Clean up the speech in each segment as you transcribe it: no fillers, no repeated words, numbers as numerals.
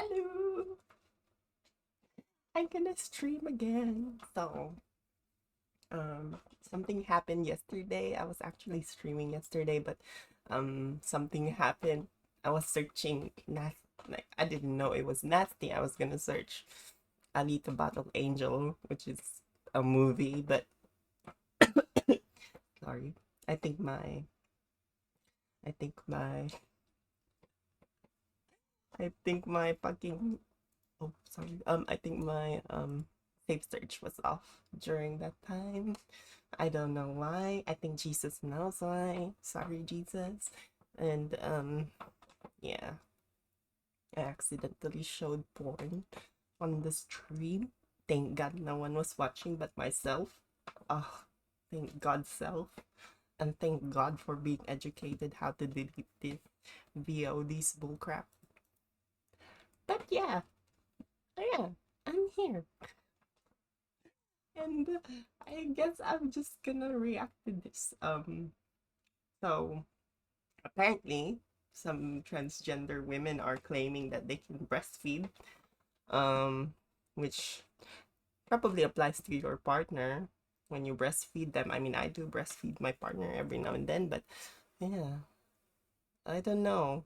Hello! I'm gonna stream again. Something happened yesterday. I was actually streaming yesterday, but something happened. I was searching like I didn't know it was nasty. I was gonna search Alita Battle Angel, which is a movie, but sorry. I think my I think my I think my fucking oh sorry. I think my save search was off during that time. I don't know why. I think Jesus knows why. Sorry, Jesus. And yeah, I accidentally showed porn on the stream. Thank God no one was watching but myself. Oh, thank God self. And thank God for being educated how to delete this VOD's bullcrap. But yeah, I'm here. And I guess I'm just gonna react to this. So apparently some transgender women are claiming that they can breastfeed, um, which probably applies to your partner when you breastfeed them. I mean, I do breastfeed my partner every now and then, but yeah, I don't know.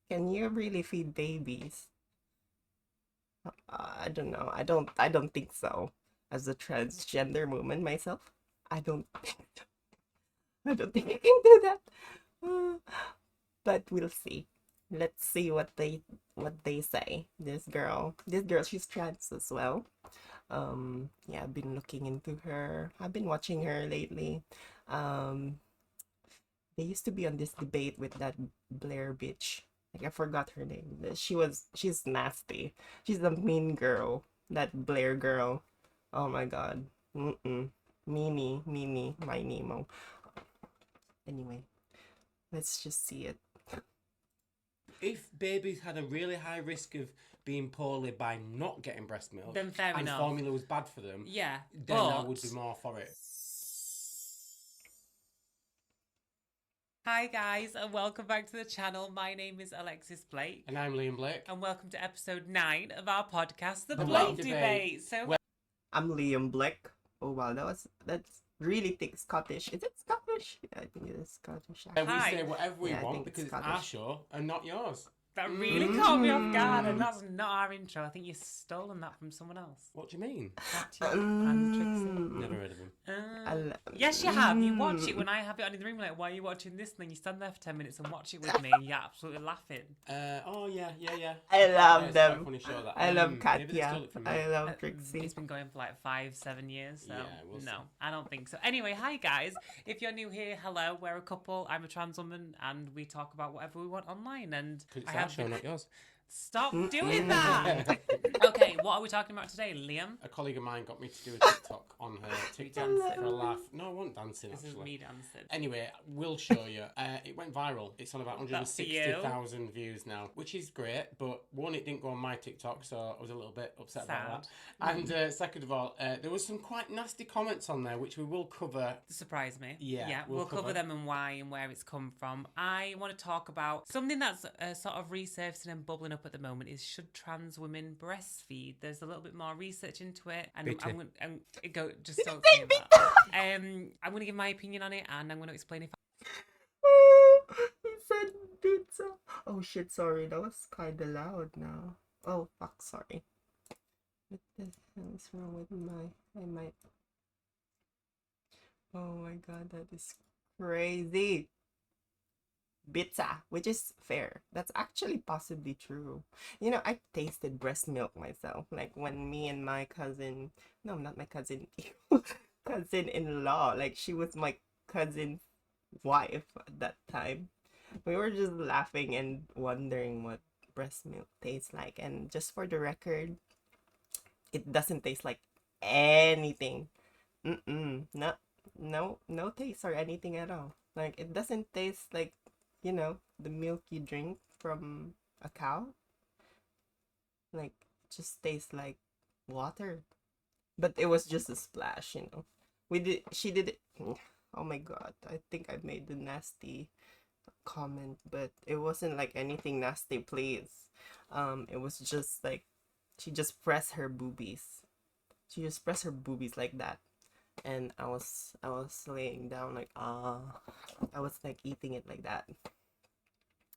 Can you really feed babies? I don't know. I don't think so. As a transgender woman myself, I don't I don't think I can do that. But we'll see. Let's see what they say. This girl, she's trans as well. Yeah, I've been looking into her. I've been watching her lately. Um, they used to be on this debate with that Blair bitch. Like I forgot her name. She's nasty. She's a mean girl. That Blair girl. Oh my god. Mm-mm. Mimi, my Nemo. Anyway, let's just see it. If babies had a really high risk of being poorly by not getting breast milk, then fair and enough. formula was bad for them, Yeah, then I would be more for it. Hi guys, and welcome back to the channel. My name is Alexis Blake. And I'm Liam Blake. And welcome to episode 9 of our podcast, The Blake Blake Debate. Debate. I'm Liam Blake. Oh wow, that's really thick Scottish. Is it Scottish? Yeah, I think it is Scottish. We Hi. say whatever we Yeah, I want think it's because it's our Scottish. show and not yours. That really caught me off guard, and that's not our intro. I think you've stolen that from someone else. What do you mean? Katya and Trixie. Never heard of him. Yes, you have. You watch it when I have it on in the room. Like, why are you watching this? And then you stand there for 10 minutes and watch it with me, and you're absolutely laughing. Oh yeah. I love It's them. quite a funny show, that. I love Maybe they Katya. stole it from me. I love Trixie. It's been going for like 5-7 years, so Yeah, we'll see. no, I don't think so. Anyway, hi guys. If you're new here, hello. We're a couple. I'm a trans woman, and we talk about whatever we want online. And Because it's I our have show, not yours. Stop doing that. Okay, what are we talking about today, Liam? A colleague of mine got me to do a TikTok on her TikTok dancing? for a laugh. No, I wasn't dancing, This actually. is me dancing. Anyway, we'll show you. It went viral. It's on about That's for you. 160,000 views now, which is great. But one, it didn't go on my TikTok, so I was a little bit upset about that. And second of all, there was some quite nasty comments on there, which we will cover. Surprise me. Yeah, we'll we'll cover cover. them and why and where it's come from. I want to talk about something that's sort of resurfacing and bubbling up at the moment is should trans women breastfeed? There's a little bit more research into it, and Bitty. I'm go just don't say that. I'm going to give my opinion on it, and I'm going to explain if He said pizza. Oh shit, sorry, that was kinda loud now. Oh fuck, sorry. What the hell is wrong with I might. Oh my god, that is crazy. Pizza, which is fair. That's actually possibly true. You know, I tasted breast milk myself. Like when me and my cousin, no, not my cousin, cousin-in-law, like she was my cousin's wife at that time. We were just laughing and wondering what breast milk tastes like. And just for the record, it doesn't taste like anything. No taste or anything at all. Like it doesn't taste like, the milk you drink from a cow. Like it just tastes like water. But it was just a splash. She did it. Oh my god, I think I made the nasty comment, but it wasn't like anything nasty, please. It was just like she just pressed her boobies. She just pressed her boobies like that. And I was laying down like I was like eating it like that.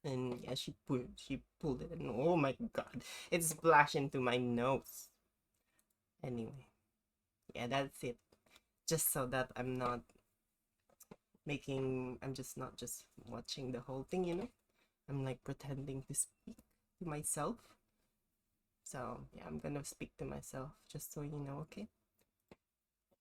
And yeah, she pulled it and oh my god, it splashed into my nose. Anyway, yeah, that's it. Just so that I'm just not just watching the whole thing, you know? I'm like pretending to speak to myself. So yeah, I'm gonna speak to myself just so you know, okay?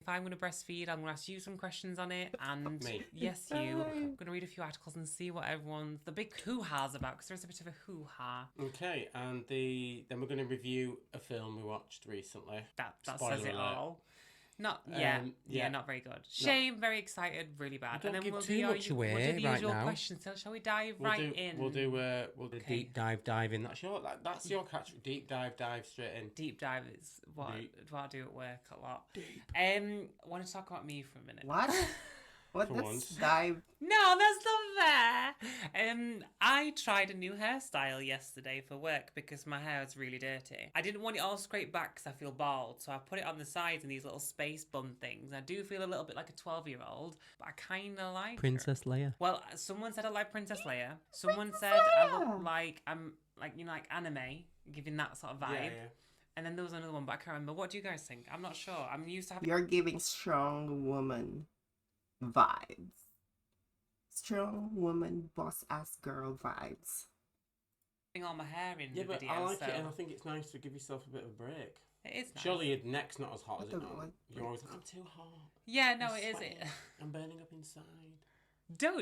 If I'm going to breastfeed, I'm going to ask you some questions on it. And Me. yes, you. I'm going to read a few articles and see what everyone's, the big hoo-ha's about, because there's a bit of a hoo-ha. Okay, and then we're going to review a film we watched recently. That Spoiler says it alert. all. Not, yeah, yeah. not very good. Shame, very excited, really bad. Don't And then give we'll too do much away we'll do the right usual now. questions. So shall we dive We'll right do, in? We'll do a Okay. deep dive in. That's your catch. Deep dive straight in. Deep dive is what I do at work a lot. Want to talk about me for a minute? What? What? For Let's once. dive. No, that's not fair. I tried a new hairstyle yesterday for work because my hair was really dirty. I didn't want it all scraped back because I feel bald, so I put it on the sides in these little space bun things. I do feel a little bit like a 12-year-old, but I kind of like her. Princess Leia. Well, someone said I like Princess Leia. Someone said I look like I'm like like anime, giving that sort of vibe. Yeah. And then there was another one, but I can't remember. What do you guys think? I'm not sure. I'm used to having You're giving strong woman vibes. Strong woman, boss ass girl vibes. all my hair in Yeah, the but video. I like so it, and I think it's nice to give yourself a bit of a break. it is nice. Surely your neck's not as hot as it What the- now. what- You're always like, I'm too hot. Yeah, no, I'm it is. sweating. I'm burning up inside.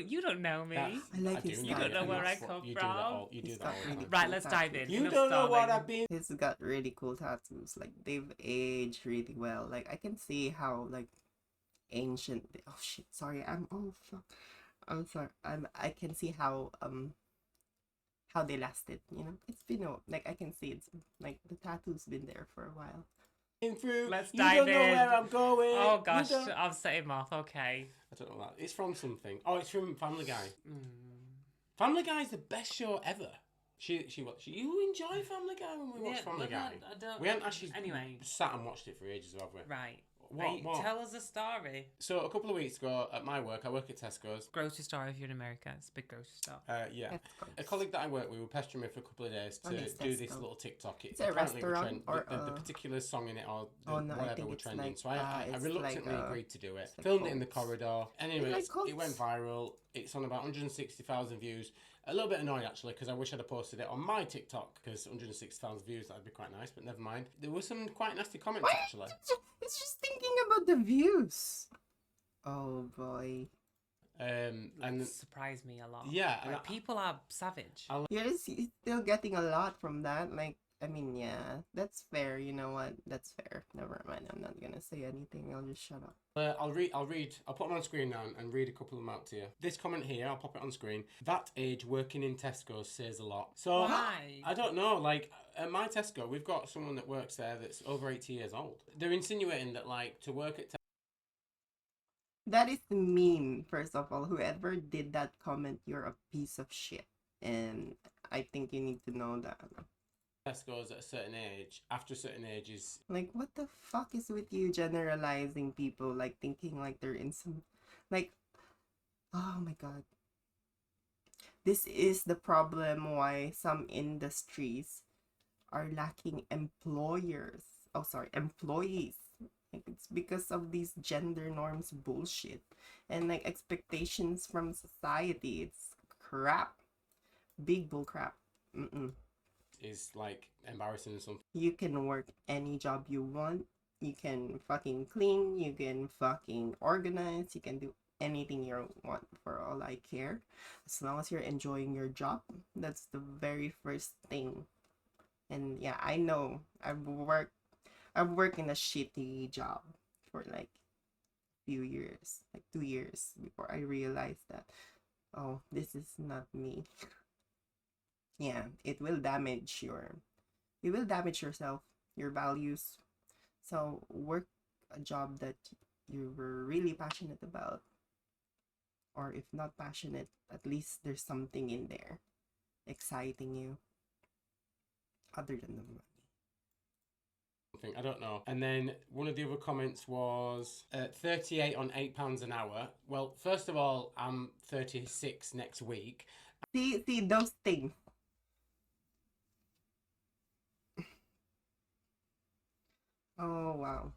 You don't know me. That's- I like do his know style. You don't know and where that's I what- come You do that all. from. You do He's that got all the really time. Right, let's dive in. You Enough don't know what stalling. I've been. He's got really cool tattoos. Like they've aged really well. Like I can see how like ancient. Oh shit! Sorry, fuck. I'm sorry. I can see how they lasted. You know, it's been like I can see it's like the tattoo's been there for a while. Through. Let's You dive don't know in. where I'm going. Oh You gosh, don't- I've set him off. Okay. I don't know that. It's from something. Oh, it's from Family Guy. Mm. Family Guy is the best show ever. You enjoy Family Guy when we watch Yeah, Family but Guy. I don't. We haven't actually Anyway. sat and watched it for ages, have we? Right. What? Tell us a story. So a couple of weeks ago at my work, I work at Tesco's. Grocery store if you're in America. It's a big grocery store. Yeah. That's good. A colleague that I work with were pestering me for a couple of days to Oh, yes, do this Tesco. little TikTok. Is it a apparently were restaurant or the particular song in it or Oh, no, I whatever think were it's trending. like, So I it's reluctantly like, agreed to do it. like Filmed it in the cults. corridor. Anyway, like it went cults? viral. It's on about 160,000 views. A little bit annoyed actually because I wish I'd have posted it on my TikTok because 160,000 views, that'd be quite nice, but never mind. There were some quite nasty comments What? actually. It's just thinking about the views. Oh boy. And It surprised me a lot. yeah, and Like, people are savage. You're still getting a lot from that. Like, I mean, yeah, that's fair. You know what? That's fair. Never mind. I'm not gonna say anything. I'll just shut up. I'll put them on screen now and read a couple of them out to you. This comment here, I'll pop it on screen. That age working in Tesco says a lot. So Why? I don't know, like at my Tesco, we've got someone that works there that's over 80 years old. They're insinuating that like to work at That is mean. First of all, whoever did that comment, you're a piece of shit, and I think you need to know that. Tesco's at a certain age, after a certain age is Like, what the fuck is with you generalizing people? Like, thinking like they're in some, like, oh my god. This is the problem why some industries are lacking employers. Oh, sorry, employees. Like, it's because of these gender norms bullshit and like expectations from society. It's crap. Big bull crap. like embarrassing or something. You can work any job you want. You can fucking clean. You can fucking organize. You can do anything you want for all I care. As long as you're enjoying your job. That's the very first thing. And yeah, I know I've worked in a shitty job for like few years, like 2 years before I realized that, oh, this is not me. Yeah, it will damage yourself, your values. So work a job that you were really passionate about. Or if not passionate, at least there's something in there exciting you. other than the money. I don't know. And then one of the other comments was 38 on £8 an hour. Well, first of all, I'm 36 next week. See those things. Oh wow.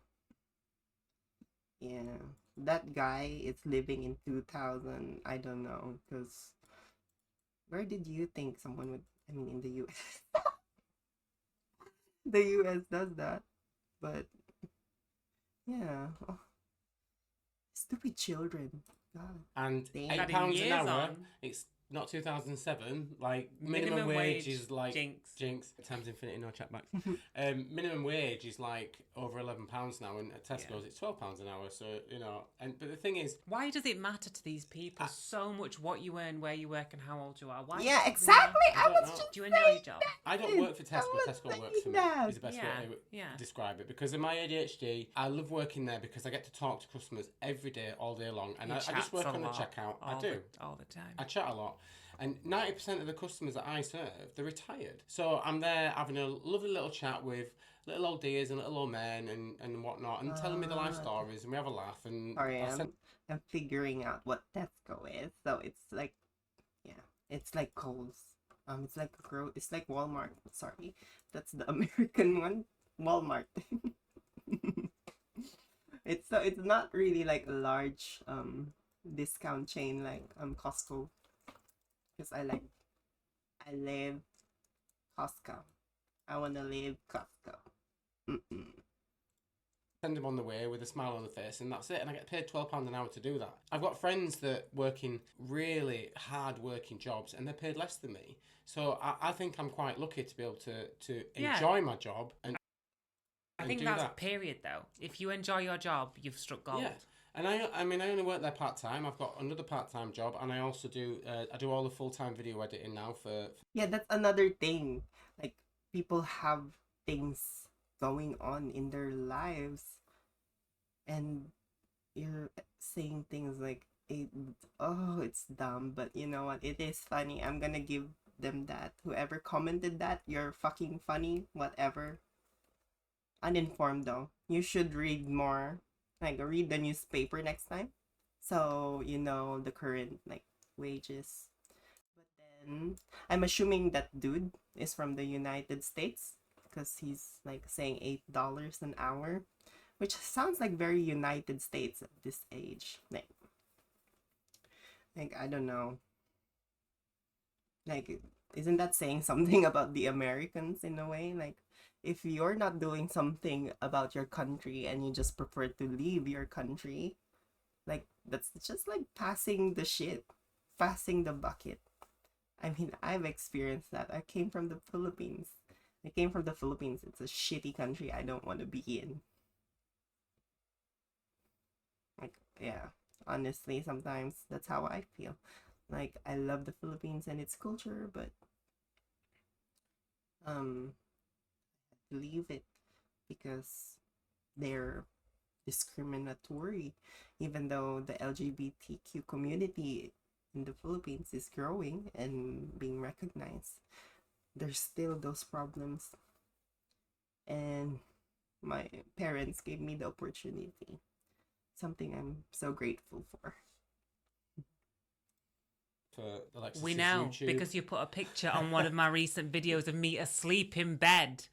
Yeah, that guy is living in 2000. I don't know, because where did you think someone would? I mean, in the U.S. The U.S. does that, but yeah. Oh, stupid children. God. And Damn. £8 That an years hour, on. it's not 2007. Like, minimum wage is like... Jinx. Times infinity, no chatbacks. Minimum wage is like over £11 now, and at Tesco's it's £12 an hour. So, you know, but the thing is... Why does it matter to these people so much what you earn, where you work, and how old you are? Why Yeah, does it exactly. matter? I don't was know. just Do you enjoy your saying job? I don't work for Tesco. was Tesco works for saying me. that. Is the best Yeah, way to yeah. describe it. Because of my ADHD, I love working there because I get to talk to customers every day, all day long. And You I just chats work a on the lot, checkout. I all do. all the time. I chat a lot. And 90% of the customers that I serve, they're retired. So I'm there having a lovely little chat with little old dears and little old men and whatnot, and telling me the life stories, and we have a laugh. And Sorry, I send- I'm figuring out what Tesco is. So it's like, yeah, it's like Kohl's. It's like it's like Walmart. Sorry, that's the American one. Walmart. It's not really like a large discount chain like Costco. Because I live Costco. I wanna live Costco. Mm-mm. send them on the way with a smile on the face, and that's it. And I get paid £12 an hour to do that. I've got friends that work in really hard working jobs, and they're paid less than me. So I think I'm quite lucky to be able to Yeah. enjoy my job and I think do that's that. period though. If you enjoy your job, you've struck gold. Yeah. And I mean, I only work there part time. I've got another part time job, and I also do I do all the full time video editing now for. Yeah, that's another thing. Like, people have things going on in their lives, and you're saying things like, it's dumb, but you know what? It is funny. I'm gonna give them that. Whoever commented that, you're fucking funny, whatever. Uninformed though. You should read more. Like, read the newspaper next time, so you know the current like wages. But then I'm assuming that dude is from the United States because he's like saying $8 an hour, which sounds like very United States at this age. Like I don't know. Like, isn't that saying something about the Americans in a way? Like, if you're not doing something about your country and you just prefer to leave your country, like, that's just like passing the shit, passing the bucket. I mean, I've experienced that. I came from the Philippines. It's a shitty country I don't want to be in. Like, yeah, honestly, sometimes that's how I feel. Like, I love the Philippines and its culture, but leave it because they're discriminatory, even though the LGBTQ community in the Philippines is growing and being recognized. There's still those problems, and my parents gave me the opportunity, something I'm so grateful for. For Alexis's We know YouTube. because you put a picture on one of my recent videos of me asleep in bed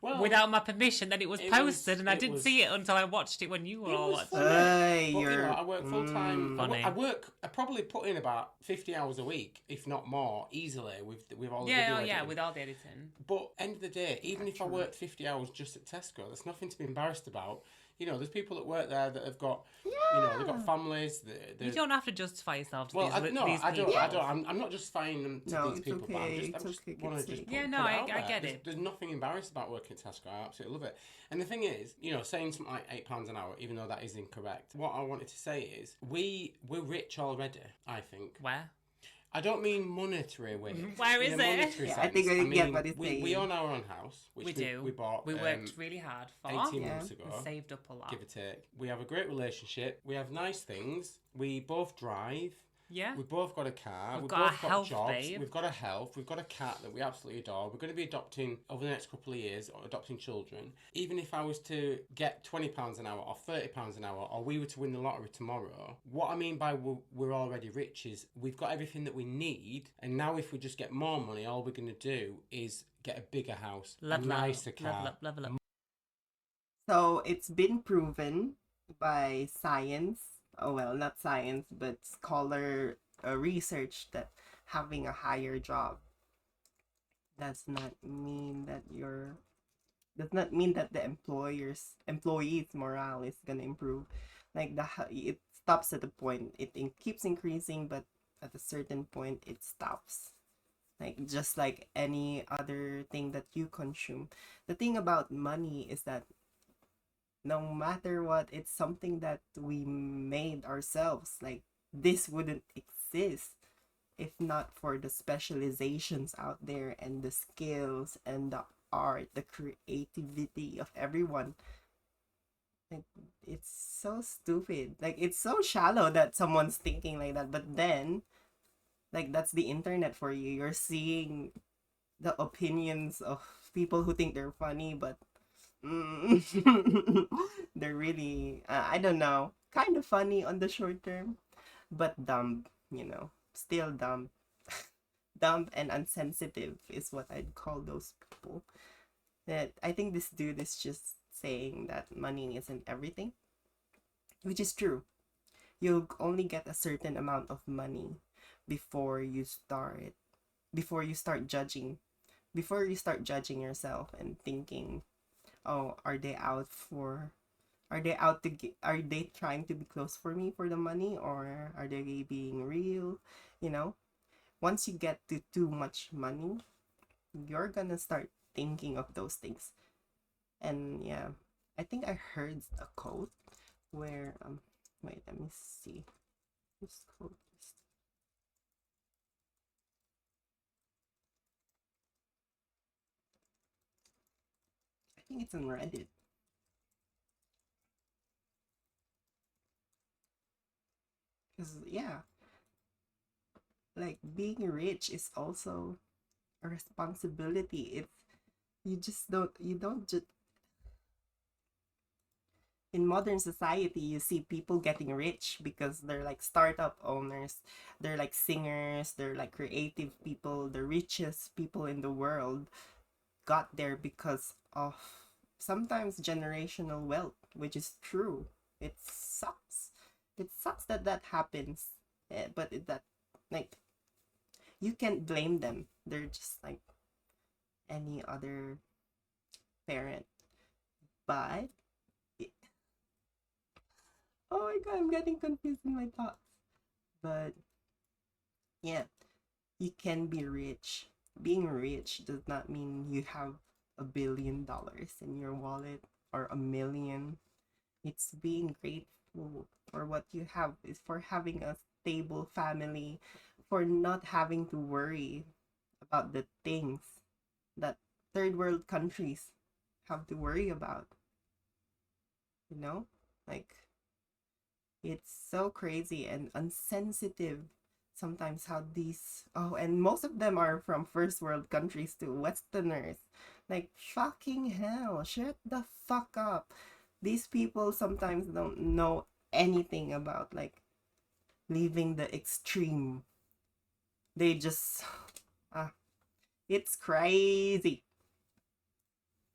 well, without my permission. Then it was it posted, was- and I it didn't was- see it until I watched it when you were It all was watching. funny. Hey, But, you know, you're I work full time. Funny. I probably put in about 50 hours a week, if not more, easily with all the Yeah, video oh yeah, editing. with all the editing. But end of the day, even if I true. worked 50 hours just at Tesco, that's nothing to be embarrassed about. You know, there's people that work there that have got, you know, they've got families. You don't have to justify yourself to Well, these, I people. don't. I'm not justifying them to No, these it's people, but okay, I it's just okay, want to it's just okay. put, Yeah, no, put it I out there. get There's, it. There's nothing embarrassed about working at Tesco. I absolutely love it. And the thing is, you know, saying something like £8 an hour, even though that is incorrect, what I wanted to say is we're rich already, I think. Where? I don't mean monetary way. Where in is a it? monetary Yeah, I sense. think I get mean, what he's we saying. own our own house, which We do. We bought. We worked really hard for 18 Yeah. months ago. and saved up a lot. Give or take. We have a great relationship. We have nice things. We both drive. Yeah. We've both got a car. We've We've got our both got health, jobs. babe. We've got a health. We've got a cat that we absolutely adore. We're going to be adopting over the next couple of years, or adopting children. Even if I was to get £20 an hour or £30 an hour, or we were to win the lottery tomorrow, what I mean by we're already rich is we've got everything that we need. And now if we just get more money, all we're going to do is get a bigger house, a nicer car. Level up. So it's been proven by science, oh well, not science, but scholar research that having a higher job does not mean that the employees morale is gonna improve. Like it stops at a point. It keeps increasing, but at a certain point it stops. Like just like any other thing that you consume. The thing about money is that no matter what, it's something that we made ourselves. Like this wouldn't exist if not for the specializations out there and the skills and the art, the creativity of everyone. Like it's so stupid. Like it's so shallow that someone's thinking like that. But then, like that's the internet for you. You're seeing the opinions of people who think they're funny, but they're really I don't know, kind of funny on the short term, but dumb, still dumb. Dumb and unsensitive is what I'd call those people. That I think this dude is just saying that money isn't everything, which is true. You'll only get a certain amount of money before you start judging, before you start judging yourself and thinking, oh, are they trying to be close for me for the money, or are they being real? Once you get to too much money, you're gonna start thinking of those things. And yeah, I think I heard a quote where wait, let me see this quote. I think it's on Reddit. Because yeah, like being rich is also a responsibility. It's you don't just in modern society you see people getting rich because they're like startup owners, they're like singers, they're like creative people. The richest people in the world got there because of sometimes generational wealth, which is true. It sucks. It sucks that that happens. But that, like, you can't blame them. They're just like any other parent. But oh my god, I'm getting confused in my thoughts. But yeah, you can be rich. Being rich does not mean you have $1 billion in your wallet or 1 million. It's being grateful for what you have, is for having a stable family, for not having to worry about the things that third world countries have to worry about. Like it's so crazy and unsensitive sometimes how these, oh, and most of them are from first world countries too, westerners. Like fucking hell, shut the fuck up. These people sometimes don't know anything about like leaving the extreme. They just it's crazy.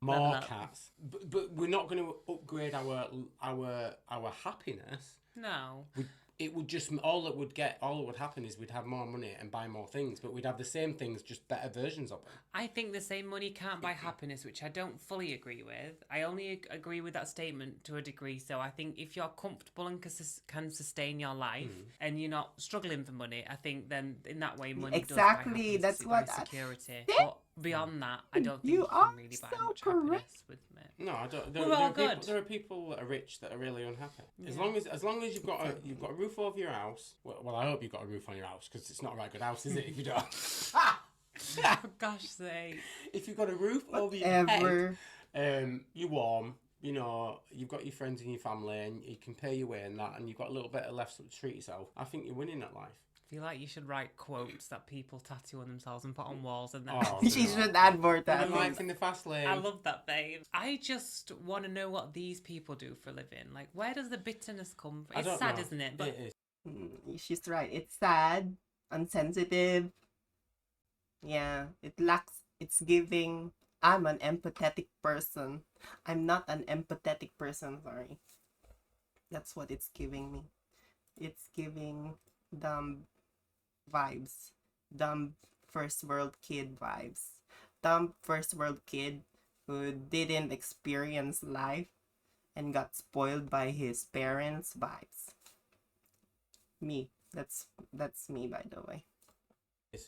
More Level up. cats, but we're not going to upgrade our happiness. No. It would just all that would happen is we'd have more money and buy more things, but we'd have the same things, just better versions of them. I think the same money can't buy happiness, which I don't fully agree with. I only agree with that statement to a degree. So I think if you're comfortable and can sustain your life and you're not struggling for money, I think then in that way money Exactly, does buy happiness, that's it buys what security. But beyond that, I don't think You you are can really buy so much correct. happiness with me. No, I don't. We're all There good. are people that are rich that are really unhappy. As Yeah. long as you've got a roof over your house. Well, I hope you've got a roof on your house, because it's not a right good house, is it? If you don't. For gosh sake. If you've got a roof over your Ever. head, you're warm. You've got your friends and your family, and you can pay your way and that, and you've got a little bit of left to treat yourself. I think you're winning at life. I feel like you should write quotes that people tattoo on themselves and put on walls and then. Oh, She no. should advertise. Living life in the fast lane. I love that, babe. I just want to know what these people do for a living. Like, where does the bitterness come from? I It's don't sad, know. isn't it? But It is. She's right. It's sad, unsensitive. Yeah, it lacks. It's giving. I'm an empathetic person. I'm not an empathetic person. Sorry. That's what it's giving me. It's giving dumb vibes. Dumb first world kid vibes. Dumb first world kid who didn't experience life and got spoiled by his parents vibes. Me. That's me, by the way.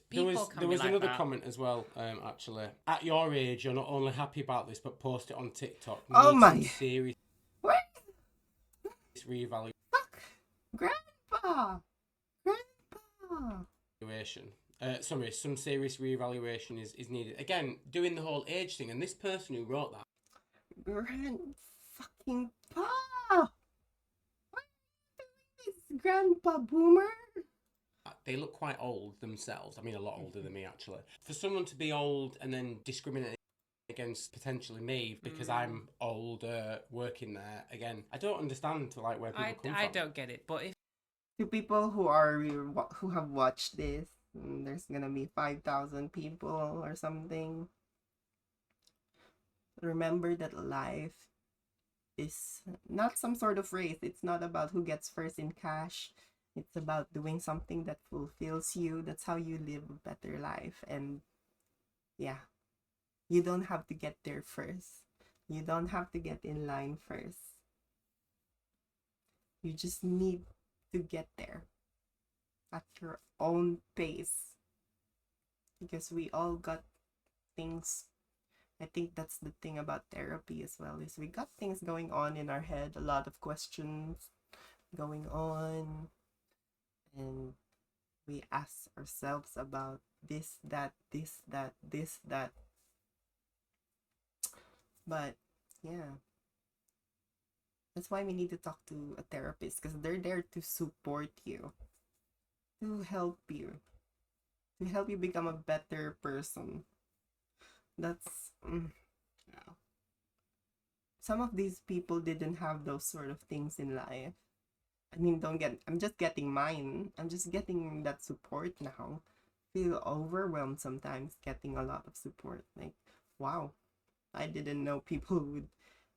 People can there be was like another that. comment as well, actually. At your age, you're not only happy about this, but post it on TikTok. Oh Need my- some serious What? reevaluation. Fuck! Grandpa! Grandpa! Sorry, some serious reevaluation is needed. Again, doing the whole age thing, and this person who wrote that, Fucking pa! Why are you doing this, Grandpa Boomer? they look quite old themselves. I mean, a lot older than me, actually. For someone to be old and then discriminate against potentially me because I'm older, working there, again, I don't understand where people come from. I don't get it. But if To people who have watched this, there's gonna be 5,000 people or something. Remember that life is not some sort of race. It's not about who gets first in cash. It's about doing something that fulfills you. That's how you live a better life. And yeah, you don't have to get there first. You don't have to get in line first. You just need to get there at your own pace. Because we all got things. I think that's the thing about therapy as well, is we got things going on in our head, a lot of questions going on, and we ask ourselves about this, that. But yeah, that's why we need to talk to a therapist, because they're there to support you, to help you become a better person. That's yeah. Some of these people didn't have those sort of things in life. I mean, I'm just getting mine. I'm just getting that support now. Feel overwhelmed sometimes getting a lot of support. Like, wow, I didn't know people would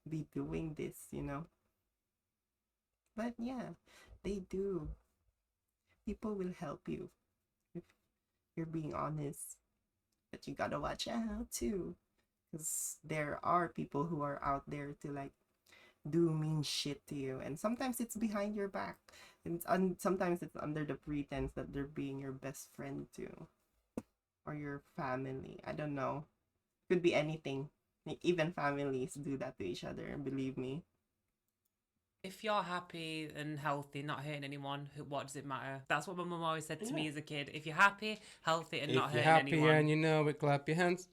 be doing this, But yeah, they do. People will help you if you're being honest. But you gotta watch out too, because there are people who are out there to like do mean shit to you, and sometimes it's behind your back, and sometimes it's under the pretense that they're being your best friend too, or your family. I don't know. Could be anything. Like, even families do that to each other, believe me. if you're happy and healthy, not hurting anyone, what does it matter? That's what my mum always said to me as a kid. If you're happy, healthy, and not If you're hurting happy anyone. and you know it, clap your hands.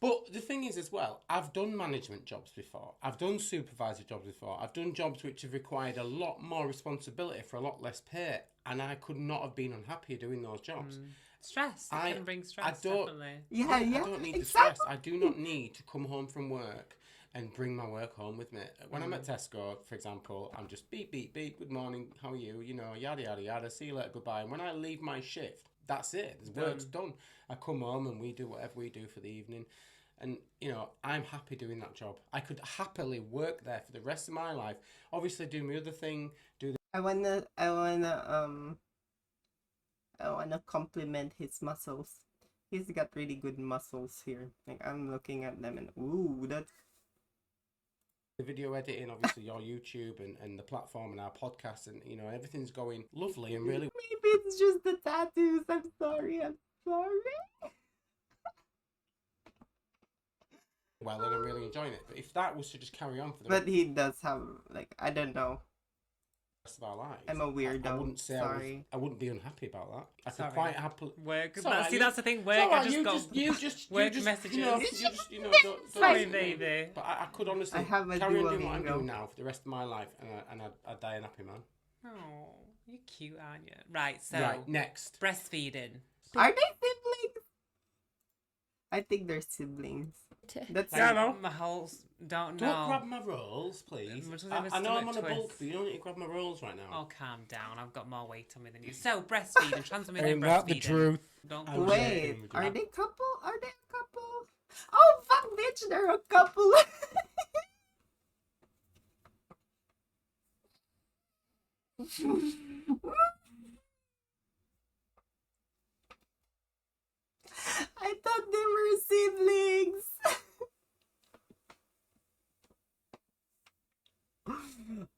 But the thing is as well, I've done management jobs before. I've done supervisor jobs before. I've done jobs which have required a lot more responsibility for a lot less pay. And I could not have been unhappier doing those jobs. Stress. It can bring stress, don't- definitely. Yeah, I don't need the exactly. stress. I do not need to come home from work and bring my work home with me. When I'm at Tesco, for example, I'm just beep, beep, beep, good morning, how are you? Yada, yada, yada, see you later, goodbye. And when I leave my shift, that's it. The work's done. I come home and we do whatever we do for the evening. And, I'm happy doing that job. I could happily work there for the rest of my life. Obviously, do my other thing, I wanna compliment his muscles. He's got really good muscles here. Like, I'm looking at them and ooh, that's the video editing, obviously your YouTube and the platform and our podcast and, everything's going lovely and really maybe it's just the tattoos. I'm sorry. well and I'm really enjoying it. But if that was to just carry on for the But he does have, like, I don't know. rest of our lives, I'm a weirdo. I wouldn't say Sorry. I wouldn't be unhappy about that. I Sorry. could quite happily. Work. It's alright, That's the thing. Work. It's alright, I just got you work messages. Don't Sorry, listen to me. baby. But I could honestly I have a carry on doing what I'm Duolingo. doing now for the rest of my life, and I'd die an happy man. Oh, You're cute, aren't you? Right, so Right, next. breastfeeding. Are they siblings? I think they're siblings. That's Like, Yeah, I know. my whole don't Don't know. grab my rolls, please. Much as I have a I know I'm on stomach a bulk, twist. but you don't need to grab my rolls right now. Oh, calm down. I've got more weight on me than you. So, breastfeeding, trans women and Ain't that the breastfeeding. truth? Don't I'm Wait, joking with you. are they couple? Are they a couple? Oh fuck, bitch, they're a couple. I thought they were siblings.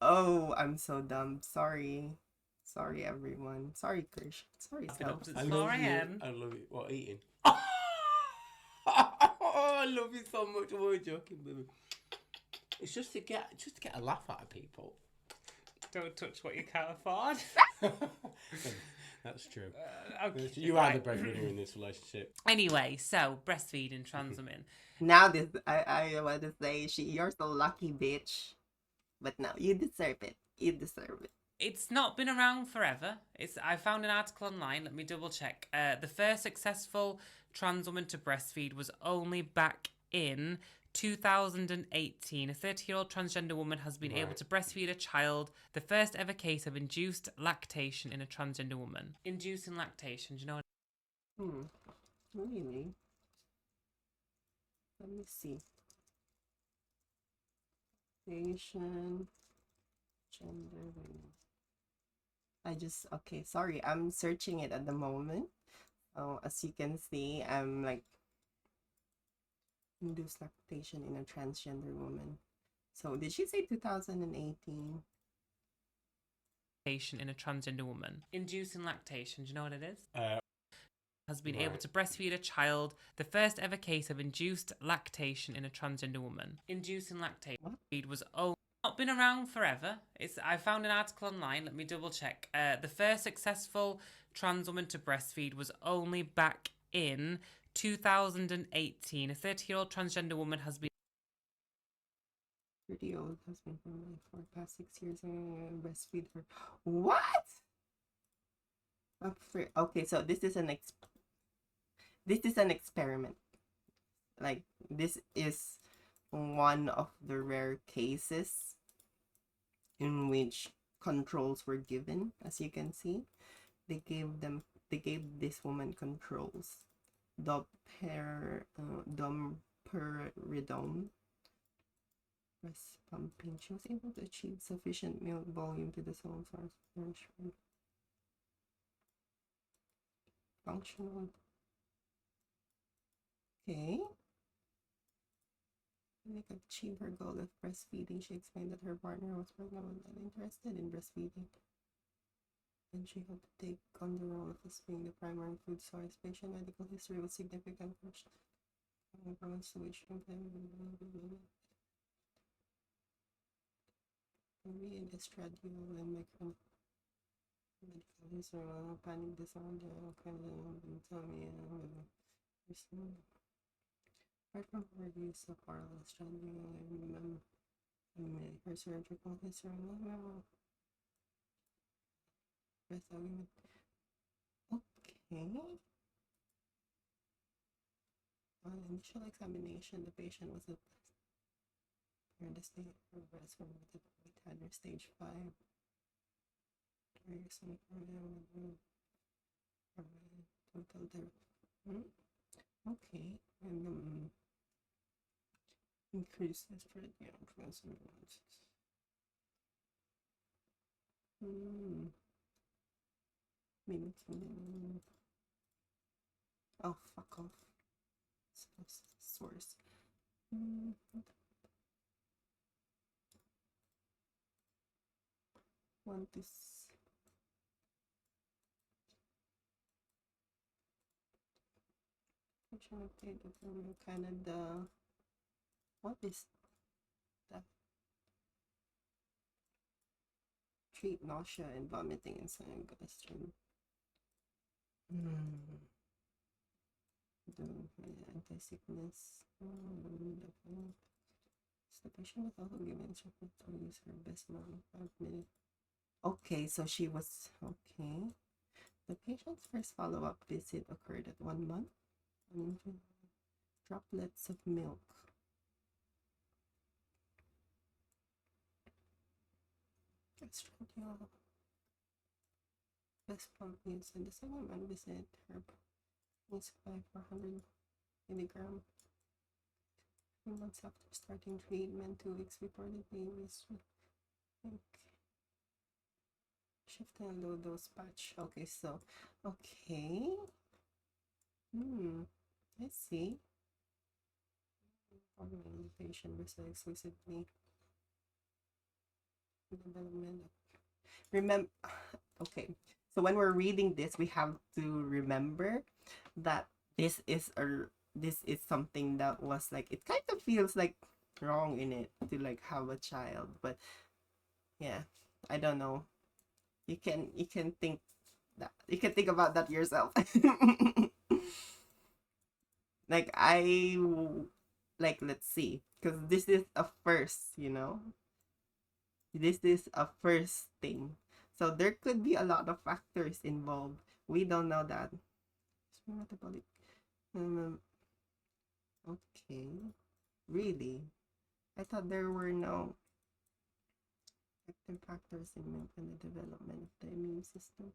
Oh, I'm so dumb. Sorry. Sorry, everyone. Sorry, Krish. Sorry, I've been Sel. up since I 4 love you. a.m. I love you. What, eating? Oh, I love you so much. I'm only joking, baby. It's just to get a laugh out of people. Don't touch what you can't afford. That's true. Okay, You are the breadwinner in this relationship. Anyway, so breastfeeding, trans women. Now this, I want to say, you're so lucky, bitch. But no, you deserve it. You deserve it. It's not been around forever. I found an article online. Let me double check. The first successful trans woman to breastfeed was only back in 2018. A 30-year-old transgender woman has been able Right. to breastfeed a child. The first ever case of induced lactation in a transgender woman. Inducing lactation. Do you know what? Really? Let me see. Asian gender women. Okay, sorry, I'm searching it at the moment. As you can see, I'm like induced lactation in a transgender woman. So did she say 2018? Lactation in a transgender woman. Inducing lactation. Do you know what it is? Has been able Right. to breastfeed a child. The first ever case of induced lactation in a transgender woman. Inducing lactation was not been around forever. I found an article online. Let me double check. The first successful trans woman to breastfeed was only back in 2018. A 30-year-old transgender woman has been 30-year-old husband for the past 6 years and breastfeed her. What? Okay, so this is an experiment. Like, this is one of the rare cases in which controls were given. As you can see, they gave this woman controls. Domperidone, breast pumping. She was able to achieve sufficient milk volume to the soul source nourishment. Functional. Okay. They could achieve her goal of breastfeeding. She explained that her partner was pregnant and interested in breastfeeding, and she hoped to take on the role of this being the primary food source. Patient medical history was significant. Sewage in estradiol and medical history, panic disorder, insomnia. Apart from her use of oral estradiol and her surgical history, breast argument. Okay. On initial examination, the patient was at the state of her breast from the Tanner stage 5. Okay, and increase estradiol transference. Oh, fuck off. Source. Want this. Canada. What is that? Treat nausea and vomiting in gastrin. The anti-sickness. The patient was also given instructions to use her best 5 minutes Okay, so she was okay. The patient's first follow-up visit occurred at 1 month. Droplets of milk. Estradiol. Best pump use in the second month visit. Her is 400 milligram. 3 months after starting treatment, 2 weeks reportedly was okay. Shift and low dose patch. Okay, so okay. I see. Patient versus exclusively development. Remember, okay. So when we're reading this, we have to remember that this is something that was like, it kind of feels like wrong in it to like have a child, but yeah, I don't know. You can think that you can think about that yourself. Like like, let's see, because this is a first, this is a first thing, so there could be a lot of factors involved. We don't know that. Metabolic. Okay, really, I thought there were no active factors in milk and the development of the immune system.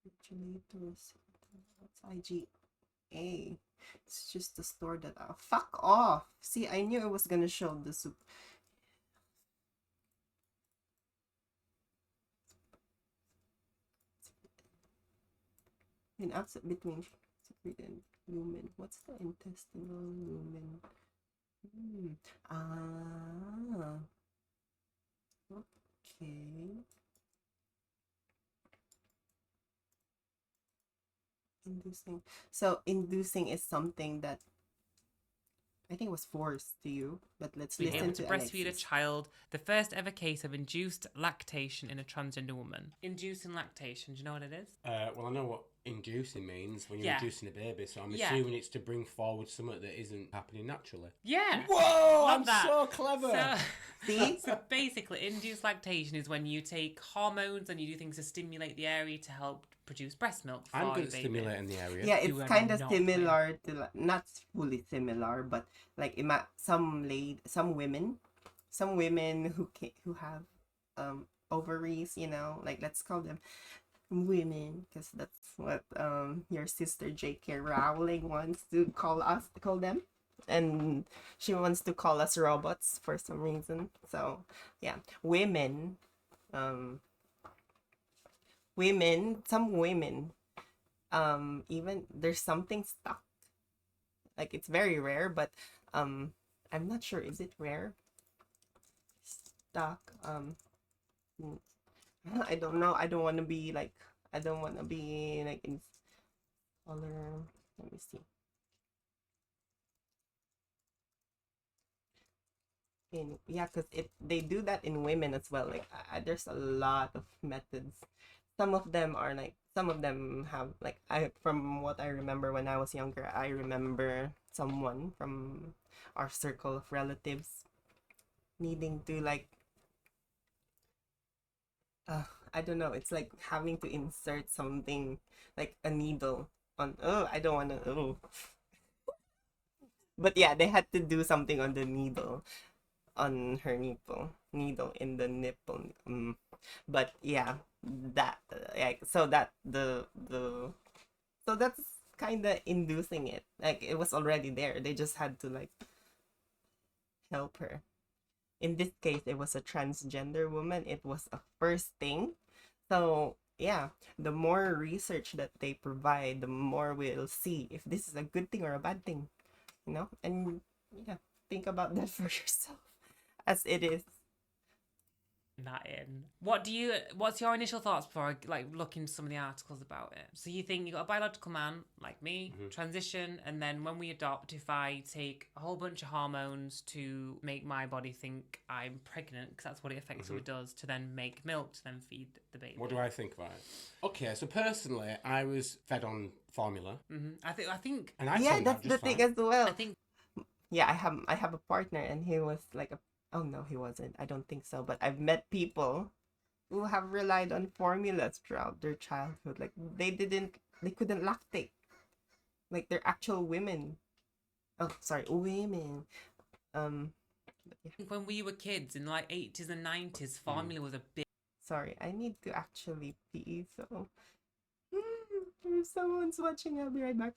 Regulators. What's IgA? It's just to store that out. Fuck off! See, I knew it was gonna show the soup. In absent between secret and lumen. What's the intestinal lumen? Ah. Okay. Inducing. So inducing is something that I think was forced to you, but let's Being listen able to to breastfeed a Alexis. child, the first ever case of induced lactation in a transgender woman. Inducing lactation, do you know what it is? Well, I know what inducing means when you're Yeah. inducing a baby, so I'm Yeah. assuming it's to bring forward something that isn't happening naturally. Yeah. Whoa, Love I'm that. so clever. So, See? so basically, induced lactation is when you take hormones and you do things to stimulate the area to help produce breast milk for I'm your good at baby. stimulating the area. Yeah, You it's are kind of not similar to not fully similar, but like some women who have ovaries, like let's call them women, because that's what your sister J.K. Rowling wants to call them, and she wants to call us robots for some reason. So yeah, um some women, even there's something stuck, like it's very rare, but I'm not sure, is it rare, stuck, I don't know. I don't want to be like in color. Let me see. Yeah, because they do that in women as well. Like there's a lot of methods. Some of them have like, I from what I remember when I was younger, I remember someone from our circle of relatives needing to like, I don't know, it's like having to insert something like a needle on, I don't want to, but yeah, they had to do something on the needle, on her needle in the nipple. But yeah, that like, so that the so that's kind of inducing it, like it was already there, they just had to like help her. In this case, it was a transgender woman, it was a first thing. So yeah, the more research that they provide, the more we'll see if this is a good thing or a bad thing, and yeah, think about that for yourself, as it is. That in. What's your initial thoughts before I like look into some of the articles about it? So you think you got a biological man like me, transition, and then when we adopt, if I take a whole bunch of hormones to make my body think I'm pregnant, because that's what it effectively does, to then make milk to then feed the baby. What do I think about it? Okay, so personally, I was fed on formula. I think, and I Yeah, turned that's out the just thing fine. as well. I think Yeah, I have a partner, and he was like a Oh no, he wasn't. I don't think so. But I've met people who have relied on formulas throughout their childhood. Like they couldn't lactate. Like they're actual women. Oh, sorry, women. Um, When we were kids in like 80s and 90s, Mm. formula was a big sorry, I need to actually pee. So, if someone's watching, I'll be right back.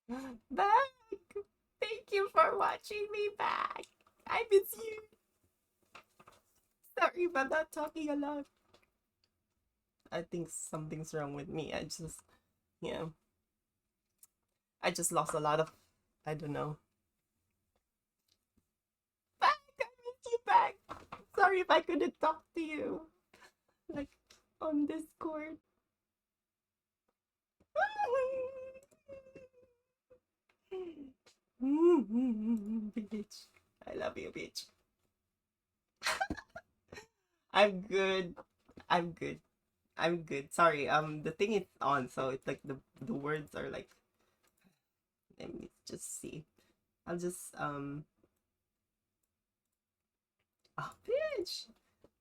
Back! Thank you for watching me back. I miss you. Sorry about not talking a lot. I think something's wrong with me. Yeah, I just lost a lot of, I don't know. Back! I miss you back. Sorry if I couldn't talk to you. Like, on Discord. Bitch. I love you, bitch. I'm good. I'm good. I'm good. Sorry. The thing is on, so it's like the words are like. Let me just see. I'll just Oh, bitch.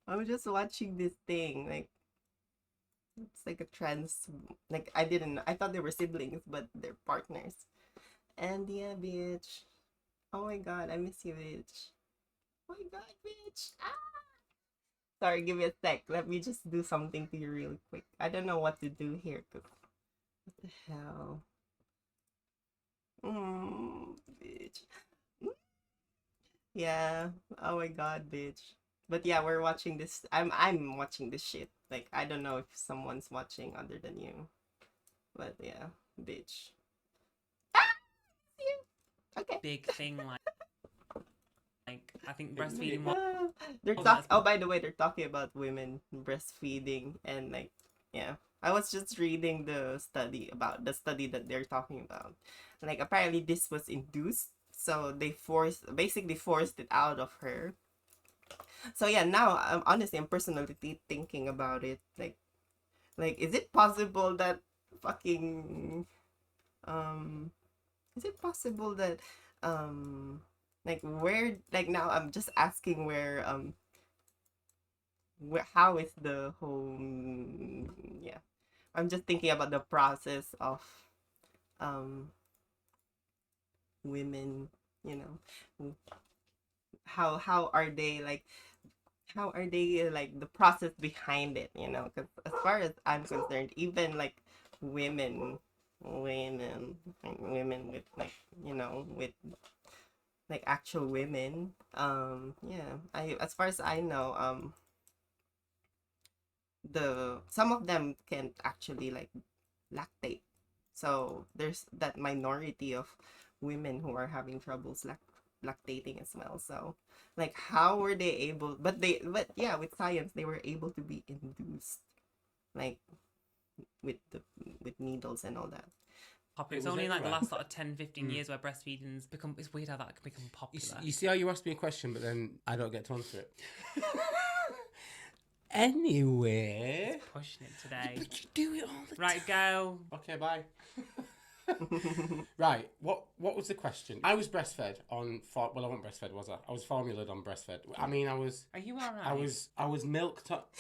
I'm just watching this thing. Like it's like a trans. Like I didn't. I thought they were siblings, but they're partners. And yeah, bitch. Oh my god, I miss you, bitch. Oh my god, bitch. Ah! Sorry, give me a sec. Let me just do something to you real quick. I don't know what to do here. What the hell? Bitch. Mm, yeah. Oh my god, bitch. But yeah, we're watching this. I'm watching this shit. Like I don't know if someone's watching other than you. But yeah, bitch. Ah! You. Okay. Big thing, like I think breastfeeding They're wasn't talk. as Oh, by the way, they're talking about women breastfeeding and like, yeah. I was just reading the study that they're talking about. Like, apparently this was induced, so they basically forced it out of her. So yeah, now I'm personally thinking about it. Like, is it possible that fucking um, is it possible that like where like now I'm just asking how is the whole yeah, I'm just thinking about the process of um women, you know, how are they like, how are they like the process behind it, you know, because as far as I'm concerned, even like women women with like, you know, with like actual women, yeah, I as far as I know, the some of them can't actually like lactate. So there's that minority of women who are having troubles lactating as well. So like how were they able, but yeah, with science they were able to be induced, like with the with needles and all that. popular. It It's was only like the everywhere. last sort of 10, 15 Mm. years where breastfeeding's become. It's weird how that can become You, popular. you see how you asked me a question, but then I don't get to answer it. Anyway. Pushing it today. But you do it all the Right, go. Okay, bye. Right, what was the question? I was breastfed on well, I wasn't breastfed, was I? I was formulaed on breastfed. I mean, I was Are you alright? I was milked up.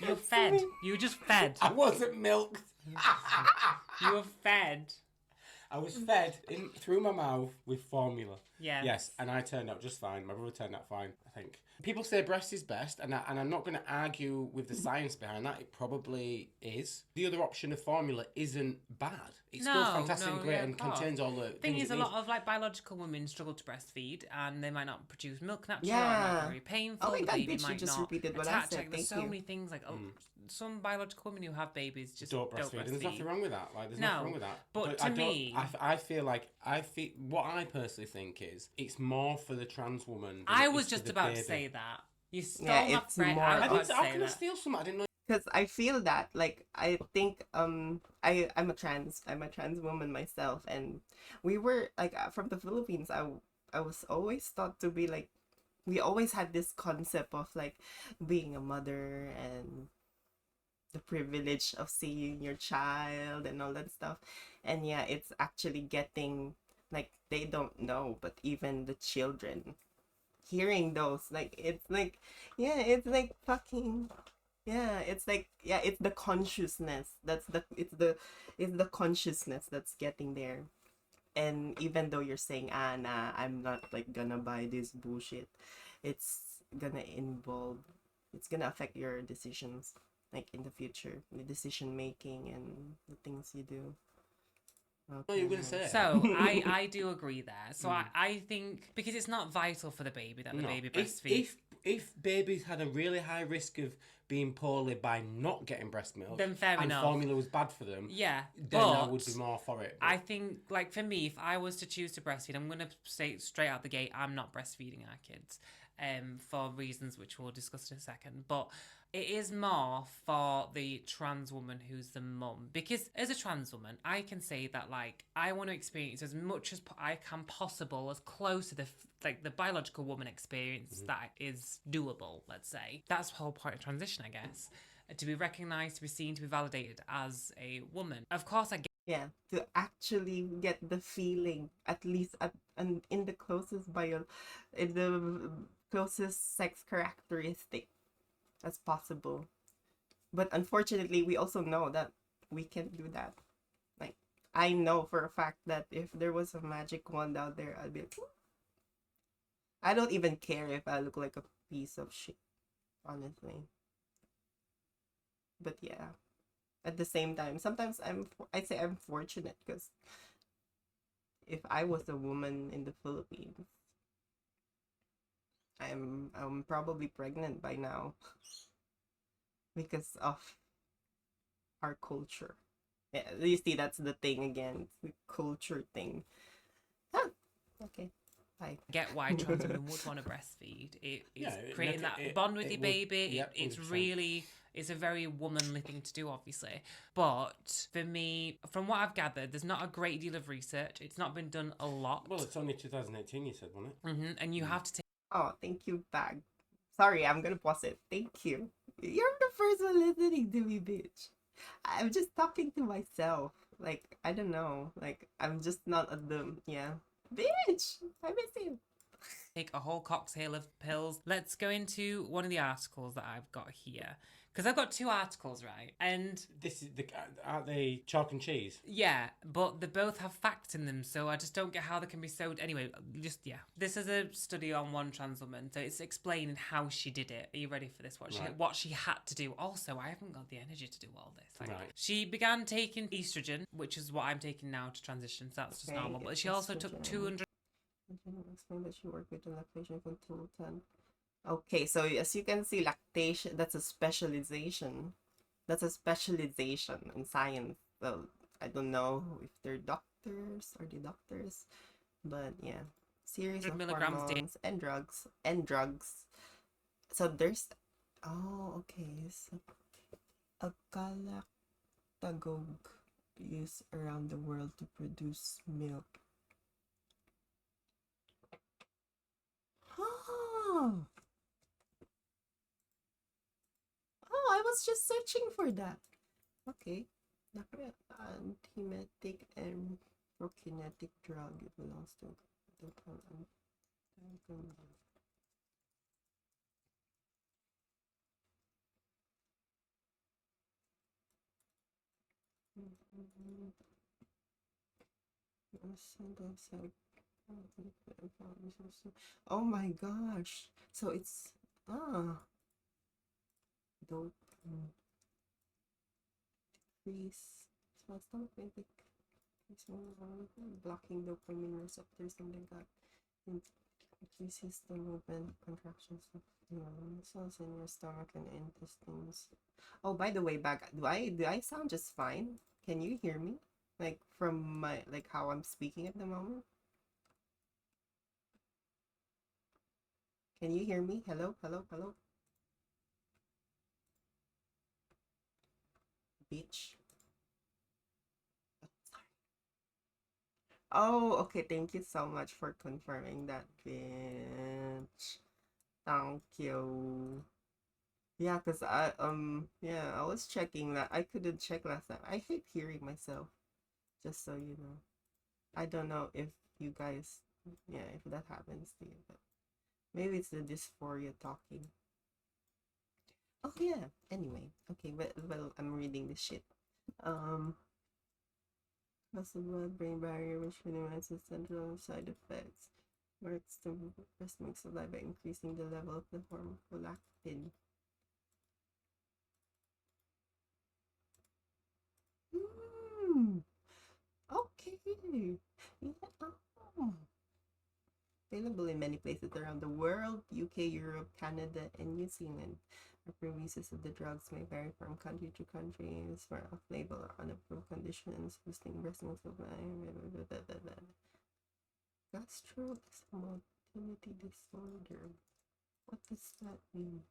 You were fed. You were just fed. I wasn't milked. You were fed. I was fed in through my mouth with formula. Yes. Yes, and I turned out just fine. My brother turned out fine, I think. People say breast is best, and I'm not going to argue with the science behind that. It probably is. The other option of formula isn't bad. It's still fantastic and great and contains all the thing things is, it a needs. lot of like biological women struggle to breastfeed, and they might not produce milk naturally, or it might Yeah. be very painful. Oh my the god, baby bitch, you might just not repeated what I attach. said. Like, there's Thank so you. many things. Like, some biological women who have babies just Don't breastfeed. And there's nothing wrong with that. Like, there's nothing wrong with that. But I to me, I feel like what I personally think is it's more for the trans woman. Than I it was is just for the about to baby. say that. You stole Yeah, my it's friend. more I was of- about to How say can I that. steal something? I didn't know. Because I feel that like I think I'm a trans woman myself, and we were like from the Philippines. I was always thought to be like, we always had this concept of like being a mother and the privilege of seeing your child and all that stuff. And yeah, it's actually getting like, they don't know, but even the children hearing those, like it's like, yeah, it's like fucking, yeah, it's like, yeah, it's the consciousness that's it's the consciousness that's getting there. And even though you're saying, nah, I'm not like gonna buy this bullshit, it's gonna involve, it's gonna affect your decisions, like in the future, the decision making and the things you do. What are you gonna say? So I do agree there. So Mm. I think because it's not vital for the baby that the No. baby If breastfeeds, if babies had a really high risk of being poorly by not getting breast milk, then fair and enough. formula was bad for them, Yeah, then I would be more for it. I think, like, for me, if I was to choose to breastfeed, I'm going to say straight out the gate, I'm not breastfeeding our kids, for reasons which we'll discuss in a second. But it is more for the trans woman who's the mum. Because as a trans woman, I can say that, like, I want to experience as much as I can possible, as close to the biological woman experience that is doable, let's say. That's the whole point of transition, I guess. To be recognised, to be seen, to be validated as a woman. Of course, I get Yeah, to actually get the feeling, at least and in the in the closest sex characteristic as possible. But unfortunately, we also know that we can't do that. Like, I know for a fact that if there was a magic wand out there, I'd be like, "Hmm." I don't even care if I look like a piece of shit, honestly. But yeah, at the same time, sometimes I'd say I'm fortunate because if I was a woman in the Philippines, I'm probably pregnant by now because of our culture. Yeah, you see, that's the thing again, it's the culture thing. Ah, okay, bye. get why trans women would want to breastfeed. It is Yeah, creating look, that bond with it your would- baby. yep, It's 100%. really, it's a very womanly thing to do, obviously. But for me, from what I've gathered, there's not a great deal of research. It's not been done a lot. Well, it's only 2018, you said, wasn't it? And you have to take Oh, thank you, Bag. Sorry, I'm gonna pause it. Thank you. You're the first one listening to me, bitch. I'm just talking to myself. Like, I don't know. Like, I'm just not at the, yeah. Bitch, I miss you. a whole cocktail of pills. Let's go into one of the articles that I've got here. Because I've got two articles, right? And This is aren't they chalk and cheese? yeah, but they both have facts in them, so I just don't get how they can be so. Anyway, just yeah. This is a study on one trans woman, so it's explaining how she did it. Are you ready for this? Right. What she had to do. Also, I haven't got the energy to do all this. Like, Right. she began taking estrogen, which is what I'm taking now to transition, so that's just Okay, normal. But she also took estrogen. 200 Explain that she worked with the lactation consultant. Okay, so as you can see, lactation, that's a specialization. That's a specialization in science. Well, I don't know if they're doctors or the doctors, but yeah. Series of milligrams daily. hormones and drugs. So there's, oh, okay. So a galactagogue used around the world to produce milk. Oh. Oh, I was just searching for that. Okay. Antimetic and prokinetic drug. It belongs to the oh my gosh. So it's dope decrease stomach blocking dopamine receptors in the gut increases the movement contractions of cells in your stomach and intestines. Oh, by the way, back, do I sound just fine? Can you hear me? Like from my, like how I'm speaking at the moment? Can you hear me? Hello, hello, hello. Bitch. Oh, sorry. Oh, okay. Thank you so much for confirming that, bitch. Thank you. Yeah, cause I was checking that. I couldn't check last time. I hate hearing myself. Just so you know. I don't know if you guys, yeah, if that happens to you, but maybe it's the dysphoria talking. Oh yeah. Anyway, okay. Well, I'm reading this shit. Possible brain barrier which minimizes central side effects. Works to breast milk supply by increasing the level of the hormone prolactin. Okay. Ooh. Yeah. Oh. Available in many places around the world, UK, Europe, Canada, and New Zealand. Approved uses of the drugs may vary from country to country. It's for off-label or unapproved conditions, boosting breast milk supply. Gastromotility disorder. What does that mean?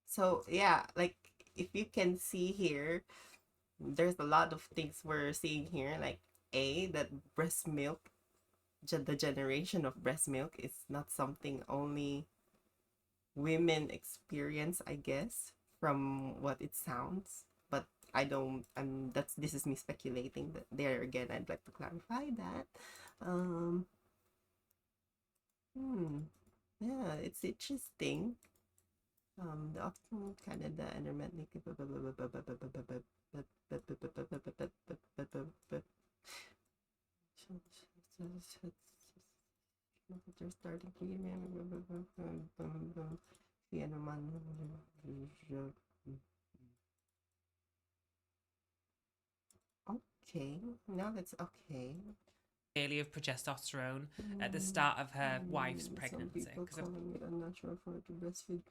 So yeah, like if you can see here, there's a lot of things we're seeing here. Like that breast milk, the generation of breast milk is not something only women experience, I guess, from what it sounds. But I don't. This is me speculating. That there again, I'd like to clarify that. Um. Yeah, it's interesting. The optimal Canada intermittently they're starting okay, now that's okay. Daily of progesterone at the start of her wife's pregnancy. Some people calling it unnatural for her to breastfeed.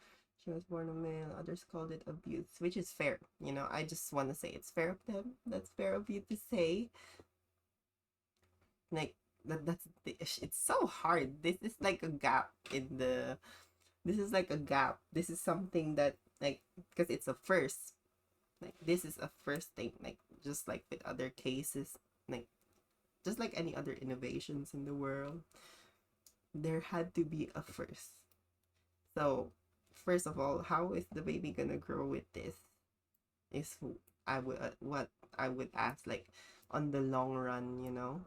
She was born a male. Others called it abuse, which is fair. You know, I just want to say it's fair of them. That's fair of you to say. Like it's so hard. This is like a gap in the. This is like a gap. This is something that like because it's a first. Like this is a first thing. Like just like with other cases, like just like any other innovations in the world, there had to be a first. So, first of all, how is the baby gonna grow with this? Is what I would ask, like on the long run, you know.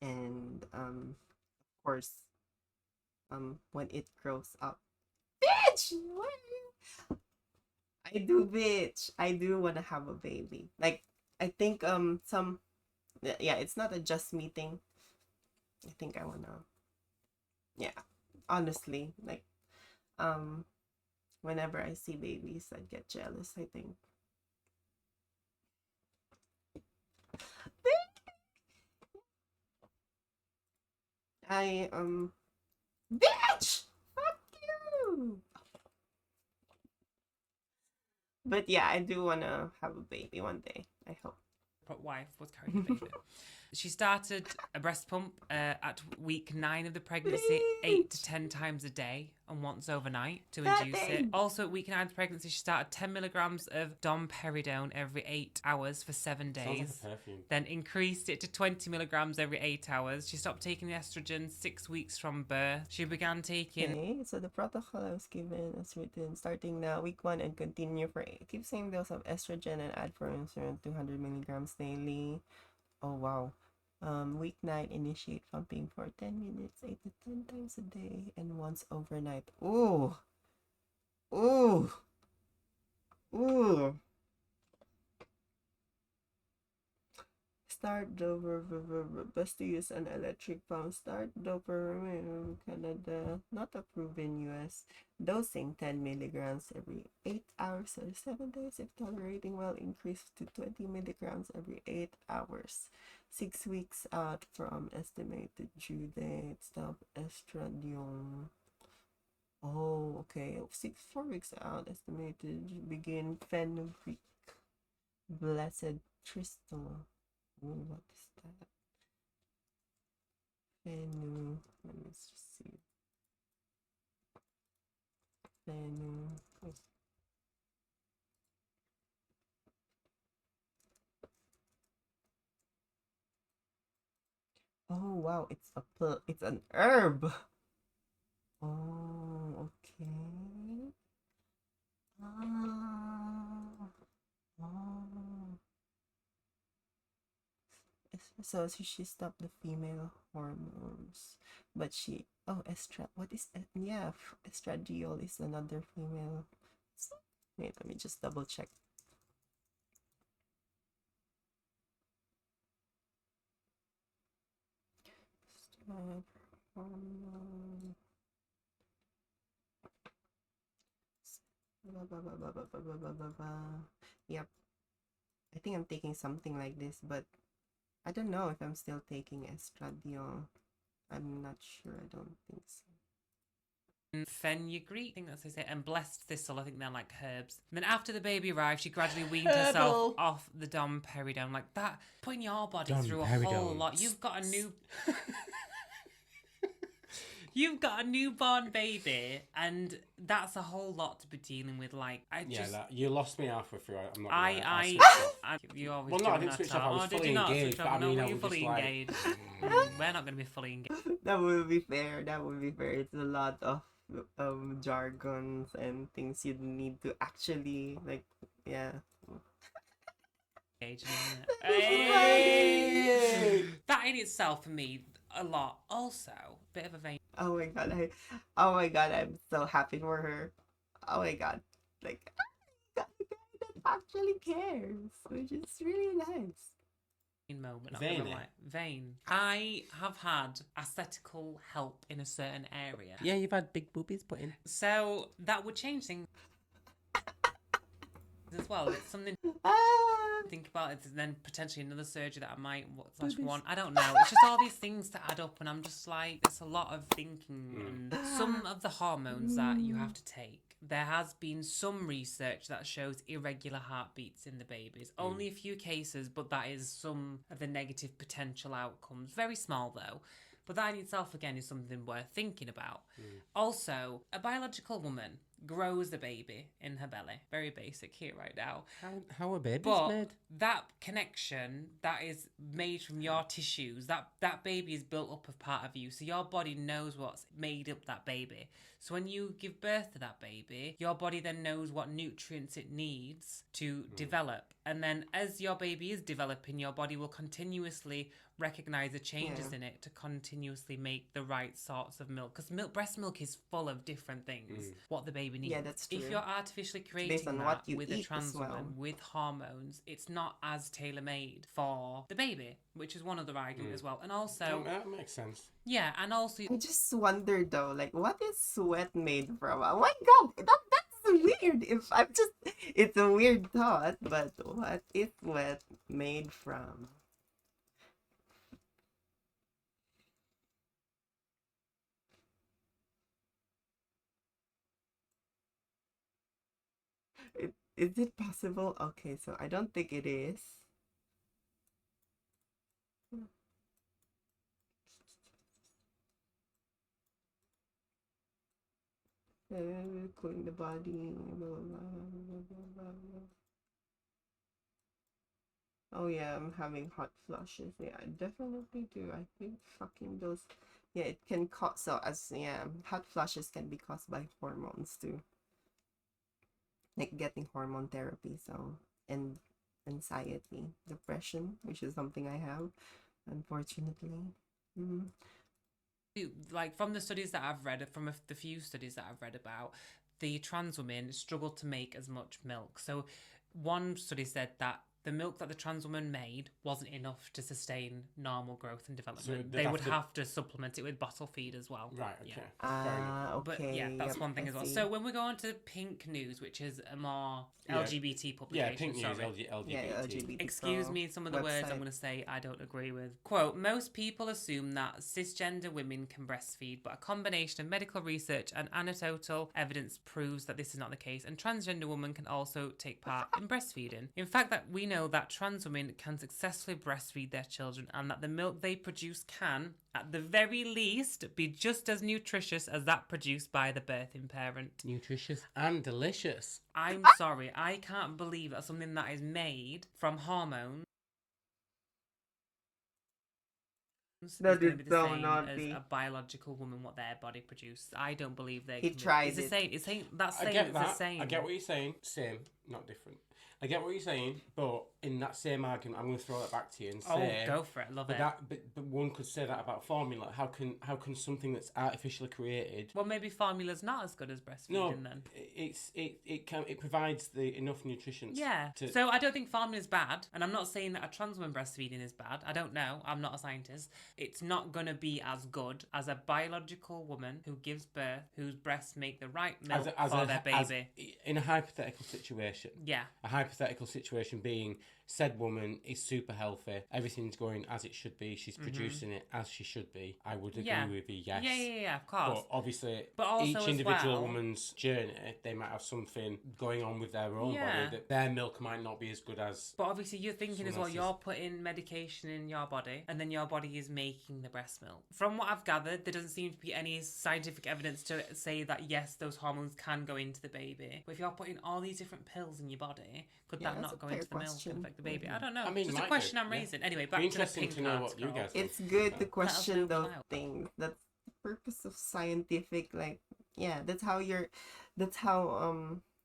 And of course, when it grows up, bitch, what? I do, bitch. I do wanna have a baby. Like I think some yeah, it's not a just me thing. I think I wanna, yeah, honestly, like whenever I see babies I get jealous, I think. I bitch, fuck you. But yeah, I do wanna have a baby one day, I hope. Wife was carrying a baby. She started a breast pump at week 9 of the pregnancy, 8 to 10 times a day and once overnight to induce it. Also at week 9 of the pregnancy, she started 10 milligrams of domperidone every 8 hours for 7 days. Sounds like a perfume. Then increased it to 20 milligrams every 8 hours. She stopped taking the estrogen 6 weeks from birth. She began taking... Okay, so the protocol I was given is written starting now week 1 and continue for 8. Keep same dose of estrogen and add for insulin 200 milligrams daily. Oh wow. Week 9, initiate pumping for 10 minutes, 8 to 10 times a day, and once overnight. Ooh. Ooh. Ooh. Start Dover, best to use an electric pump. Start Dover, Canada, not approved in US. Dosing 10 milligrams every 8 hours or 7 days. If tolerating well, increase to 20 milligrams every 8 hours. 6 weeks out from estimated due date. Stop estradiol. Oh, okay. 4 weeks out, estimated begin fenugreek. Blessed Tristal. Oh, what is that? Fenu. Let me just see. Fenu. Oh wow, it's it's an herb. Oh, okay. Ah. Oh. So she stopped the female hormones, but what is yeah, estradiol is another female. Wait, let me just double check. Hormone. Yep. I think I'm taking something like this, but I don't know if I'm still taking estradiol. I'm not sure. I don't think so. Fenugreek, I think that's how you say it, and blessed thistle, I think they're like herbs. And then after the baby arrived, she gradually weaned herself Herbal. off the domperidone. Like that, putting your body through a Domperidone. whole lot. You've got a new. You've got a newborn baby, and that's a whole lot to be dealing with. Like, You lost me halfway through. I'm not. You always Well, no, I doing didn't that switch talk. off. I was Oh, did fully you not engaged, switch but I off? No, mean, were I you was fully just like- engaged? We're not going to be fully engaged. That would be fair. That would be fair. It's a lot of jargons and things you need to actually like. Yeah. Isn't it? Hey! That in itself for me a lot. Also, bit of a vein. Oh my god. Oh my god. I'm so happy for her. Oh my god. Like, got a guy that actually cares, which is really nice. Moment. Not Veiny. gonna lie. Vain. I have had aesthetical help in a certain area. Yeah, you've had big boobies put in. So that would change things as well. It's something Ah. to think about. It's then potentially another surgery that I might want. I don't know. It's just all these things to add up, and I'm just like, it's a lot of thinking. And some of the hormones that you have to take. There has been some research that shows irregular heartbeats in the babies. Only a few cases, but that is some of the negative potential outcomes. Very small though. But that in itself, again, is something worth thinking about. Also, a biological woman grows the baby in her belly. Very basic here right now. How are babies But made? that connection that is made from your tissues, that baby is built up of part of you. So your body knows what's made up that baby. So when you give birth to that baby, your body then knows what nutrients it needs to develop. And then as your baby is developing, your body will continuously recognize the changes in it to continuously make the right sorts of milk. Because breast milk is full of different things, what the baby needs. Yeah, that's If true. you're artificially based creating on that what you with a eat trans as well. woman, with hormones, it's not as tailor-made for the baby, which is one other argument as well. And also, That makes sense. yeah, and also I just wonder though, like, what is sweat made from? Oh my god, that's weird. If I'm just, it's a weird thought, but what is sweat made from? Is it possible? Okay, so I don't think it is. Cooling the body. Blah, blah, blah, blah, blah, blah. Oh yeah, I'm having hot flushes. Yeah, I definitely do. I think fucking those. Yeah, it can cause. So hot flushes can be caused by hormones too. Like getting hormone therapy. So and anxiety, depression, which is something I have, unfortunately. like from the studies that I've read, from the few studies that I've read about, the trans women struggled to make as much milk. So one study said that the milk that the trans woman made wasn't enough to sustain normal growth and development. They would have to supplement it with bottle feed as well. Right, okay. Yeah. Okay. But yeah, that's yep, one thing I as well. see. So when we go on to Pink News, which is a more LGBT publication, Yeah, Pink News, sorry. LGBT. LGBT Excuse Pro me, some of the words I'm website. going to say I don't agree with. Quote, most people assume that cisgender women can breastfeed, but a combination of medical research and anecdotal evidence proves that this is not the case, and transgender women can also take part in breastfeeding. In fact, that we know that trans women can successfully breastfeed their children, and that the milk they produce can, at the very least, be just as nutritious as that produced by the birthing parent. Nutritious and delicious. I'm sorry, I can't believe that something that is made from hormones That is going is to be the so same naughty. as a biological woman, what their body produced. I don't believe they He can. tried It's the it. same. It's same. That's I same. get It's that. the same. I get what you're saying. Same, not different. I get what you're saying, but in that same argument, I'm going to throw it back to you and say, go for it. Love but it. but one could say that about formula. How can something that's artificially created? Well, maybe formula's not as good as breastfeeding No, then. it provides the enough nutrition. Yeah. So I don't think formula's bad, and I'm not saying that a trans woman breastfeeding is bad. I don't know. I'm not a scientist. It's not going to be as good as a biological woman who gives birth, whose breasts make the right milk for their baby. in a hypothetical situation. Yeah. A hypothetical situation being, said woman is super healthy, everything's going as it should be, she's Mhm. producing it as she should be, I would agree Yeah. with you, yes. Yeah, of course. But obviously, But also each as individual well- woman's journey, they might have something going on with their own Yeah. body that their milk might not be as good as. But obviously, you're thinking as well, Someone you're else's. putting medication in your body, and then your body is making the breast milk. From what I've gathered, there doesn't seem to be any scientific evidence to say that, yes, those hormones can go into the baby. But if you're putting all these different pills in your body, could Yeah, that that's not a go fair into the milk question. and affect the baby? Mhm. I don't know. I mean, Just might a do, question I'm yeah. raising. Anyway, Be back to the interesting pink to know what you article. guys think. It's good to Yeah. question Let us know those below. things. That's the purpose of scientific, like, yeah, that's how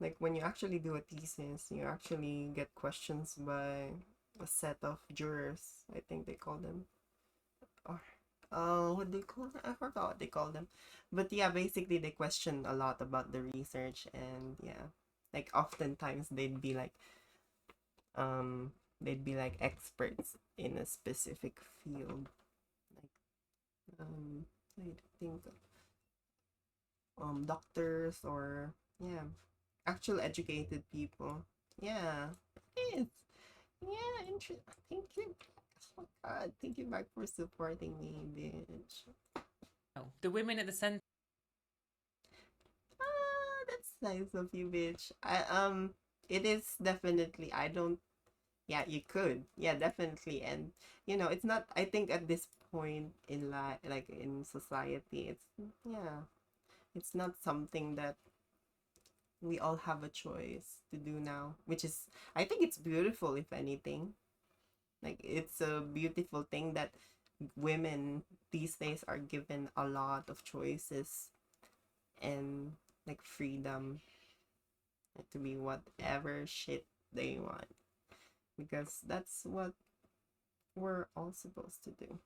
like when you actually do a thesis, you actually get questions by a set of jurors, I think they call them. Or what they call them? I forgot what they call them. But yeah, basically they question a lot about the research, and yeah. Like oftentimes they'd be like experts in a specific field. Like I think doctors, or yeah, actual educated people. Yeah. It's yeah, interesting. Thank you. Oh my god, thank you back for supporting me, bitch. Oh, the women at the centre. That's nice of you, bitch. It is definitely. I don't. Yeah, you could. Yeah, definitely. And it's not. I think at this point in life, like in society, it's not something that we all have a choice to do now. Which is, I think it's beautiful. If anything, like it's a beautiful thing that women these days are given a lot of choices and like freedom to be whatever shit they want, because that's what we're all supposed to do,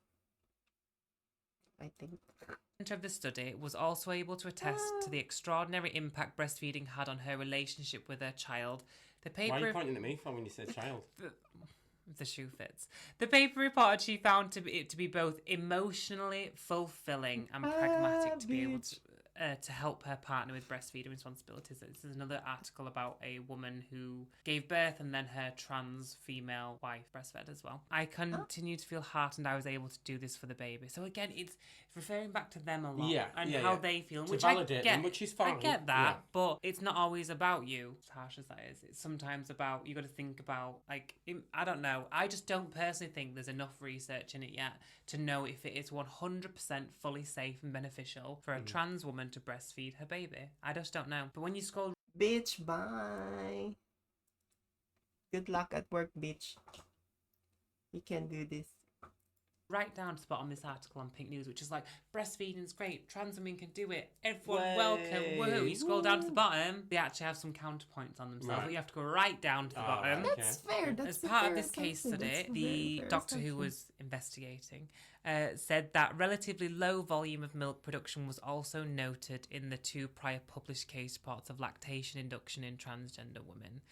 I think. Of the study was also able to attest to the extraordinary impact breastfeeding had on her relationship with her child. The Why are you paper pointing at me for when you said child? if the shoe fits. The paper reported she found it to be both emotionally fulfilling and pragmatic to be able to help her partner with breastfeeding responsibilities. This is another article about a woman who gave birth and then her trans female wife breastfed as well. I continue to feel heartened I was able to do this for the baby. So again, it's referring back to them a lot and how they feel, To which validate I get, them, which is fine. I get that, Yeah. but it's not always about you. As harsh as that is, it's sometimes about, you got to think about, like, I don't know. I just don't personally think there's enough research in it yet to know if it is 100% fully safe and beneficial for a trans woman to breastfeed her baby. I just don't know. But when you scroll Bitch, bye. Good luck at work, bitch. You can do this. right down to the bottom of this article on Pink News, which is like, breastfeeding's great, trans women can do it, everyone welcome, woohoo. You scroll down to the bottom, they actually have some counterpoints on themselves, Right. but you have to go right down to the Oh, bottom. right. That's fair. That's As a part of fair this case assumption. study, That's a the very fair doctor who assumption. was investigating said that relatively low volume of milk production was also noted in the 2 prior published case reports of lactation induction in transgender women.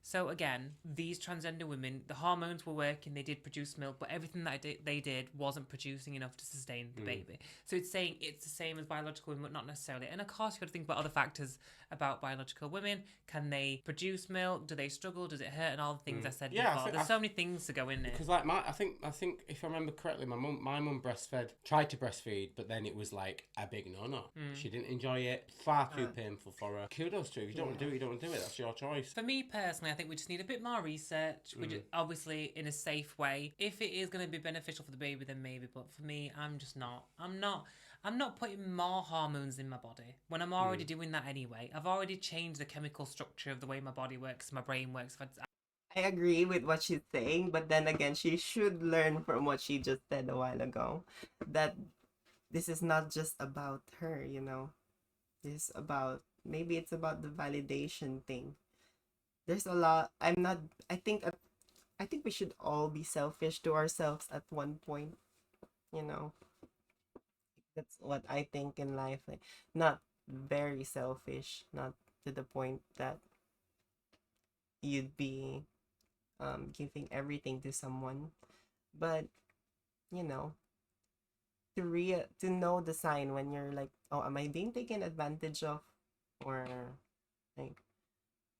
So again, these transgender women, the hormones were working, they did produce milk, but everything that they did wasn't producing enough to sustain the baby. So it's saying it's the same as biological women, but not necessarily. And of course, you've got to think about other factors about biological women. Can they produce milk? Do they struggle? Does it hurt? And all the things I said Yeah, I before. think- There's so many things to go in there. Because like I think if I remember correctly, my mum breastfed, tried to breastfeed, but then it was like a big no. She didn't enjoy it. Far too painful for her. Kudos to her. If you don't want to do it, you don't want to do it. That's your choice. For me personally, I think we just need a bit more research, which is obviously in a safe way. If it is going to be beneficial for the baby, then maybe. But for me, I'm just not. I'm not putting more hormones in my body when I'm already doing that anyway. I've already changed the chemical structure of the way my body works, my brain works. I agree with what she's saying, but then again, she should learn from what she just said a while ago. That this is not just about her, This is about, maybe it's about the validation thing. There's a lot. I think we should all be selfish to ourselves at one point, you know. That's what I think in life. Like, not very selfish, not to the point that you'd be giving everything to someone, but you know, to know the sign when you're like, oh, am I being taken advantage of, or like,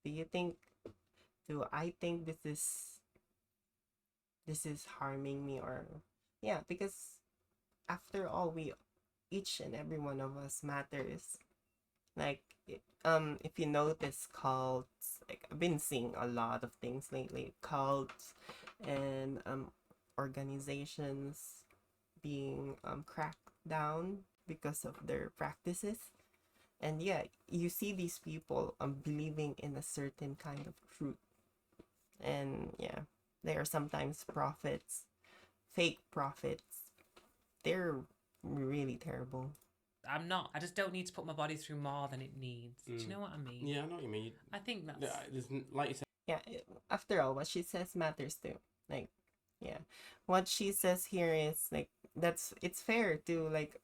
do I think this is this is harming me, or yeah, because after all, we each and every one of us matters. Like if you notice cults, like I've been seeing a lot of things lately, cults and organizations being cracked down because of their practices. And yeah, you see these people believing in a certain kind of truth. And yeah, they are sometimes prophets, fake prophets. They're really terrible. I just don't need to put my body through more than it needs. Do you know what I mean? Yeah, I know what you mean. I think that's. Like you said, Yeah, after all, what she says matters too. Like, yeah, what she says here is like, it's fair to like,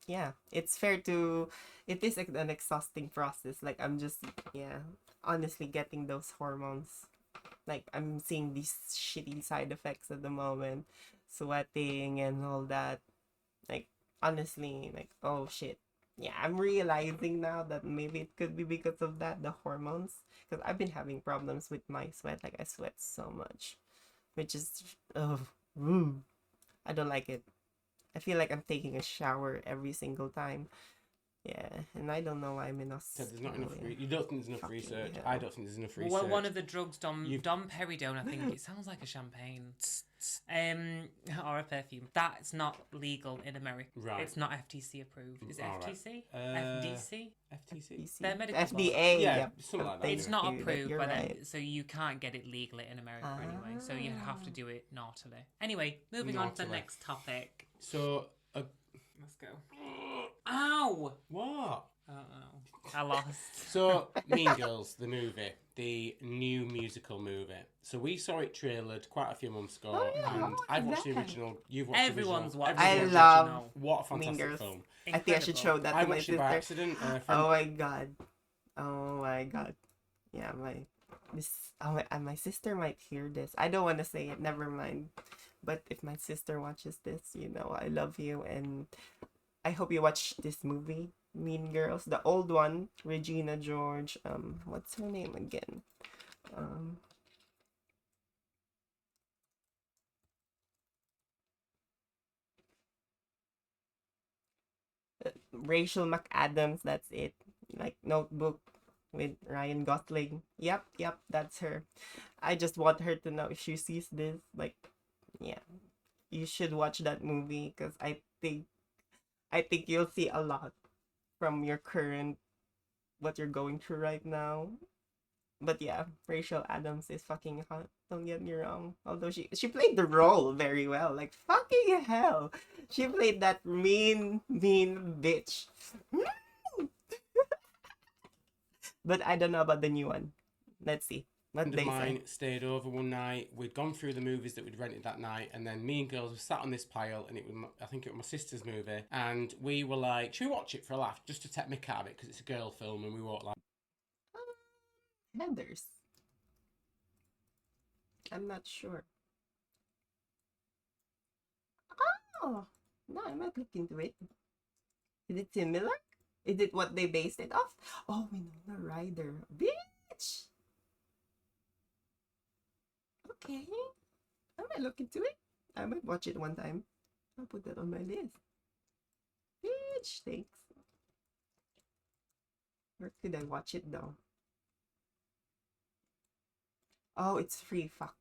yeah, it's fair to, it is like an exhausting process. Like, I'm just, yeah, honestly getting those hormones. Like, I'm seeing these shitty side effects at the moment, sweating and all that. Like, honestly, like, oh shit. Yeah, I'm realizing now that maybe it could be because of that, the hormones. Because I've been having problems with my sweat. Like, I sweat so much, which is, oh, I don't like it. I feel like I'm taking a shower every single time. Yeah, and I don't know why I'm in there's not enough. Australia. You don't think there's enough Fucking research. hell. I don't think there's enough research. Well, one of the drugs, You've- Dom Perignon, I think it sounds like a champagne, or a perfume. That's not legal in America. Right. It's not FTC approved. Is it All right. FTC? FDC? FTC. They're medical FDA. Yeah, Yep. something like that, Thank It's not you, approved you're by them, right. so you can't get it legally in America anyway. So you'd have to do it naughtily. Anyway, moving on to the Naughtily. next topic. So, Let's go. Ow! what? I don't know. I lost. So, Mean Girls, the movie, the new musical movie. So we saw it trailered quite a few months ago, Oh, yeah. and Oh, I've watched the that. original. You've watched Everyone's the watched original. I Everyone's love watched it. What a Mean fantastic Girls. film! I think I should show that I to my watched it by sister. accident. Oh my god. Oh my god. Yeah, my sister might hear this. I don't want to say it. Never mind. But if my sister watches this, you know I love you, and I hope you watch this movie, Mean Girls, the old one. Regina George. What's her name again? Rachel McAdams. That's it. Like Notebook with Ryan Gosling. Yep, that's her. I just want her to know if she sees this. Like, yeah, you should watch that movie because I think you'll see a lot from your current what you're going through right now. But yeah, Rachel Adams is fucking hot. Don't get me wrong. Although she played the role very well. Like fucking hell, she played that mean bitch. But I don't know about the new one. Let's see what friend they of say. mine stayed over one night. We'd gone through the movies that we'd rented that night, and then Mean Girls were sat on this pile, and I think it was my sister's movie, and we were like, should we watch it for a laugh, just to take mick out of it, because it's a girl film, and we won't like. Heathers. I'm not sure. Oh, no, I might look into it. Is it similar? Is it what they based it off? Oh, Winona Ryder. Bitch! Okay. I might look into it. I might watch it one time. I'll put that on my list. Bitch, thanks. Where could I watch it though? Oh, it's free. Fuck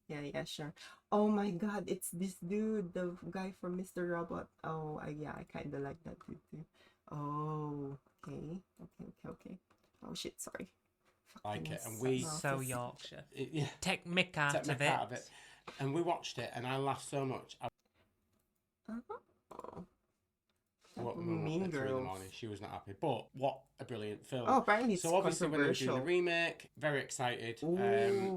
yeah. Yeah, sure. Oh my god, it's this dude, the guy from Mr. Robot. Oh, yeah, I kind of like that dude too. Oh, okay. Oh shit, sorry. Like it, Fucking and we- suck. So Yorkshire. Yeah, Take mick out, take of, mick it. out of it. And we watched it, and I laughed so much. I Oh. woke my Mean mum up at 3 in the Girls. morning. She was not happy. But what a brilliant film. Oh, apparently it's So obviously when they were doing the controversial. remake, very excited. Ooh,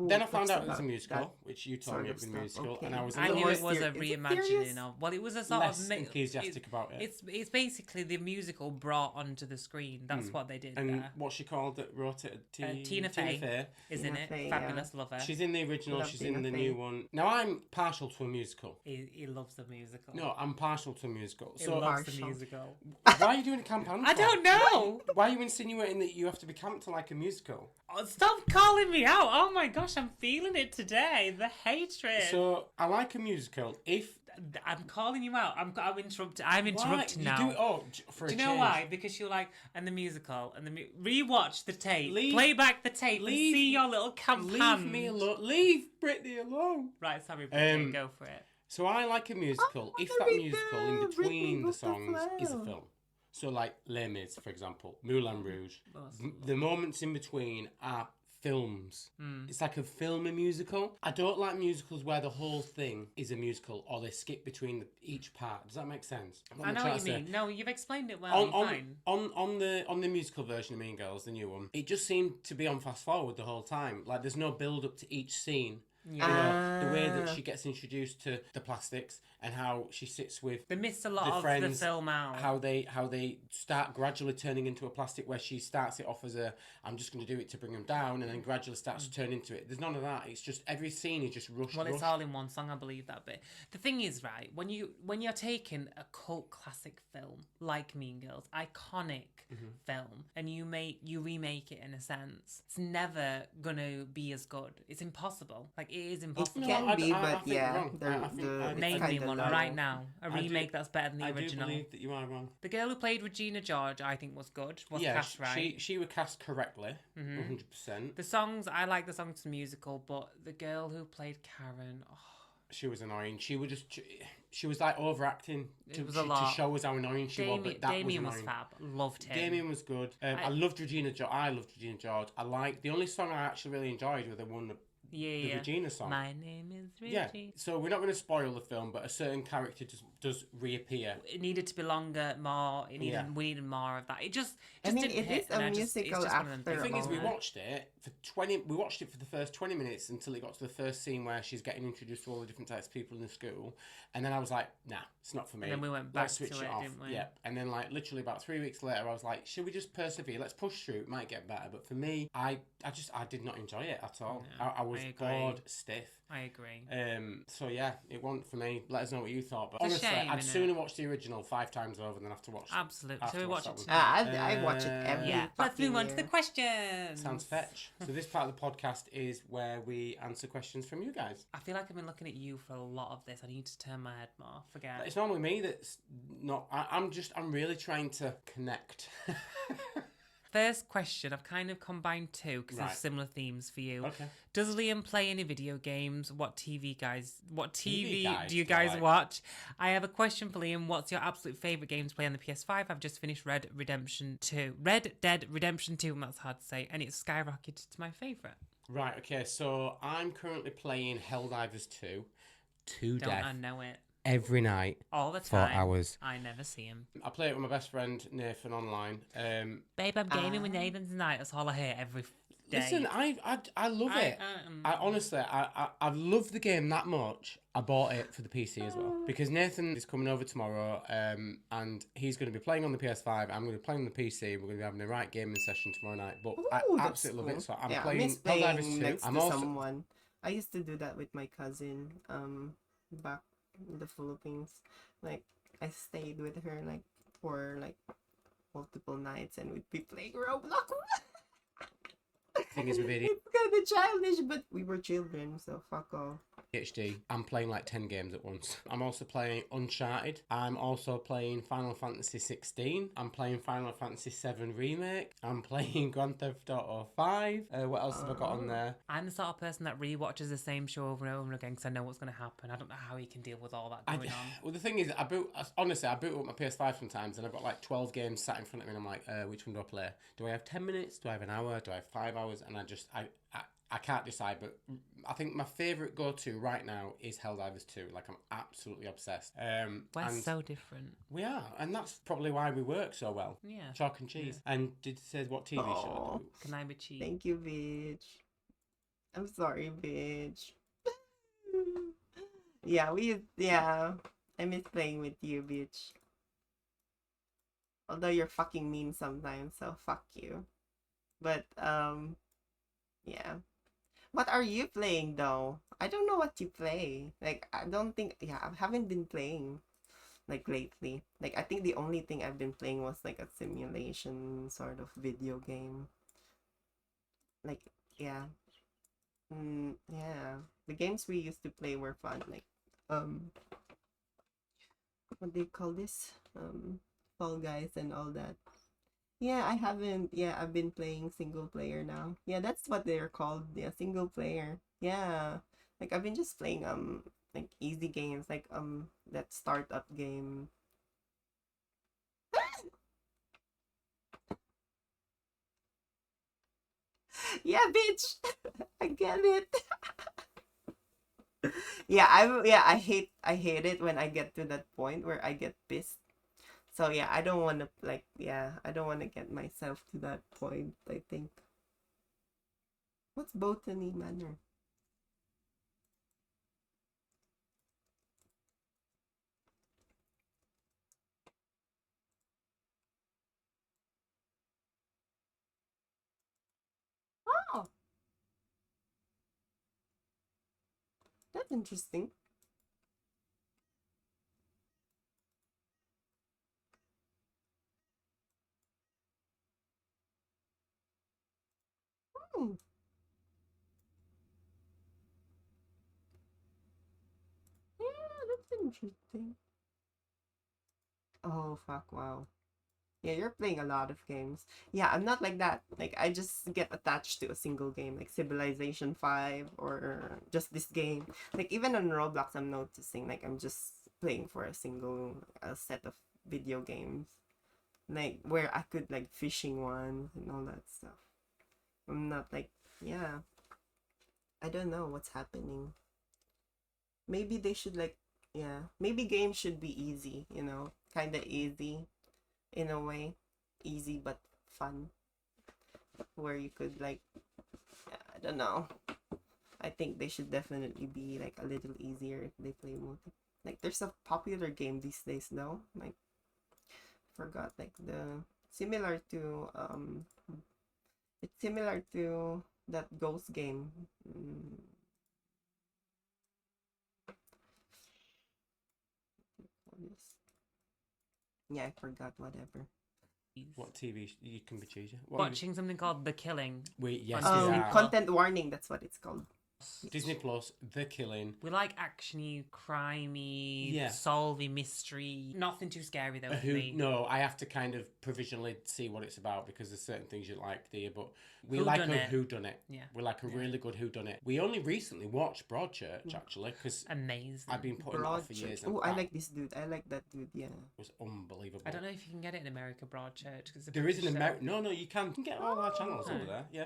Then I found what's out it was a that- musical, that which you told sort me of it was a stuff? musical, Okay. and I was a I little knew more it was a serious. Is it reimagining serious? of. Well, it was a sort less of enthusiastic about it. It's basically the musical brought onto the screen. That's what they did And there. what she called that wrote it, Tina Fey. Is in Tina it. Fey, yeah. Fabulous lover. She's in the original, Love she's Tina in the Fey. new one. Now I'm partial to a musical. He loves the musical. No, I'm partial to a musical. He So loves the Partial. musical. musical. Why are you doing a camp answer? I don't know. Why are you insinuating that you have to be camp to like a musical? Oh, stop calling me out. Oh my gosh, I'm feeling it today. The hatred. So I like a musical if I'm calling you out. I'm interrupting. I'm why interrupting you now. do it for a Do you know change. why? Because you're like, and the musical, and the rewatch the tape, Leave- play back the tape, and leave- see your little camp Leave hand. me alone. Leave Britney alone. Right, sorry, Brittany, Um, go for it. So I like a musical if that musical in between the songs is a film. So like Les Mis, for example, Moulin Rouge. The moments in between are films. It's like a film a musical. I don't like musicals where the whole thing is a musical or they skip between each part. Does that make sense? I know what you mean. No, you've explained it well. Fine. On the musical version of Mean Girls, the new one, it just seemed to be on fast forward the whole time. Like there's no build up to each scene. You know, the way that she gets introduced to the plastics and how she sits with They missed a lot the of the friends, film out. how they start gradually turning into a plastic where she starts it off as a I'm just going to do it to bring them down and then gradually starts to turn into it. There's none of that. It's just every scene is just rushed. Well, it's rushed. all in one song. I believe that bit. The thing is, right, when you're taking a cult classic film like Mean Girls, iconic film, and you remake it in a sense, it's never gonna be as good. It's impossible. Like it is impossible. It can be, I but think yeah, you're wrong. it's Name me kinda one low. right now. A I do- remake that's better than the I original. do believe that you are wrong. The girl who played Regina George, I think, was good. Was Yeah, cast right. she was cast correctly, 100%. The songs, I like the songs to musical, but the girl who played Karen, She was annoying. She was like overacting It was a lot. to show us how annoying she was. But that Damien was was annoying. fab. Loved him. Damien was good. I loved Regina George. I loved Regina George. I like the only song I actually really enjoyed was the one the Regina song. My name is Yeah. Regina. So we're not going to spoil the film, but a certain character does reappear. It needed to be longer, more. Yeah. We needed more of that. It just I mean, didn't it hit. is a and I just- musical it's just one of them after The things. thing is, we Alright. watched it for 20. We watched it for the first 20 minutes until it got to the first scene where she's getting introduced to all the different types of people in the school, and then I was like, "Nah, it's not for me." And then we went back Let's switch to it it, off. didn't we? Yeah, and then like literally about 3 weeks later, I was like, "Should we just persevere? Let's push through. It might get better." But for me, I did not enjoy it at all. No, I was I agree. bored stiff. I agree. So yeah, it wasn't for me. Let us know what you thought. But It's a honestly, shame, I'd innit? sooner watch the original 5 times over than have to watch. Absolutely. have So to we watch watch it that one. tonight. I watch it every Yeah. Let's fucking move on to year. the questions. Sounds fetch. So this part of the podcast is where we answer questions from you guys. I feel like I've been looking at you for a lot of this. I need to turn my head more. Forget. It's normally me that's not. I'm really trying to connect. First question, I've kind of combined two because Right. there's similar themes for you. Okay. Does Liam play any video games? What TV guys do you do I guys like? watch? I have a question for Liam. What's your absolute favourite game to play on the PS5? I've just finished Red Dead Redemption 2, and that's hard to say, and it's skyrocketed to my favourite. Right. Okay. So I'm currently playing Helldivers 2 to Don't death I know it? every night All the for time. hours. I never see him. I play it with my best friend Nathan online. Babe, I'm gaming with Nathan tonight. That's all I hear every day. Listen, I love it. I honestly, I love the game that much. I bought it for the PC as well because Nathan is coming over tomorrow, and he's going to be playing on the PS5. I'm going to be playing on the PC. We're going to be having a right gaming session tomorrow night. But I Ooh, that's absolutely love cool. it. So I'm Yeah, I playing miss playing Helldivers 2. next I'm to also someone. I used to do that with my cousin back in the Philippines. Like I stayed with her like for like multiple nights and we'd be playing Roblox. thing is with ADHD. It's kind of childish, but we were children, so fuck off. I'm playing like 10 games at once. I'm also playing Uncharted. I'm also playing Final Fantasy 16. I'm playing Final Fantasy 7 Remake. I'm playing Grand Theft Auto 5. What else have I got on there? I'm the sort of person that rewatches the same show over and over again because I know what's going to happen. I don't know how he can deal with all that going on. Well, the thing is, I boot up my PS5 sometimes and I've got like 12 games sat in front of me and I'm like, which one do I play? Do I have 10 minutes? Do I have an hour? Do I have 5 hours? And I can't decide, but I think my favourite go-to right now is Helldivers 2. Like, I'm absolutely obsessed. We're and so different. we are, and that's probably why we work so well. Yeah. Chalk and cheese. And did it say what TV Aw. show? Can I be cheap? Thank you, bitch. I'm sorry, bitch. Yeah. I miss playing with you, bitch. Although you're fucking mean sometimes, so fuck you. But, yeah. What are you playing, though? I don't know what you play. Like, I don't think, I haven't been playing. like lately. Like I think the only thing I've been playing was like a simulation sort of video game. Like yeah. Yeah. The games we used to play were fun. Like what do you call this? Fall Guys and all that. Yeah, I haven't. Yeah, I've been playing single player now. Yeah, that's what they're called. Yeah, single player. Yeah. Like I've been just playing like easy games like that startup game. Yeah, bitch. I get it. I hate it when I get to that point where I get pissed. So yeah, I don't want to like I don't want to get myself to that point, I think. What's Botany Manor? Oh, that's interesting. Hmm. Yeah, that's interesting. Oh fuck, wow. Yeah, you're playing a lot of games. Yeah, I'm not like that. Like I just get attached to a single game, like Civilization 5 or just this game. Like even on Roblox I'm noticing like I'm just playing for a single set of video games. Like where I could like fishing ones and all that stuff. I'm not like yeah, I don't know what's happening. Maybe they should like maybe games should be easy, kind of easy in a way, easy but fun, where you could like I don't know. I think they should definitely be like a little easier if they play multi. Like there's a popular game these days though. Like forgot like the similar to it's similar to that ghost game. What is- Yeah, I forgot whatever. What TV you can be choosing? Watching something called The Killing. Yes, on we Disney are. Plus. Content warning, that's what it's called. Disney Plus, The Killing. We like actiony, crimey, Yeah. solving mystery. Nothing too scary though for me. No, I have to kind of provisionally see what it's about because there's certain things you like, do you? But we Whodunit. like a whodunit. Yeah. We like a really good whodunit. We only recently watched Broadchurch actually because Amazing. I've been putting it off for years. and Oh, I that like this dude. I like that dude. Yeah. was unbelievable. I don't know if you can get it in America, Broadchurch. Cause There is an American. No, you can. You can get all our channels Oh. over there. Yeah.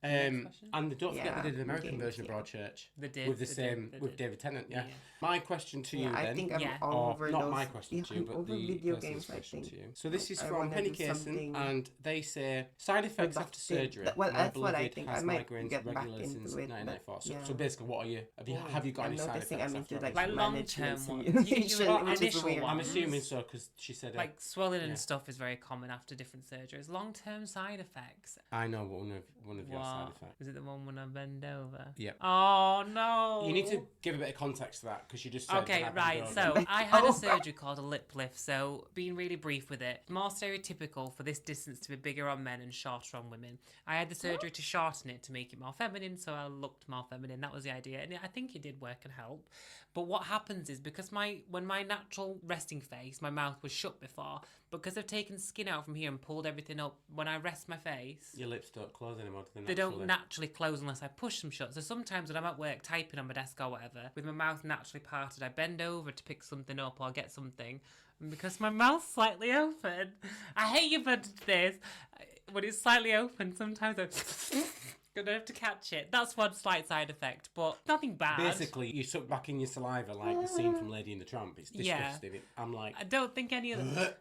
Next question. And don't forget Yeah, they did an American games, version yeah. of Broadchurch They did. with the they same did, they with did. David Tennant. Yeah. Yeah. My question to you Yeah, I then. think I'm Yeah. over not those. my question to you, but over the video person's games, I question think. to you. So this is I from wanna Penny do Kaysen, something and they say side effects back after in. surgery. Well, My that's what I beloved think. I has might migraines get back regularly into since it, but 1994. So, yeah. so basically, what are you? Have you got I'm any side noticing effects I'm after into like Like management long-term ones. simulation, Like which is initial weird. I'm ones. assuming so because she said. Like swelling yeah. and stuff is very common after different surgeries. Long-term side effects. I know one of your side What? effects. Is it the one when I bend over? Yep. Oh no. You need to give a bit of context to that because you just said Okay, that right. happened So over. I had Oh. a surgery called a lip lift. So being really brief with it, more stereotypical for this distance to be bigger on men and shorter on women. I had the surgery to shorten it to make it more feminine, so I looked more feminine. That was the idea, and I think it did work and help. But what happens is because when my natural resting face, my mouth was shut before, because I've taken skin out from here and pulled everything up. When I rest my face, Your lips don't close anymore. Do they don't naturally close unless I push them shut. So sometimes when I'm at work typing on my desk or whatever, with my mouth naturally parted, I bend over to pick something up or get something. And because my mouth's slightly open, I hate you for this. When it's slightly open, sometimes I'm gonna have to catch it. That's one slight side effect, but nothing bad. Basically, you suck back in your saliva like the scene from Lady and the Tramp. It's Yeah. disgusting. I'm like, I don't think any of the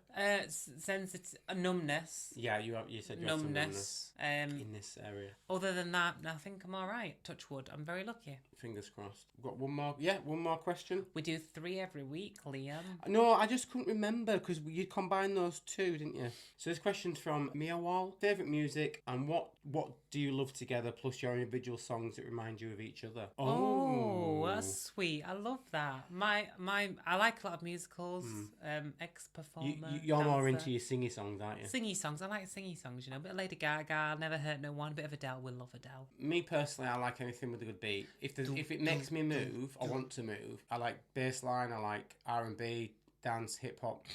numbness. yeah, you said you had some numbness Numbness. in this area. Other than that, I think I'm all right. Touch wood. I'm very lucky. Fingers crossed. We've got one more. Yeah, one more question. We do 3 every week, Liam. No, I just couldn't remember because you combined those two, didn't you? So this question's from Mia Wall. Favorite music and what do you love together? together, plus your individual songs that remind you of each other. Oh, that's sweet. I love that. I like a lot of musicals. Ex-performer. You're more dancer. into your singy songs, aren't you? Singy songs. I like singy songs, you know. A bit of Lady Gaga, Never Hurt No One. A bit of Adele. We love Adele. Me personally, I like anything with a good beat. If it makes me move, I want to move. I like bass line. I like R&B, dance, hip hop.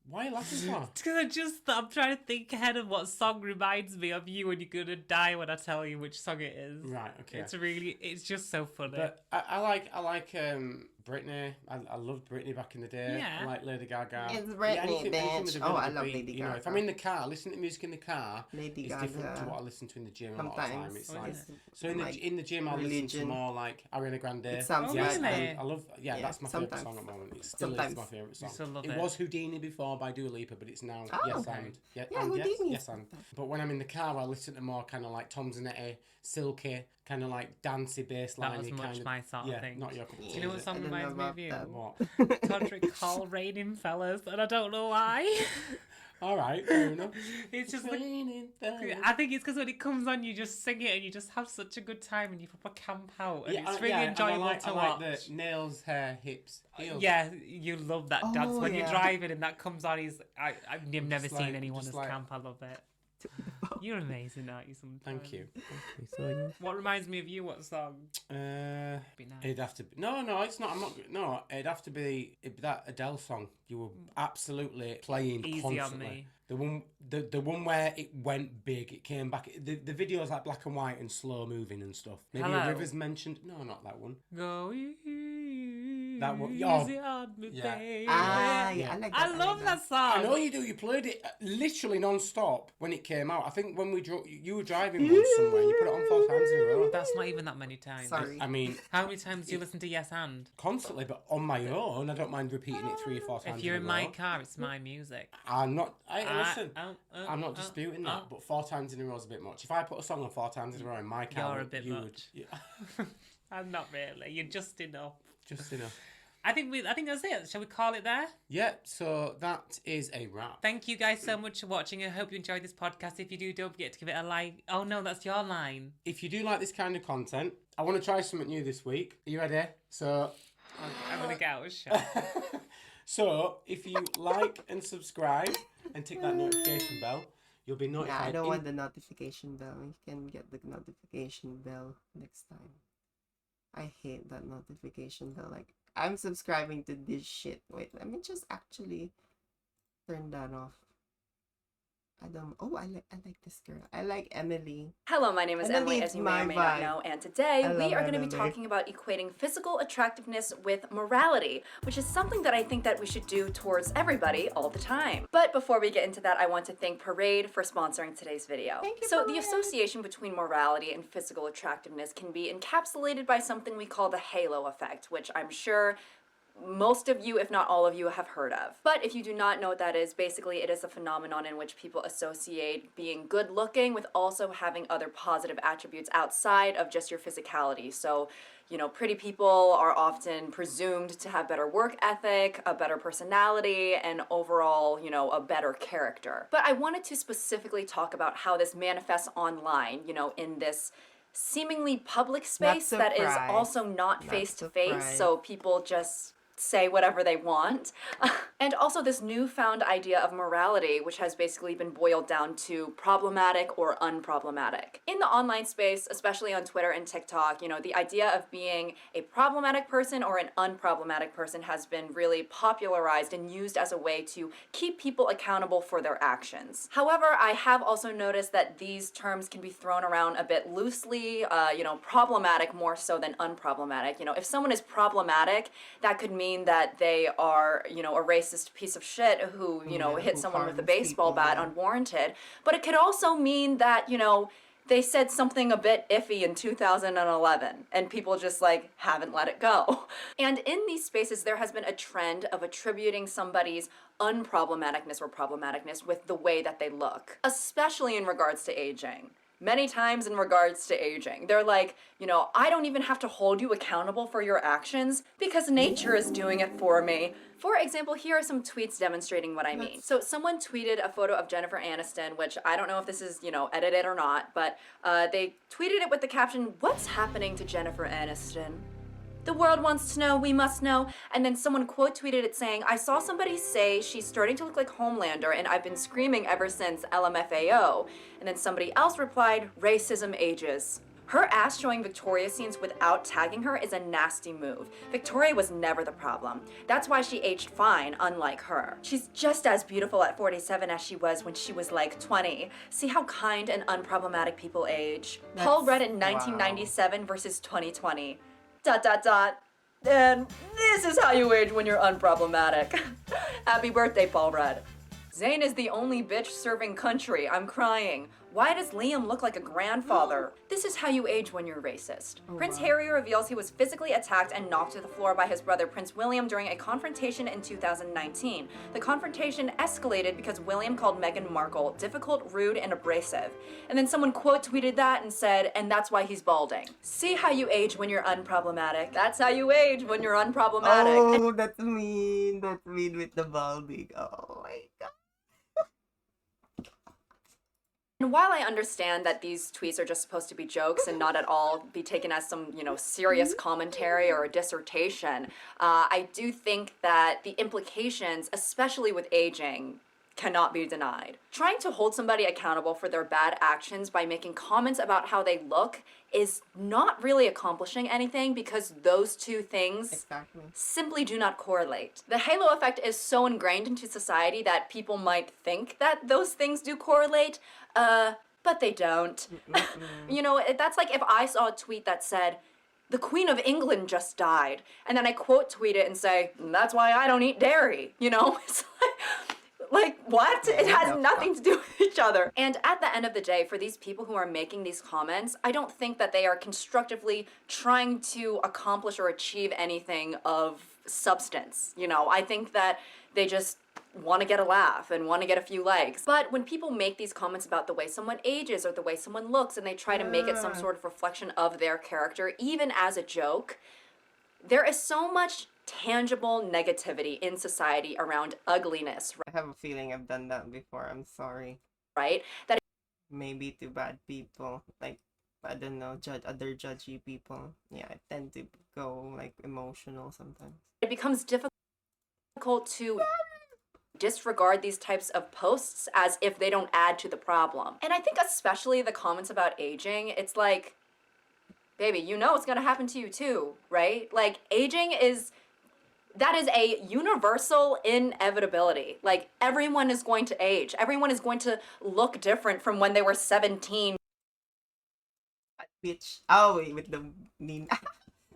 Why are you laughing for? Because I'm trying to think ahead of what song reminds me of you, and you're gonna die when I tell you which song it is. Right. Okay. It's just so funny. But I like Britney. I loved Britney back in the day. Yeah. I like Lady Gaga. It's Britney, anything bitch. with a Oh, really I good love beat. Lady You know, if Gaga. I'm in the car, listening to music in the car Lady is Gaga. different to what I listen to in the gym a lot of the time. Sometimes. It's Oh, like yeah. so in the gym I listen to religion. more like Ariana Grande. It sounds Oh, like really? I love Yeah, that's my favourite sometimes. song at the moment. It still is Sometimes. my favourite song. You still love It it? was Houdini before by Dua Lipa, but it's now Oh, Yes okay. and Yeah, and Houdini yes is and. fantastic. But when I'm in the car, I listen to more kind of like Tom Zanetti, Silky, kind of like dancey bass line. That was much kind of, my sort of yeah, thing. not your cup of tea. Do you know what is it? song I don't know reminds me of about you? that. What? Todrick Hall, Raining Fellas, and I don't know why. All right, fair enough. It's just Raining fellas. I think it's because when it comes on, you just sing it and you just have such a good time and you proper camp out and it's really and enjoyable I like, to I watch. like the nails, hair, hips, heels. Yeah, you love that dance Oh, when you're yeah. driving and that comes on. I've never Just seen like- anyone just as like- camp. I love it. You're amazing, aren't you? Sometimes. Thank you. What reminds me of you? What song? Be nice. It'd have to be no. It's not. I'm not. No, it'd have to be that Adele song. You were absolutely playing Easy constantly. on me. The one where it went big. It came back. The video's like black and white and slow moving and stuff. Maybe Hello? Rivers mentioned. No, not that one. Go easy That one- oh, on me, yeah. baby. Ah, yeah, I like that. I love like that song. I know you do. You played it literally non-stop when it came out. I think when we drove, you were driving once somewhere. And you put it on 4 times in a row. That's not even that many times. Sorry. I mean, How many times do you listen to Yes and? constantly, but on my own, I don't mind repeating it 3 or 4 times. If you're in in a my row. car, it's my music. I'm not. Listen. I'm not oh, disputing that, but 4 times in a row is a bit much. If I put a song on 4 times in a row in my car, You're a bit you much. would. Yeah, I'm not really. You're just enough. just enough. I think that's it. Shall we call it there? Yeah, so that is a wrap. Thank you guys so much for watching. I hope you enjoyed this podcast. If you do, don't forget to give it a like. Oh no, that's your line. If you do like this kind of content, I want to try something new this week. Are you ready? So, I'm gonna get out of shot. so if you like and subscribe and tick that notification bell, you'll be Nah, notified. I don't want the notification bell. You can get the notification bell next time. I hate that notification bell. Like, I'm subscribing to this shit. Wait, let me just actually turn that off. I don't. Oh, I like this girl. I like Emily. Hello, my name is Emily Emily, is as you may my or may not vibe. know, and today I we love are going to be Emily. talking about equating physical attractiveness with morality, which is something that I think that we should do towards everybody all the time. But before we get into that, I want to thank Parade for sponsoring today's video. Thank you, So the Parade. association between morality and physical attractiveness can be encapsulated by something we call the halo effect, which I'm sure most of you, if not all of you, have heard of. But if you do not know what that is, basically it is a phenomenon in which people associate being good looking with also having other positive attributes outside of just your physicality. So, you know, pretty people are often presumed to have better work ethic, a better personality, and overall, you know, a better character. But I wanted to specifically talk about how this manifests online, you know, in this seemingly public space that is surprised. also not Not face to face, surprised. so people just say whatever they want. And also this newfound idea of morality, which has basically been boiled down to problematic or unproblematic. In the online space, especially on Twitter and TikTok, you know, the idea of being a problematic person or an unproblematic person has been really popularized and used as a way to keep people accountable for their actions. However, I have also noticed that these terms can be thrown around a bit loosely, you know, problematic more so than unproblematic. You know, if someone is problematic, that could mean that they are, you know, a racist piece of shit who, you know, Yeah, hit who someone with a harms baseball people, bat yeah. unwarranted. But it could also mean that, you know, they said something a bit iffy in 2011 and people just like haven't let it go. And in these spaces, there has been a trend of attributing somebody's unproblematicness or problematicness with the way that they look, especially in regards to aging. many times in regards to aging. They're like, I don't even have to hold you accountable for your actions because nature is doing it for me. For example, here are some tweets demonstrating what I mean. So someone tweeted a photo of Jennifer Aniston, which I don't know if this is, edited or not, but they tweeted it with the caption, "What's happening to Jennifer Aniston? The world wants to know, we must know." And then someone quote tweeted it saying, "I saw somebody say she's starting to look like Homelander and I've been screaming ever since LMFAO." And then somebody else replied, "Racism ages." Her ass showing Victoria scenes without tagging her is a nasty move. Victoria was never the problem. That's why she aged fine, unlike her. She's just as beautiful at 47 as she was when she was like 20. See how kind and unproblematic people age. Paul Rudd in 1997 versus 2020. ... And this is how you age when you're unproblematic. Happy birthday, Paul Rudd. Zayn is the only bitch serving country. I'm crying. Why does Liam look like a grandfather? This is how you age when you're racist. Prince Harry reveals he was physically attacked and knocked to the floor by his brother Prince William during a confrontation in 2019. The confrontation escalated because William called Meghan Markle difficult, rude, and abrasive. And then someone quote tweeted that and said, "And that's why he's balding." See how you age when you're unproblematic. That's how you age when you're unproblematic. Oh, that's mean. That's mean with the balding. Oh my god. And while I understand that these tweets are just supposed to be jokes and not at all be taken as some, serious commentary or a dissertation, I do think that the implications, especially with aging, cannot be denied. Trying to hold somebody accountable for their bad actions by making comments about how they look is not really accomplishing anything because those two things Exactly. simply do not correlate. The halo effect is so ingrained into society that people might think that those things do correlate, but they don't. That's like if I saw a tweet that said, "The Queen of England just died," and then I quote tweet it and say, "That's why I don't eat dairy," It's like, what? It has nothing to do with each other. And at the end of the day, for these people who are making these comments, I don't think that they are constructively trying to accomplish or achieve anything of substance. I think that they just want to get a laugh and want to get a few likes. But when people make these comments about the way someone ages or the way someone looks and they try to make it some sort of reflection of their character, even as a joke, there is so much tangible negativity in society around ugliness, I have a feeling I've done that before. I'm sorry. right? That Maybe to bad people. Like, I don't know, other judgy people. Yeah, I tend to go like emotional sometimes. it becomes difficult to disregard these types of posts as if they don't add to the problem. And I think especially the comments about aging, it's like, baby, it's gonna happen to you too, right? Like, that is a universal inevitability. Like, everyone is going to age. Everyone is going to look different from when they were 17. Bitch. Oh, wait, with the mean.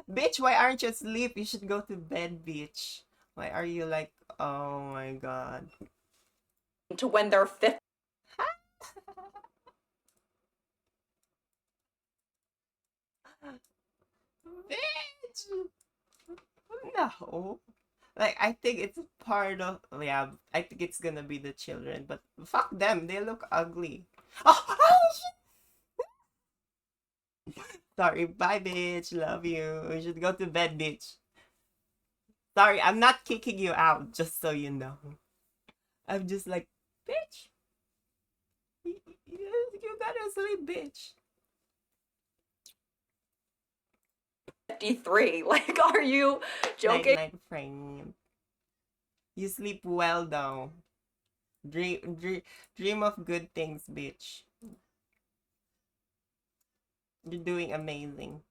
Bitch, why aren't you asleep? You should go to bed, bitch. Why are you like, oh my god. To when they're 50. Bitch! No. Like, I think it's part of, yeah, I think it's gonna be the children, but fuck them, they look ugly. Oh shit! Sorry, bye bitch, love you. You should go to bed, bitch. Sorry, I'm not kicking you out, just so you know. I'm just like, bitch. You gotta sleep, bitch. 53. Like, are you joking? Night, frame. You sleep well though. Dream of good things, bitch. You're doing amazing.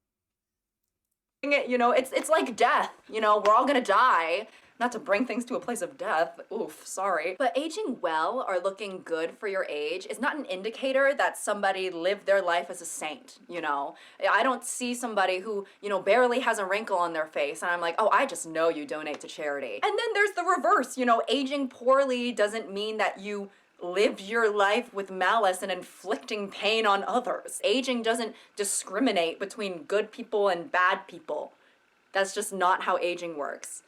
It's like death. We're all gonna die. Not to bring things to a place of death. Oof, sorry. But aging well or looking good for your age is not an indicator that somebody lived their life as a saint, I don't see somebody who, barely has a wrinkle on their face and I'm like, oh, I just know you donate to charity. And then there's the reverse, aging poorly doesn't mean that you lived your life with malice and inflicting pain on others. Aging doesn't discriminate between good people and bad people. That's just not how aging works.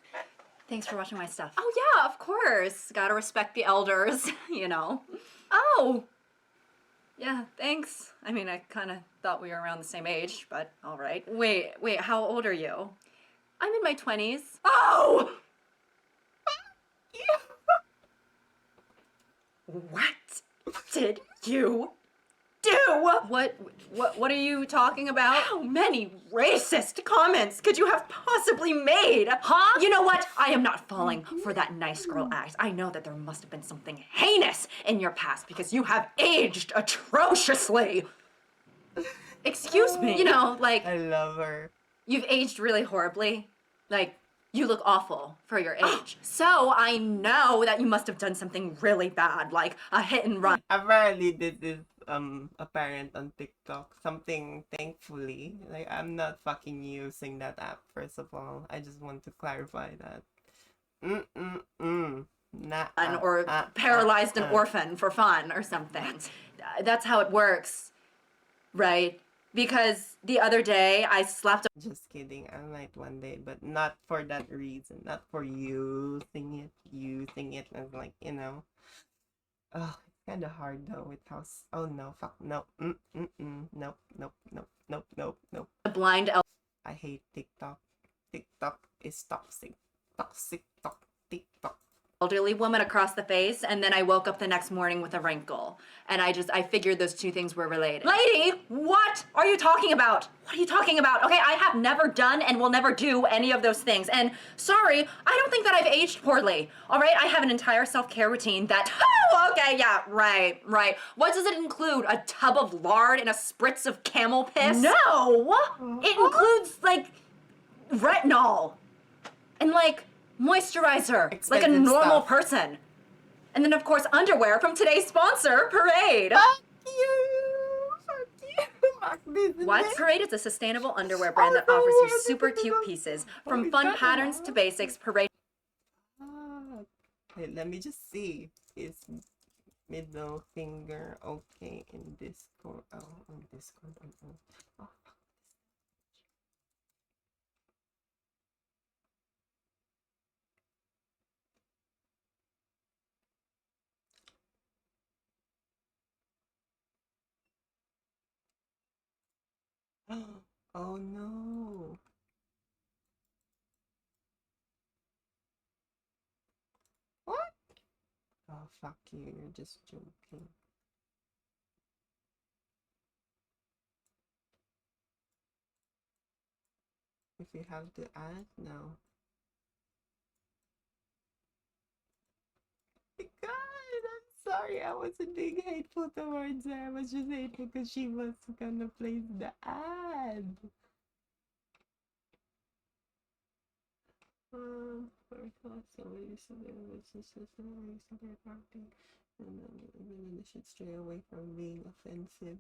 Thanks for watching my stuff. Oh yeah, of course. Gotta respect the elders, Oh. Yeah, thanks. I mean, I kind of thought we were around the same age, but all right. Wait, how old are you? I'm in my 20s. Oh! What did you do? What are you talking about? How many racist comments could you have possibly made? Huh? You know what? I am not falling for that nice girl act. I know that there must have been something heinous in your past because you have aged atrociously. Excuse me. You know, like, I love her. You've aged really horribly. Like, you look awful for your age. so I know that you must have done something really bad, like a hit and run. Apparently this is apparent on TikTok. Something, thankfully. Like, I'm not fucking using that app, first of all. I just want to clarify that. Nah, Or paralyzed an orphan for fun or something. That's how it works, right? Because the other day I slapped Just kidding. I might one day, but not for that reason. Not for using it as, like, you know. Oh, it's kind of hard though with how. Oh no, fuck no. Nope, nope, nope, nope, nope, nope. a blind I hate TikTok. TikTok is toxic. Toxic, TikTok. elderly woman across the face, and then I woke up the next morning with a wrinkle. And I figured those two things were related. Lady, what are you talking about? What are you talking about? Okay, I have never done and will never do any of those things. And sorry, I don't think that I've aged poorly. All right, I have an entire self-care routine that, oh, okay, yeah, right. What does it include? A tub of lard and a spritz of camel piss? No! It includes, like, retinol. And, like, moisturizer. Like a Expensive normal stuff. person. And then, of course, underwear from today's sponsor, Parade. Fuck you! Fuck you! Fuck this. What? Parade is a sustainable underwear brand that Oh, no, offers you I super didn't cute know. pieces. Oh, From is fun that patterns allowed? to basics, Parade Fuck. Wait, let me just see. Is middle finger okay in Discord? Oh, on Discord. Oh, fuck. Oh no. What? Oh, fuck you. You're just joking. If you have to add, no. God, I'm sorry. I wasn't being hateful towards her. I was just hateful because she was gonna place the ad. First off, somebody used to be and then they should stray away from being offensive.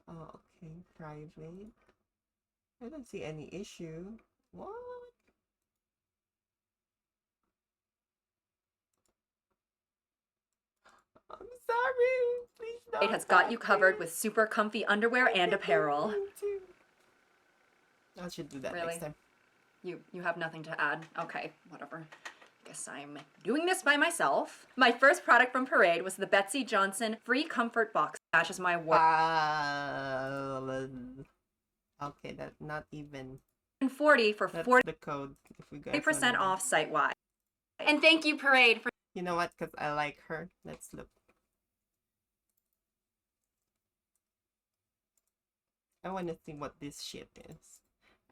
Oh, okay, private. I don't see any issue. What? I'm sorry. Please don't. has got you covered with super comfy underwear and apparel. I should do that Really? next time. You have nothing to add? Okay, whatever. Guess I'm doing this by myself. My first product from Parade was the Betsy Johnson Free Comfort Box. Matches my work. Okay, that's not even. 40 for That's 40% the code. If we guys wanna- off site-wide. And thank you, Parade, for You know what? Because I like her. Let's look. I want to see what this shit is.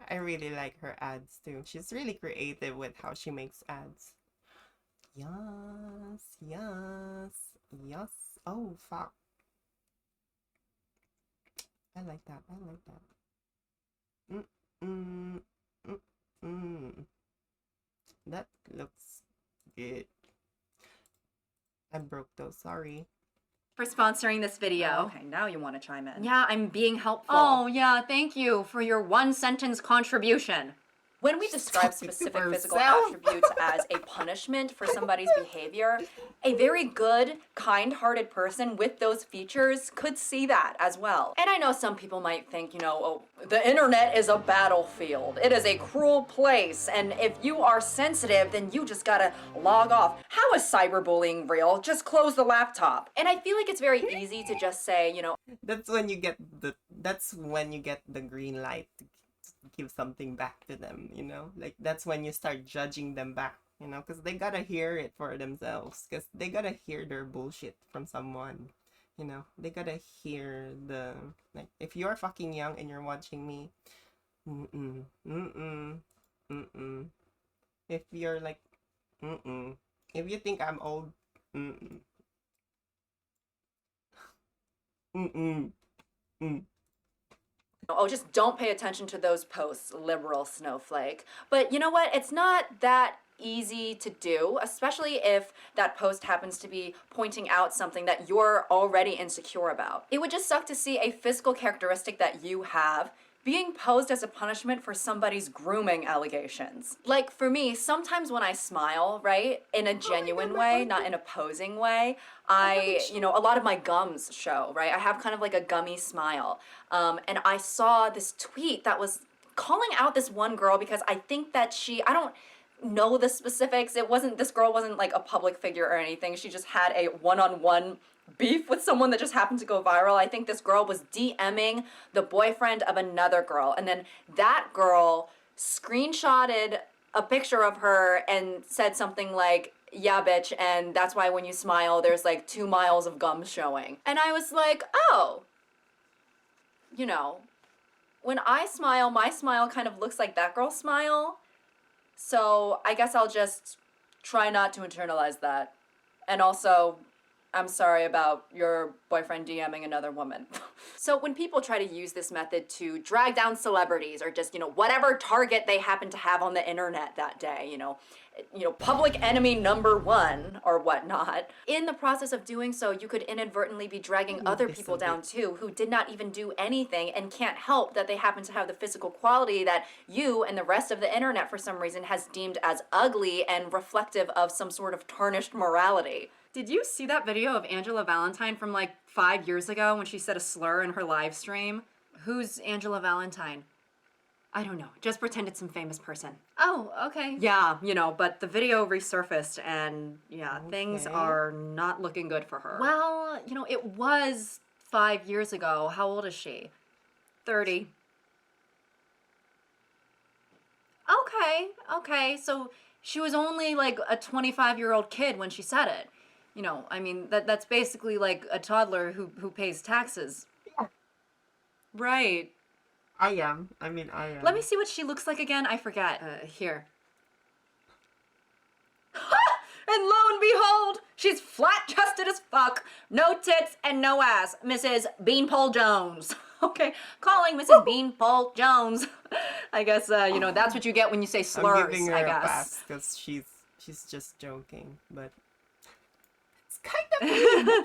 I really like her ads too. She's really creative with how she makes ads. Yes, yes, yes. Oh, fuck. I like that. I like that. That looks good. I broke those. Sorry. sponsoring this video. Okay, now you want to chime in. Yeah, I'm being helpful. Oh, yeah, thank you for your one sentence contribution. When we describe talking to specific physical herself. attributes as a punishment for somebody's behavior, a very good, kind-hearted person with those features could see that as well. And I know some people might think, oh, the internet is a battlefield. It is a cruel place, and if you are sensitive, then you just gotta log off. How is cyberbullying real? Just close the laptop. And I feel like it's very easy to just say, That's when you get the green light to give something back to them, like that's when you start judging them back, because they gotta hear it for themselves, because they gotta hear their bullshit from someone, they gotta hear like, if you're fucking young and you're watching me, if you're like, if you think I'm old, oh, just don't pay attention to those posts, liberal snowflake. But you know what? It's not that easy to do, especially if that post happens to be pointing out something that you're already insecure about. It would just suck to see a physical characteristic that you have being posed as a punishment for somebody's grooming allegations. Like for me, sometimes when I smile, right, in a genuine way, not in a posing way, a lot of my gums show, right? I have kind of like a gummy smile. And I saw this tweet that was calling out this one girl because I think that I don't know the specifics. This girl wasn't like a public figure or anything. She just had a one-on-one beef with someone that just happened to go viral. I think this girl was DMing the boyfriend of another girl, and then that girl screenshotted a picture of her and said something like, yeah, bitch, and that's why when you smile, there's like 2 miles of gum showing. And I was like, oh, when I smile, my smile kind of looks like that girl's smile. So I guess I'll just try not to internalize that. And also, I'm sorry about your boyfriend DMing another woman. So when people try to use this method to drag down celebrities or just, whatever target they happen to have on the internet that day, public enemy number 1 or whatnot, in the process of doing so, you could inadvertently be dragging other people down too who did not even do anything and can't help that they happen to have the physical quality that you and the rest of the internet for some reason has deemed as ugly and reflective of some sort of tarnished morality. Did you see that video of Angela Valentine from like 5 years ago when she said a slur in her live stream? Who's Angela Valentine? I don't know. Just pretend it's some famous person. Oh, okay. Yeah, but the video resurfaced and yeah, things Okay. are not looking good for her. Well, it was 5 years ago. How old is she? 30. Okay. So she was only like a 25-year-old kid when she said it. That's basically like a toddler who pays taxes. Yeah. Right. I am. Let me see what she looks like again. I forget. Here. And lo and behold, she's flat-chested as fuck, no tits and no ass, Mrs. Beanpole Jones. Okay, calling Mrs. Beanpole Jones. I guess, that's what you get when you say slurs, I'm giving her I a guess. pass because she's just joking, but it's kind of mean.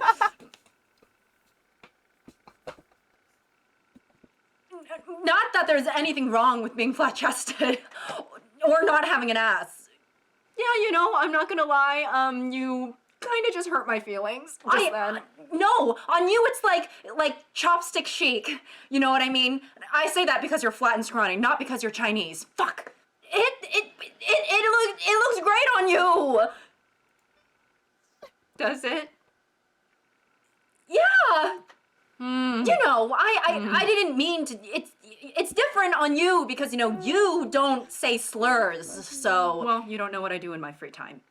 Not that there's anything wrong with being flat-chested or not having an ass. Yeah, I'm not gonna lie, you kind of just hurt my feelings just then. No, on you it's like chopstick chic. You know what I mean? I say that because you're flat and scrawny, not because you're Chinese. Fuck. It looks great on you. Does it? Yeah. I didn't mean to. It's different on you because you don't say slurs. So well, you don't know what I do in my free time.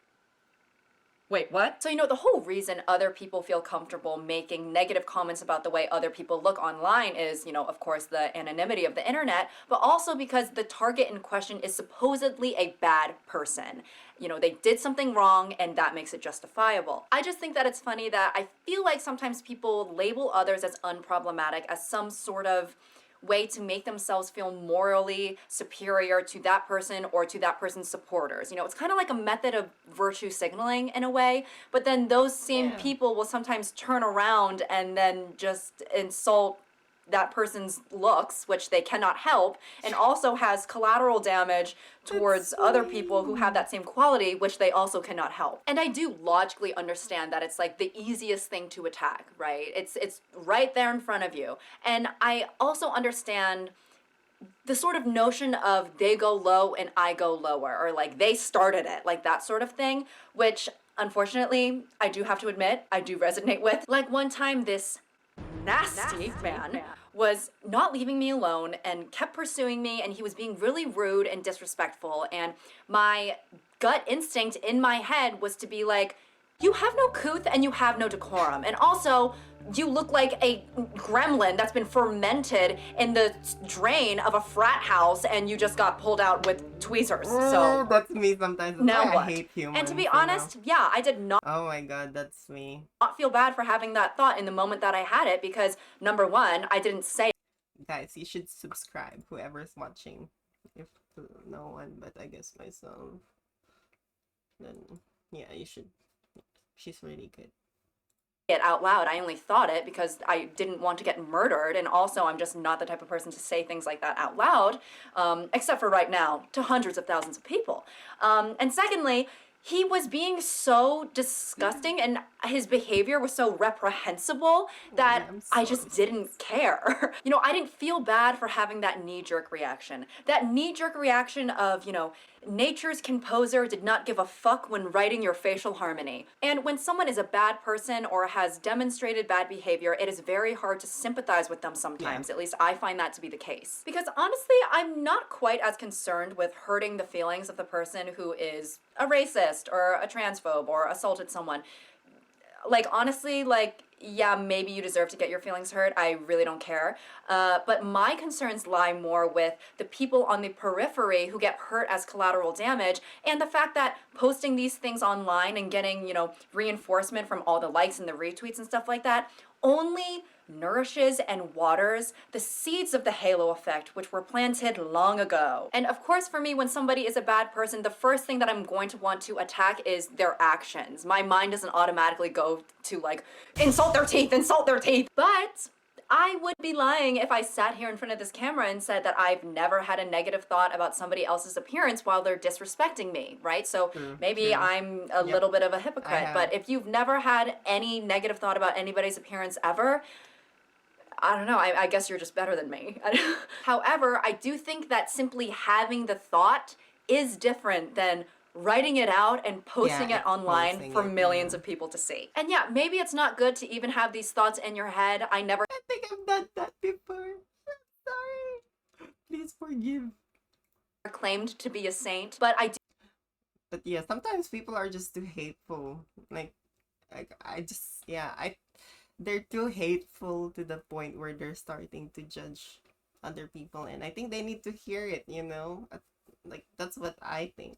Wait, what? So, the whole reason other people feel comfortable making negative comments about the way other people look online is, of course, the anonymity of the internet, but also because the target in question is supposedly a bad person. They did something wrong and that makes it justifiable. I just think that it's funny that I feel like sometimes people label others as unproblematic as some sort of way to make themselves feel morally superior to that person or to that person's supporters. It's kind of like a method of virtue signaling in a way, but then those same people will sometimes turn around and then just insult that person's looks, which they cannot help, and also has collateral damage towards other people who have that same quality, which they also cannot help. And I do logically understand that it's like the easiest thing to attack, right? It's right there in front of you. And I also understand the sort of notion of they go low and I go lower, or like they started it, like that sort of thing, which unfortunately I do have to admit I do resonate with. Like one time this nasty man was not leaving me alone and kept pursuing me, and he was being really rude and disrespectful, and my gut instinct in my head was to be like, you have no couth and you have no decorum, and also you look like a gremlin that's been fermented in the drain of a frat house and you just got pulled out with tweezers. So that's me sometimes. That's now why what? I hate humans. And to be you know? honest, yeah, I did not Oh my god, that's me. feel bad for having that thought in the moment that I had it, because number one, I didn't say Guys, you should subscribe, whoever's watching. If no one, but I guess myself. Then, yeah, you should. She's really good. it out loud. I only thought it because I didn't want to get murdered, and also I'm just not the type of person to say things like that out loud, except for right now, to hundreds of thousands of people. And secondly, he was being so disgusting and his behavior was so reprehensible that I'm I sorry. just didn't care. You know, I didn't feel bad for having that knee-jerk reaction. That knee-jerk reaction of, you know, nature's composer did not give a fuck when writing your facial harmony. And when someone is a bad person or has demonstrated bad behavior, it is very hard to sympathize with them sometimes. At least I find that to be the case. Because honestly, I'm not quite as concerned with hurting the feelings of the person who is a racist or a transphobe or assaulted someone. Like, honestly, like, yeah, maybe you deserve to get your feelings hurt. I really don't care. But my concerns lie more with the people on the periphery who get hurt as collateral damage, and the fact that posting these things online and getting, you know, reinforcement from all the likes and the retweets and stuff like that only nourishes and waters the seeds of the halo effect, which were planted long ago. And of course, for me, when somebody is a bad person, the first thing that I'm going to want to attack is their actions. My mind doesn't automatically go to like, insult their teeth, insult their teeth. But I would be lying if I sat here in front of this camera and said that I've never had a negative thought about somebody else's appearance while they're disrespecting me, right? So maybe I'm a little bit of a hypocrite, have. but if you've never had any negative thought about anybody's appearance ever, I don't know, I guess you're just better than me. However, I do think that simply having the thought is different than writing it out and posting it online posting for it, millions yeah. of people to see. And yeah, maybe it's not good to even have these thoughts in your head. I never I think I've done that before. I'm sorry. Please forgive. claimed to be a saint, but I do But yeah, sometimes people are just too hateful. Like I just, yeah, they're too hateful to the point where they're starting to judge other people, and I think they need to hear it, you know? Like, that's what I think.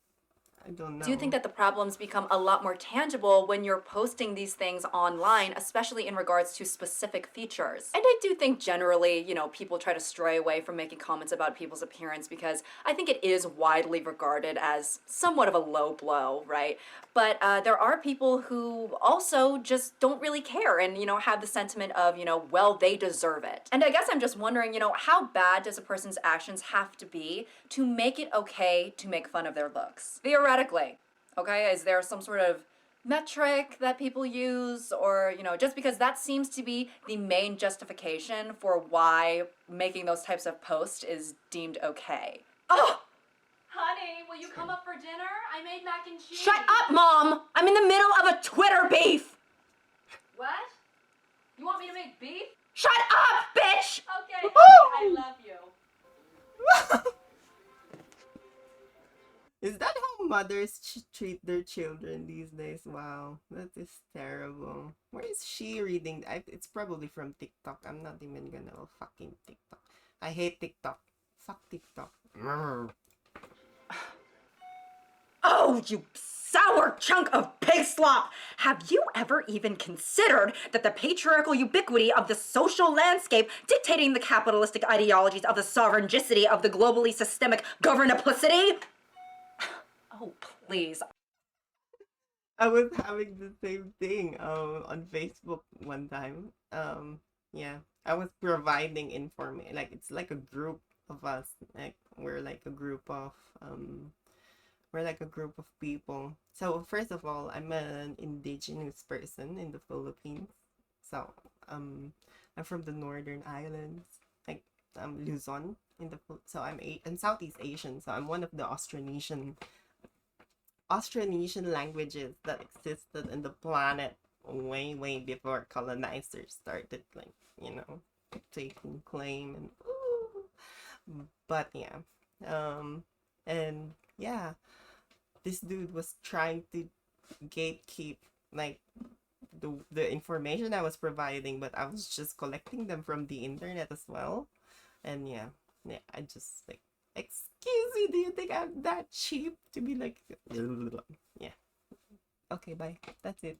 I don't know. do think that the problems become a lot more tangible when you're posting these things online, especially in regards to specific features. And I do think generally, you know, people try to stray away from making comments about people's appearance because I think it is widely regarded as somewhat of a low blow, right? But there are people who also just don't really care and, you know, have the sentiment of, you know, well, they deserve it. And I guess I'm just wondering, you know, how bad does a person's actions have to be to make it okay to make fun of their looks? Theoretically, okay? Is there some sort of metric that people use, or, you know, just because that seems to be the main justification for why making those types of posts is deemed okay? Oh! Honey, will you come up for dinner? I made mac and cheese. Shut up, Mom! I'm in the middle of a Twitter beef! What? You want me to make beef? Shut up, bitch! Okay, honey, I love you. Is that how mothers treat their children these days? Wow, that is terrible. Where is she reading? It's probably from TikTok. I'm not even gonna fucking TikTok. I hate TikTok. Fuck TikTok. Oh, you sour chunk of pig slop! Have you ever even considered that the patriarchal ubiquity of the social landscape dictating the capitalistic ideologies of the sovereignty of the globally systemic governaplicity? Oh, please. I was having the same thing on Facebook one time. Yeah, I was providing information. Like it's like a group of us. Like we're like a group of people. So first of all, I'm an indigenous person in the Philippines. So I'm from the Northern Islands, like Luzon so I'm Southeast Asian. So I'm one of the Austronesian languages that existed in the planet way before colonizers started taking claim but yeah and yeah, this dude was trying to gatekeep like the information I was providing, but I was just collecting them from the internet as well. And yeah, I just like, excuse me, do you think I'm that cheap to be like, yeah. Okay, bye. That's it.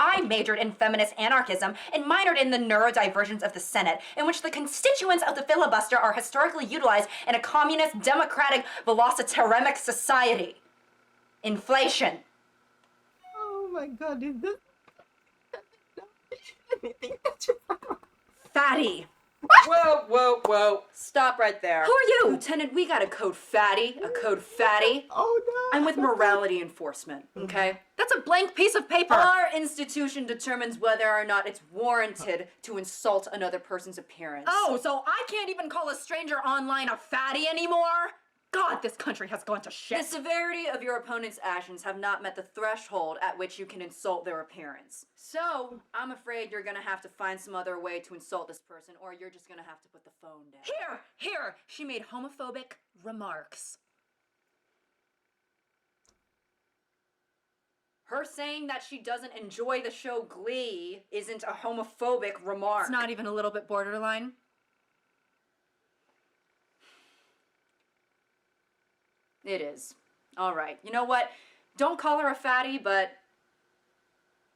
I majored in feminist anarchism and minored in the neurodivergence of the Senate, in which the constituents of the filibuster are historically utilized in a communist, democratic, velocitaremic society. Inflation. Oh my god, is this anything that you Fatty. Whoa. Stop right there. Who are you? Lieutenant, we got a code fatty. Oh no. I'm with morality enforcement, okay? That's a blank piece of paper. Our institution determines whether or not it's warranted to insult another person's appearance. Oh, so I can't even call a stranger online a fatty anymore? God, this country has gone to The shit. severity of your opponent's actions have not met the threshold at which you can insult their appearance. So, I'm afraid you're gonna have to find some other way to insult this person, or you're just gonna have to put the phone down. Here, she made homophobic remarks. Her saying that she doesn't enjoy the show Glee isn't a homophobic remark. It's not even a little bit borderline. It is. All right. You know what? Don't call her a fatty, but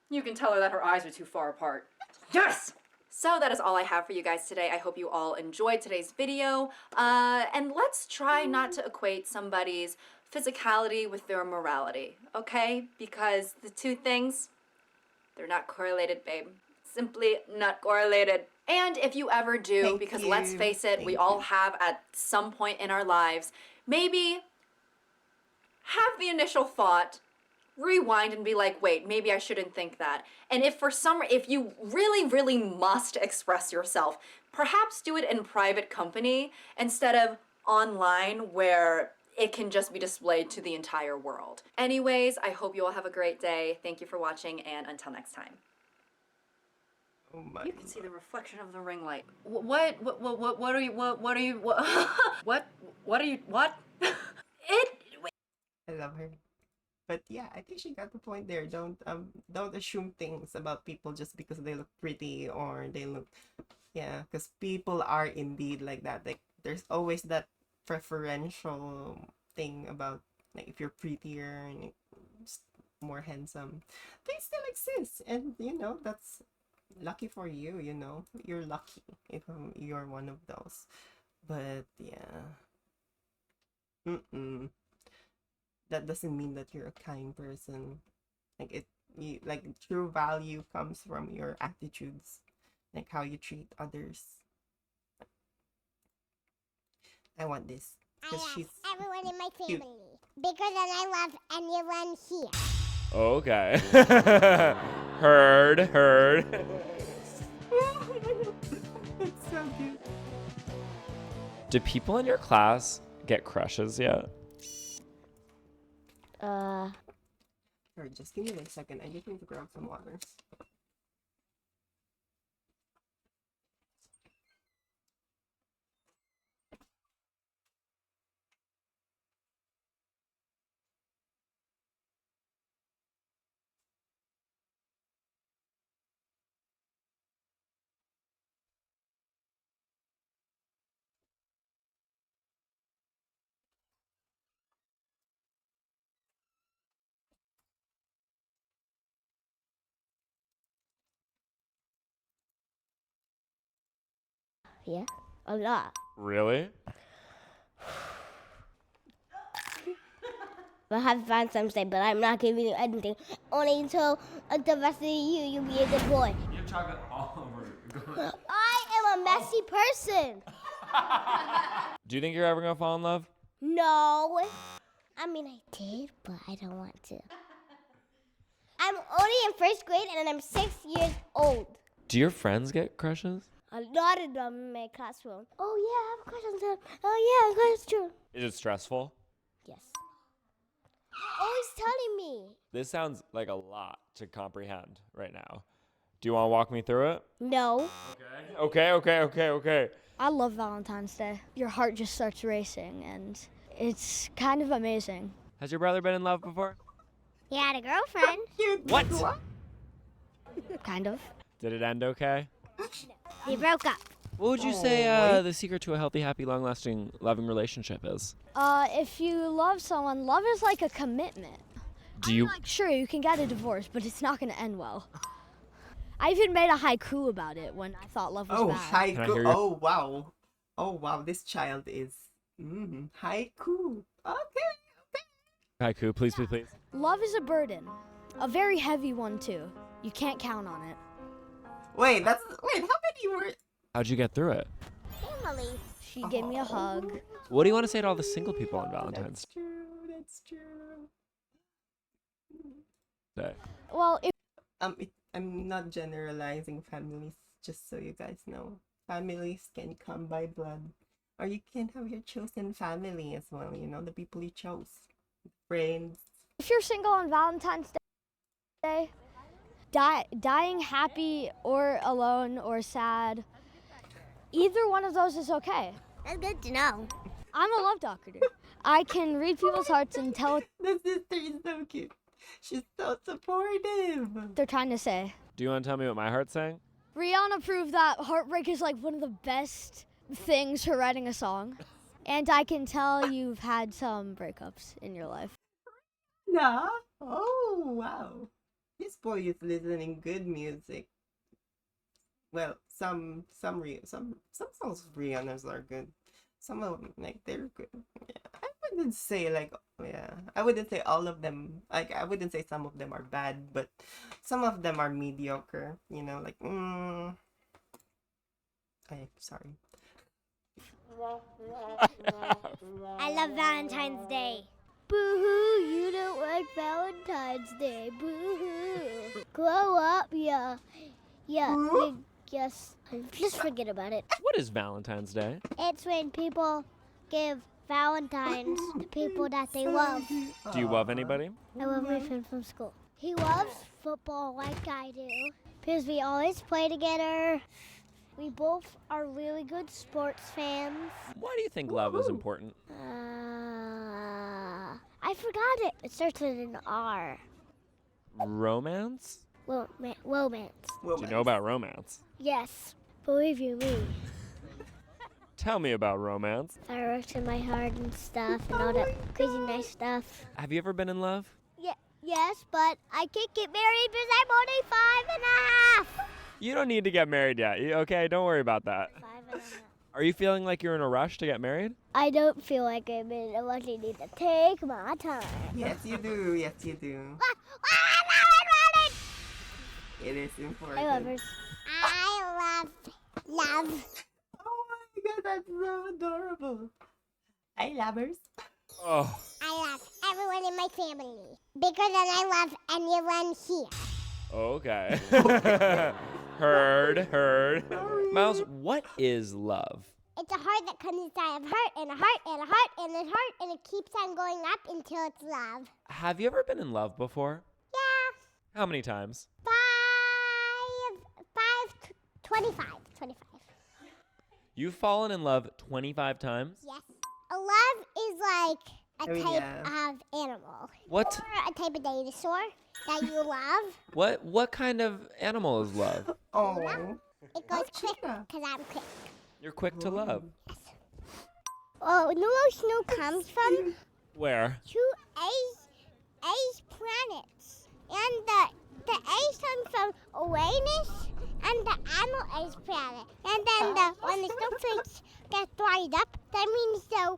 you can tell her that her eyes are too far apart. Yes! So that is all I have for you guys today. I hope you all enjoyed today's video. And let's try not to equate somebody's physicality with their morality, okay? Because the two things, they're not correlated, babe. Simply not correlated. And if you ever do, Thank because you. let's face it, we Thank all you. have at some point in our lives, maybe have the initial thought, rewind and be like, wait, maybe I shouldn't think that. And if you really must express yourself, perhaps do it in private company instead of online where it can just be displayed to the entire world. Anyways, I hope you all have a great day. Thank you for watching, and until next time. Oh my You can see the reflection of the ring light. What are you, what are you, what? I love her. But yeah, I think she got the point there. Don't assume things about people just because they look pretty or they look, yeah, because people are indeed like that. Like there's always that preferential thing about like if you're prettier and more handsome, they still exist, and that's lucky for you. You're lucky if you're one of those. But yeah, that doesn't mean that you're a kind person. Like true value comes from your attitudes, like how you treat others. I want this I because love she's everyone in my cute. family bigger than I love anyone here. Okay. Heard. It's so cute. Do people in your class get crushes yet? Sorry, just give me a second. I just need to grab some water. Yeah, a lot. Really? We'll have fun someday, but I'm not giving you anything. Only until the rest of you, you'll be a good boy. You have chocolate all over. I am a I'm a messy person. Do you think you're ever gonna fall in love? No. I mean, I did, but I don't want to. I'm only in first grade and I'm 6 years old. Do your friends get crushes? A lot of them in my classroom. Oh, yeah, I have a crush on them. Oh, yeah, that's true. Is it stressful? Yes. Always telling me. This sounds like a lot to comprehend right now. Do you want to walk me through it? No. Okay. I love Valentine's Day. Your heart just starts racing, and it's kind of amazing. Has your brother been in love before? He had a girlfriend. What? Kind of. Did it end okay? They broke up. What would you say the secret to a healthy, happy, long-lasting, loving relationship is? If you love someone, love is like a commitment. Do you? Like, sure, you can get a divorce, but it's not going to end well. I even made a haiku about it when I thought love was Oh, bad. Can I haiku. hear you? Oh, wow. Oh, wow. This child is haiku. Okay. Haiku, please. Love is a burden, a very heavy one too. You can't count on it. Wait, how many words? How'd you get through it? Family. She gave me a hug. What do you want to say to all the single people on Valentine's That's true. Day? Well, if I'm not generalizing families, just so you guys know. Families can come by blood. Or you can have your chosen family as well, the people you chose. Friends. if you're single on Valentine's Day, dying happy or alone or sad, either one of those is okay. That's good to know. I'm a love doctor. I can read people's hearts and tell what The sister is so cute. She's so supportive. they're trying to say. Do you want to tell me what my heart's saying? Rihanna proved that heartbreak is like one of the best things for writing a song. And I can tell you've had some breakups in your life. Nah. Oh, wow. This boy is listening good music. Well, some songs of Rihanna's are good. Some of them, they're good. Yeah. I wouldn't say all of them. I wouldn't say some of them are bad, but some of them are mediocre. Sorry. I love Valentine's Day. Boo-hoo, you don't like Valentine's Day. Boo-hoo. Grow up, yeah. Yes. Just forget about it. What is Valentine's Day? It's when people give Valentines to people that they love. Do you love anybody? I love my friend from school. He loves football like I do because we always play together. We both are really good sports fans. Why do you think love is important? I forgot it. It starts with an R. Romance? Romance. Do you know about romance? Yes. Believe you me. Tell me about romance. Fireworks in my heart and stuff and all that crazy nice stuff. Have you ever been in love? Yes, but I can't get married because I'm only 5.5. You don't need to get married yet. Okay, don't worry about that. 5.5. Are you feeling like you're in a rush to get married? I don't feel like I'm in a rush. I need to take my time. Yes, you do. Yes, you do. It is important. I love her. I love. Oh my god, that's so adorable. I lovers. Oh. I love everyone in my family bigger than I love anyone here. Okay. Heard. Miles, what is love? It's a heart that comes inside of heart and a heart and a heart and a heart and it keeps on going up until it's love. Have you ever been in love before? Yeah. How many times? 25. You've fallen in love 25 times? Yes. A love is like a Oh, type yeah. of animal. What? Or a type of dinosaur that you love. What kind of animal is love? Oh. It goes quick cheetah. because I'm quick. You're quick to love. Oh, you know where snow comes from? Where? 2 ice planets. And the ice comes from Uranus and the animal ice planet. And then when the snowflakes get dried up, that means the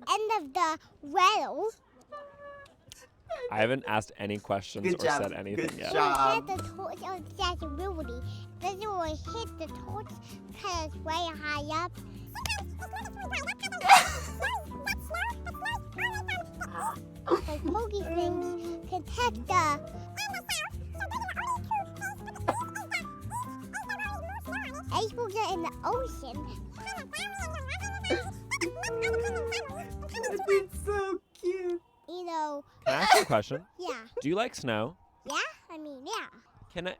end of the rail. I haven't asked any questions Good or job. said anything Good yet. job. Hit the torch of accessibility. Doesn't want to hit the torch because it's way high up. The pokey things can touch the icebergs are in the ocean. It's so cute. You know, Can I ask you a question? yeah. Do you like snow? Yeah? I mean, yeah. Can I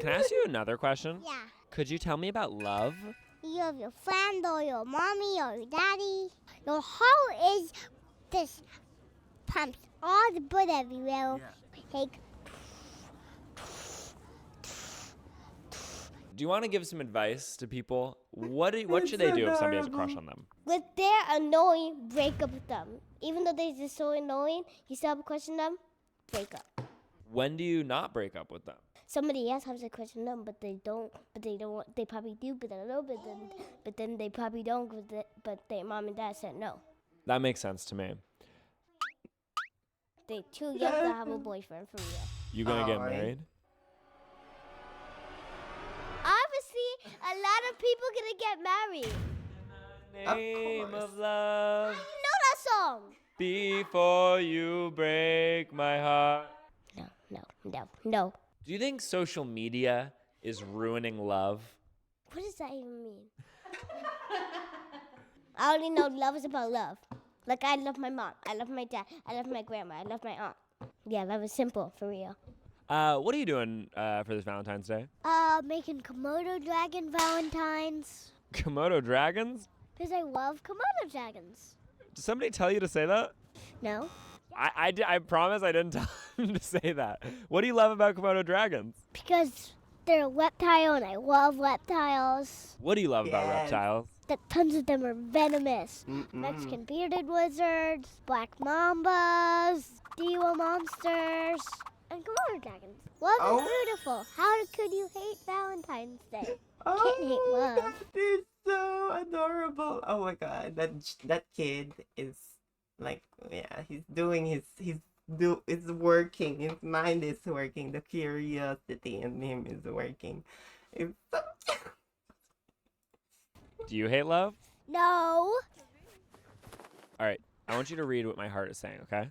ask you another question? Yeah. Could you tell me about love? You have your friend or your mommy or your daddy. Your heart is this pumps all the blood everywhere. Like, Do you want to give some advice to people? What should they do if somebody has a crush on them? if they're annoying, break up with them. Even though they're just so annoying, you still have a crush on them, break up. When do you not break up with them? Somebody else has a crush on them, but they don't. They probably do, but I don't know. But then they probably don't. But their mom and dad said no. That makes sense to me. They're too young to have a boyfriend for real. You gonna get Alright. married? Obviously, a lot of people gonna get married. Name course. of love. You know that song? Before you break my heart. No. Do you think social media is ruining love? What does that even mean? I only know love is about love. Like I love my mom, I love my dad, I love my grandma, I love my aunt. Yeah, love is simple for real. What are you doing for this Valentine's Day? Making Komodo dragon valentines. Komodo dragons? Because I love Komodo dragons. Did somebody tell you to say that? No? I promise I didn't tell him to say that. What do you love about Komodo dragons? Because they're a reptile and I love reptiles. What do you love about Yes. reptiles? That tons of them are venomous. Mm-mm. Mexican bearded lizards, black mambas, Gila monsters, and Komodo dragons. Love Oh. is beautiful. How could you hate Valentine's Day? Oh, Can't hate love. that is so adorable. Oh my god, that kid is like, yeah, he's working. His mind is working. The curiosity in him is working. It's so Do you hate love? No. All right, I want you to read what my heart is saying, okay?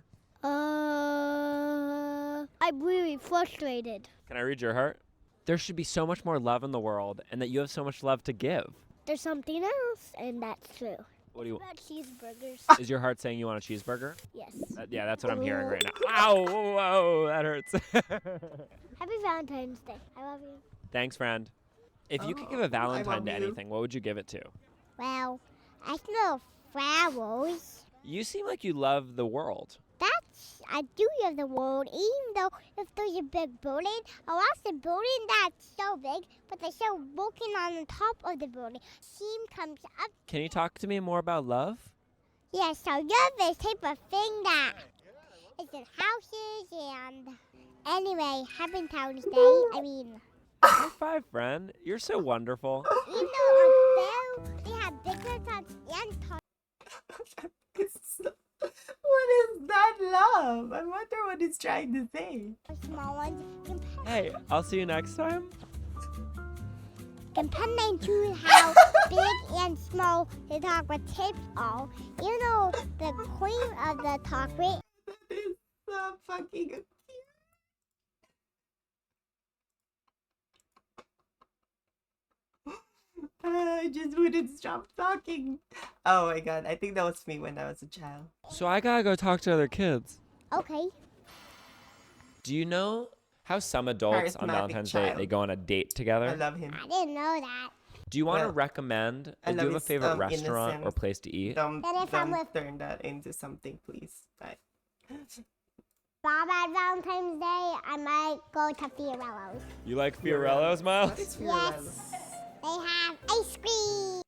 I'm really frustrated. Can I read your heart? There should be so much more love in the world, and that you have so much love to give. There's something else, and that's true. What do you? What about cheeseburgers? Is your heart saying you want a cheeseburger? Yes. Yeah, that's what I'm hearing right now. Ow! Whoa, that hurts. Happy Valentine's Day. I love you. Thanks, friend. If you could give Oh, a I Valentine love to you. anything, what would you give it to? Well, I smell flowers. You seem like you love the world. I do love the world, even though if there's a big building, I watch the building that's so big, but they're still walking on the top of the building. Steam comes up. Can you talk to me more about love? Yeah, so love is type of thing that is in houses and anyway, happy Valentine's Day. I mean, High five, friend. You're so wonderful. even though on there they have bigger tots and tots. what is that love? I wonder what he's trying to say. Small ones, Hey, I'll see you next time. depending to how big and small the chocolate chips are. You know, the queen of the chocolate. That is so fucking cute. I just wouldn't stop talking. Oh my god, I think that was me when I was a child. So I gotta go talk to other kids. Okay. Do you know how some adults on Charismatic Valentine's Day child. they go on a date I together? love him. I didn't know that. Do you want to Well, recommend? I Do love you have a his, favorite restaurant or innocence. place to eat? Don't, Then if I'm don't with- turn that into something, please. Bye. Bob at Valentine's Day, I might go to Fiorello's. You like Fiorello's, Miles? What is Yes. Fiorello's? They have ice cream.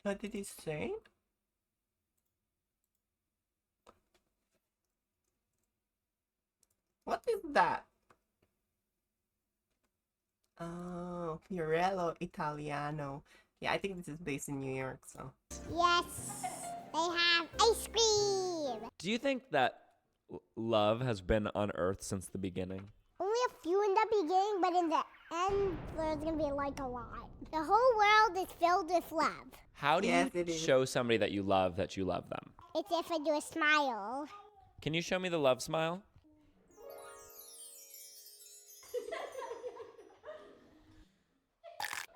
What did he say? What is that? Oh, Fiorello Italiano. Yeah, I think this is based in New York, so. Yes, they have ice cream. Do you think that love has been on Earth since the beginning? Only a few in the beginning, but in the end, there's gonna be like a lot. The whole world is filled with love. How do Yes, you it is. show somebody that you love them? It's if I do a smile. Can you show me the love smile?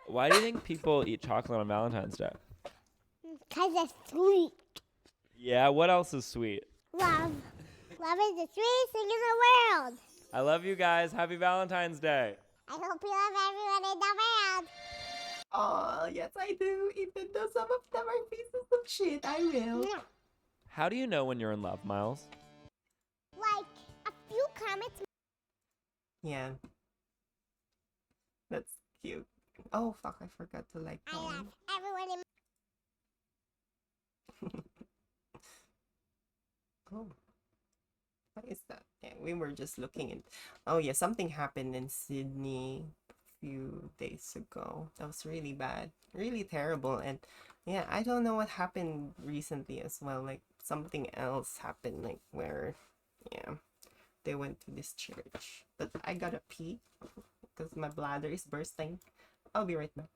Why do you think people eat chocolate on Valentine's Day? Because it's sweet. Yeah, what else is sweet? Love. Love is the sweetest thing in the world. I love you guys. Happy Valentine's Day. I hope you love everyone in the world. Oh, yes, I do. Even though some of them are pieces of shit, I will. How do you know when you're in love, Miles? Like a few comments. Yeah. That's cute. Oh, fuck, I forgot to like I love them. everyone in. Oh. What is that? Yeah, we were just looking in. Oh, yeah, something happened in Sydney a few days ago. That was really bad. Really terrible. And yeah, I don't know what happened recently as well. Like, something else happened, like, where, yeah, they went to this church. But I gotta pee because my bladder is bursting. I'll be right back.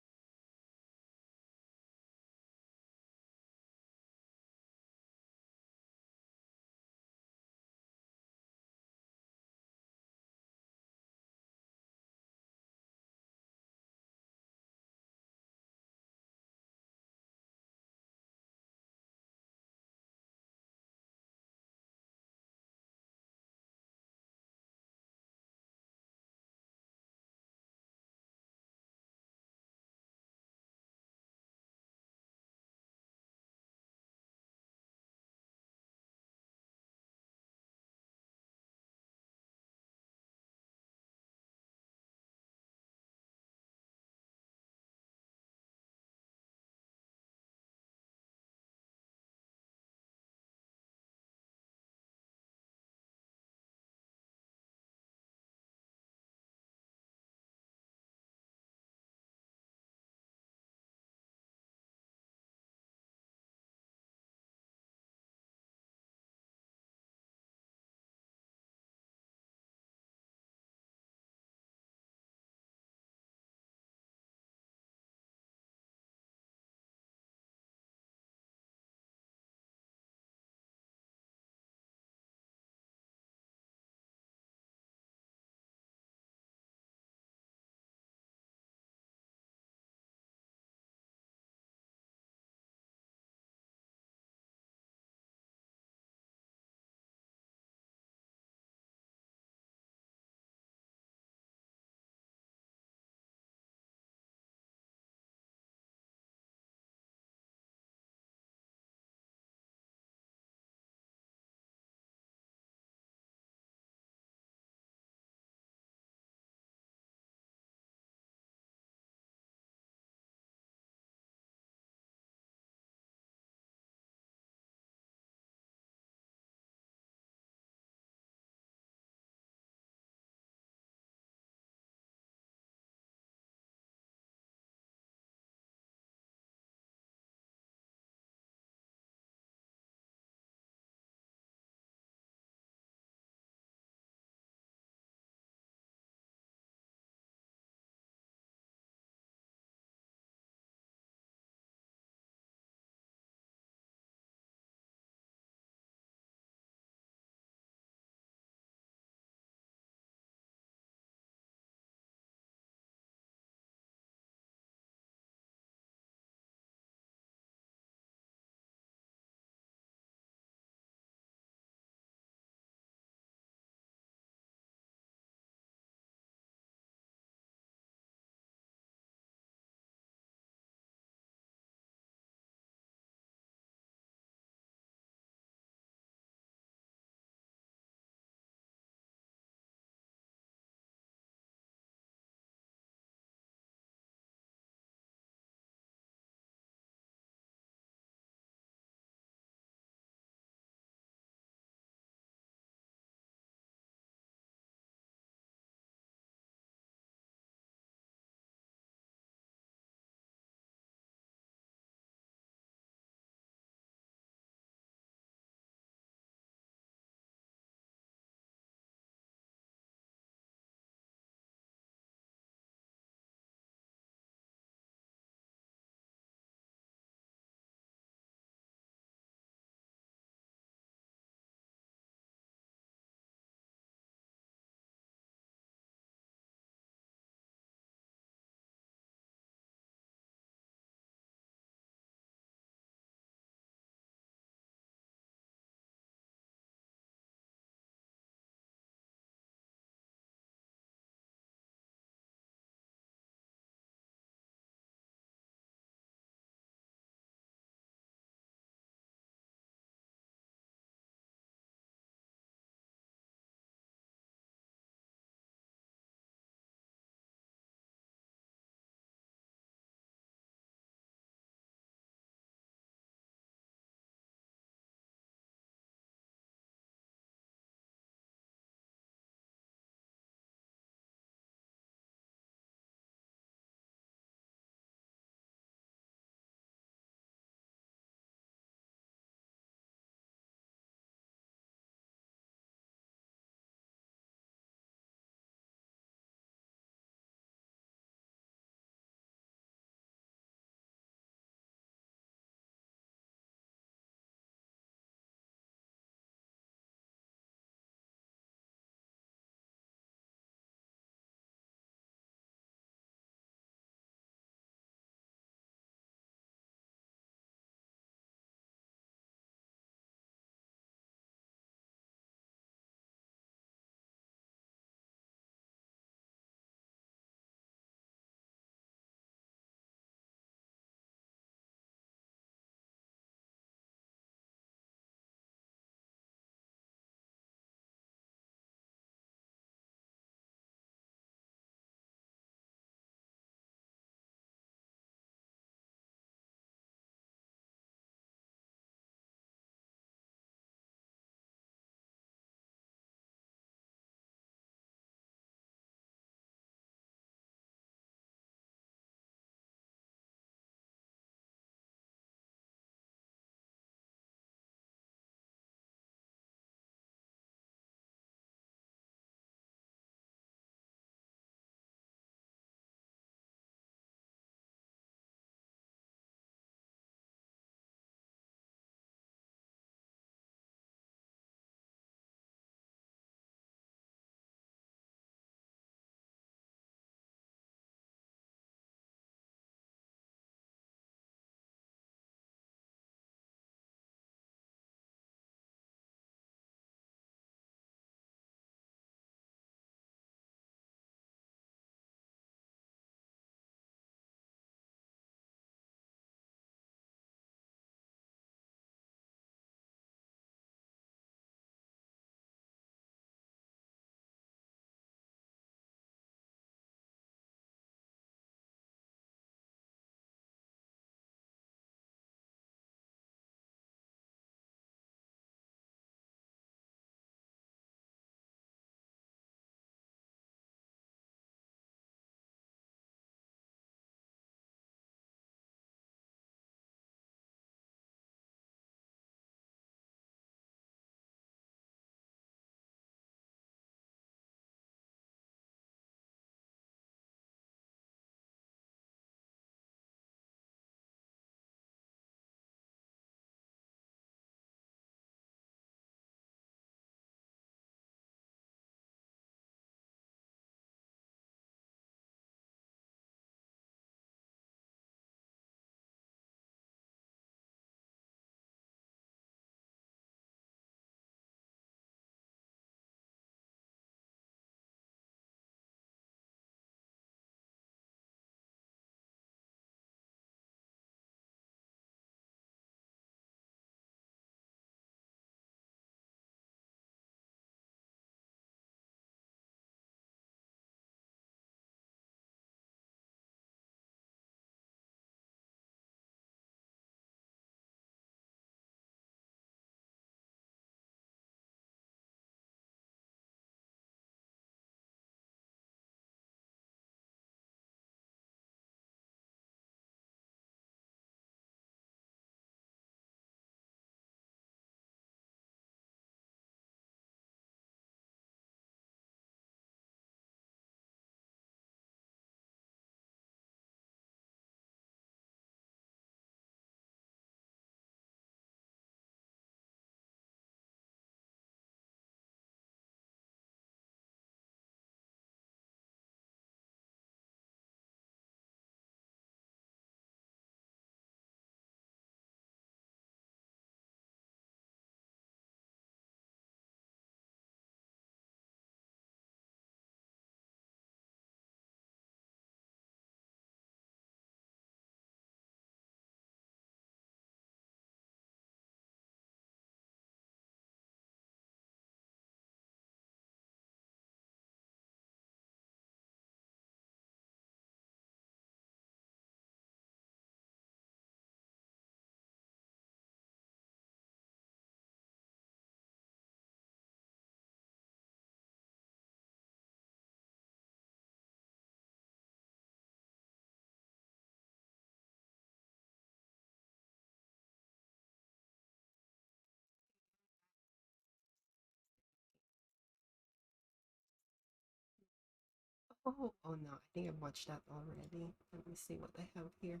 Oh no, I think I've watched that already. Let me see what I have here.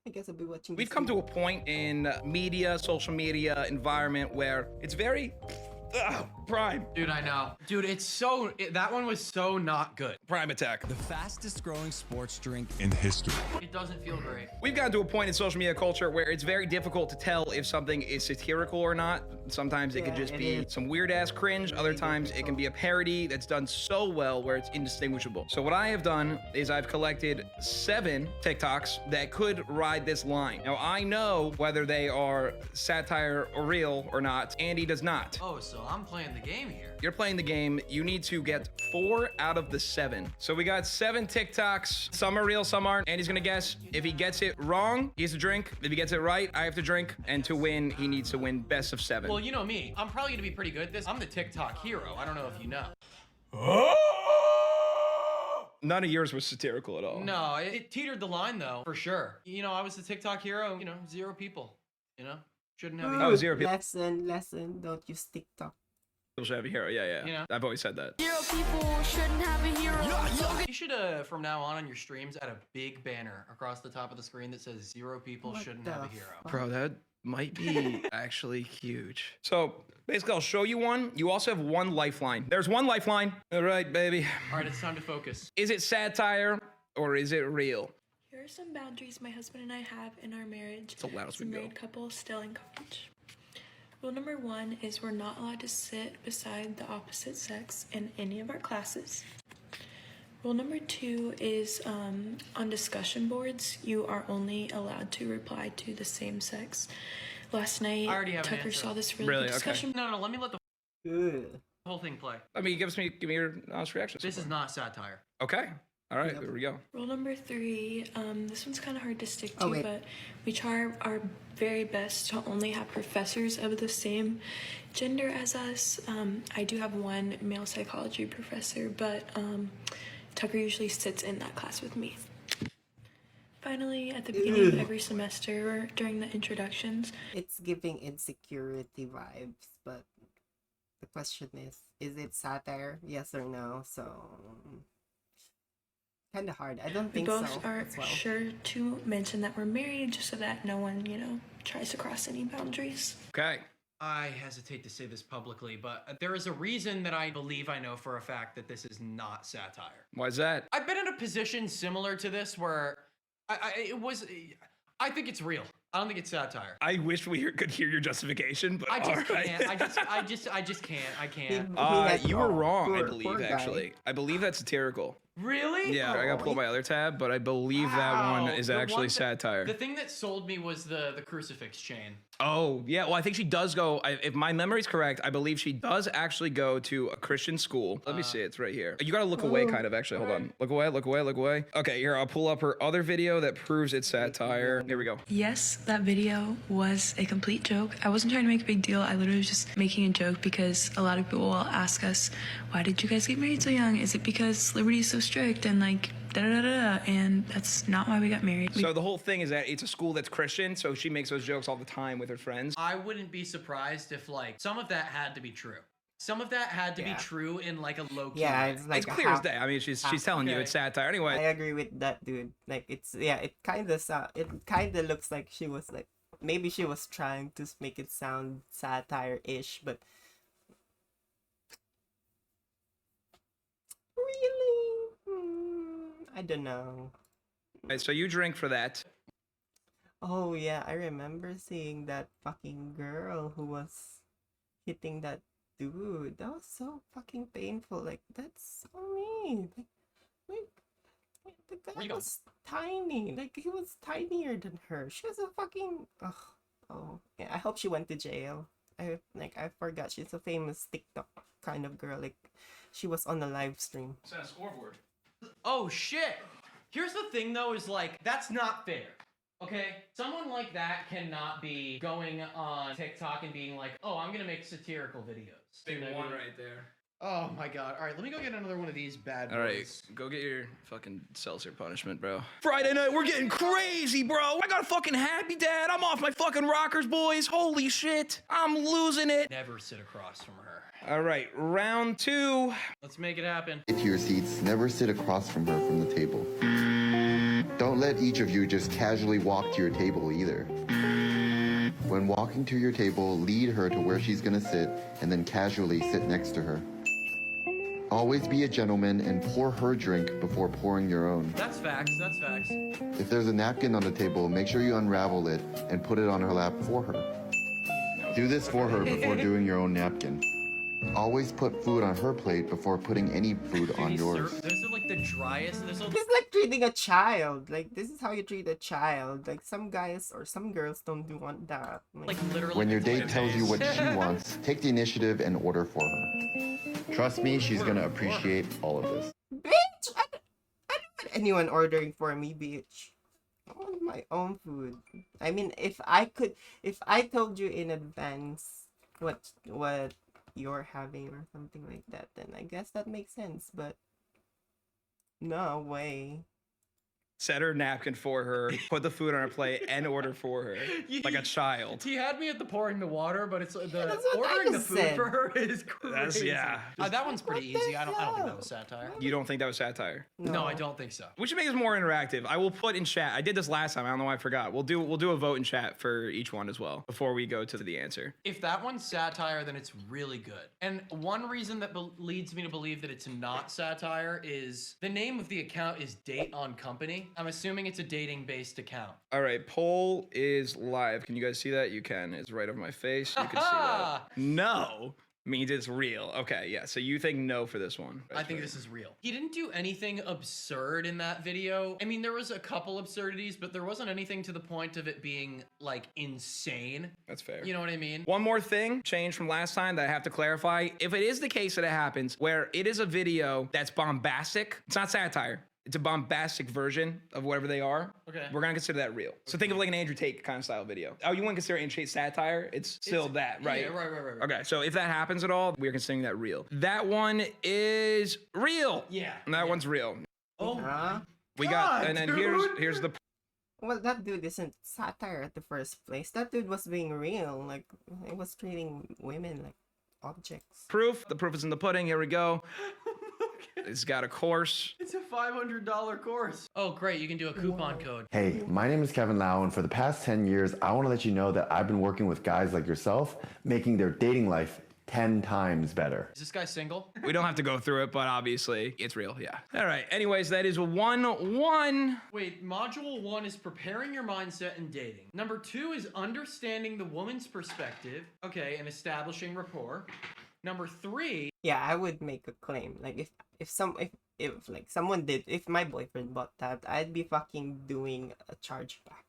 I guess I'll be watching. We've this come to video. a point in media, social media environment where it's very prime. Dude, I know. Dude, that one was so not good. Prime attack. The fastest growing sports drink in history. It doesn't feel great. We've gotten to a point in social media culture where it's very difficult to tell if something is satirical or not. Sometimes it could Yeah, just it be is. some weird ass cringe. Other times it can be a parody that's done so well where it's indistinguishable. So what I have done is I've collected 7 TikToks that could ride this line. Now I know whether they are satire or real or not. Andy does not. Oh, so I'm playing the game here. You're playing the game. You need to get 4 out of the 7. So we got 7 TikToks. Some are real, some aren't. Andy's gonna guess. If he gets it wrong, he has to drink. If he gets it right, I have to drink. And to win, he needs to win best of 7. Well, you know me. I'm probably gonna be pretty good at this. I'm the TikTok hero. I don't know if you know. None of yours was satirical at all. No, it teetered the line though, for sure. You know, I was the TikTok hero. You know, 0 people. You know, shouldn't have. Oh, 0 people. Lesson. Don't use TikTok. People should have a hero. Yeah. You know? I've always said that. 0 people shouldn't have a hero. You should, from now on your streams, add a big banner across the top of the screen that says 0 people What shouldn't the have a hero. fuck? Bro, that might be actually huge. So basically, I'll show you one. You also have 1 lifeline. There's 1 lifeline. All right, baby. All right, it's time to focus. Is it satire or is it real? Here are some boundaries my husband and I have in our marriage It's the loudest as a we go. married couple still in college. Rule number 1 is we're not allowed to sit beside the opposite sex in any of our classes. Rule number 2 is on discussion boards, you are only allowed to reply to the same sex. Last night, I already have an Tucker answer. saw this really Really? good Okay. discussion. No, let me let the Ugh. whole thing play. I mean, give me your honest reaction. This is not satire. Okay. All right, here we go. Rule number 3, this one's kind of hard to stick to, Oh, wait. but we try our very best to only have professors of the same gender as us. I do have one male psychology professor, but Tucker usually sits in that class with me. Finally, at the beginning of every semester or during the introductions, It's giving insecurity vibes, but the question is it satire? Yes or no? So kind of hard. I don't we think both so. are as well. sure to mention that we're married just so that no one, tries to cross any boundaries. Okay. I hesitate to say this publicly, but there is a reason that I believe I know for a fact that this is not satire. Why is that? I've been in a position similar to this where I think it's real. I don't think it's satire. I wish we could hear your justification, but I just all right. can't. I just can't. I can't. You were wrong, I Poor believe, guy. actually. I believe that's satirical. Really? Yeah, I gotta pull up my other tab, but I believe that one Wow. is The actually one that- satire. The thing that sold me was the crucifix chain. Oh, yeah. Well, I think she does go, if my memory's correct, I believe she does actually go to a Christian school. Let me see. It's right here. You gotta look away, kind of, actually. Hold on. Look away, look away, look away. Okay, here, I'll pull up her other video that proves it's satire. Here we go. Yes, that video was a complete joke. I wasn't trying to make a big deal. I literally was just making a joke because a lot of people will ask us, why did you guys get married so young? Is it because Liberty is so strict and like da-da-da-da? And that's not why we got married. So the whole thing is that it's a school that's Christian, so she makes those jokes all the time with her friends. I wouldn't be surprised if like some of that had to be true. Some of that had to be Yeah. true in like a low key. Yeah, way. it's like It's a clear as half- day. I mean, she's half- telling you okay. it's satire. I Anyway, agree with that, dude. Like it kind of looks like she was like maybe she was trying to make it sound satire-ish, but really, I don't know. so you drink for that. Oh yeah, I remember seeing that fucking girl who was hitting that dude. That was so fucking painful. Like that's so mean. Like the Where guy you going? was tiny. Like he was tinier than her. She was a fucking oh yeah. I hope she went to jail. I forgot she's a famous TikTok kind of girl. Like she was on the live stream. It's on a scoreboard. Oh shit. Here's the thing though, is like that's not fair. Okay? Someone like that cannot be going on TikTok and being like, oh, I'm gonna make satirical videos. You know what I mean? right there. Oh my god. All right, let me go get another one of these bad boys. All right, go get your fucking seltzer punishment, bro. Friday night, we're getting crazy, bro. I got a fucking happy dad. I'm off my fucking rockers, boys. Holy shit. I'm losing it. Never sit across from her. All right, round 2. Let's make it happen. Get to your seats. Never sit across from her from the table. Don't let each of you just casually walk to your table either. When walking to your table, lead her to where she's gonna sit and then casually sit next to her. Always be a gentleman and pour her drink before pouring your own. That's facts. That's facts. If there's a napkin on the table, make sure you unravel it and put it on her lap for her. Do this for her before doing your own napkin. Always put food on her plate before putting any food on yours. Those are like the driest. It's like treating a child. Like, this is how you treat a child. Like, some guys or some girls don't do want that. Like literally. When your date tells you what she wants, take the initiative and order for her. Trust me, she's gonna appreciate all of this. Bitch! I don't want anyone ordering for me, bitch. I want my own food. I mean, if I told you in advance what you're having or something like that, then I guess that makes sense, but no way. Set her napkin for her, put the food on her plate, and order for her. Like a child. He had me at the pouring the water, but it's the that's what I ordering the just food said. for her is crazy. yeah. That one's pretty easy. I don't think that was satire. You don't think that was satire? No, I don't think so. We should make this more interactive. I will put in chat. I did this last time. I don't know why I forgot. We'll do a vote in chat for each one as well before we go to the answer. If that one's satire, then it's really good. And one reason that leads me to believe that it's not satire is the name of the account is Date on Company. I'm assuming it's a dating-based account. All right, poll is live. Can you guys see that? You can. It's right over my face. You can see that. No means it's real. Okay, yeah. So you think no for this one? I think this is real. He didn't do anything absurd in that video. I mean, there was a couple absurdities, but there wasn't anything to the point of it being like insane. That's fair. You know what I mean? One more thing, change from last time that I have to clarify. If it is the case that it happens where it is a video that's bombastic, it's not satire. It's a bombastic version of whatever they are. Okay. We're gonna consider that real. So think of like an Andrew Tate kind of style video. Oh, you wouldn't consider Andrew Tate satire? It's still that, right? Yeah, right. Okay, so if that happens at all, we're considering that real. That one is real. Yeah. And that one's real. Oh, We got, and then here's the. well, that dude isn't satire at the first place. That dude was being real. Like, he was treating women like objects. Proof. The proof is in the pudding. Here we go. It's got a course. It's a $500 course. Oh, great. You can do a coupon code. Hey, my name is Kevin Lau, and for the past 10 years, I want to let you know that I've been working with guys like yourself, making their dating life 10 times better. Is this guy single? We don't have to go through it, but obviously it's real, yeah. All right, anyways, that is 1-1. Wait, module 1 is preparing your mindset in dating. Number 2 is understanding the woman's perspective. Okay, and establishing rapport. Number 3. Yeah, I would make a claim. Like, if my boyfriend bought that, I'd be fucking doing a chargeback.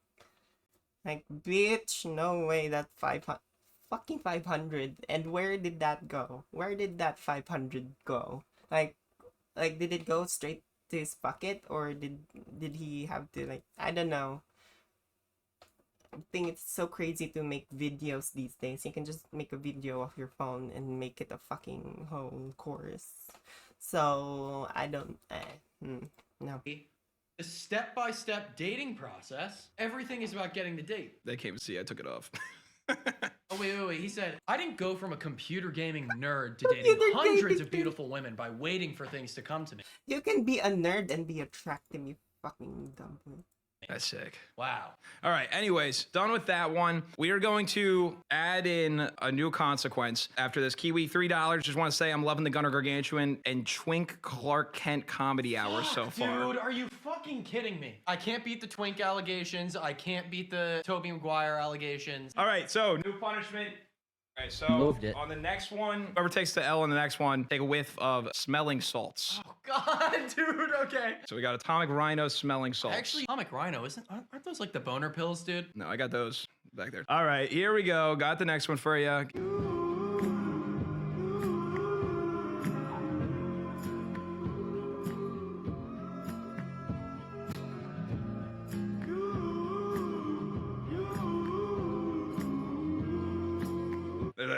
Like, bitch, no way, that 500. Fucking 500. And where did that go? Where did that 500 go? Like did it go straight to his pocket, or did he have to, like, I don't know. I think it's so crazy to make videos these days. You can just make a video off your phone and make it a fucking whole course. So I don't no. The step-by-step dating process. Everything is about getting the date. They can't even see I took it off. Oh, wait. He said, I didn't go from a computer gaming nerd to dating hundreds of beautiful women by waiting for things to come to me. You can be a nerd and be attractive, you fucking dumb. That's sick. Wow. All right, anyways, done with that one. We are going to add in a new consequence after this. Kiwi, $3. Just want to say I'm loving the Gunnar Gargantuan and Twink Clark Kent comedy hour so far. Dude, are you fucking kidding me? I can't beat the Twink allegations. I can't beat the Tobey Maguire allegations. All right, so new punishment. All right, so on the next one, whoever takes the L on the next one, take a whiff of smelling salts. Oh, God, dude, okay. So we got Atomic Rhino smelling salts. Actually, Atomic Rhino, aren't those like the boner pills, dude? No, I got those back there. All right, here we go. Got the next one for you.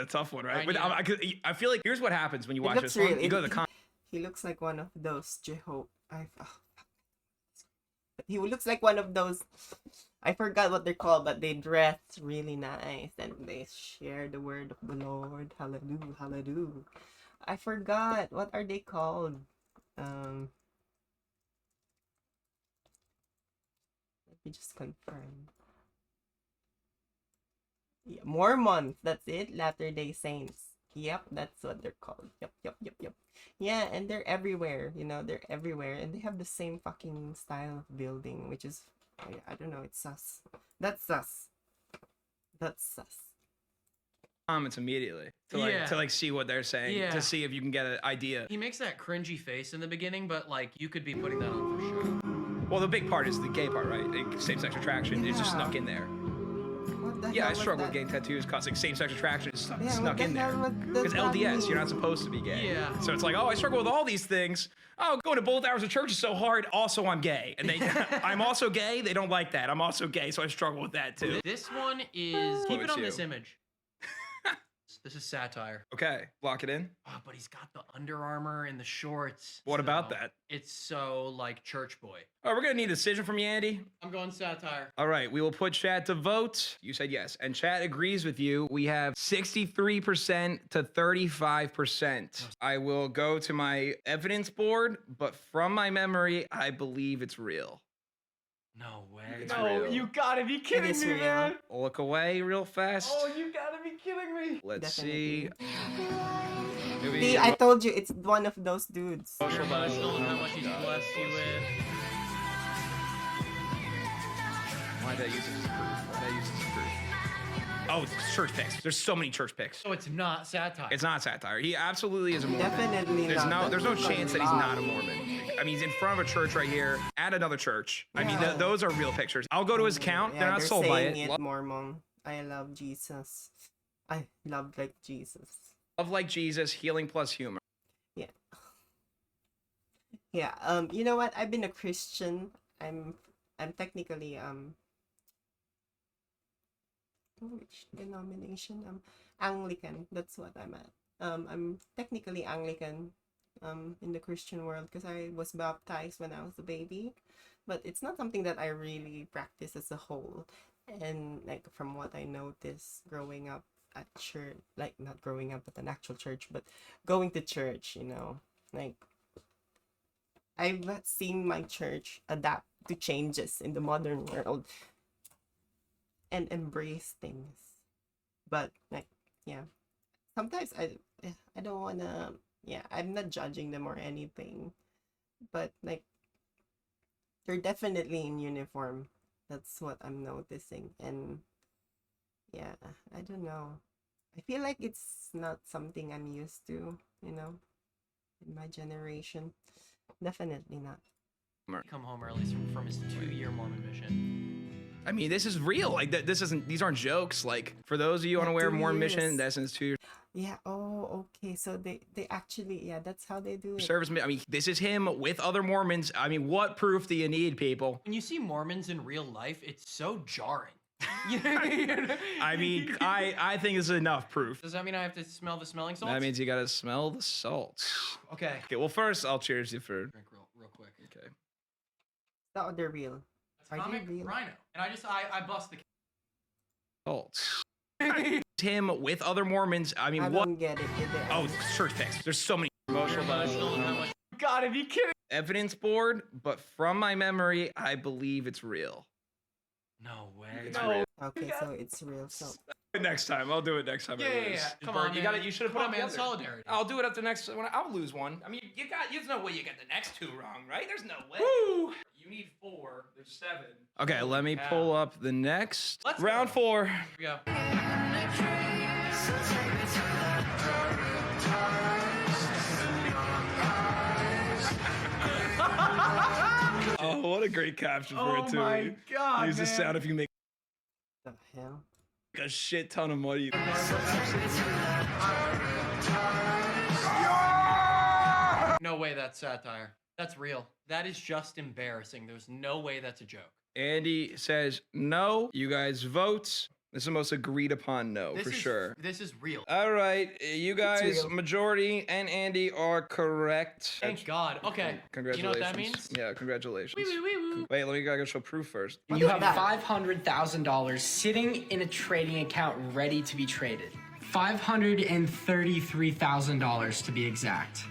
a tough one, right? I But knew I feel like here's what happens when you It watch looks this one. real. You go to the He looks like one of those he looks like one of those. I forgot what they're called, but they dress really nice and they share the word of the Lord. Hallelujah, hallelujah. I forgot what are they called. Let me just confirm. Yeah, Mormons. That's it. Latter-day Saints. Yep, that's what they're called. Yep. Yeah, and they're everywhere, you know, they're everywhere. And they have the same fucking style of building, which is, I don't know, it's sus. That's sus. That's sus. comments immediately to like see what they're saying, to see if you can get an idea. He makes that cringy face in the beginning, but like you could be putting that on for sure. Well, the big part is the gay part, right? Like, same-sex attraction is just snuck in there. Yeah, I struggle with gay tattoos cause like same-sex attraction is snuck in there. Because LDS, you're not supposed to be gay. Yeah. So it's like, oh, I struggle with all these things. Oh, going to both hours of church is so hard. Also, I'm gay. And I'm also gay. They don't like that. I'm also gay, so I struggle with that too. This one is... Keep it on this you? image. This is satire. Okay, lock it in. Oh, but he's got the Under Armour and the shorts. What about that? It's so, like, church boy. All right, we're going to need a decision from you, Andy. I'm going satire. All right, we will put chat to vote. You said yes, and chat agrees with you. We have 63% to 35%. I will go to my evidence board, but from my memory, I believe it's real. No way. It's real. You gotta be kidding me, man. Look away real fast. Oh, you gotta be kidding me. Let's see. See, I told you, it's one of those dudes. You're emotional and how much he's blessed you with. Why did I use this as proof? Why did I use this as proof? Oh, church pics. There's so many church pics. So it's not satire. It's not satire. He absolutely is a Mormon. Definitely there's not. There's no chance that he's not a Mormon. I mean, he's in front of a church right here, at another church. I mean, those are real pictures. I'll go to his account. Yeah, they're not sold by it. Mormon. I love Jesus. I love like Jesus. Love like Jesus, healing plus humor. Yeah. Yeah. You know what? I've been a Christian. I'm technically which denomination? Anglican. That's what I'm at. I'm technically Anglican. In the Christian world because I was baptized when I was a baby, but it's not something that I really practice as a whole. And like from what I noticed growing up at church, like not growing up at an actual church, but going to church, you know, like I've seen my church adapt to changes in the modern world and embrace things. But like, yeah, sometimes I don't wanna. Yeah, I'm not judging them or anything, but like they're definitely in uniform. That's what I'm noticing. And yeah, I don't know. I feel like it's not something I'm used to, you know, in my generation. Definitely not. Come home early from his 2-year Mormon mission. I mean, this is real. Like these aren't jokes. Like for those of you unaware of Mormon mission, that's since 2 years. Yeah, oh, okay. So they actually, yeah, that's how they do it. Service. I mean, this is him with other Mormons. I mean, what proof do you need, people? When you see Mormons in real life, it's so jarring. I mean, I think this is enough proof. Does that mean I have to smell the smelling salts? That means you gotta smell the salts. Okay. Okay, well, first, I'll cheers you for... Drink real quick. Okay. No, they're real. It's comic Rhino. And I bust the... Salts. Him with other Mormons. I mean, I what? don't get it. Oh, church pics. There's so many. Emotional and how much... You gotta be kidding. Evidence board, but from my memory, I believe it's real. No way. It's real. Okay, so it's real. So Next time, I'll do it next time. Yeah. Come on, you man. You should have put Come on, them man. together. Solidarity. I'll do it at the next one. I'll lose one. I mean, there's no way you get the next 2 wrong, right? There's no way. Woo! You need 4. There's 7. Okay, let me cow. pull up the next Let's round go. 4. Here we go. Oh, what a great caption for it too. Oh my God, Use the man. sound if you make the hell? a shit ton of money. No way that's satire. That's real. That is just embarrassing. There's no way that's a joke. Andy says no. You guys vote. This is the most agreed upon no, This for is, sure. This is real. All right, you guys, real. majority and Andy are correct. Thank God. Okay. Congratulations. You know what that means? Yeah, congratulations. Wee, wee, wee, wee. Wait, let me gotta show proof first. You have $500,000 sitting in a trading account ready to be traded. $533,000 to be exact.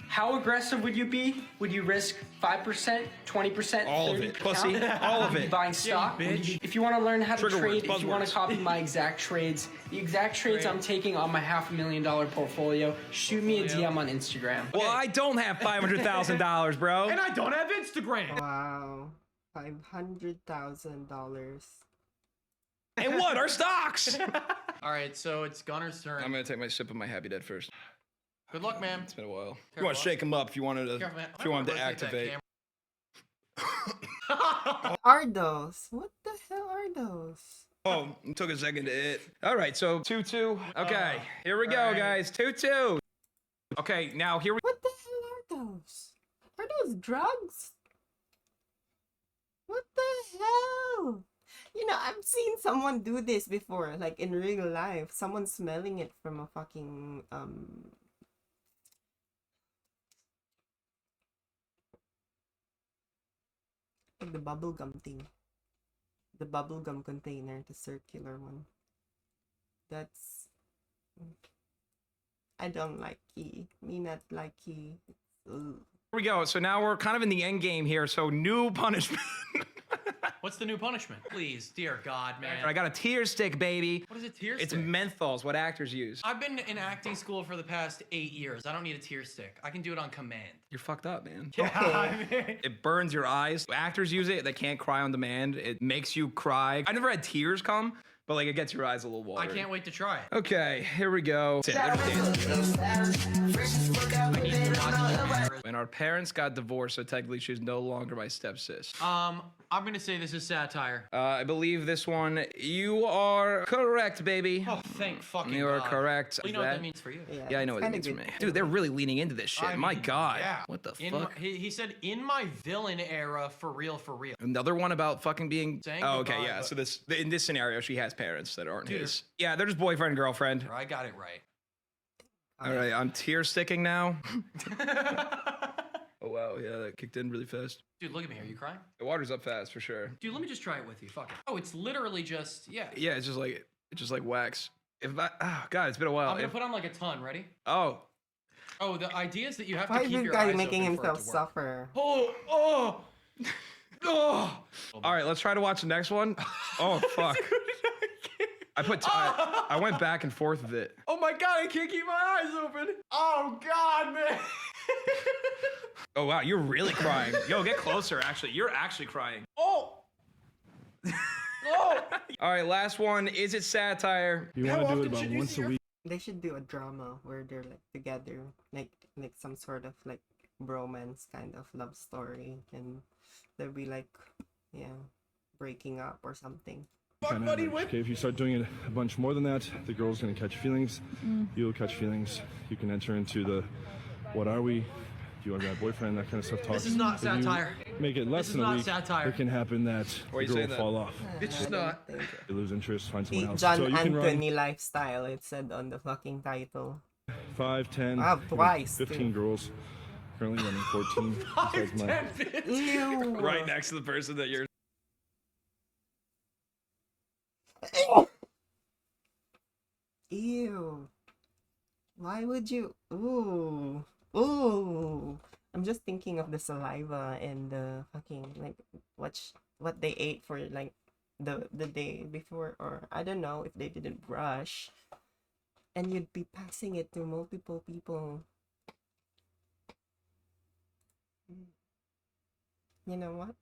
How aggressive would you be? Would you risk 5%, 20%, All of it, 30%? pussy. All of Would you it. be buying stock? Would you be- If you want to learn how to Trigger trade, words, if you want to buzzwords. copy my exact trades, the exact trades I'm taking on my $500,000 portfolio, shoot me a DM on Instagram. Well, I don't have $500,000, bro. And I don't have Instagram. Wow. $500,000. And what? Our stocks! All right, so it's Gunner's turn. I'm gonna take my sip of my Happy Dad first. Good luck, man. It's been a while. You Careful. want to shake him up if you wanted to. Careful, man. If you wanted to Rotate that activate. camera. Are those? What the hell are those? Oh, it took a second to hit. All right, so 2-2. Okay, here we go, all right. guys. 2-2. Okay, now here we. What the hell are those? Are those drugs? What the hell? You know, I've seen someone do this before, like in real life. Someone smelling it from a fucking like the bubblegum thing. The bubblegum container, the circular one. That's I don't like key. Me not like key. Ugh. Here we go. So now we're kind of in the end game here. So new punishment. What's the new punishment? Please, dear God, man. I got a tear stick, baby. What is a tear It's stick? menthols, what actors use. I've been in acting school for the past 8 years. I don't need a tear stick. I can do it on command. You're fucked up, man. Yeah, I mean, It burns your eyes. Actors use it. They can't cry on demand. It makes you cry. I never had tears come, but like it gets your eyes a little I watery. can't wait to try it. Okay, here we go. And our parents got divorced, so technically she's no longer my stepsis. I'm gonna say this is satire. I believe this one, you are correct, baby. Oh, thank fucking You are God. correct. Well, you know what that means for you. Yeah, I know what it means for me. Dude, they're really leaning into this shit. I My mean, God. yeah. What the In fuck? he said, in my villain era, for real, for real. Another one about fucking being. Saying Oh, okay, goodbye, yeah. but- So this in this scenario, she has parents that aren't Dude. his. Yeah, they're just boyfriend and girlfriend. I got it right. All right, I'm tear sticking now. Oh wow, yeah, that kicked in really fast. Dude, look at me. Are you crying? The water's up fast for sure. Dude, let me just try it with you. Fuck it. Oh, it's literally just, yeah. Yeah, it's just like wax. If I, oh god, it's been a while. I'm gonna If- put on like a ton. Ready? oh, Oh, the idea is that you have Why to is keep this your guy eyes making open for it himself to work. suffer? Oh, oh, oh. all right, let's try to watch the next one. Oh fuck. I went back and forth with it. Oh my God, I can't keep my eyes open. Oh God, man. Oh wow, you're really crying. Yo, get closer. Actually, you're actually crying. Oh. Oh. All right, last one. Is it satire? You want to do it about once a week. They should do a drama where they're like together, like some sort of like bromance kind of love story, and they'll be like, yeah, breaking up or something. Kind of average, okay, if you start doing it a bunch more than that, the girl's gonna catch feelings. You'll catch feelings. You can enter into the what are we? Do you want to be my boyfriend? That kind of stuff. This is not If you satire. Make it less This is than a not week. satire. It can happen that Why are the you girl saying will that? fall off. It's just not. You lose interest, find someone else. John So you can run Anthony lifestyle. It said on the fucking title. 5, 10, Wow, even twice, 15 too. girls. Currently running 14. besides my- Ew. Right next to the person that you're. Ew. Why would you? Ooh. Ooh. I'm just thinking of the saliva and the fucking like what they ate for like the day before, or I don't know if they didn't brush, and you'd be passing it to multiple people. You know what?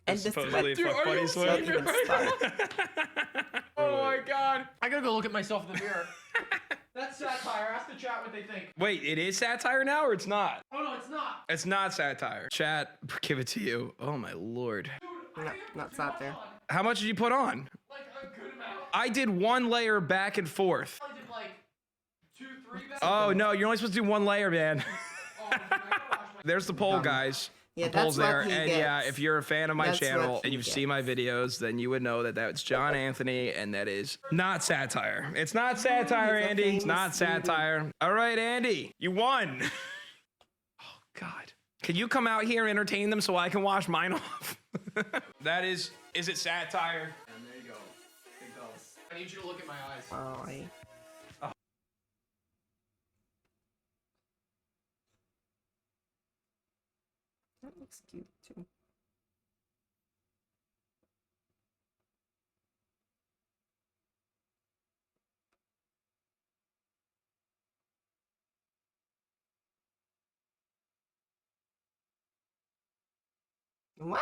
And the Supposedly sweat. fuck buddies Not with. even start. Oh my God. I gotta go look at myself in the mirror. That's satire. Ask the chat what they think. Wait, it is satire now or it's not? Oh no, it's not. It's not satire. Chat, give it to you. Oh my lord. Not satire. How much did you put on? Like a good amount. I did one layer back and forth. I did like 2, 3 bags. Oh no, you're only supposed to do one layer, man. Oh, man, I gotta wash my- There's the poll, guys. Yeah, the polls that's there. what he And gets. yeah, if you're a fan of my That's channel what and he you've seen my videos, then you would know that that's John Anthony, and that is not satire. It's not satire, he's a Andy. It's famous not satire. All right, Andy, you won. Oh God, can you come out here and entertain them so I can wash mine off? That is it satire? And there you go. Big dogs. I need you to look at my eyes. Oh, that looks cute too. What?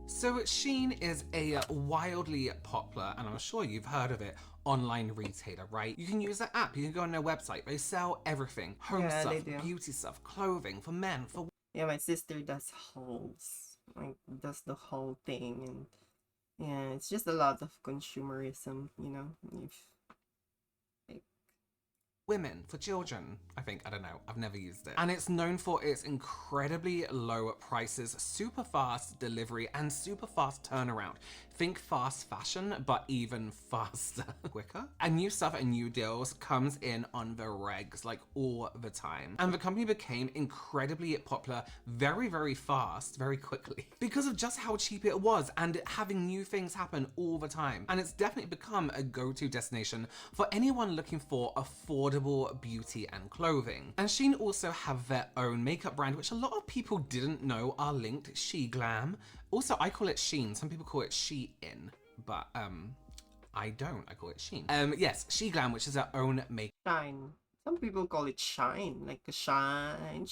So Shein is a wildly popular, and I'm sure you've heard of it, online retailer, right? You can use their app, you can go on their website, they sell everything. Home Yeah, they stuff, do. beauty stuff, clothing, for men, for Yeah, my sister does hauls, like does the whole thing, and yeah, it's just a lot of consumerism, you know. If women, for children, I think. I don't know. I've never used it. And it's known for its incredibly low prices, super fast delivery, and super fast turnaround. Think fast fashion, but even faster, quicker. And new stuff and new deals comes in on the regs, like all the time. And the company became incredibly popular very, very fast, very quickly, because of just how cheap it was and having new things happen all the time. And it's definitely become a go-to destination for anyone looking for affordable beauty and clothing. And Shein also have their own makeup brand, which a lot of people didn't know are linked, SheGlam. Also, I call it Shein. Some people call it Shein, but I don't. I call it Shein. Yes, SheGlam, which is their own makeup. shine. Some people call it shine, like a shine.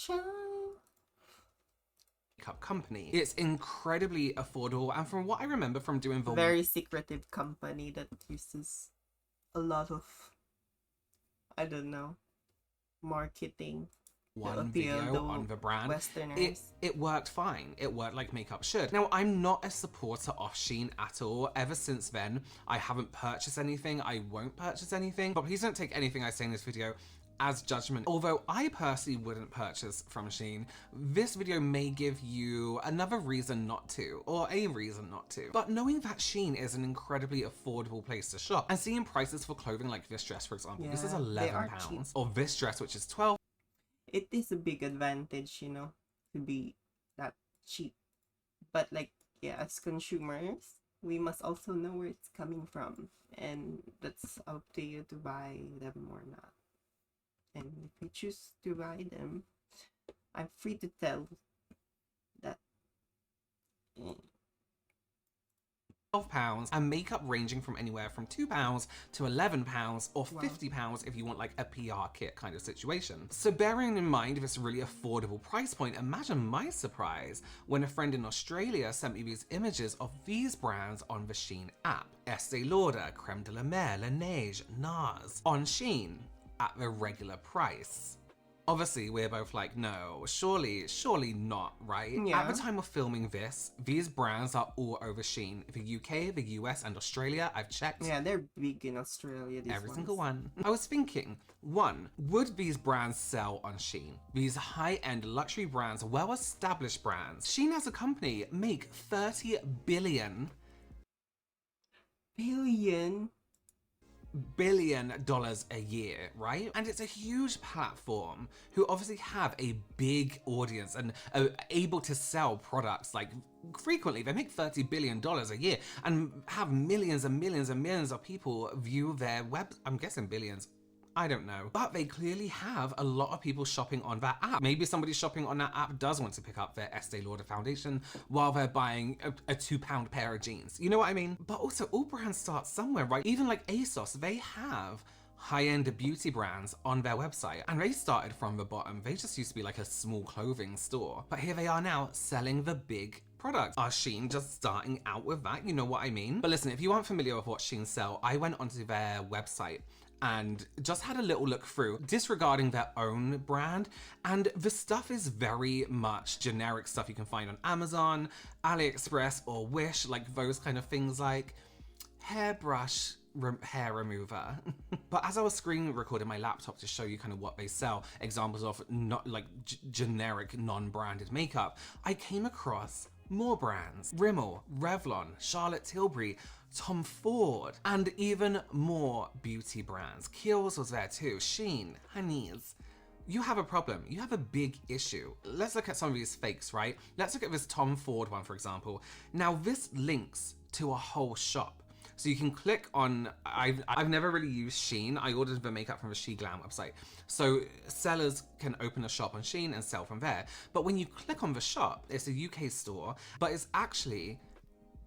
Company. It's incredibly affordable, and from what I remember from doing the Very secretive company that uses a lot of, I don't know, marketing. to one appeal video to on the brand, Westerners. it worked fine. It worked like makeup should. Now, I'm not a supporter of Shein at all. Ever since then, I haven't purchased anything. I won't purchase anything. But please don't take anything I say in this video as judgment. Although I personally wouldn't purchase from Shein, this video may give you another reason not to, or a reason not to. But knowing that Shein is an incredibly affordable place to shop, and seeing prices for clothing like this dress, for example, this is Yeah, they are £11, cheap. or this dress, which is £12. It is a big advantage, you know, to be that cheap. But like, yeah, as consumers, we must also know where it's coming from, and that's up to you to buy them or not. And if you choose to buy them, I'm free to tell that. £12, and makeup ranging from anywhere from £2 to £11 or £50 if you want like a PR kit kind of situation. So bearing in mind this really affordable price point, imagine my surprise when a friend in Australia sent me these images of these brands on the Shein app. Estee Lauder, Creme de la Mer, Laneige, NARS on Shein at the regular price. Obviously, we're both like, no, surely not, right? Yeah. At the time of filming this, these brands are all over Shein. The UK, the US, and Australia, I've checked. Yeah, they're big in Australia. These Every ones. single one. I was thinking, one, would these brands sell on Shein? These high-end luxury brands, well-established brands. Shein as a company make $30 billion a year, right? And it's a huge platform who obviously have a big audience and are able to sell products like frequently. They make $30 billion a year and have millions and millions and millions of people view their web. I'm guessing billions. I don't know. But they clearly have a lot of people shopping on that app. Maybe somebody shopping on that app does want to pick up their Estee Lauder foundation while they're buying a £2 pair of jeans. You know what I mean? But also, all brands start somewhere, right? Even like ASOS, they have high-end beauty brands on their website, and they started from the bottom. They just used to be like a small clothing store. But here they are now selling the big products. Are Shein just starting out with that? You know what I mean? But listen, if you aren't familiar with what Shein sell, I went onto their website and just had a little look through, disregarding their own brand, and the stuff is very much generic stuff you can find on Amazon, AliExpress, or Wish, like those kind of things like hairbrush hair remover. But as I was screen recording my laptop to show you kind of what they sell, examples of not like generic non-branded makeup, I came across more brands. Rimmel, Revlon, Charlotte Tilbury, Tom Ford, and even more beauty brands. Kiehl's was there too, Shein, Honeys. You have a problem. You have a big issue. Let's look at some of these fakes, right? Let's look at this Tom Ford one, for example. Now, this links to a whole shop. So you can click on, I've never really used Shein. I ordered the makeup from the SheGlam website. So sellers can open a shop on Shein and sell from there. But when you click on the shop, it's a UK store, but it's actually,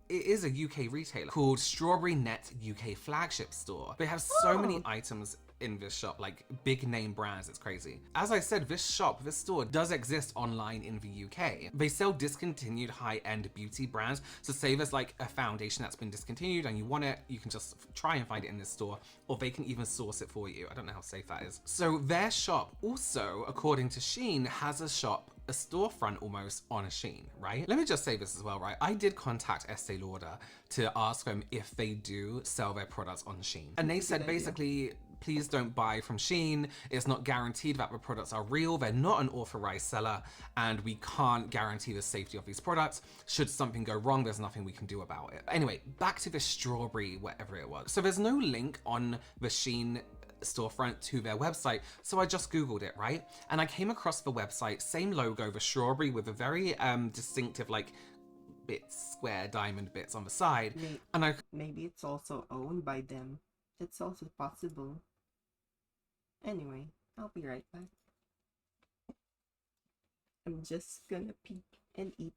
it is a UK retailer called Strawberry Net UK Flagship Store. They have so many items in this shop, like big name brands, it's crazy. As I said, this store does exist online in the UK. They sell discontinued high-end beauty brands. So say there's like a foundation that's been discontinued and you want it, you can just try and find it in this store, or they can even source it for you. I don't know how safe that is. So their shop also, according to Shein, has a storefront almost on a Shein, right? Let me just say this as well, right? I did contact Estee Lauder to ask them if they do sell their products on Shein. And they said basically, please don't buy from Shein. It's not guaranteed that the products are real. They're not an authorized seller, and we can't guarantee the safety of these products. Should something go wrong, there's nothing we can do about it. Anyway, back to the strawberry, whatever it was. So there's no link on the Shein storefront to their website, so I just googled it, right? And I came across the website, same logo, the strawberry with a very distinctive like bits, square diamond bits on the side. And maybe it's also owned by them. It's also possible. Anyway, I'll be right back. I'm just gonna peek and eat.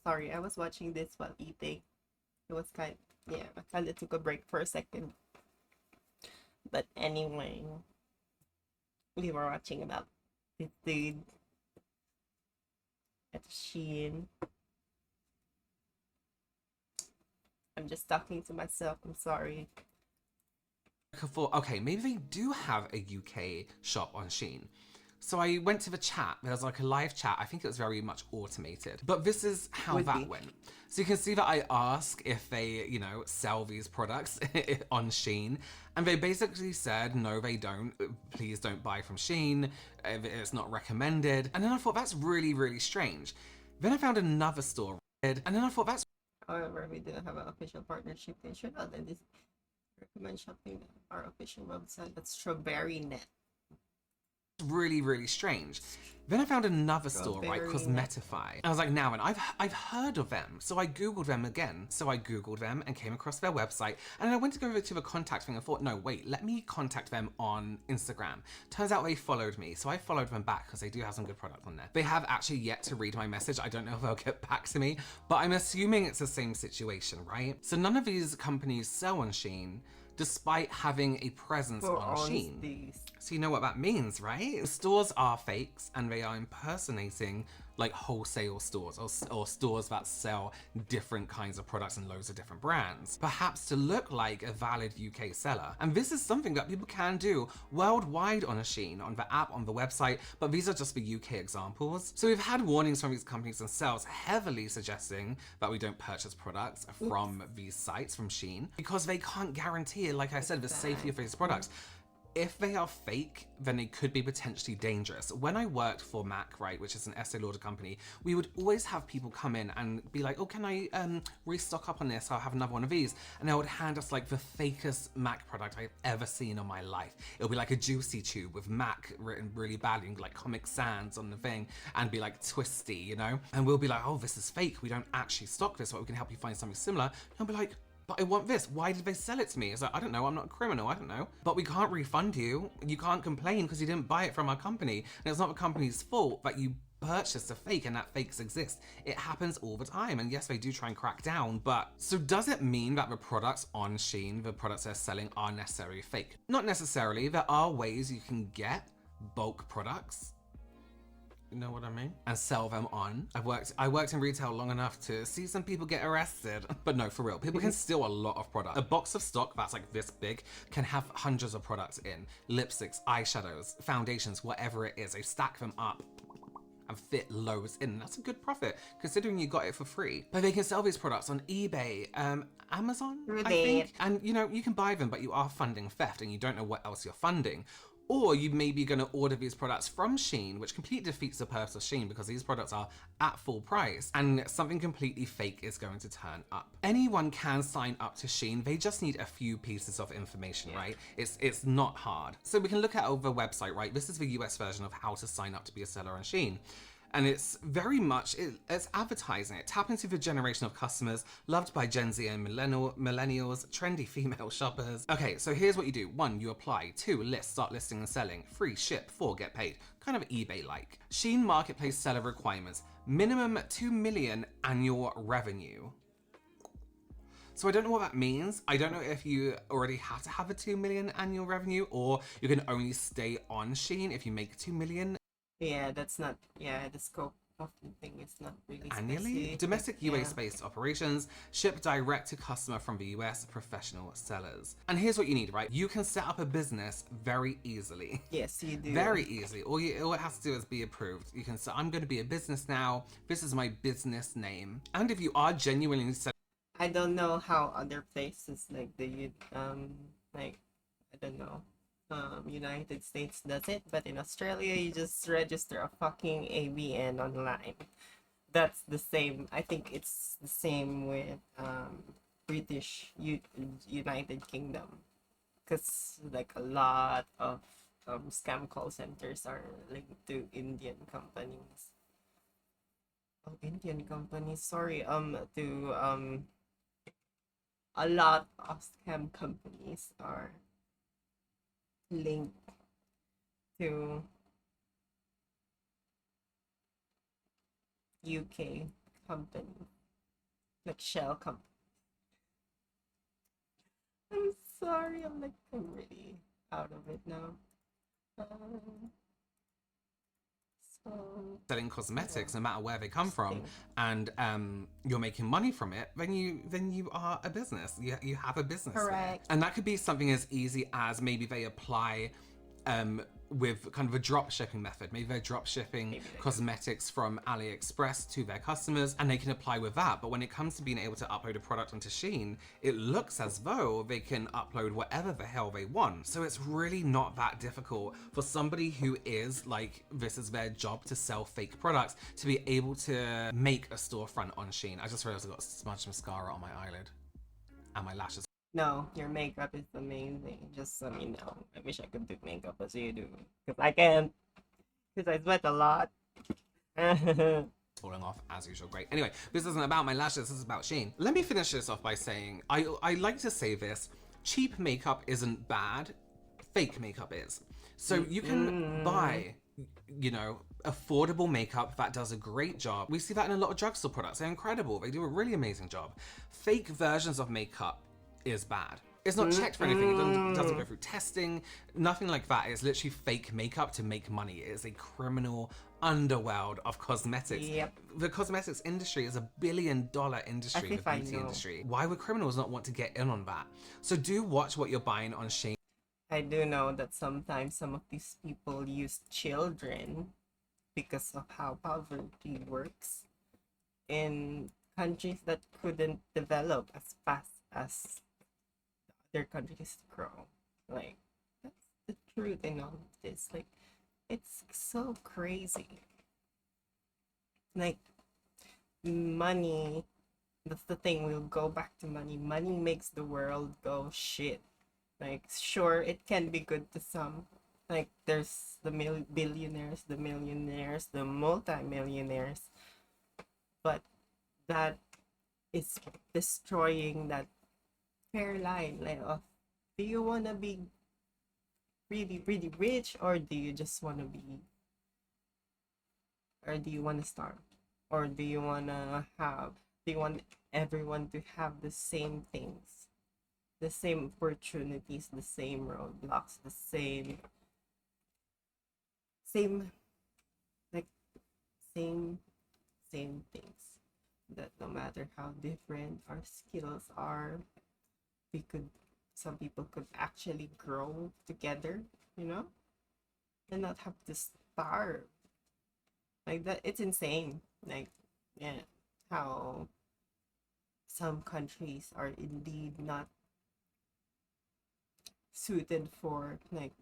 I was watching this while eating. It was I kind of took a break for a second. But anyway, we were watching about this dude at Shein. I'm just talking to myself. I'm sorry. Okay, maybe they do have a UK shop on Shein. So I went to the chat. There was like a live chat. I think it was very much automated. But this is how that went. So you can see that I ask if they, you know, sell these products on Shein. And they basically said, no, they don't. Please don't buy from Shein. It's not recommended. And then I thought, that's really, really strange. Then I found another store. And then I thought, that's... However, we do have an official partnership. They should recommend shopping our official website. That's Strawberry Net. really, really strange. Then I found another store, right, Cosmetify. I was like, now, and I've heard of them. So I Googled them again. So I Googled them and came across their website. And I went to go over to the contact thing and thought, no, wait, let me contact them on Instagram. Turns out they followed me. So I followed them back because they do have some good product on there. They have actually yet to read my message. I don't know if they'll get back to me, but I'm assuming it's the same situation, right? So none of these companies sell on Shein, despite having a presence on Shein. So you know what that means, right? Stores are fakes and they are impersonating like wholesale stores or stores that sell different kinds of products and loads of different brands, perhaps to look like a valid UK seller. And this is something that people can do worldwide on a Shein, on the app, on the website, but these are just the UK examples. So we've had warnings from these companies themselves heavily suggesting that we don't purchase products from these sites, from Shein, because they can't guarantee, like I said, the safety of these products. If they are fake, then they could be potentially dangerous. When I worked for Mac, right, which is an Estee Lauder company, we would always have people come in and be like, oh, can I restock up on this? I'll have another one of these. And they would hand us like the fakest Mac product I've ever seen in my life. It'll be like a juicy tube with Mac written really badly, like Comic Sans on the thing, and be like twisty, you know? And we'll be like, oh, this is fake. We don't actually stock this, but we can help you find something similar. And I'll be like, but I want this. Why did they sell it to me? It's like, I don't know, I'm not a criminal, I don't know. But we can't refund you. You can't complain because you didn't buy it from our company. And it's not the company's fault that you purchased a fake and that fakes exist. It happens all the time. And yes, they do try and crack down, but so does it mean that the products on Shein, the products they're selling, are necessarily fake? Not necessarily. There are ways you can get bulk products, you know what I mean? And sell them on. I worked in retail long enough to see some people get arrested. But no, for real, people can steal a lot of product. A box of stock that's like this big can have hundreds of products in. Lipsticks, eyeshadows, foundations, whatever it is. They stack them up and fit loads in. That's a good profit considering you got it for free. But they can sell these products on eBay, Amazon, I think. And you know, you can buy them, but you are funding theft and you don't know what else you're funding. Or you may be going to order these products from Shein, which completely defeats the purpose of Shein because these products are at full price and something completely fake is going to turn up. Anyone can sign up to Shein. They just need a few pieces of information, right? It's not hard. So we can look at the website, right? This is the US version of how to sign up to be a seller on Shein. And it's very much, it's advertising. It taps into the generation of customers loved by Gen Z and millennials, trendy female shoppers. Okay, so here's what you do. 1, you apply. 2, list, start listing and selling. 3, ship. 4, get paid. Kind of eBay-like. Shein Marketplace seller requirements. Minimum 2 million annual revenue. So I don't know what that means. I don't know if you already have to have a 2 million annual revenue or you can only stay on Shein if you make 2 million. Yeah, that's not, the scope of the thing is not really annually. specific. Domestic US-based operations, ship direct to customer from the US, professional sellers. And here's what you need, right? You can set up a business very easily. Yes, you do. Very easily. All it has to do is be approved. You can say, I'm going to be a business now. This is my business name. And if you are genuinely I don't know how other places like I don't know. United States does it, but in Australia you just register a fucking ABN online. That's the same. I think it's the same with British United Kingdom, because like a lot of scam call centers are linked to Indian companies. Oh, Indian companies. Sorry. To a lot of scam companies are linked to UK company, like shell company. I'm sorry, I'm really out of it now. So selling cosmetics, no matter where they come from, and you're making money from it, then you are a business. You have a business. Correct. And that could be something as easy as maybe they apply with kind of a drop shipping method. Maybe they're drop shipping cosmetics from AliExpress to their customers, and they can apply with that. But when it comes to being able to upload a product onto Shein, it looks as though they can upload whatever the hell they want. So it's really not that difficult for somebody who is like, this is their job to sell fake products, to be able to make a storefront on Shein. I just realized I got smudged mascara on my eyelid and my lashes. no, your makeup is amazing. Just so you know, I wish I could do makeup as you do, because I can't. Because I sweat a lot. Falling off as usual. Great. Anyway, this isn't about my lashes, this is about Shein. Let me finish this off by saying, I like to say this, cheap makeup isn't bad, fake makeup is. So you can buy, you know, affordable makeup that does a great job. We see that in a lot of drugstore products. They're incredible. They do a really amazing job. Fake versions of makeup is bad. It's not checked for anything. It doesn't go through testing, nothing like that. It's literally fake makeup to make money. It is a criminal underworld of cosmetics. Yep. The cosmetics industry is $1 billion industry, the If I beauty know. industry. Why would criminals not want to get in on that? So do watch what you're buying on Shein. I do know that sometimes some of these people use children because of how poverty works in countries that couldn't develop as fast as other countries grow. Like, that's the truth in all of this. Like, it's so crazy. Like, money, that's the thing, we'll go back to money. Money makes the world go shit. Like, sure, it can be good to some. Like, there's the billionaires, the millionaires, the multi-millionaires. But that is destroying that fair line. Like, do you want to be really, really rich, or do you just want to be, or do you want to starve? Or do you want to have, do you want everyone to have the same things? The same opportunities, the same roadblocks, the same, like, same things. That no matter how different our skills are, some people could actually grow together, you know? And not have to starve. Like, that, it's insane. Like, yeah, how some countries are indeed not suited for, like,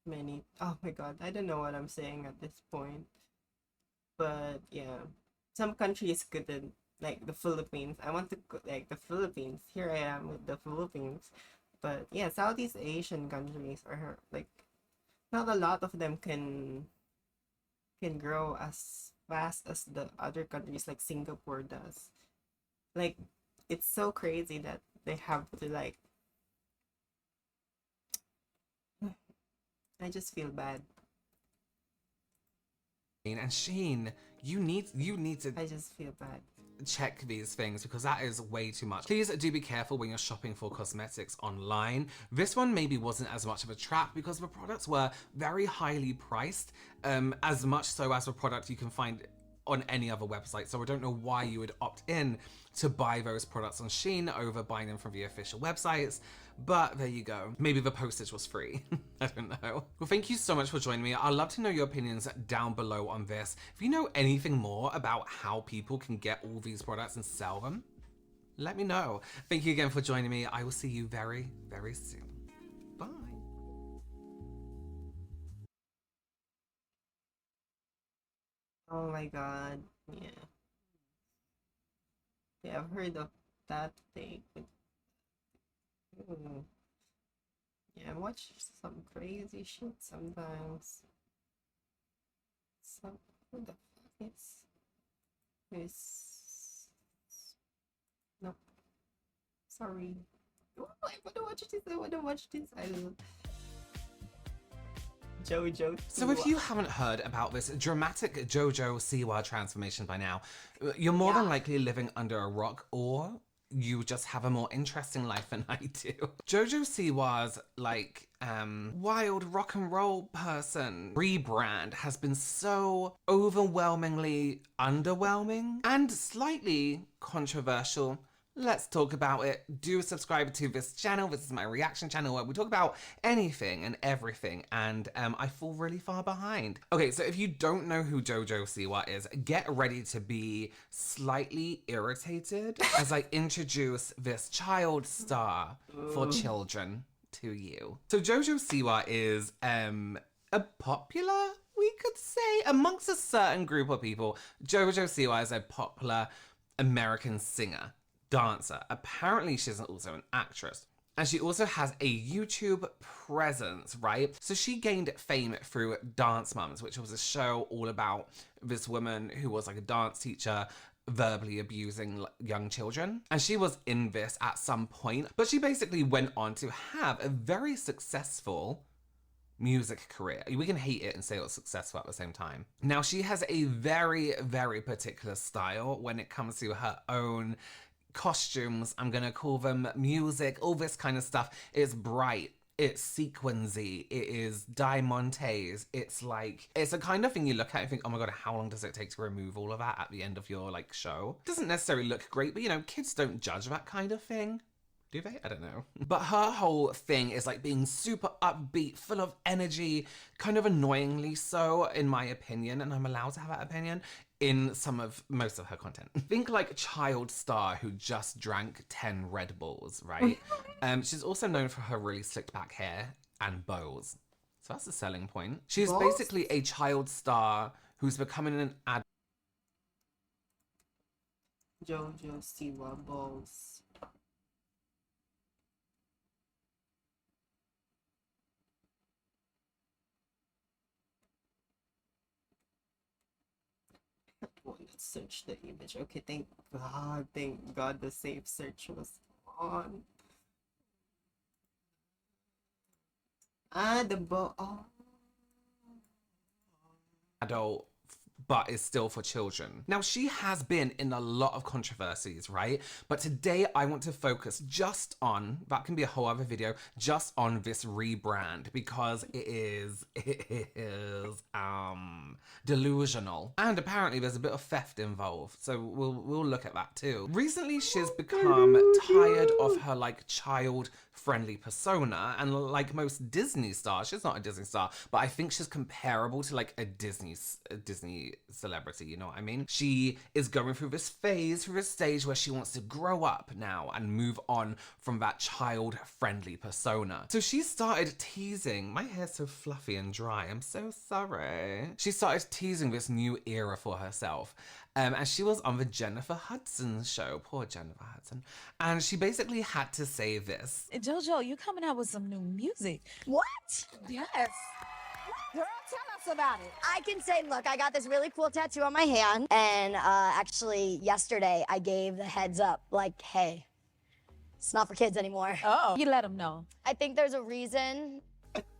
many, oh my god, I don't know what I'm saying at this point. But yeah, some countries couldn't, like the Philippines. I want to go, like, the Philippines. Here I am with the Philippines. But yeah, Southeast Asian countries are like, not a lot of them can grow as fast as the other countries, like Singapore does. Like, it's so crazy that they have to, like, I just feel bad. And Shein, you need to, I just feel bad. Check these things, because that is way too much. Please do be careful when you're shopping for cosmetics online. This one maybe wasn't as much of a trap because the products were very highly priced, as much so as a product you can find on any other website. So I don't know why you would opt in to buy those products on Shein over buying them from the official websites. But there you go. Maybe the postage was free. I don't know. Well, thank you so much for joining me. I'd love to know your opinions down below on this. If you know anything more about how people can get all these products and sell them, let me know. Thank you again for joining me. I will see you very, very soon. Bye. Oh my god, yeah. Yeah, I've heard of that thing. Yeah, I watch some crazy shit sometimes. Some, who the fuck is no, sorry. Oh, I wanna watch this. I wanna watch this. JoJo. So if you haven't heard about this dramatic JoJo Siwa transformation by now, you're more than likely living under a rock, or you just have a more interesting life than I do. JoJo Siwa's wild rock and roll person rebrand has been so overwhelmingly underwhelming and slightly controversial. Let's talk about it. Do subscribe to this channel. This is my reaction channel where we talk about anything and everything, and I fall really far behind. Okay, so if you don't know who JoJo Siwa is, get ready to be slightly irritated as I introduce this child star for children to you. So JoJo Siwa is a popular, we could say, amongst a certain group of people. JoJo Siwa is a popular American singer, dancer. Apparently she's also an actress, and she also has a YouTube presence, right? So she gained fame through Dance Moms, which was a show all about this woman who was like a dance teacher verbally abusing young children, and she was in this at some point, but she basically went on to have a very successful music career. We can hate it and say it was successful at the same time. Now she has a very, very particular style when it comes to her own costumes, I'm gonna call them, music, all this kind of stuff. It's bright, it's sequency, it is diamantes, it's a kind of thing you look at and think, oh my god, how long does it take to remove all of that at the end of your show? It doesn't necessarily look great, but kids don't judge that kind of thing. Do they? I don't know. But her whole thing is being super upbeat, full of energy, kind of annoyingly so, in my opinion, and I'm allowed to have that opinion, in most of her content. Think child star who just drank 10 Red Bulls, right? She's also known for her really slicked back hair and bows. So that's a selling point. She's basically a child star who's becoming an ad. JoJo Siwa balls. Let's search the image. Okay, thank God the safe search was on. The adult, but is still for children. Now, she has been in a lot of controversies, right? But today I want to focus just on, that can be a whole other video, just on this rebrand, because it is delusional. And apparently there's a bit of theft involved, so we'll look at that too. Recently, she's become tired of her child-friendly persona, and like most Disney stars, she's not a Disney star, but I think she's comparable to a Disney celebrity, you know what I mean? She is going through this phase, through this stage where she wants to grow up now and move on from that child-friendly persona. So she started teasing, my hair's so fluffy and dry, I'm so sorry. She started teasing this new era for herself. And she was on the Jennifer Hudson show, poor Jennifer Hudson. And she basically had to say this. JoJo, you coming out with some new music. What? Yes. Girl, tell us about it. I can say, look, I got this really cool tattoo on my hand, and actually yesterday I gave the heads up, hey, it's not for kids anymore. Oh, you let them know. I think there's a reason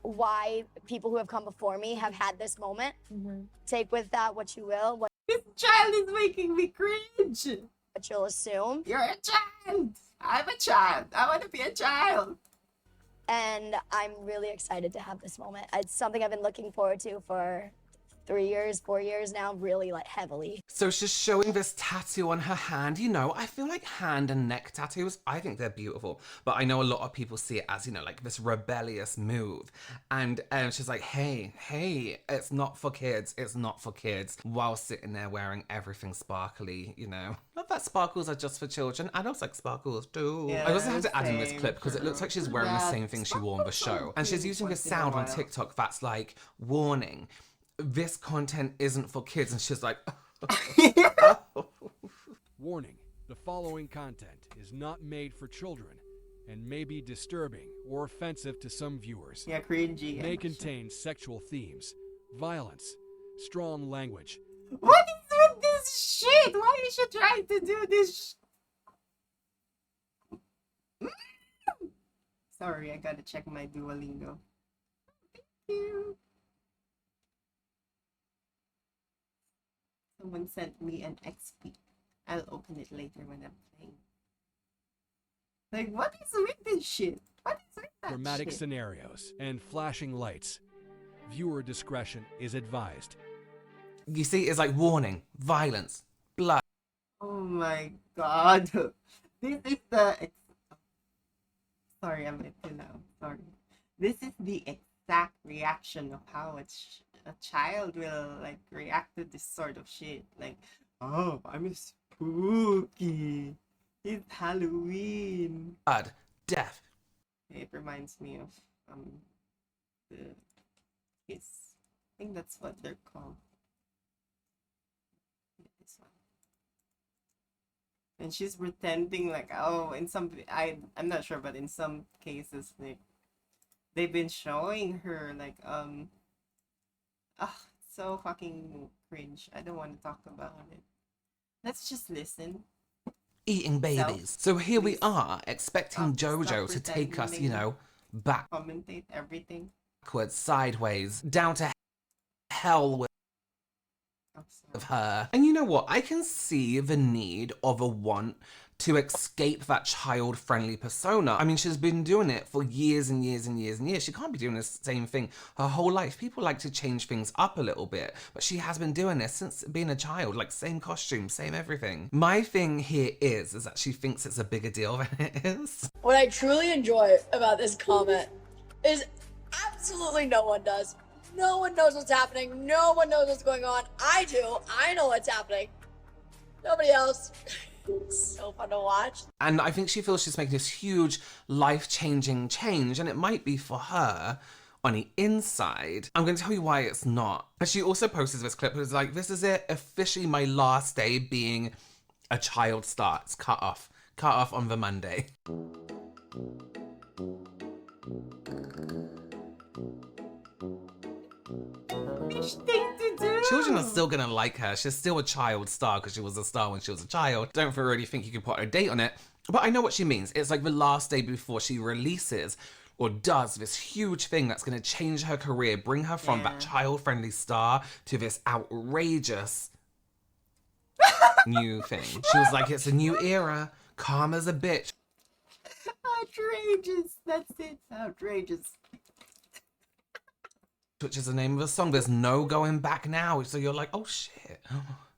why people who have come before me have had this moment. Take with that what you will. This child is making me cringe. What you'll assume. You're a child. I'm a child. I want to be a child. And I'm really excited to have this moment. It's something I've been looking forward to for 3 years, 4 years now, really heavily. So she's showing this tattoo on her hand. I feel like hand and neck tattoos, I think they're beautiful, but I know a lot of people see it as, this rebellious move. And she's like, hey, it's not for kids, it's not for kids, while sitting there wearing everything sparkly, Not that sparkles are just for children, adults like sparkles too. Yeah, I also have to add in this clip because it looks like she's wearing the same thing she wore on the show. And she's using this sound on TikTok that's warning, this content isn't for kids, and she's like, Warning, the following content is not made for children and may be disturbing or offensive to some viewers. Yeah, cringy. May contain sexual themes, violence, strong language. What is with this shit? Why is she trying to do this? Sorry, I gotta check my Duolingo. Thank you. Someone sent me an XP. I'll open it later when I'm playing. Like, what is with this shit? What is with that Dramatic shit? scenarios, and flashing lights. Viewer discretion is advised. You see, it's like warning, violence, blood. Oh my god. This is the... Sorry, I'm a bit too loud. Sorry. This is the exact reaction of how a child will, like, react to this sort of shit. Like, oh, I'm spooky. It's Halloween. Blood, death. It reminds me of the kiss. I think that's what they're called. This one. And she's pretending like, oh, in some I'm not sure, but in some cases they've been showing her like so fucking cringe. I don't want to talk about it. Let's just listen. Eating babies. So here we are, expecting JoJo to take us, you know, back. Commentate everything. Backwards, sideways, down to hell with her. And you know what? I can see the need of a want to escape that child-friendly persona. I mean, she's been doing it for years and years and years and years. She can't be doing the same thing her whole life. People like to change things up a little bit, but she has been doing this since being a child, like same costume, same everything. My thing here is that she thinks it's a bigger deal than it is. What I truly enjoy about this comment is absolutely no one does. No one knows what's happening. No one knows what's going on. I do. I know what's happening. Nobody else. It's so fun to watch. And I think she feels she's making this huge life-changing change, and it might be for her on the inside. I'm going to tell you why it's not. But she also posted this clip. It was like, this is it. Officially my last day being a child star. It's cut off. Cut off on the Monday. Thing to do. Children are still gonna like her. She's still a child star because she was a star when she was a child. Don't really think you can put a date on it. But I know what she means. It's like the last day before she releases or does this huge thing that's gonna change her career, bring her from that child-friendly star to this outrageous new thing. She was like, it's a new era. Calm as a bitch. Outrageous. That's it. Outrageous. Which is the name of the song. There's no going back now. So you're like, oh shit.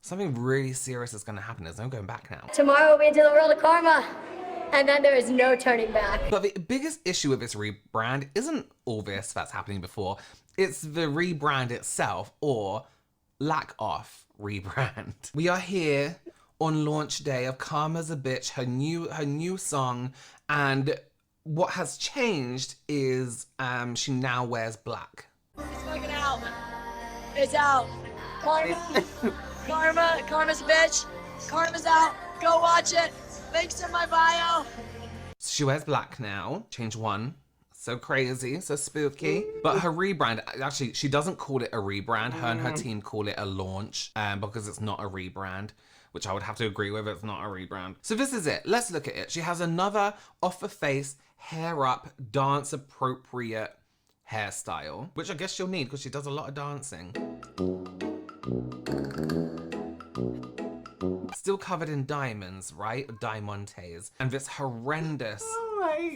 Something really serious is going to happen. There's no going back now. Tomorrow we'll be into the world of karma. And then there is no turning back. But the biggest issue with this rebrand isn't all this that's happening before. It's the rebrand itself, or lack of rebrand. We are here on launch day of Karma's a Bitch, her new song, and what has changed is she now wears black. It's fucking out. It's out. Karma's a bitch. Karma's out. Go watch it. Links in my bio. She wears black now. Change one. So crazy, so spooky. But her rebrand, actually, she doesn't call it a rebrand. Her and her team call it a launch because it's not a rebrand, which I would have to agree with. It's not a rebrand. So this is it. Let's look at it. She has another off the face, hair up, dance appropriate hairstyle, which I guess she'll need because she does a lot of dancing. Still covered in diamonds, right? Diamantes. And this horrendous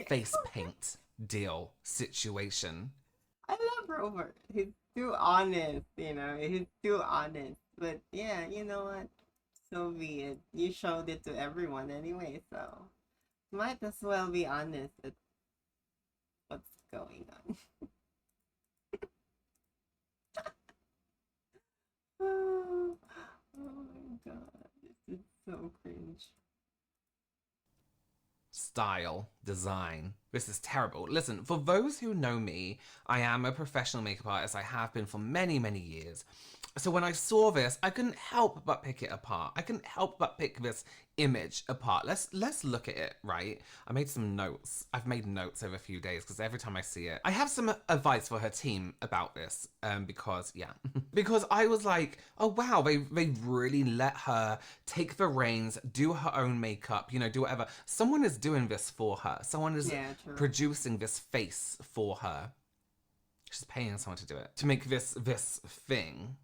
face paint deal situation. I love Rover. He's too honest, you know. He's too honest. But yeah, you know what? So be it. You showed it to everyone anyway, so might as well be honest at what's going on. Oh my god, this is so cringe. Style, design. This is terrible. Listen, for those who know me, I am a professional makeup artist. I have been for many, many years. So when I saw this, I couldn't help but pick it apart. I couldn't help but pick this image apart. Let's look at it, right? I made some notes. I've made notes over a few days because every time I see it, I have some advice for her team about this. Because because I was like, oh wow, they really let her take the reins, do her own makeup, you know, do whatever. Someone is doing this for her. Someone is producing this face for her. She's paying someone to do it, to make this thing.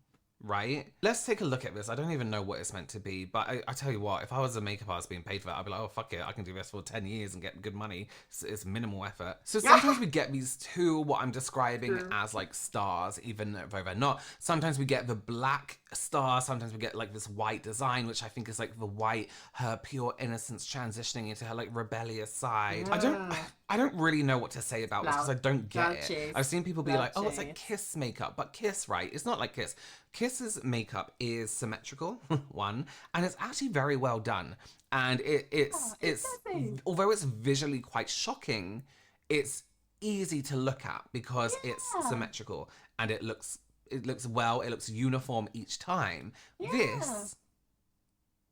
right? Let's take a look at this. I don't even know what it's meant to be, but I tell you what, if I was a makeup artist being paid for that, I'd be like, oh, fuck it, I can do this for 10 years and get good money. It's minimal effort. So sometimes we get these two, what I'm describing as like stars, even though they're not. Sometimes we get the black star, sometimes we get like this white design, which I think is like the white, her pure innocence transitioning into her like rebellious side. I don't really know what to say about this because I don't get it. I've seen people be like, oh, it's like Kiss makeup, but Kiss, right? It's not like Kiss. Kiss's makeup is symmetrical, one, and it's actually very well done. And it's although it's visually quite shocking, it's easy to look at because it's symmetrical and it looks well, it looks uniform each time. This,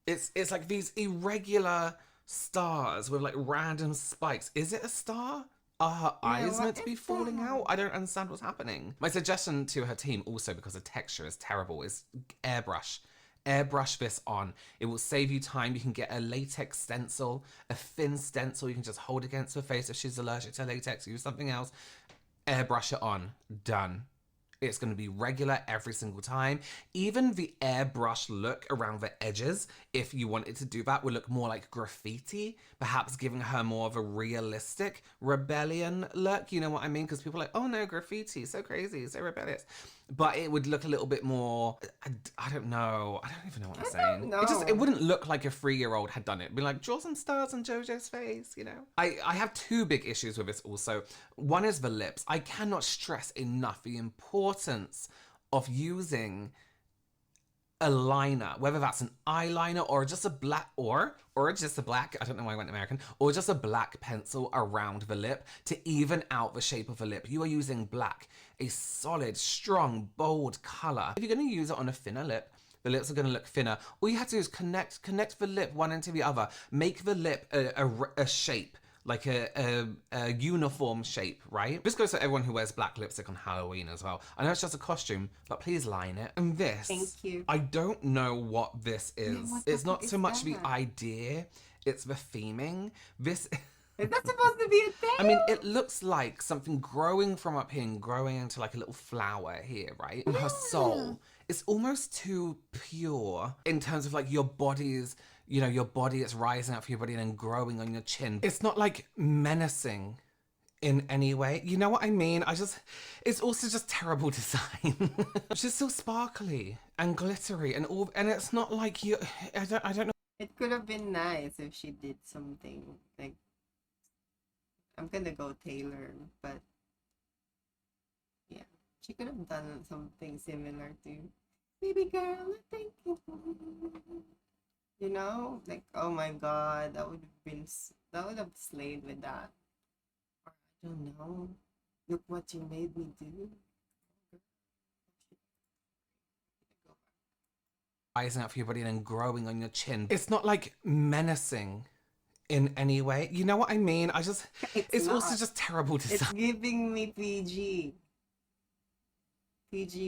it's like these irregular stars with like random spikes. Is it a star? Are her eyes meant to be falling out? I don't understand what's happening. My suggestion to her team also, because the texture is terrible, is airbrush. Airbrush this on. It will save you time. You can get a latex stencil, a thin stencil you can just hold against her face. If she's allergic to latex, use something else. Airbrush it on. Done. It's going to be regular every single time. Even the airbrush look around the edges, if you wanted to do that, would look more like graffiti, perhaps giving her more of a realistic rebellion look. You know what I mean? Because people are like, oh no, graffiti, so crazy, so rebellious. But it would look a little bit more, I don't know. I don't even know what I'm saying. It wouldn't look like a 3-year-old had done it. It'd be like, draw some stars on JoJo's face, you know? I have two big issues with this also. One is the lips. I cannot stress enough the importance of using a liner, whether that's an eyeliner or just a black, or just a black, I don't know why I went American, or just a black pencil around the lip to even out the shape of the lip. You are using black, a solid, strong, bold color. If you're going to use it on a thinner lip, the lips are going to look thinner. All you have to do is connect the lip one into the other. Make the lip a shape, like a uniform shape, right? This goes for everyone who wears black lipstick on Halloween as well. I know it's just a costume, but please line it. And this, thank you. I don't know what this is. It's not so much the idea, it's the theming. This... Is that supposed to be a thing? I mean, it looks like something growing from up here and growing into like a little flower here, right? And her soul, it's almost too pure in terms of like your body's, you know, your body is rising up for your body and then growing on your chin. It's not like menacing in any way. You know what I mean? It's also just terrible design. It's just so sparkly and glittery and all, and it's not like I don't know. It could have been nice if she did something like, I'm gonna go Taylor, but yeah, she could have done something similar to Baby Girl, thank you. You know, like, oh my god, that would have slayed with that. Or, I don't know. Look what you made me do. Rising up for your body and then growing on your chin. It's not like menacing in any way. You know what I mean? It's also just terrible design. It's giving me PG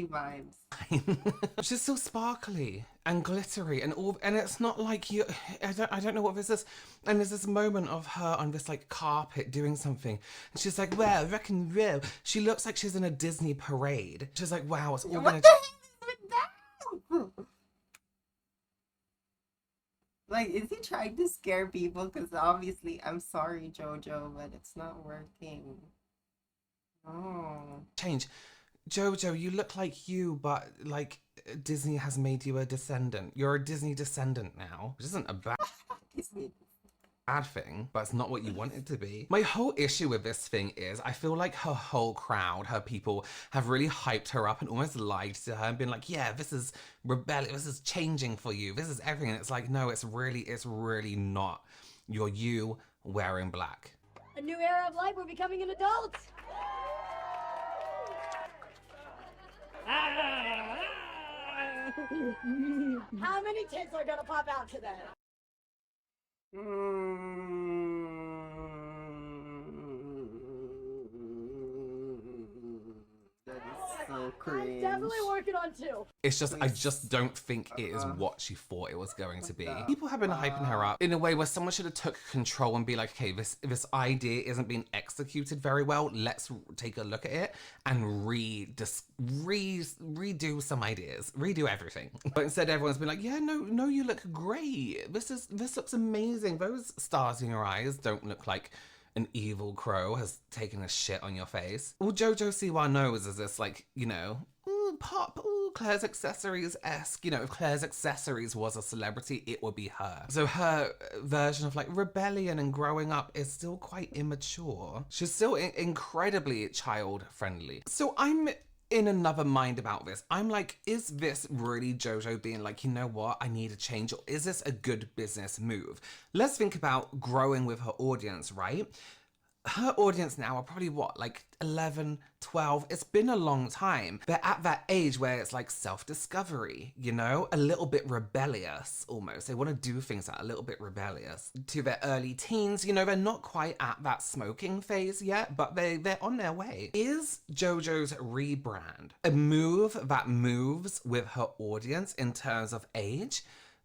vibes. It's just so sparkly and glittery and all, and it's not like I don't know what this is. And there's this moment of her on this like carpet doing something, and she's like, wow, rock and roll. She looks like she's in a Disney parade. She's like, wow, it's all gonna... What the heck is with that? Like, is he trying to scare people? Because obviously, I'm sorry, JoJo, but it's not working. Oh. Change. JoJo, you look like you, but like Disney has made you a descendant. You're a Disney descendant now, which isn't a bad thing, but it's not what you want it to be. My whole issue with this thing is I feel like her whole crowd, her people, have really hyped her up and almost lied to her and been like, yeah, this is rebellion, this is changing for you, this is everything. And it's like, no, it's really not. You're you wearing black. A new era of life, we're becoming an adult. How many tits are gonna pop out today? That is so cringe. Definitely working on 2. It's just, I just don't think it is what she thought it was going to be. People have been hyping her up in a way where someone should have took control and be like, okay, this idea isn't being executed very well. Let's take a look at it and redo some ideas, redo everything. But instead, everyone's been like, yeah, no, you look great. This looks amazing. Those stars in your eyes don't look like an evil crow has taken a shit on your face. All JoJo Siwa knows is this, like, you know, ooh, pop, ooh, Claire's Accessories-esque. You know, if Claire's Accessories was a celebrity, it would be her. So her version of like rebellion and growing up is still quite immature. She's still incredibly child-friendly. So I'm in another mind about this. I'm like, is this really JoJo being like, you know what, I need a change, or is this a good business move? Let's think about growing with her audience, right? Her audience now are probably what, like 11, 12? It's been a long time. They're at that age where it's like self-discovery, you know? A little bit rebellious, almost. They want to do things that are a little bit rebellious. To their early teens, you know, they're not quite at that smoking phase yet, but they're on their way. Is JoJo's rebrand a move that moves with her audience in terms of age?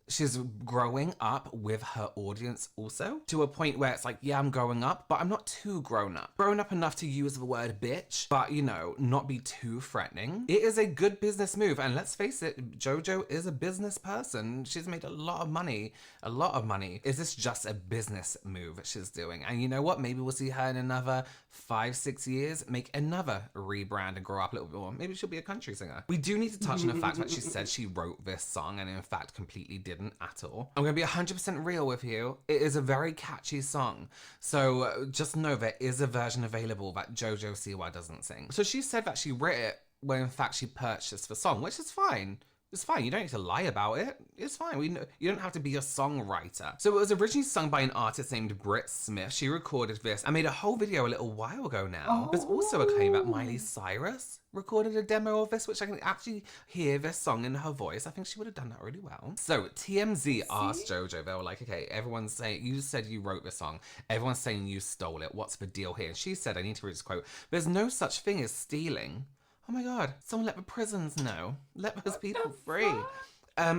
She's growing up with her audience also, to a point where it's like, yeah, I'm growing up, but I'm not too grown up. Grown up enough to use the word bitch, but, you know, not be too threatening. It is a good business move, and let's face it, JoJo is a business person. She's made a lot of money, a lot of money. Is this just a business move she's doing? And you know what? Maybe we'll see her in another 5-6 years make another rebrand and grow up a little bit more. Maybe she'll be a country singer. We do need to touch on the fact that she said she wrote this song and in fact completely didn't at all. I'm gonna be 100% real with you. It is a very catchy song. So just know there is a version available that JoJo Siwa doesn't sing. So she said that she wrote it when in fact she purchased the song, which is fine. It's fine, you don't need to lie about it. It's fine, you don't have to be a songwriter. So it was originally sung by an artist named Britt Smith. She recorded this and made a whole video a little while ago now. There's also a claim that Miley Cyrus recorded a demo of this, which I can actually hear this song in her voice. I think she would have done that really well. So TMZ asked JoJo, they were like, okay, everyone's saying, you said you wrote this song. Everyone's saying you stole it. What's the deal here? And she said, I need to read this quote, there's no such thing as stealing. Oh my God, someone let the prisons know. Let those people free.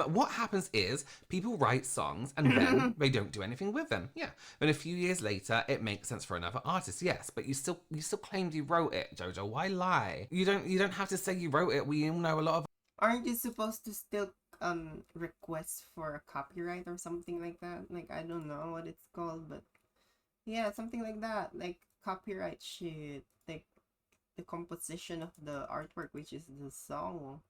What happens is people write songs and then they don't do anything with them. Yeah. Then a few years later, it makes sense for another artist. Yes, but you still claimed you wrote it, JoJo. Why lie? You don't have to say you wrote it. We all know a lot of. Aren't you supposed to still request for a copyright or something like that? Like, I don't know what it's called, but yeah, something like that. Like copyright shit. Like the composition of the artwork, which is the song.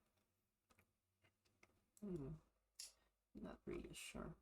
Not really sure.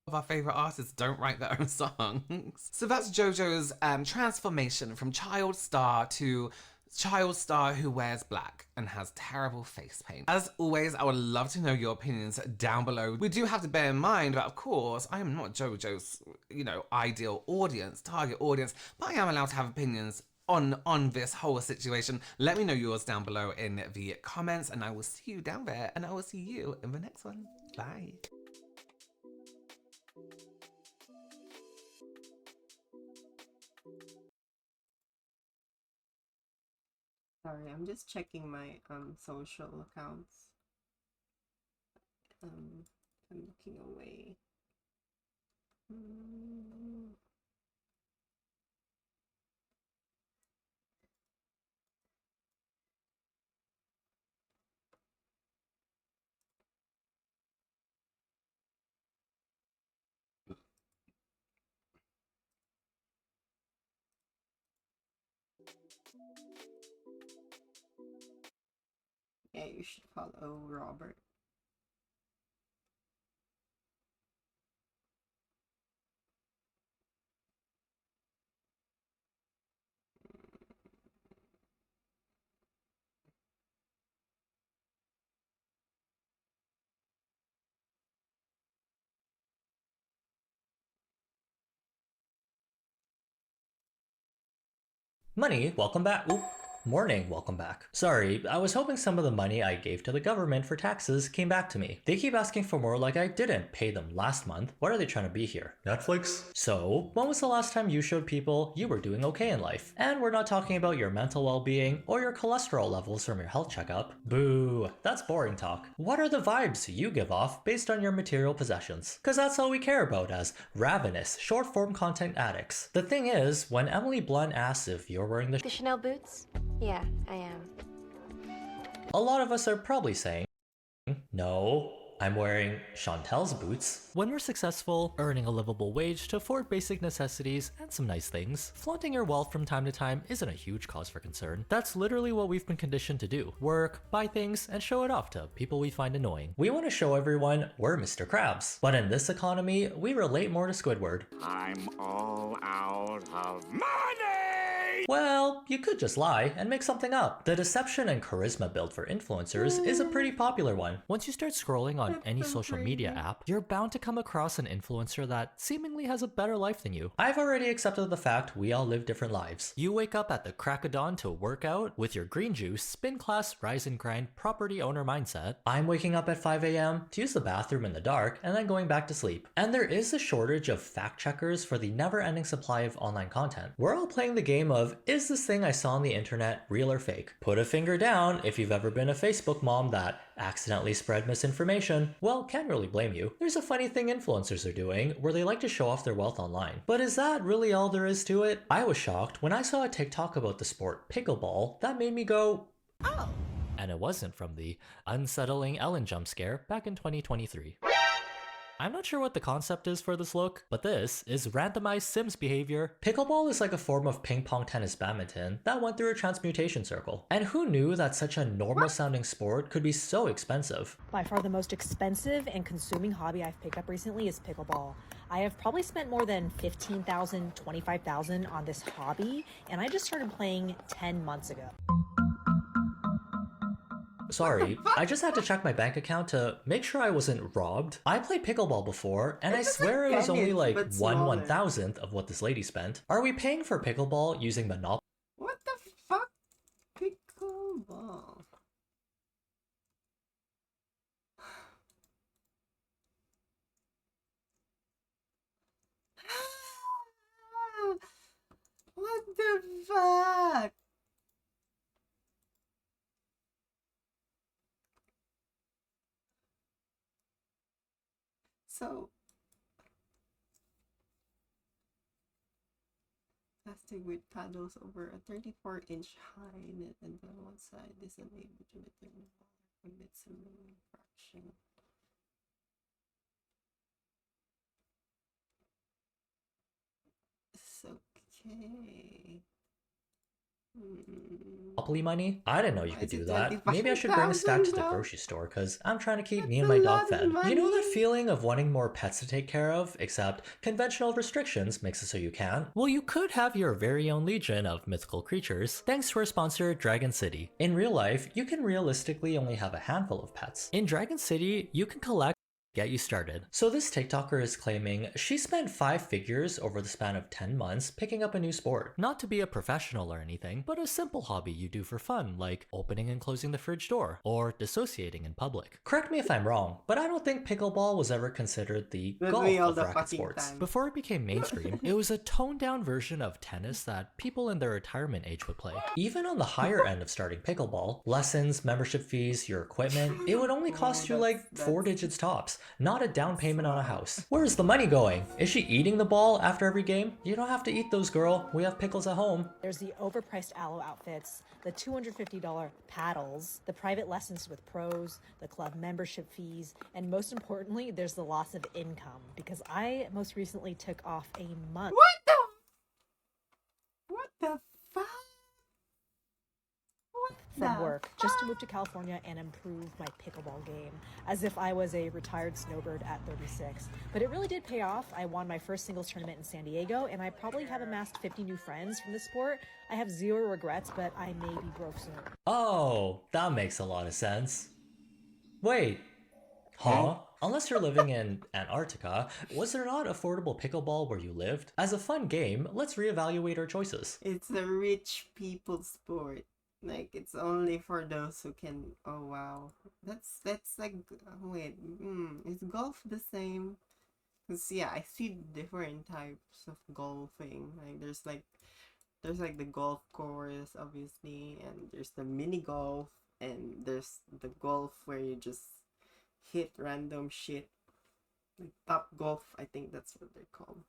Of our favorite artists don't write their own songs. So that's JoJo's transformation from child star to child star who wears black and has terrible face paint. As always, I would love to know your opinions down below. We do have to bear in mind that, of course, I am not JoJo's, you know, ideal audience, target audience, but I am allowed to have opinions on this whole situation. Let me know yours down below in the comments, and I will see you down there, and I will see you in the next one. Bye. Sorry, I'm just checking my social accounts. I'm looking away. Yeah, you should follow Robert. Money, welcome back. Oop. Morning, welcome back. Sorry, I was hoping some of the money I gave to the government for taxes came back to me. They keep asking for more like I didn't pay them last month. What are they trying to be here? Netflix? So, when was the last time you showed people you were doing okay in life? And we're not talking about your mental well-being or your cholesterol levels from your health checkup. Boo, that's boring talk. What are the vibes you give off based on your material possessions? Cause that's all we care about as ravenous, short-form content addicts. The thing is, when Emily Blunt asks if you're wearing the Chanel boots? Yeah, I am. a lot of us are probably saying, no, I'm wearing Chantel's boots. When we're successful, earning a livable wage to afford basic necessities and some nice things, flaunting your wealth from time to time isn't a huge cause for concern. That's literally what we've been conditioned to do. Work, buy things, and show it off to people we find annoying. We want to show everyone we're Mr. Krabs. But in this economy, we relate more to Squidward. I'm all out of money! Well, you could just lie and make something up. The deception and charisma build for influencers is a pretty popular one. Once you start scrolling on any social media app, you're bound to come across an influencer that seemingly has a better life than you. I've already accepted the fact we all live different lives. You wake up at the crack of dawn to work out with your green juice, spin class, rise and grind, property owner mindset. I'm waking up at 5 a.m. to use the bathroom in the dark and then going back to sleep. And there is a shortage of fact checkers for the never-ending supply of online content. We're all playing the game of, is this thing I saw on the internet real or fake? Put a finger down if you've ever been a Facebook mom that accidentally spread misinformation. Well, can't really blame you. There's a funny thing influencers are doing where they like to show off their wealth online. But is that really all there is to it? I was shocked when I saw a TikTok about the sport pickleball that made me go, oh. And it wasn't from the unsettling Ellen jump scare back in 2023. I'm not sure what the concept is for this look, but this is randomized Sims behavior. Pickleball is like a form of ping pong tennis badminton that went through a transmutation circle. And who knew that such a normal sounding sport could be so expensive? By far the most expensive and consuming hobby I've picked up recently is pickleball. I have probably spent more than $15,000, $25,000 on this hobby, and I just started playing 10 months ago. Sorry, I just had to check my bank account to make sure I wasn't robbed. I played pickleball before, and I swear it was only like 1/1000th of what this lady spent. Are we paying for pickleball using Monopoly? What the fuck? Pickleball. What the fuck? So, plastic with paddles over a 34-inch high net and on one side is a made with commits a infraction. It's okay. Monopoly money? I didn't know you could do that. Maybe I should bring a stack to the grocery store because I'm trying to keep me and my dog fed. You know that feeling of wanting more pets to take care of, except conventional restrictions makes it so you can't? Well, you could have your very own legion of mythical creatures thanks to our sponsor, Dragon City. In real life, you can realistically only have a handful of pets. In Dragon City, you can collect get you started. So this TikToker is claiming she spent 5 figures over the span of 10 months picking up a new sport. Not to be a professional or anything, but a simple hobby you do for fun, like opening and closing the fridge door, or dissociating in public. Correct me if I'm wrong, but I don't think pickleball was ever considered the golf of racket sports. Before it became mainstream, it was a toned down version of tennis that people in their retirement age would play. Even on the higher end of starting pickleball, lessons, membership fees, your equipment, it would only cost you like 4 digits tops. Not a down payment on a house. Where's the money going? Is she eating the ball after every game? You don't have to eat those, girl. We have pickles at home. There's the overpriced aloe outfits, the $250 paddles, the private lessons with pros, the club membership fees, and most importantly, there's the loss of income because I most recently took off a month. What the fuck? From work just to move to California and improve my pickleball game, as if I was a retired snowbird at 36. But it really did pay off. I won my first singles tournament in San Diego, and I probably have amassed 50 new friends from the sport. I have 0 regrets, but I may be broke soon. Oh, that makes a lot of sense. Wait. Huh? Unless you're living in Antarctica, was there not affordable pickleball where you lived? As a fun game, let's reevaluate our choices. It's a rich people sport. Like it's only for those who can. Oh wow, that's like wait. Is golf the same? Cause yeah, I see different types of golfing. Like there's like the golf course, obviously, and there's the mini golf, and there's the golf where you just hit random shit. Like top golf, I think that's what they're called.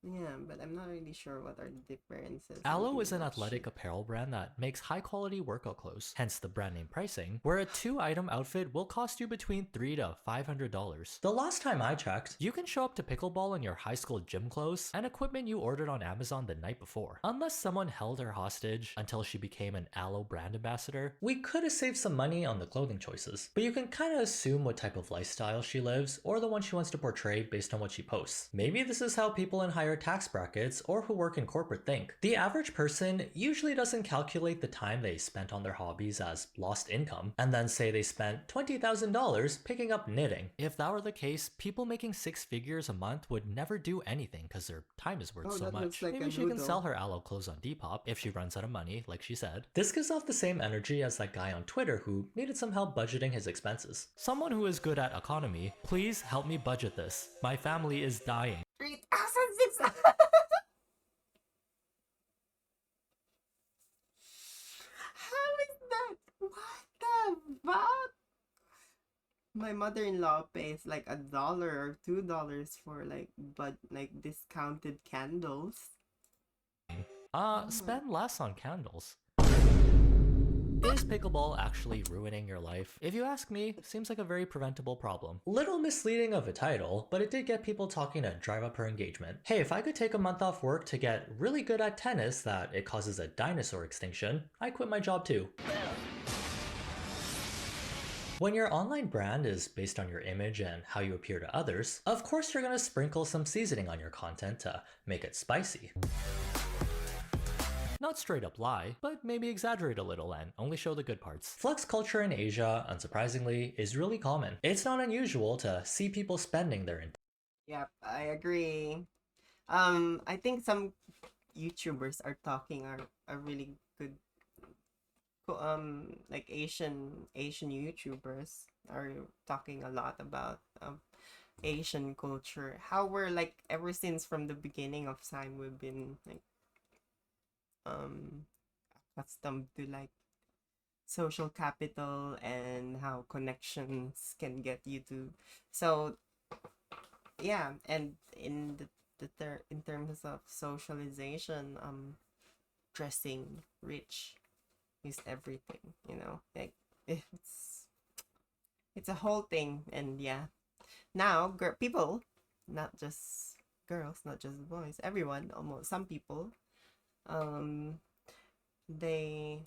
Yeah, but I'm not really sure what are the differences. Alo is an athletic apparel brand that makes high quality workout clothes, hence the brand name pricing, where a 2-item outfit will cost you between $300 to $500. The last time I checked, you can show up to pickleball in your high school gym clothes and equipment you ordered on Amazon the night before. Unless someone held her hostage until she became an Alo brand ambassador, we could have saved some money on the clothing choices. But you can kind of assume what type of lifestyle she lives or the one she wants to portray based on what she posts. Maybe this is how people in higher tax brackets or who work in corporate think. The average person usually doesn't calculate the time they spent on their hobbies as lost income and then say they spent $20,000 picking up knitting. If that were the case, people making 6 figures a month would never do anything because their time is worth so much. Like Maybe she can sell her Alo clothes on Depop if she runs out of money, like she said. This gives off the same energy as that guy on Twitter who needed some help budgeting his expenses. Someone who is good at economy, please help me budget this. My family is dying. 3,600. How is that? What the fuck? My mother-in-law pays like $1 or $2 for like discounted candles. Spend less on candles. Is pickleball actually ruining your life? If you ask me, seems like a very preventable problem. Little misleading of a title, but it did get people talking to drive up her engagement. Hey, if I could take a month off work to get really good at tennis that it causes a dinosaur extinction, I quit my job too. When your online brand is based on your image and how you appear to others, of course you're gonna sprinkle some seasoning on your content to make it spicy. Not straight up lie, but maybe exaggerate a little and only show the good parts. Flex culture in Asia, unsurprisingly, is really common. It's not unusual to see people spending their Yep, I agree. I think some YouTubers are really good. Like Asian YouTubers are talking a lot about Asian culture. How we're like ever since from the beginning of time we've been like accustomed to like social capital and how connections can get you to. So yeah, and in in terms of socialization, dressing rich is everything, you know, like it's a whole thing. And yeah, now people, not just girls, not just boys, everyone, almost some people, they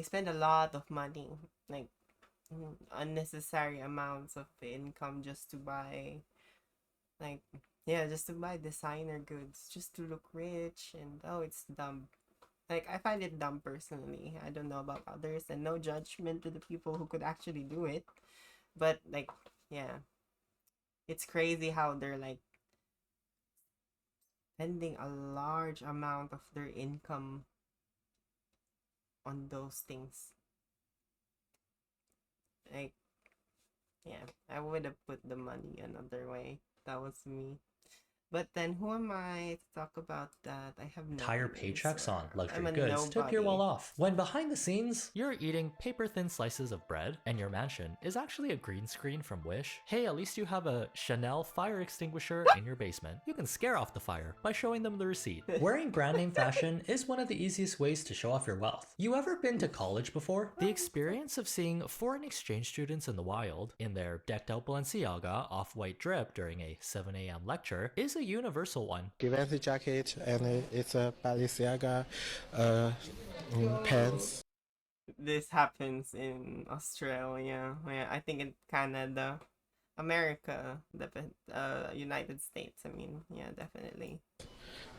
spend a lot of money, like unnecessary amounts of income just to buy just to buy designer goods just to look rich. And oh, it's dumb. Like I find it dumb personally. I don't know about others, and no judgment to the people who could actually do it, but like yeah, it's crazy how they're like spending a large amount of their income on those things. Like yeah, I would have put the money another way. That was me. But then who am I to talk about that? I have no entire paychecks on luxury I'm a goods to appear nobody. well off. When behind the scenes, you're eating paper-thin slices of bread, and your mansion is actually a green screen from Wish. Hey, at least you have a Chanel fire extinguisher in your basement. You can scare off the fire by showing them the receipt. Wearing brand name fashion is one of the easiest ways to show off your wealth. You ever been to college before? The experience of seeing foreign exchange students in the wild, in their decked out Balenciaga off-white drip during a 7 a.m. lecture, is a universal one. Givenchy jacket, and it's a Balenciaga pants. This happens in Australia. Yeah, I think in Canada, America, United States. I mean, yeah, definitely.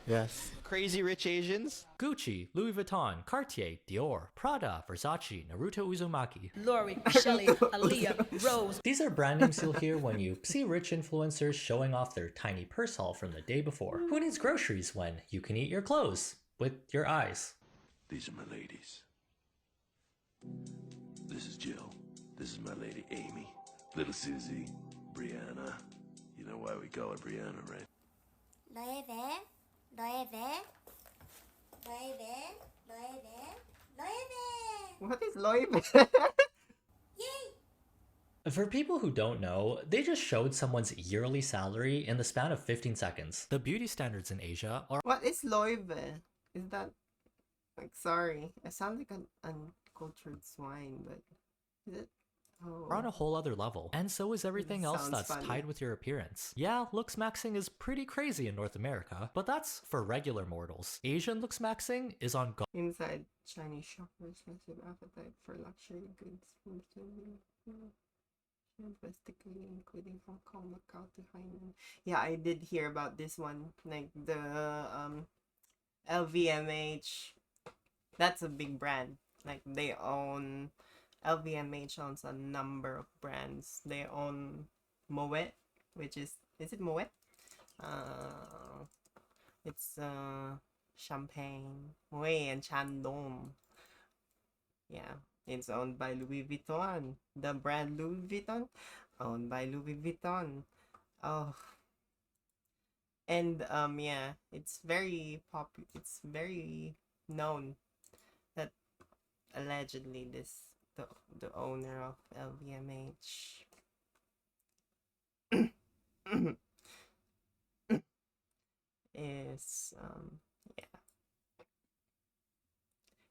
Yes. Crazy Rich Asians? Gucci, Louis Vuitton, Cartier, Dior, Prada, Versace, Naruto Uzumaki. Lori, Shelly, Aaliyah, Rose. These are brand names you'll hear when you see rich influencers showing off their tiny purse haul from the day before. Who needs groceries when you can eat your clothes with your eyes? These are my ladies. This is Jill. This is my lady Amy. Little Susie. Brianna. You know why we call her Brianna, right? 너의 배, 너의 배, 너의 배, 너의 배, 너의 배. What is loive? For people who don't know, they just showed someone's yearly salary in the span of 15 seconds. The beauty standards in Asia are What is loive? Is that like, sorry, I sound like an uncultured swine, but is it? Oh. on a whole other level, and so is everything else Sounds that's funny. tied with your appearance. Yeah, looks maxing is pretty crazy in North America, but that's for regular mortals. Asian looks maxing is on God. Inside Chinese shoppers' massive appetite for luxury goods from domestically, including Hong Kong, Macau to Hainan. Yeah, I did hear about this one, like the LVMH. That's a big brand. Like they own. LVMH owns a number of brands. They own Moet, which is it Moet? It's Champagne, Moet and Chandon. Yeah, it's owned by Louis Vuitton. The brand Louis Vuitton, owned by Louis Vuitton. Oh, and yeah, it's very It's very known that allegedly the owner of LVMH is yeah,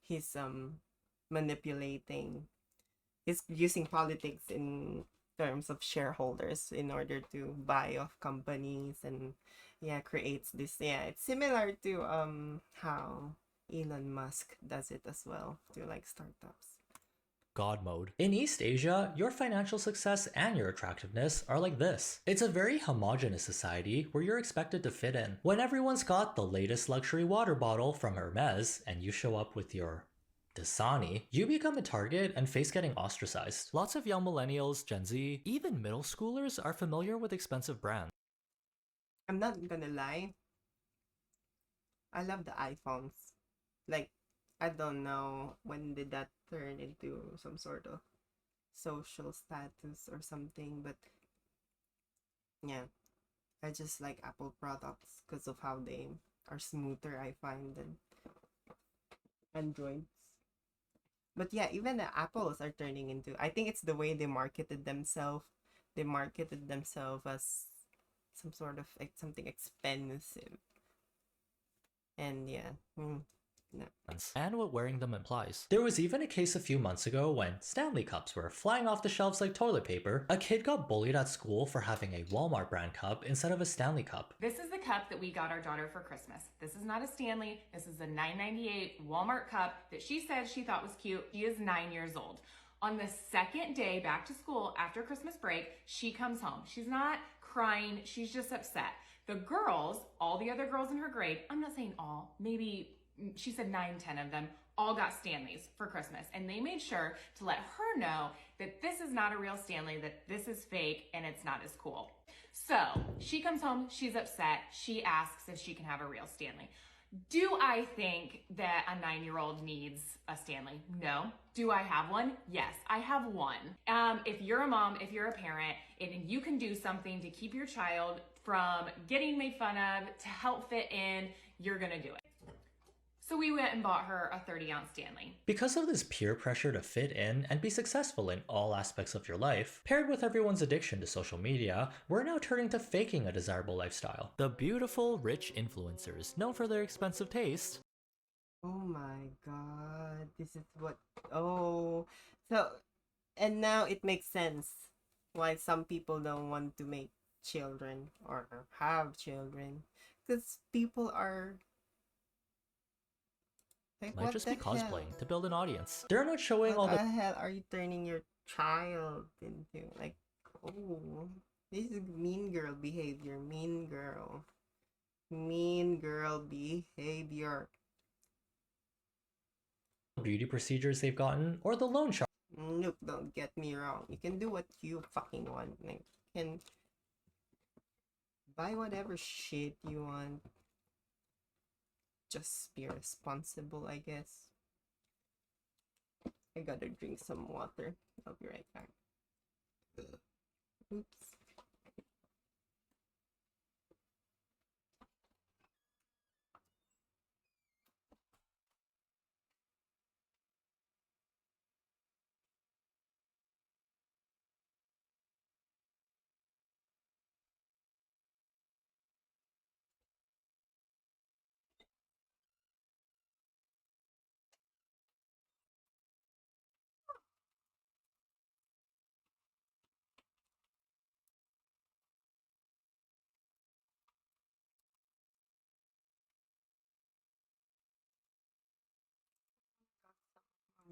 he's manipulating, he's using politics in terms of shareholders in order to buy off companies, and yeah, creates this, yeah, it's similar to how Elon Musk does it as well to like startups. God mode. In East Asia, your financial success and your attractiveness are like this. It's a very homogenous society where you're expected to fit in. When everyone's got the latest luxury water bottle from Hermes and you show up with your Dasani, you become a target and face getting ostracized. Lots of young millennials, Gen Z, even middle schoolers are familiar with expensive brands. I'm not gonna lie, I love the iPhones. Like, I don't know when did that turn into some sort of social status or something, but yeah, I just like Apple products because of how they are smoother, I find, than Androids. But yeah, even the Apples are turning into, I think it's the way they marketed themselves. They marketed themselves as some sort of like something expensive. And yeah, no. And what wearing them implies. There was even a case a few months ago when Stanley cups were flying off the shelves like toilet paper. A kid got bullied at school for having a Walmart brand cup instead of a Stanley cup. This is the cup that we got our daughter for Christmas. This is not a Stanley. This is a $9.98 Walmart cup that she said she thought was cute. She is 9 years old. On the second day back to school after Christmas break, she comes home. She's not crying. She's just upset. The girls, all the other girls in her grade, I'm not saying all, maybe she said 9, 10 of them, all got Stanleys for Christmas. And they made sure to let her know that this is not a real Stanley, that this is fake and it's not as cool. So she comes home, she's upset. She asks if she can have a real Stanley. Do I think that a 9-year-old needs a Stanley? No. Do I have one? Yes, I have one. If you're a mom, if you're a parent, and you can do something to keep your child from getting made fun of, to help fit in, you're gonna do it. So we went and bought her a 30-ounce Stanley. Because of this peer pressure to fit in and be successful in all aspects of your life, paired with everyone's addiction to social media, we're now turning to faking a desirable lifestyle. The beautiful, rich influencers, known for their expensive taste. Oh my god, this is what, oh, so, and now it makes sense why some people don't want to make children or have children, because people are like, Might what just the be cosplaying hell? to build an audience. They're not showing all What the the hell are you turning your child into? Like, oh, this is mean girl behavior, mean girl behavior. beauty procedures they've gotten, or the loan shark. Look, don't get me wrong. You can do what you fucking want. Like, you can buy whatever shit you want. Just be responsible, I guess. I gotta drink some water. I'll be right back. Oops.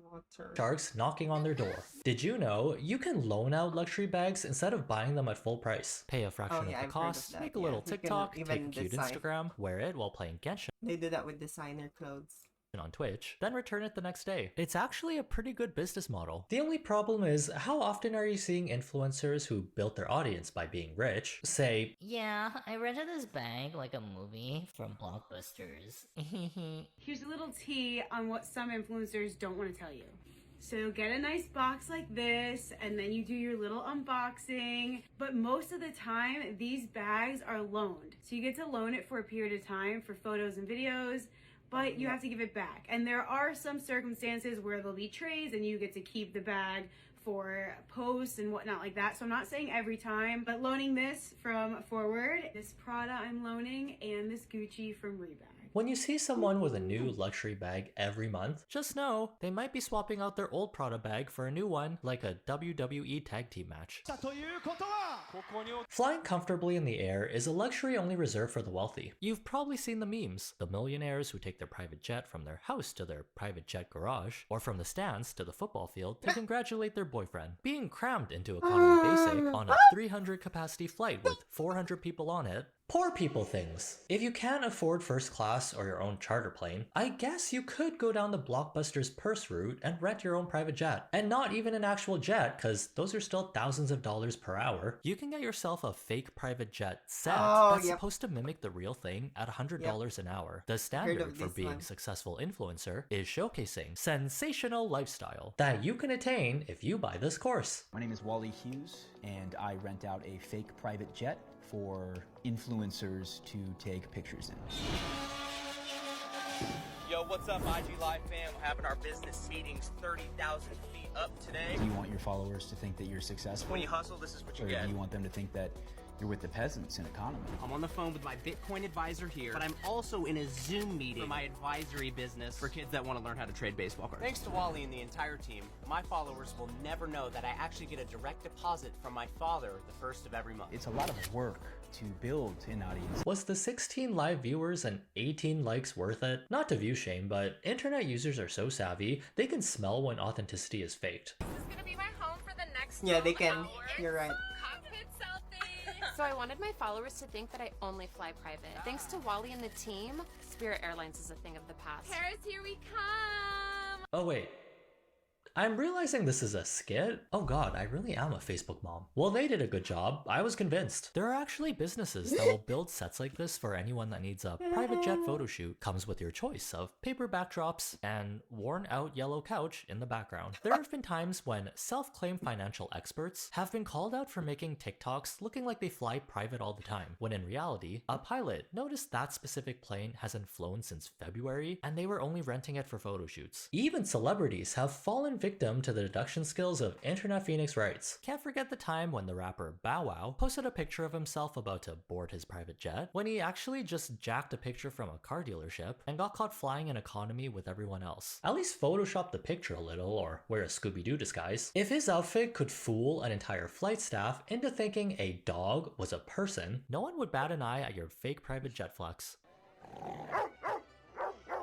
Water. Sharks knocking on their door. Did you know you can loan out luxury bags instead of buying them at full price? Pay a fraction of yeah, the I've heard of cost, that, make a yeah. little You can TikTok, take a even cute design- Instagram, wear it while playing Genshin They do that with designer clothes. on Twitch, then return it the next day. It's actually a pretty good business model. The only problem is, how often are you seeing influencers who built their audience by being rich say, Yeah, I rented this bag like a movie from Blockbusters. Here's a little tea on what some influencers don't want to tell you. So get a nice box like this, and then you do your little unboxing. But most of the time, these bags are loaned. So you get to loan it for a period of time for photos and videos, but you have to give it back. And there are some circumstances where there'll be trays and you get to keep the bag for posts and whatnot like that. So I'm not saying every time, but loaning this from Forward, this Prada I'm loaning, and this Gucci from Rebag. when you see someone with a new luxury bag every month, just know they might be swapping out their old Prada bag for a new one, like a WWE tag team match. Flying comfortably in the air is a luxury only reserved for the wealthy. You've probably seen the memes, the millionaires who take their private jet from their house to their private jet garage, or from the stands to the football field to congratulate their boyfriend. Being crammed into economy basic on a 300 capacity flight with 400 people on it. Poor people things. If you can't afford first class or your own charter plane, I guess you could go down the Blockbusters purse route and rent your own private jet. And not even an actual jet, cause those are still thousands of dollars per hour. You can get yourself a fake private jet set that's supposed to mimic the real thing at $100 an hour. The standard for being a successful influencer is showcasing sensational lifestyle that you can attain if you buy this course. My name is Wally Hughes, and I rent out a fake private jet for influencers to take pictures in. Yo, what's up, IG Live fam? We're having our business meetings 30,000 feet up today. Do you want your followers to think that you're successful? When you hustle, this is what you or get. do you want them to think that you're with the peasants in economy? I'm on the phone with my Bitcoin advisor here, but I'm also in a Zoom meeting for my advisory business for kids that want to learn how to trade baseball cards. Thanks to Wally and the entire team, my followers will never know that I actually get a direct deposit from my father the first of every month. It's a lot of work to build an audience. Was the 16 live viewers and 18 likes worth it? Not to view shame, but internet users are so savvy, they can smell when authenticity is faked. This is gonna be my home for the next Yeah, they 12 can. hours. You're right. Cockpit selfie. So I wanted my followers to think that I only fly private. Thanks to Wally and the team, Spirit Airlines is a thing of the past. Paris, here we come. Oh wait. I'm realizing this is a skit. Oh god, I really am a Facebook mom. Well, they did a good job. I was convinced. There are actually businesses that will build sets like this for anyone that needs a private jet photo shoot. Comes with your choice of paper backdrops and worn out yellow couch in the background. There have been times when self-claimed financial experts have been called out for making TikToks looking like they fly private all the time, when in reality, a pilot noticed that specific plane hasn't flown since February and they were only renting it for photo shoots. Even celebrities have fallen victim to the deduction skills of Internet Phoenix Wrights. Can't forget the time when the rapper Bow Wow posted a picture of himself about to board his private jet, when he actually just jacked a picture from a car dealership and got caught flying in economy with everyone else. At least Photoshop the picture a little or wear a Scooby-Doo disguise. If his outfit could fool an entire flight staff into thinking a dog was a person, no one would bat an eye at your fake private jet flex.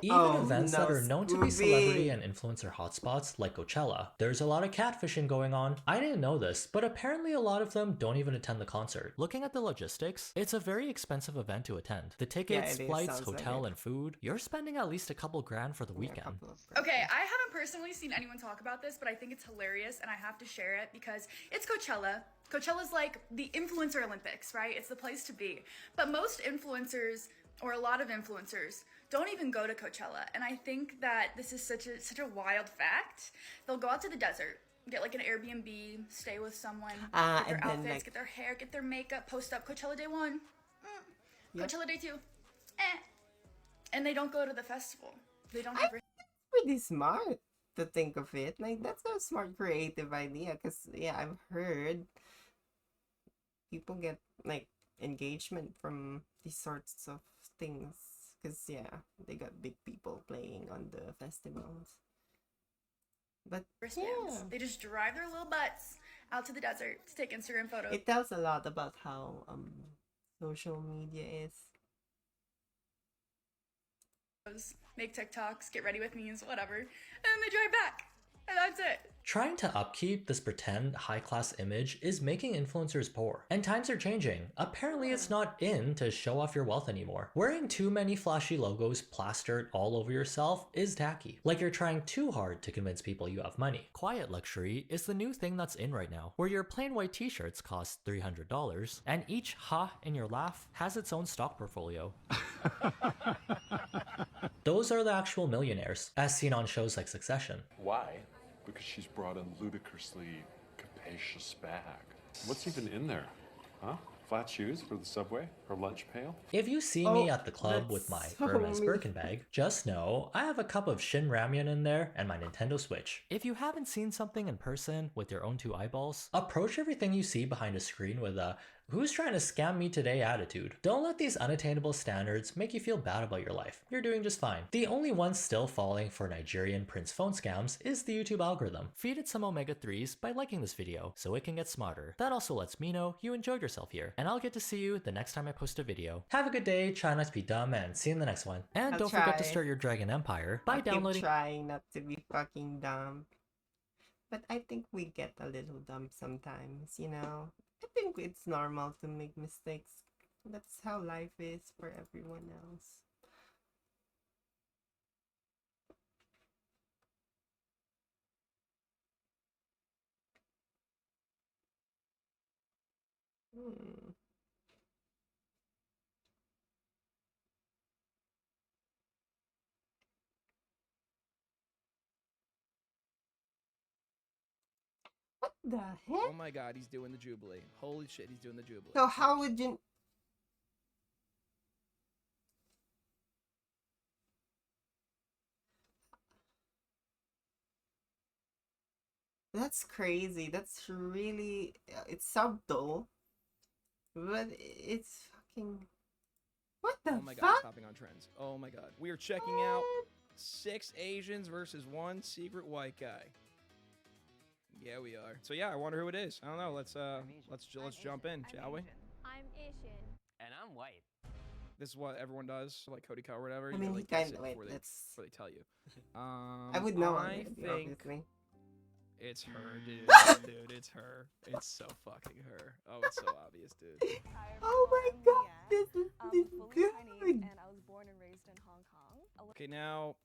Even events that are known to be celebrity and influencer hotspots like Coachella, there's a lot of catfishing going on. I didn't know this, but apparently a lot of them don't even attend the concert. Looking at the logistics, it's a very expensive event to attend. The tickets, flights, hotel, and food, you're spending at least a couple grand for the weekend. Okay, I haven't personally seen anyone talk about this, but I think it's hilarious and I have to share it because it's Coachella. Coachella's like the influencer Olympics, right? It's the place to be. But most influencers, or a lot of influencers, don't even go to Coachella. And I think that this is such a wild fact. They'll go out to the desert, get like an Airbnb, stay with someone, get their and then, outfits, like- get their hair, get their makeup, post up Coachella day 1, Yep. Coachella day 2, and they don't go to the festival. They don't have. Pretty smart to think of it. Like, that's a smart, creative idea. Because, yeah, I've heard people get, like, engagement from these sorts of things. Because, yeah, they got big people playing on the festivals. But, Wristbands. They just drive their little butts out to the desert to take Instagram photos. it tells a lot about how social media is. Make TikToks, get ready with memes, whatever, and then they drive back, and that's it. Trying to upkeep this pretend high-class image is making influencers poor. And times are changing. Apparently it's not in to show off your wealth anymore. Wearing too many flashy logos plastered all over yourself is tacky. Like you're trying too hard to convince people you have money. Quiet luxury is the new thing that's in right now, where your plain white t-shirts cost $300, and each ha in your laugh has its own stock portfolio. Those are the actual millionaires, as seen on shows like Succession. Why? Because she's brought a ludicrously capacious bag. What's even in there? Huh? Flat shoes for the subway? Her lunch pail? If you see me at the club with my Hermes Birkin bag, just know I have a cup of Shin Ramyun in there and my Nintendo Switch. If you haven't seen something in person with your own two eyeballs, approach everything you see behind a screen with a "who's trying to scam me today" attitude. Don't let these unattainable standards make you feel bad about your life. You're doing just fine. The only one still falling for Nigerian Prince phone scams is the YouTube algorithm. Feed it some omega-3s by liking this video so it can get smarter. That also lets me know you enjoyed yourself here, and I'll get to see you the next time I post a video. Have a good day, try not to be dumb, and see you in the next one. And I'll don't forget to try. start your Dragon Empire by I downloading. keep trying not to be fucking dumb. But I think we get a little dumb sometimes, you know? I think it's normal to make mistakes. That's how life is for everyone else. Hmm. What the heck? Oh my god, he's doing the Jubilee. Holy shit, he's doing the Jubilee. So how would you... That's crazy. That's really... It's subtle. But it's fucking... What the Oh my god, fuck? it's hopping on trends. Oh my god. We are checking out 6 Asians versus 1 secret white guy. Yeah, we are. So yeah, I wonder who it is. I don't know. Let's jump in, shall we? I'm Asian. And I'm white. This is what everyone does, like Cody Ko or whatever. I you mean, like he guess kinda- it wait, before that's- before they tell you. I would know I already, think obviously. it's her, dude. Dude, it's her. It's so fucking her. Oh, it's so obvious, dude. Oh my god, this is good. And I was born and raised in Hong Kong. Okay, now,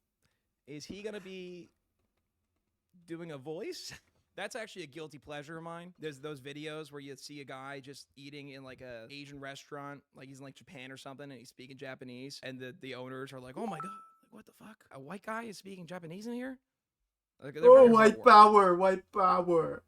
is he gonna be doing a voice? That's actually a guilty pleasure of mine. There's those videos where you see a guy just eating in like a Asian restaurant, like he's in like Japan or something, and he's speaking Japanese, and the owners are like, "Oh my god, like, what the fuck? A white guy is speaking Japanese in here?" Like, they're Oh, very white hardworking. power, white power.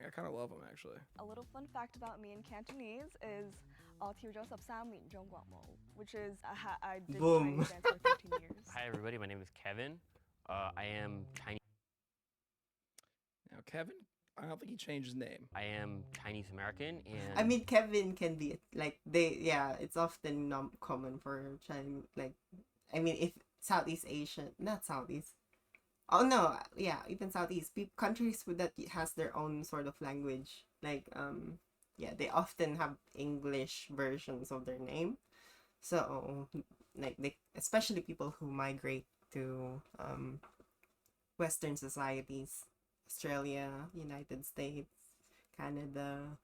I kind of love him actually. A little fun fact about me in Cantonese is 跳咗13年中國舞, which is I did Boom. Chinese dance for 13 years. Hi everybody, my name is Kevin. I am Chinese. Now, Kevin, I don't think he changed his name. I am Chinese American, and I mean, Kevin can be like yeah, it's often not common for Chinese, like, I mean, if Southeast Asian, not Southeast. Oh no, yeah, even Southeast countries with that has their own sort of language. Like, yeah, they often have English versions of their name. So, like, they, especially people who migrate to Western societies, Australia, United States, Canada,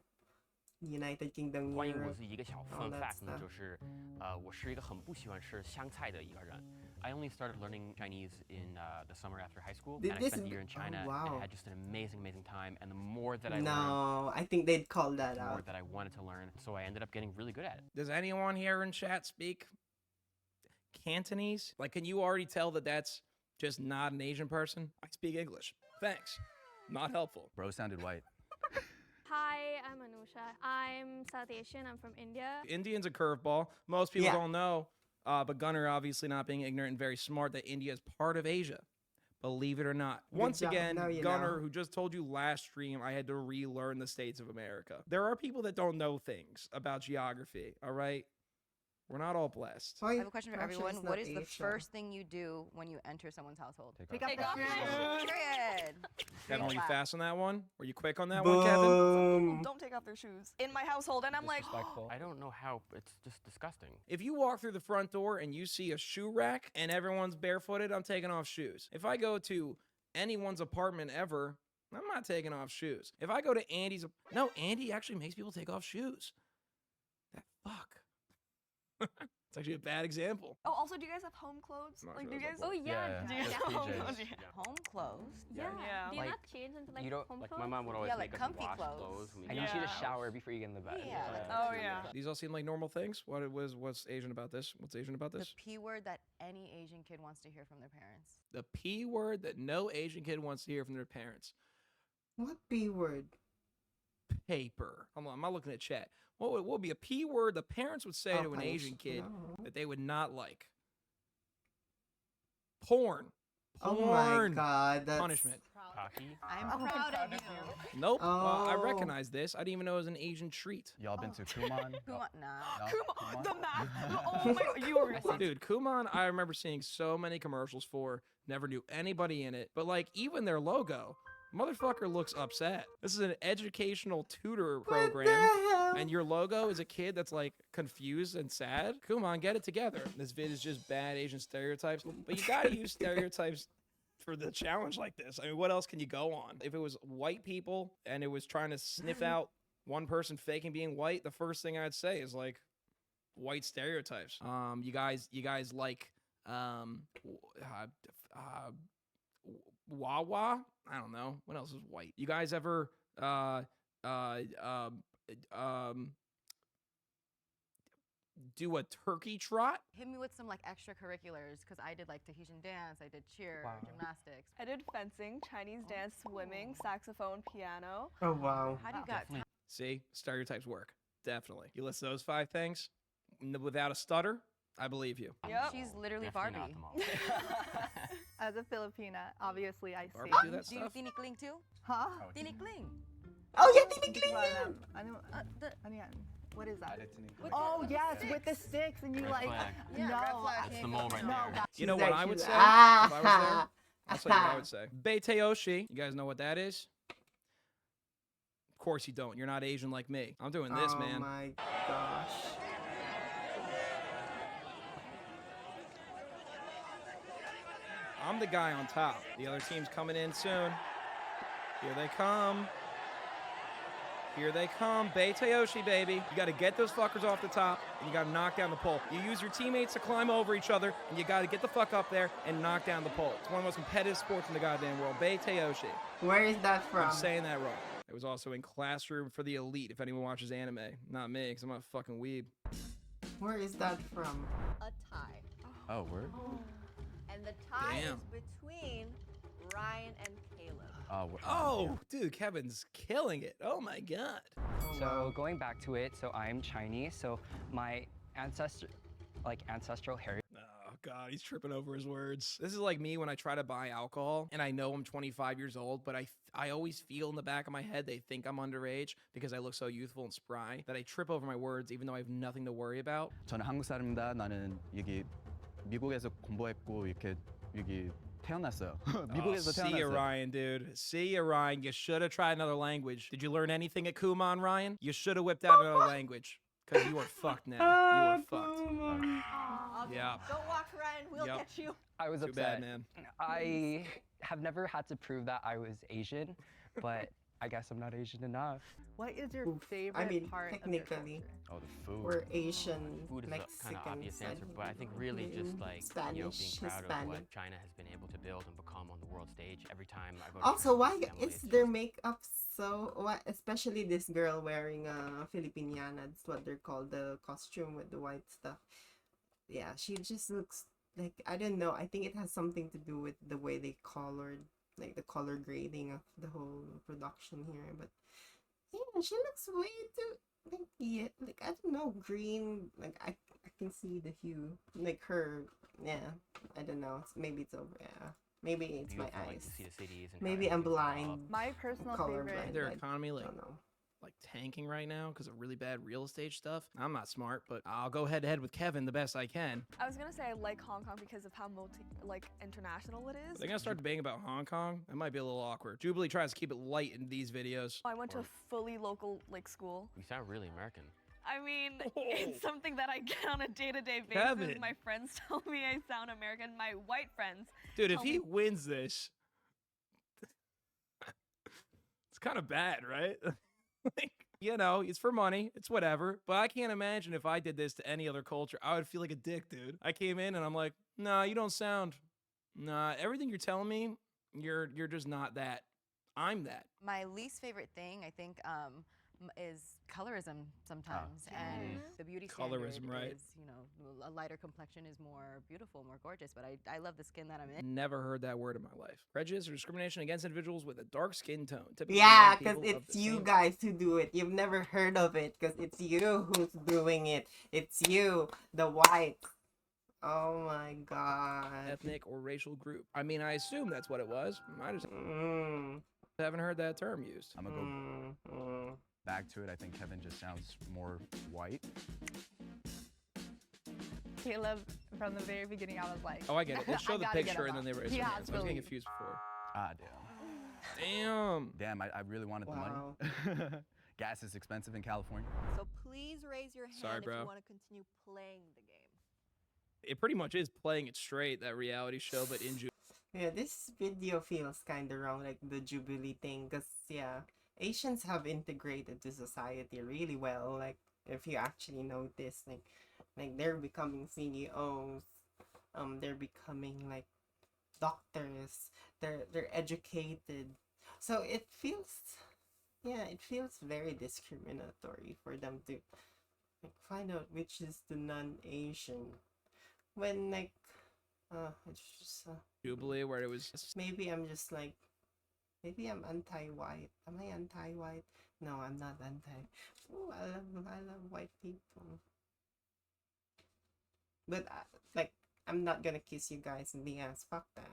United Kingdom, 欢迎，我 Europe, 是一个小 all fun that fact 呢， stuff. 就是我是一个很不喜欢吃香菜的一个人。I only started learning Chinese in the summer after high school, Did and I this spent a b- year in oh, China, and wow. I had just an amazing, amazing time. And the more that I learned, No, I think they'd call that the more out. that I wanted to learn, so I ended up getting really good at it. Does anyone here in chat speak Cantonese? Like, can you already tell that that's just not an Asian person? I speak English. Thanks. Not helpful. Bro sounded white. Hi, I'm Anusha. I'm South Asian. I'm from India. Indian's a curveball. Most people Yeah. don't know, but Gunnar obviously not being ignorant and very smart that India is part of Asia. Believe it or not. Once job. again, Now you Gunnar, know. who just told you last stream, I had to relearn the states of America. There are people that don't know things about geography, all right? We're not all blessed. I have a question for everyone. What is the first thing you do when you enter someone's household? Take Take off your shoes. Period. Kevin, were you Clap. fast on that one? Were you quick on that one, Kevin? Boom. Don't take off their shoes in my household, and I'm like, I don't know how. It's just disgusting. If you walk through the front door and you see a shoe rack and everyone's barefooted, I'm taking off shoes. If I go to anyone's apartment ever, I'm not taking off shoes. If I go to Andy's, no, Andy actually makes people take off shoes. That fuck. It's actually a bad example. oh, also, do you guys have home clothes? Not Like, sure do you that's guys? what- Oh yeah. Yeah, Do you just have home PJs. clothes? Home clothes? Yeah. Yeah. Do you Like, not change into like you don't home like clothes? my mom would always Yeah, make like us comfy wash clothes. clothes. When we I get need you to out. shower before you get in the bed. Yeah, like Oh yeah. These all seem like normal things. What's Asian about this? What's Asian about the this? P word that any Asian kid wants to hear from their parents. The P word that no Asian kid wants to hear from their parents. What B word? Paper. I'm not looking at chat. What would be a P word the parents would say Oh, to an punch. Asian kid No. that they would not like? Porn. Oh my Porn. god, that's Punishment. Cocky. I'm proud of you. Nope. I Oh. recognize this. I didn't even know it was an Asian treat. Y'all been to Kumon? Kuma, nah. No? Kuma, the map. Oh my god, you were. Dude, Kumon, I remember seeing so many commercials for. Never knew anybody in it. But like even their logo, motherfucker looks upset. This is an educational tutor program. And your logo is a kid that's like confused and sad. Come on, get it together. This vid is just bad Asian stereotypes. But you gotta use stereotypes for the challenge like this. I mean, what else can you go on? If it was white people and it was trying to sniff out one person faking being white, the first thing I'd say is like white stereotypes. You guys like Wawa? I don't know. What else is white? You guys ever do a turkey trot? Hit me with some like extracurriculars because I did like Tahitian dance, I did cheer, Wow. gymnastics. I did fencing, Chinese dance, swimming, saxophone, piano. Oh wow. How do you got See, stereotypes work. Definitely. You list those 5 things without a stutter, I believe you. Yep. She's literally Definitely Barbie. not tomorrow. As a Filipina, obviously I Barbie sing. do that Do you stuff? tinikling too? Huh? Tinikling. Oh yeah, tinikling. Ano yan? What is that? With Oh the yes, sticks. with the sticks, and you Red like flag. Yeah, no. red flag. That's the mole right No, there. You know She's what like- I would she's say? like, If I was there, ah. I'll tell you what I would say. Beiteoshi. You guys know what that is? Of course you don't. You're not Asian like me. I'm doing this, Oh man. my gosh. I'm the guy on top. The other team's coming in soon. Here they come. Here they come. Beiteoshi, baby. You got to get those fuckers off the top, and you got to knock down the pole. You use your teammates to climb over each other, and you got to get the fuck up there and knock down the pole. It's one of the most competitive sports in the goddamn world. Beiteoshi. Where is that from? I'm saying that wrong. It was also in Classroom for the Elite, if anyone watches anime. Not me, because I'm a fucking weeb. Where is that from? A tie. Oh, word? And the tie Damn. is between Ryan and Caleb. Oh, dude, Kevin's killing it. Oh my god. So going back to it, so I'm Chinese, so my ancestral heritage. Oh god, he's tripping over his words. This is like me when I try to buy alcohol and I know I'm 25 years old, but I always feel in the back of my head they think I'm underage because I look so youthful and spry that I trip over my words even though I have nothing to worry about. 저는 한국 사람입니다. 나는 여기 미국에서 공부했고 이렇게 여기 태어났어요. 미국에서 See ya, 태어났어요. Ryan, dude. See ya, Ryan. You should have tried another language. Did you learn anything at Kumon, Ryan? You should have whipped out another language. Because you are fucked now. You are fucked. Yeah. Don't walk, Ryan. We'll Yep. get you. I was Too upset. bad, man. I have never had to prove that I was Asian, but I guess I'm not Asian enough. What is your favorite I mean, part of your technically, Oh, the food. we're Asian, Food is a Mexican, kind of obvious answer, but I think really just like Spanish, being proud of Hispanic. what China has been able to build and become on the world stage. Every time I go to Also, China, why Assembly, is it's their just- makeup so? Why, especially this girl wearing a Filipiniana. That's what they're called, the costume with the white stuff. yeah, she just looks like, I don't know. I think it has something to do with the way they colored, like the color grading of the whole production here. But yeah, she looks way too like, yeah, like I don't know, green. Like I can see the hue, like her. Yeah, I don't know. Maybe it's over. Yeah, maybe it's my Beautiful, like, eyes. to see the cities and Maybe how I'm everything's blind. developed. My personal Color favorite. blind. Their I economy don't know. like tanking right now because of really bad real estate stuff. I'm not smart, but I'll go head to head with Kevin the best I can. I was gonna say I like Hong Kong because of how international it is. They're gonna start debating about Hong Kong. That might be a little awkward. Jubilee tries to keep it light in these videos. I went to a fully local school. You sound really American. I mean, it's something that I get on a day-to-day basis. Kevin. My friends tell me I sound American. My white friends. Dude, if tell he me wins this, it's kind of bad, right? Like, you know, it's for money. It's whatever. But I can't imagine if I did this to any other culture, I would feel like a dick, dude. I came in and I'm like, nah, you don't sound. Nah, everything you're telling me, you're just not that. I'm that. My least favorite thing, I think, is colorism sometimes, and the beauty standard Colorism, right. is, you know, a lighter complexion is more beautiful, more gorgeous. But I love the skin that I'm in. Never heard that word in my life. Prejudice or discrimination against individuals with a dark skin tone. Typically Yeah, white because people of it's the you same- guys who do it. You've never heard of it because it's you who's doing it. It's you, the white. Oh my god. ethnic or racial group. I mean, I assume that's what it was. I just haven't heard that term used. I'm gonna go back to it. I think Kevin just sounds more white. Caleb, from the very beginning, I was like, Oh, I get it. They show the gotta get picture him and then they out. raise He their has hands. to I was getting leave. confused before. Ah, damn. Damn. Damn, I really wanted Wow. the money. Gas is expensive in California. So please raise your hand Sorry, if bro. you want to continue playing the game. It pretty much is playing it straight, that reality show, but in Yeah, this video feels kind of wrong, like the Jubilee thing, because, yeah, Asians have integrated to society really well. Like, if you actually notice, like they're becoming CEOs, they're becoming, like, doctors, they're educated. So it feels, yeah, it feels very discriminatory for them to, like, find out which is the non-Asian. When, like, it's just, Jubilee, where it was. maybe I'm just like, maybe I'm anti-white. Am I anti-white? No, I'm not anti. Oh, I love white people. But like, I'm not gonna kiss you guys in the ass. Fuck that.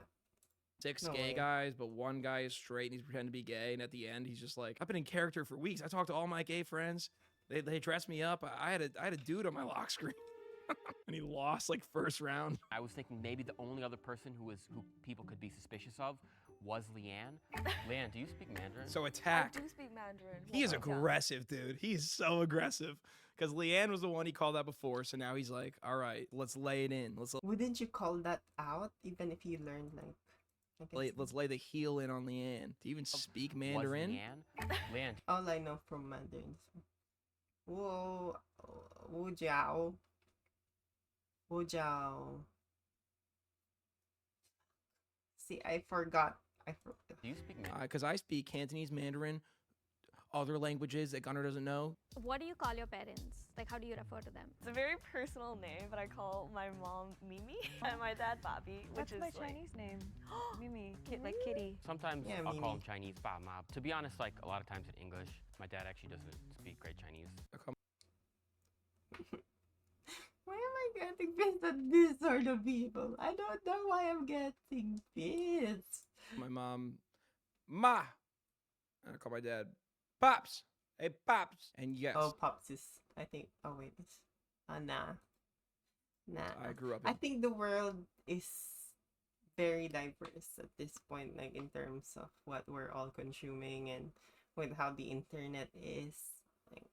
6 No gay way. guys, but one guy is straight and he's pretending to be gay. And at the end, he's just like, I've been in character for weeks. I talked to all my gay friends. They dressed me up. I had a dude on my lock screen. And he lost like first round. I was thinking maybe the only other person who people could be suspicious of was Leanne. Leanne, do you speak Mandarin? So I attack. do speak Mandarin. He is Well, yeah. aggressive, dude. He is so aggressive. Because Leanne was the one he called out before, so now he's like, all right, let's lay it in. Wouldn't you call that out, even if you learned like? Let's lay the heel in on Leanne. Do you even speak Mandarin? Leanne? Leanne. All I know from Mandarin is, Whoa, Wu Jiao. Wu Jiao. See, I forgot. Do you speak Mandarin? Because I speak Cantonese, Mandarin, other languages that Gunnar doesn't know. What do you call your parents? Like, how do you refer to them? It's a very personal name, but I call my mom Mimi and my dad Bobby, which That's is my like, Chinese name. Mimi, like kitty. Sometimes Yeah, I'll call Mimi. him Chinese, ba ma. To be honest, like a lot of times in English, my dad actually doesn't speak great Chinese. Why am I getting pissed at this sort of people? I don't know why I'm getting pissed. My mom, Ma. And I call my dad, Pops. Hey, Pops. And yes, Oh, Pops is, I think, oh wait, it's, nah. I grew up I in think the world is very diverse at this point, like in terms of what we're all consuming and with how the internet is. Like,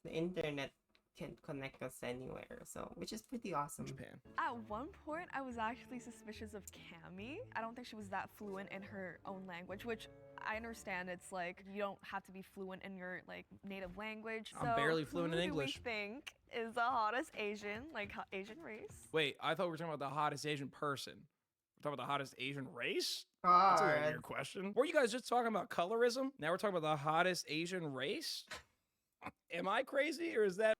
the internet can connect us anywhere, so which is pretty awesome. Japan. At one point, I was actually suspicious of Cammy. I don't think she was that fluent in her own language, which I understand. It's like you don't have to be fluent in your like native language. I'm So barely fluent in who English. do we think is the hottest Asian, like Asian race? Wait, I thought we were talking about the hottest Asian person. We're talking about the hottest Asian race? That's a God. weird question. Were you guys just talking about colorism? Now we're talking about the hottest Asian race? Am I crazy or is that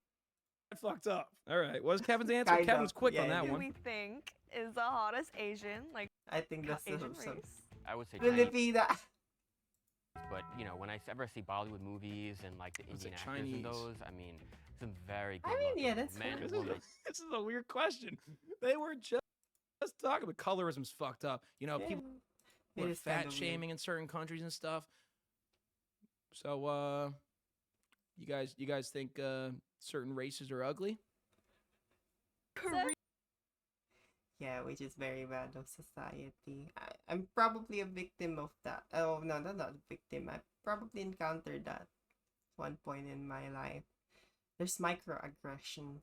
fucked up. All right, what's Kevin's answer? Kind Kevin's of, quick yeah, on that yeah. one. We think is the hottest Asian, like I think that's Asian some race. I would say Chinese. Filipina. But you know, when I ever see Bollywood movies and like the It's Indian like actors in Chinese. those, I mean, some very good. I mean, yeah, looking that's men fair. and This women. this is a weird question. They were just talking about colorism's fucked up. You know, Yeah. people It are is kind fat of weird. shaming in certain countries and stuff. So, you guys think certain races are ugly? Yeah, which is very bad of society. I'm probably a victim of that. Oh no, not a victim. I probably encountered that one point in my life. There's microaggressions,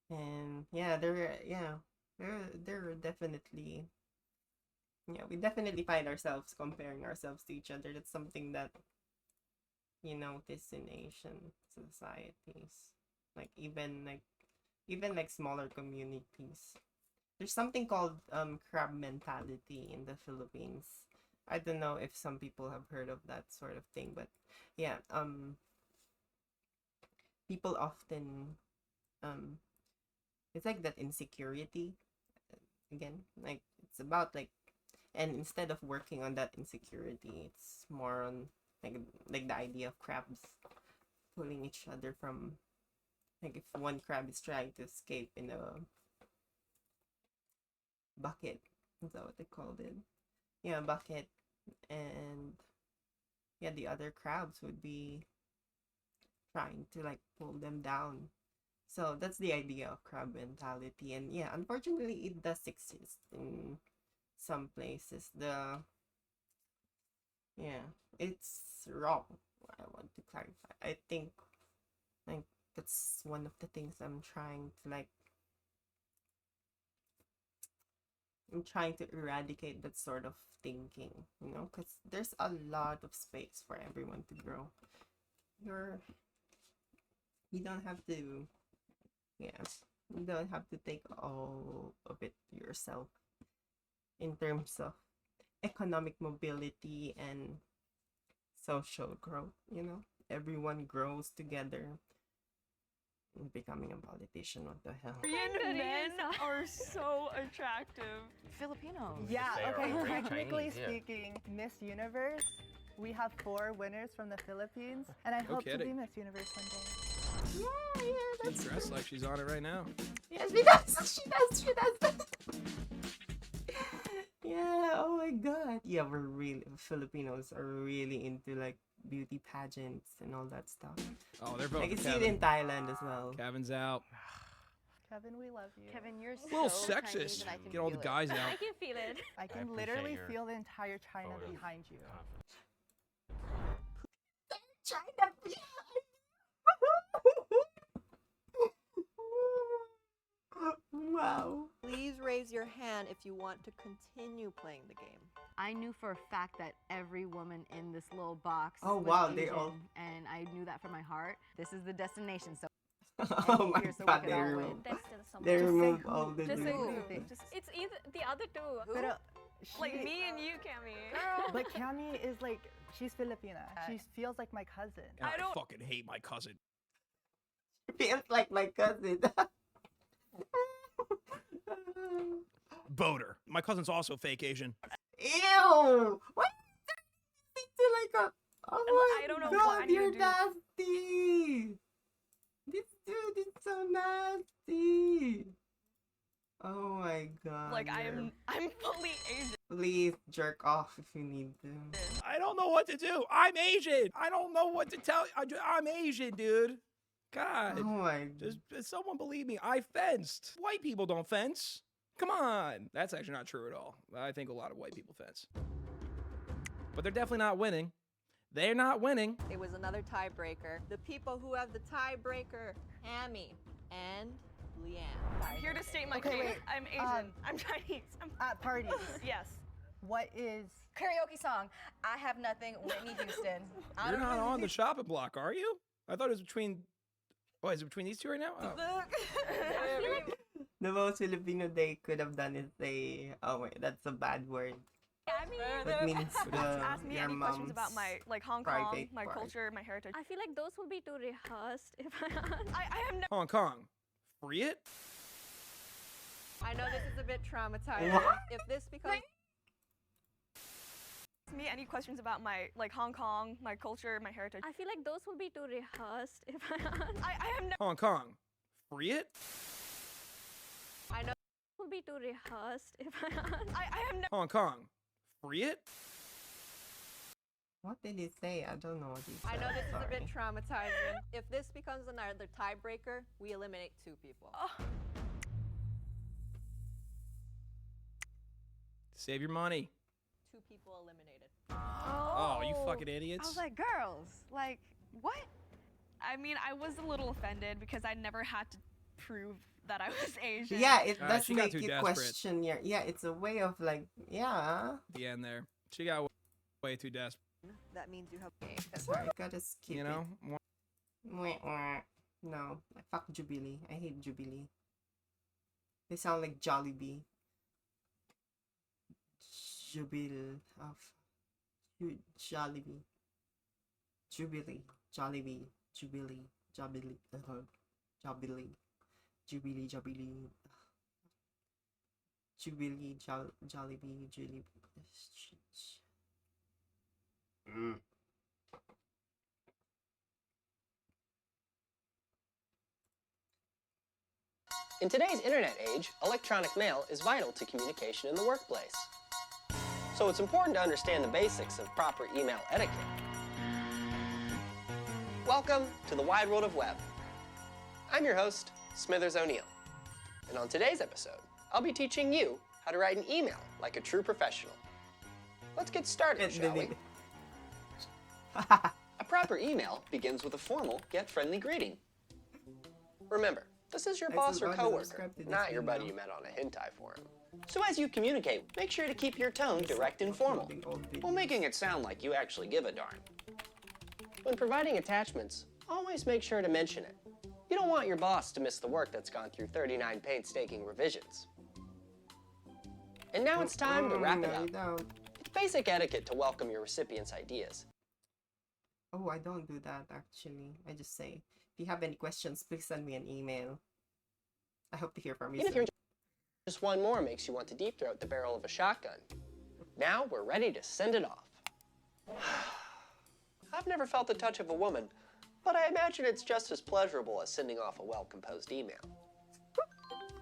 and yeah, there are definitely, yeah, we definitely find ourselves comparing ourselves to each other. That's something that you notice in Asian societies, like even like smaller communities. There's something called crab mentality in the Philippines. I don't know if some people have heard of that sort of thing, but yeah, people often it's like that insecurity again, like it's about like, and instead of working on that insecurity, it's more on like the idea of crabs pulling each other from, like if one crab is trying to escape in a bucket, is that what they called it? Yeah, bucket, and yeah, the other crabs would be trying to like pull them down. So that's the idea of crab mentality, and yeah, unfortunately, it does exist in some places. It's wrong. I want to clarify. I think like that's one of the things I'm trying to eradicate that sort of thinking, because there's a lot of space for everyone to grow. You don't have to, you don't have to take all of it yourself in terms of economic mobility and social growth, everyone grows together. Becoming a politician, what the hell? Korean men are so attractive. Filipinos. Yeah, They are okay, all technically Chinese, yeah. speaking, Miss Universe, we have 4 winners from the Philippines, and I hope to be kidding. Miss Universe one day. Yeah, She's dressed like she's on it right now. Yes, she does. She does. Yeah, oh my god. Yeah, Filipinos are really into like beauty pageants and all that stuff. Oh, they're I voting can for see it Kevin. in Thailand as well. Kevin's out. Kevin, we love you. Kevin, you're A little so Chinese sexist. and I can Get all the feel it. guys out. I can feel it. I can appreciate literally your feel the entire China photos. behind you. China. Wow. Please raise your hand if you want to continue playing the game. I knew for a fact that every woman in this little box Oh, was wow, they Asian, all- and I knew that from my heart. This is the destination, so Oh my here so we god, can they all removed, win. That's still someone. they Just say removed who. all the Just say dudes. who. It's either the other two. Pero Like she- me and you, Cammy. But Cami is like, she's Filipina. She feels like my cousin. I fucking hate my cousin. Feels like my cousin. Boater. My cousin's also fake Asian. Ew! Why is it like a? Oh my I don't know god, why you you're do- nasty! This dude is so nasty! Oh my god. Like you're- I'm fully Asian. Please jerk off if you need to. I don't know what to do. I'm Asian. I don't know what to tell you. I'm Asian, dude. God. Oh my. Does someone believe me? I fenced. White people don't fence. Come on. That's actually not true at all. I think a lot of white people fence. But they're definitely not winning. They're not winning. It was another tiebreaker. The people who have the tiebreaker, Hammy and Leanne. I'm here to state my Okay, case. wait. I'm Asian. I'm Chinese. At parties, Yes. what is... Karaoke song. I Have Nothing, Whitney Houston. I You're don't not know. on the shopping block, are you? I thought it was between... Oh, is it between these two right now? Oh. The most Filipino they could have done is say, oh wait, that's a bad word. That means Ask me your any questions about mom's my Hong Kong, private my part. culture, my heritage. I feel like those will be too rehearsed if I have no. Hong Kong. Free it? I know this is a bit traumatizing. What? If this becomes Ask me any questions about my Hong Kong, my culture, my heritage. I feel like those will be too rehearsed if I have no. Hong Kong. Free it? I know will be too rehearsed if I have no. Hong Kong. Free it? What did he say? I don't know what he said. I know this is a bit Sorry. traumatizing. If this becomes another tiebreaker, we eliminate 2 people. Save your money. 2 people eliminated. Oh, you fucking idiots. I was like, girls, like, what? I mean, I was a little offended because I never had to prove that I was Asian. Yeah, it Alright, does she got make too you desperate. question your. Yeah, it's a way of like, yeah. The end there. She got way too desperate. That means you have. Sorry, gotta skip You know? it. Mwah, mwah. No, fuck Jubilee. I hate Jubilee. They sound like Jollibee. Jubilee of Jollibee. Jubilee. Jollibee. Jubilee. Jubilee. Jubilee. Jubilee. Jubilee. Jubilee. Jollibee. Jubilee. In today's internet age, electronic mail is vital to communication in the workplace. So it's important to understand the basics of proper email etiquette. Welcome to the wide world of web. I'm your host, Smithers O'Neill. And on today's episode, I'll be teaching you how to write an email like a true professional. Let's get started, shall we? A proper email begins with a formal yet friendly greeting. Remember, this is your boss or coworker, not your buddy you met on a hentai forum. So as you communicate, make sure to keep your tone direct and formal, while making it sound like you actually give a darn. When providing attachments, always make sure to mention it. You don't want your boss to miss the work that's gone through 39 painstaking revisions. And now it's time to wrap it up. It's basic etiquette to welcome your recipient's ideas. Oh, I don't do that actually. I just say, if you have any questions, please send me an email. I hope to hear from you Even if soon. just one more makes you want to deep throat the barrel of a shotgun. Now we're ready to send it off. I've never felt the touch of a woman, but I imagine it's just as pleasurable as sending off a well-composed email.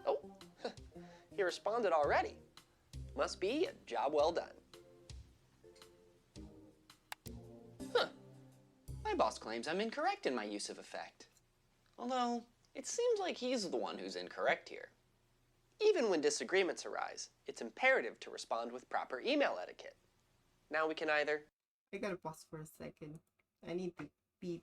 Oh, he responded already. Must be a job well done. Huh. My boss claims I'm incorrect in my use of effect. Although, it seems like he's the one who's incorrect here. Even when disagreements arise, it's imperative to respond with proper email etiquette. Now we can either... I gotta pause for a second. I need to pee.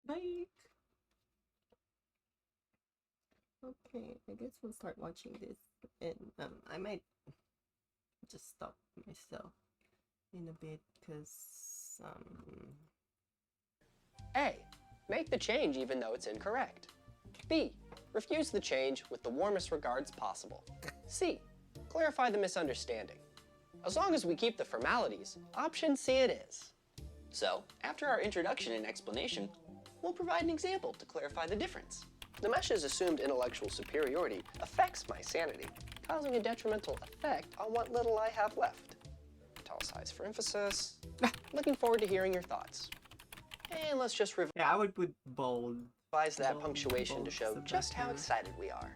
Bye. Okay, I guess we'll start watching this, and I might just stop myself in a bit because A. Make the change even though it's incorrect. B. Refuse the change with the warmest regards possible. C. Clarify the misunderstanding. As long as we keep the formalities, option C it is. So, after our introduction and explanation, we'll provide an example to clarify the difference. Nimesh's assumed intellectual superiority affects my sanity, causing a detrimental effect on what little I have left. Italicized for emphasis. Looking forward to hearing your thoughts. And let's just I would put bold. Revise that punctuation to show just how excited we are.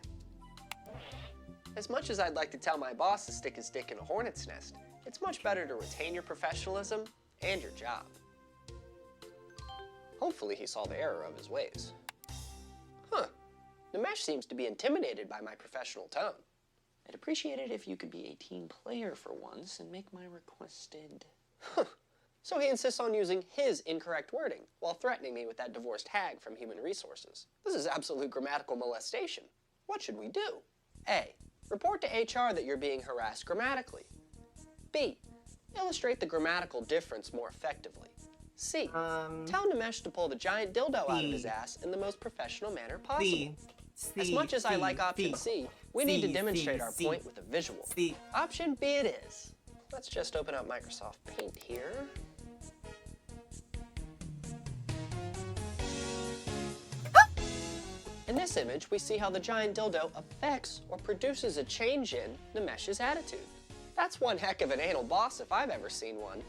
As much as I'd like to tell my boss to stick his dick in a hornet's nest, it's much better to retain your professionalism and your job. Hopefully he saw the error of his ways. Huh. Nimesh seems to be intimidated by my professional tone. I'd appreciate it if you could be a team player for once and make my requested... So he insists on using his incorrect wording while threatening me with that divorced hag from Human Resources. This is absolute grammatical molestation. What should we do? A. Report to HR that you're being harassed grammatically. B. Illustrate the grammatical difference more effectively. C. Tell Nimesh to pull the giant dildo out of his ass in the most professional manner possible. As much as I like option C, we need to demonstrate our point with a visual. Option B it is. Let's just open up Microsoft Paint here. In this image, we see how the giant dildo affects or produces a change in Nimesh's attitude. That's one heck of an anal boss if I've ever seen one.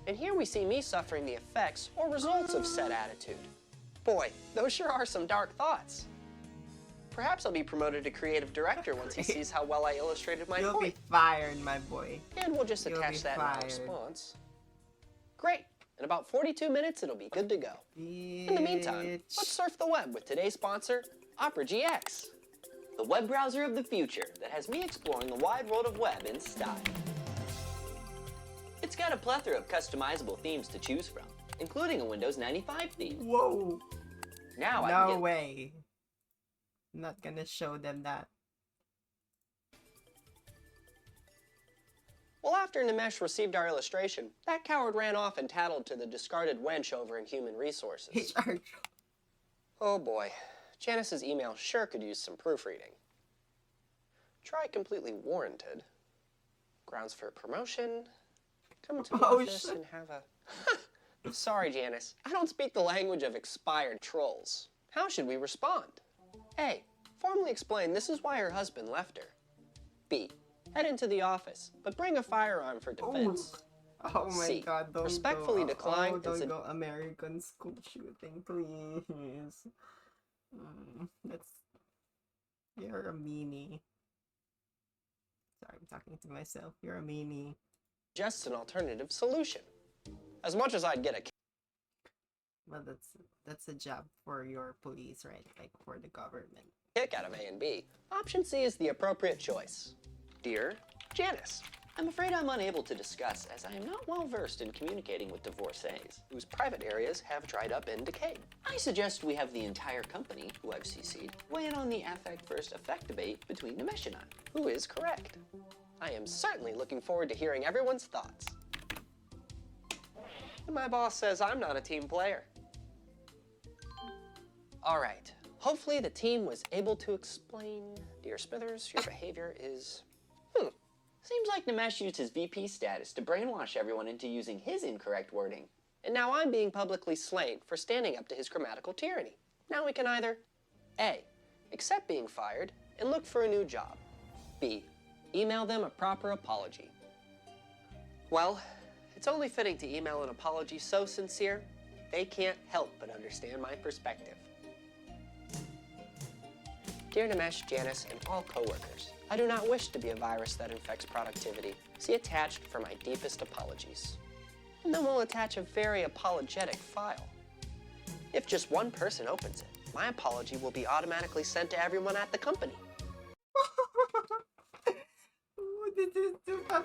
And here we see me suffering the effects or results of said attitude. Boy, those sure are some dark thoughts. Perhaps I'll be promoted to creative director once he sees how well I illustrated my You'll point. be fired, my boy. And we'll just attach that in our response. Great. In about 42 minutes, it'll be good to go. In the meantime, let's surf the web with today's sponsor, Opera GX, the web browser of the future that has me exploring the wide world of web in style. It's got a plethora of customizable themes to choose from, including a Windows 95 theme. Whoa! Now I No can get... way. I'm not gonna show them that. Well, after Nimesh received our illustration, that coward ran off and tattled to the discarded wench over in Human Resources. Oh boy, Janice's email sure could use some proofreading. Try completely warranted. Grounds for promotion. Come into the office and have a... Sorry, Janice. I don't speak the language of expired trolls. How should we respond? A. Formally explain this is why her husband left her. B. Head into the office, but bring a firearm for defense. Oh my C. god, don't Respectfully go. decline. Oh, don't go American school shooting, please. That's... You're a meanie. Sorry, I'm talking to myself. You're a meanie. Just an alternative solution. As much as I'd get a Well, that's a job for your police, right? Like for the government. kick out of A and B, option C is the appropriate choice. Dear Janice, I'm afraid I'm unable to discuss as I am not well versed in communicating with divorcees whose private areas have dried up and decayed. I suggest we have the entire company, who I've CC'd, weigh in on the affect first effect debate between Nimesh and I. Who is correct? I am certainly looking forward to hearing everyone's thoughts. And my boss says I'm not a team player. All right. Hopefully the team was able to explain. Dear Smithers, your behavior is... Seems like Nimesh used his VP status to brainwash everyone into using his incorrect wording. And now I'm being publicly slain for standing up to his grammatical tyranny. Now we can either A. Accept being fired and look for a new job. B. Email them a proper apology. Well, it's only fitting to email an apology so sincere, they can't help but understand my perspective. Dear Nimesh, Janice, and all coworkers, I do not wish to be a virus that infects productivity. See attached for my deepest apologies. And then we'll attach a very apologetic file. If just one person opens it, my apology will be automatically sent to everyone at the company.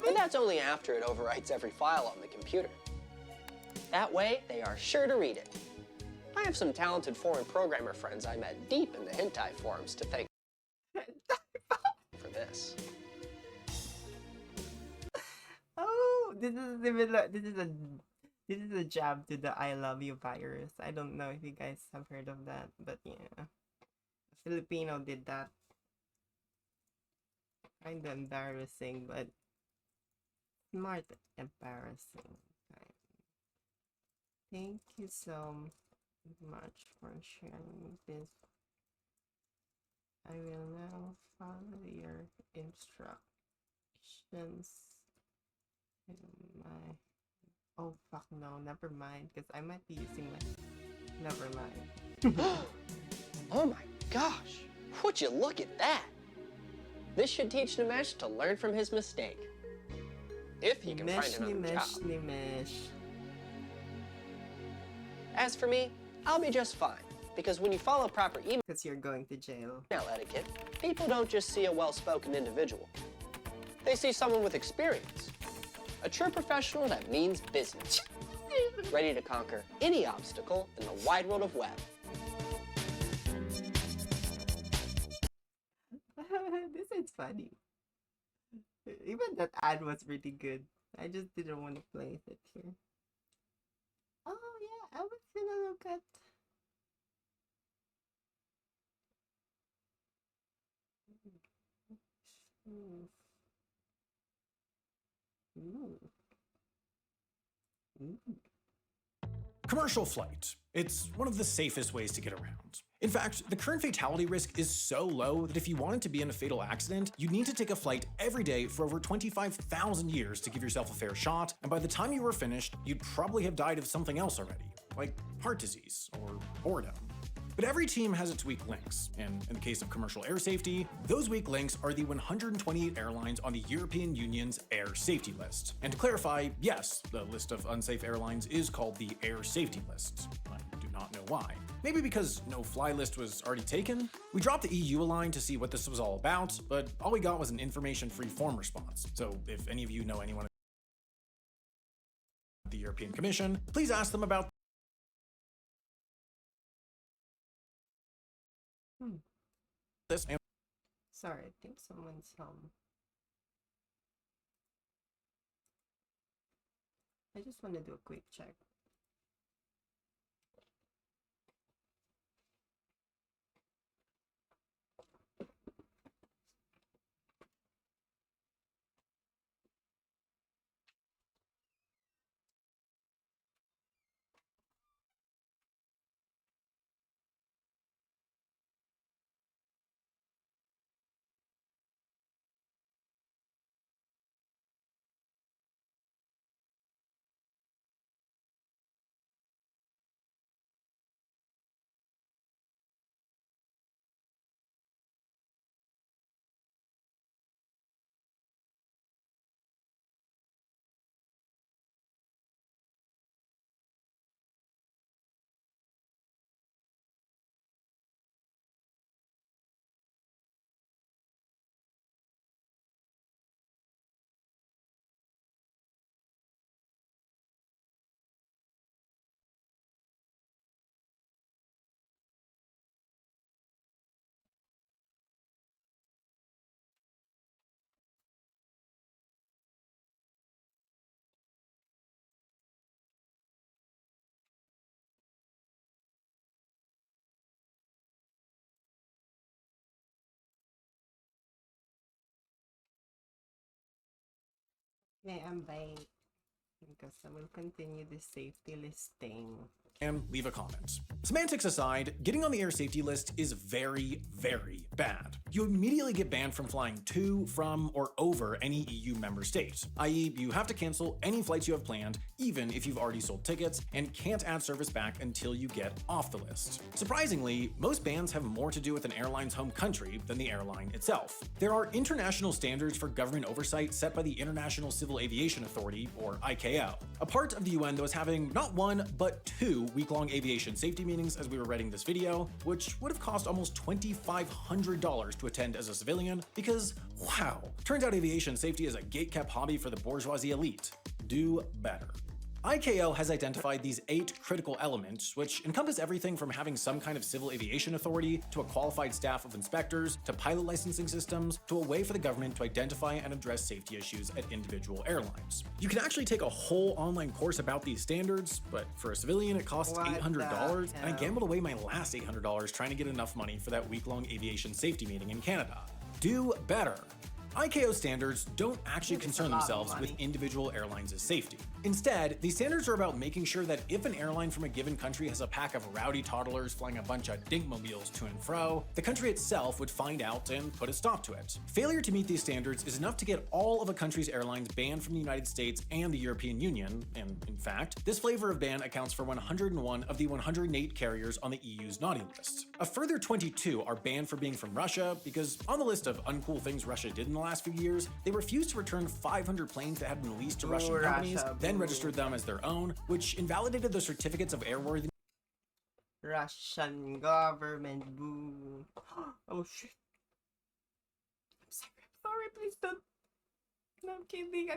And that's only after it overwrites every file on the computer. That way, they are sure to read it. I I have some talented foreign programmer friends I met deep in the hentai forums to thank for this. Oh, this is similar. This is a jab to the I love you virus. I don't know if you guys have heard of that, but yeah. A Filipino did that. Kinda embarrassing, but smart embarrassing. Thank you so much for sharing this. I will now follow your instructions. Oh fuck no, never mind, because I might be using my... Never mind. Oh my gosh, would you look at that? This should teach Nimesh to learn from his mistake. If he can find another job. As for me, I'll be just fine, because when you follow proper email you're going to jail. Etiquette, people don't just see a well-spoken individual. They see someone with experience. A true professional that means business. Ready to conquer any obstacle in the wide world of web. This is funny. Even that ad was really good. I just didn't want to place it here. Oh yeah, I was gonna look at... Commercial flight. It's one of the safest ways to get around. In fact, the current fatality risk is so low that if you wanted to be in a fatal accident, you'd need to take a flight every day for over 25,000 years to give yourself a fair shot, and by the time you were finished, you'd probably have died of something else already, like heart disease or boredom. But every team has its weak links, and in the case of commercial air safety, those weak links are the 128 airlines on the European Union's Air Safety List. And to clarify, yes, the list of unsafe airlines is called the Air Safety List. I do not know why. Maybe because no fly list was already taken? We dropped the EU a line to see what this was all about, but all we got was an information-free form response. So if any of you know anyone at the European Commission, please ask them about this. Sorry, I think someone's I just want to do a quick check. Yeah, I'm buying because I will continue the safety listing. And leave a comment. Semantics aside, getting on the air safety list is very, very bad. You immediately get banned from flying to, from, or over any EU member state, i.e. you have to cancel any flights you have planned, even if you've already sold tickets, and can't add service back until you get off the list. Surprisingly, most bans have more to do with an airline's home country than the airline itself. There are international standards for government oversight set by the International Civil Aviation Authority, or ICAO, a part of the UN that was having not one, but two week-long aviation safety meetings as we were writing this video, which would have cost almost $2,500 to attend as a civilian because, wow, turns out aviation safety is a gate-kept hobby for the bourgeoisie elite. Do better. ICAO has identified these 8 critical elements, which encompass everything from having some kind of civil aviation authority, to a qualified staff of inspectors, to pilot licensing systems, to a way for the government to identify and address safety issues at individual airlines. You can actually take a whole online course about these standards, but for a civilian it costs $800, and I gambled away my last $800 trying to get enough money for that week-long aviation safety meeting in Canada. Do better. ICAO standards don't actually concern themselves with individual airlines' safety. Instead, these standards are about making sure that if an airline from a given country has a pack of rowdy toddlers flying a bunch of dinkmobiles to and fro, the country itself would find out and put a stop to it. Failure to meet these standards is enough to get all of a country's airlines banned from the United States and the European Union, and in fact, this flavor of ban accounts for 101 of the 108 carriers on the EU's naughty list. A further 22 are banned for being from Russia because on the list of uncool things Russia did in the last few years, they refused to return 500 planes that had been leased to Russian companies, then registered them as their own, which invalidated the certificates of airworthiness. Russian government, boo. Oh shit. I'm sorry, please don't. No, I'm kidding.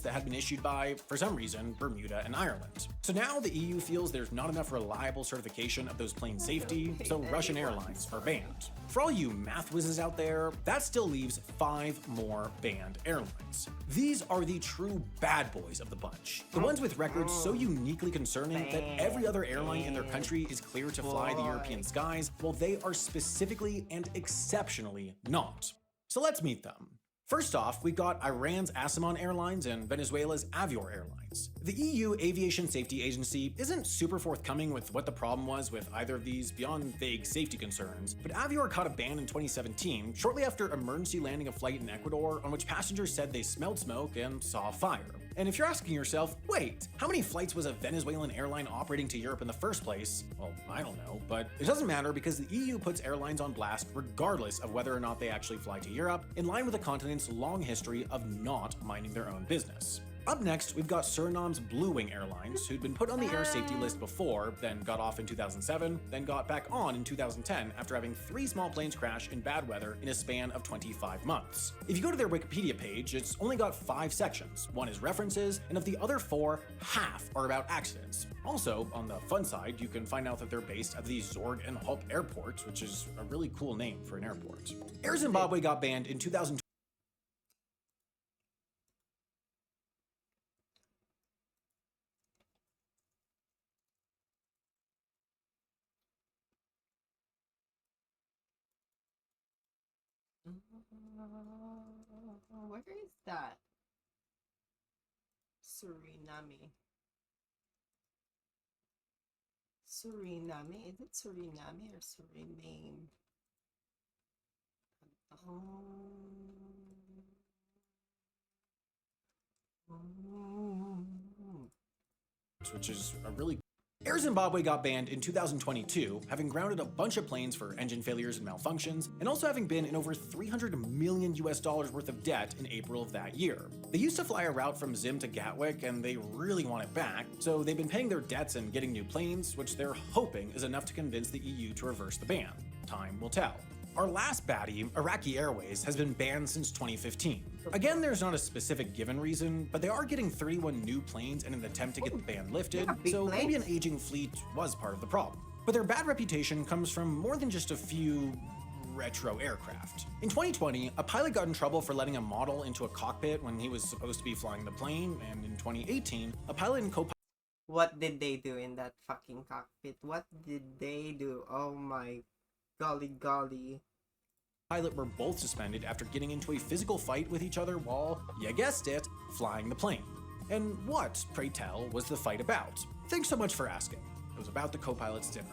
That had been issued by, for some reason, Bermuda and Ireland. So now the EU feels there's not enough reliable certification of those planes' safety, so Russian airlines are banned. For all you math whizzes out there, that still leaves 5 more banned airlines. These are the true bad boys of the bunch. The ones with records so uniquely concerning that every other airline in their country is clear to fly the European skies, while they are specifically and exceptionally not. So let's meet them. First off, we've got Iran's Asamon Airlines and Venezuela's Avior Airlines. The EU Aviation Safety Agency isn't super forthcoming with what the problem was with either of these beyond vague safety concerns, but Avior caught a ban in 2017, shortly after emergency landing a flight in Ecuador on which passengers said they smelled smoke and saw fire. And if you're asking yourself, wait, how many flights was a Venezuelan airline operating to Europe in the first place? Well, I don't know, but it doesn't matter because the EU puts airlines on blast regardless of whether or not they actually fly to Europe, in line with the continent's long history of not minding their own business. Up next, we've got Suriname's Blue Wing Airlines, who'd been put on the air safety list before, then got off in 2007, then got back on in 2010 after having 3 small planes crash in bad weather in a span of 25 months. If you go to their Wikipedia page, it's only got 5 sections. 1 is references, and of the other 4, half are about accidents. Also, on the fun side, you can find out that they're based at the Zorg and Hulk airports, which is a really cool name for an airport. Air Zimbabwe got banned in 2012. Where is that? Suriname. Suriname? Is it Suriname or Suriname? Which is a really... Air Zimbabwe got banned in 2022, having grounded a bunch of planes for engine failures and malfunctions, and also having been in over $300 million worth of debt in April of that year. They used to fly a route from Zim to Gatwick, and they really want it back, so they've been paying their debts and getting new planes, which they're hoping is enough to convince the EU to reverse the ban. Time will tell. Our last baddie, Iraqi Airways, has been banned since 2015. Again, there's not a specific given reason, but they are getting 31 new planes in an attempt to get the ban lifted, so maybe an aging fleet was part of the problem. But their bad reputation comes from more than just a few retro aircraft. In 2020, a pilot got in trouble for letting a model into a cockpit when he was supposed to be flying the plane, and in 2018, a pilot and co-pilot... What did they do in that fucking cockpit? What did they do? Oh my golly. Pilot were both suspended after getting into a physical fight with each other while, you guessed it, flying the plane. And what, pray tell, was the fight about? Thanks so much for asking. It was about the co-pilot's dinner.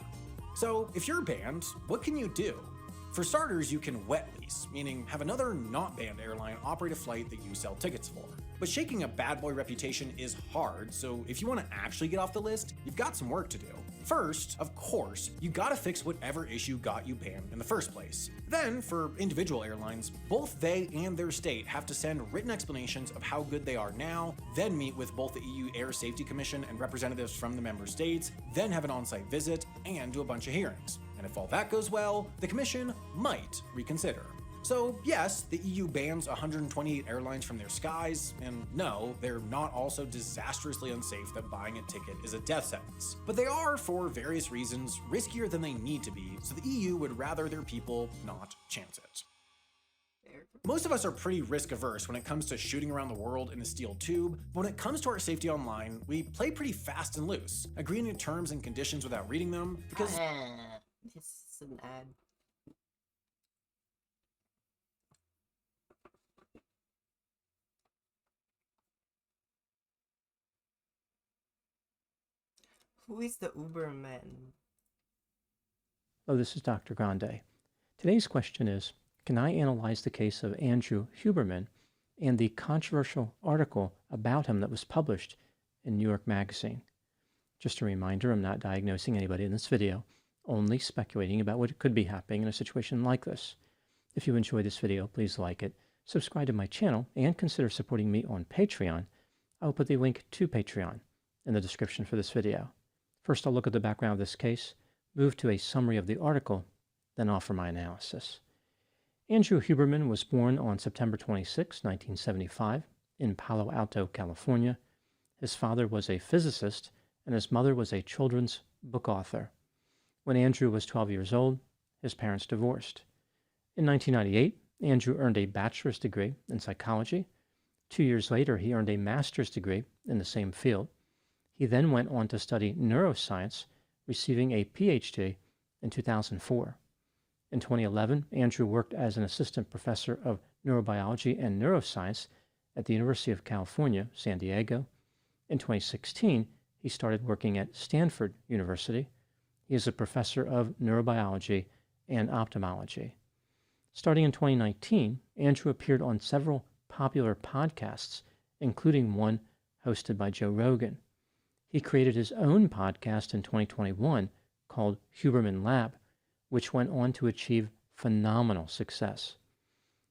So, if you're banned, what can you do? For starters, you can wet lease, meaning have another not banned airline operate a flight that you sell tickets for. But shaking a bad boy reputation is hard, so if you want to actually get off the list, you've got some work to do. First, of course, you gotta fix whatever issue got you banned in the first place. Then, for individual airlines, both they and their state have to send written explanations of how good they are now, then meet with both the EU Air Safety Commission and representatives from the member states, then have an on-site visit, and do a bunch of hearings. And if all that goes well, the Commission might reconsider. So yes, the EU bans 128 airlines from their skies, and no, they're not also disastrously unsafe that buying a ticket is a death sentence. But they are, for various reasons, riskier than they need to be, so the EU would rather their people not chance it. Most of us are pretty risk averse when it comes to shooting around the world in a steel tube, but when it comes to our safety online, we play pretty fast and loose, agreeing to terms and conditions without reading them, because this is an ad. Who is the Uberman? Oh, this is Dr. Grande. Today's question is, can I analyze the case of Andrew Huberman and the controversial article about him that was published in New York Magazine? Just a reminder, I'm not diagnosing anybody in this video, only speculating about what could be happening in a situation like this. If you enjoyed this video, please like it, subscribe to my channel, and consider supporting me on Patreon. I will put the link to Patreon in the description for this video. First, I'll look at the background of this case, move to a summary of the article, then offer my analysis. Andrew Huberman was born on September 26, 1975, in Palo Alto, California. His father was a physicist, and his mother was a children's book author. When Andrew was 12 years old, his parents divorced. In 1998, Andrew earned a bachelor's degree in psychology. 2 years later, he earned a master's degree in the same field. He then went on to study neuroscience, receiving a PhD in 2004. In 2011, Andrew worked as an assistant professor of neurobiology and neuroscience at the University of California, San Diego. In 2016, he started working at Stanford University. He is a professor of neurobiology and ophthalmology. Starting in 2019, Andrew appeared on several popular podcasts, including one hosted by Joe Rogan. He created his own podcast in 2021 called Huberman Lab, which went on to achieve phenomenal success.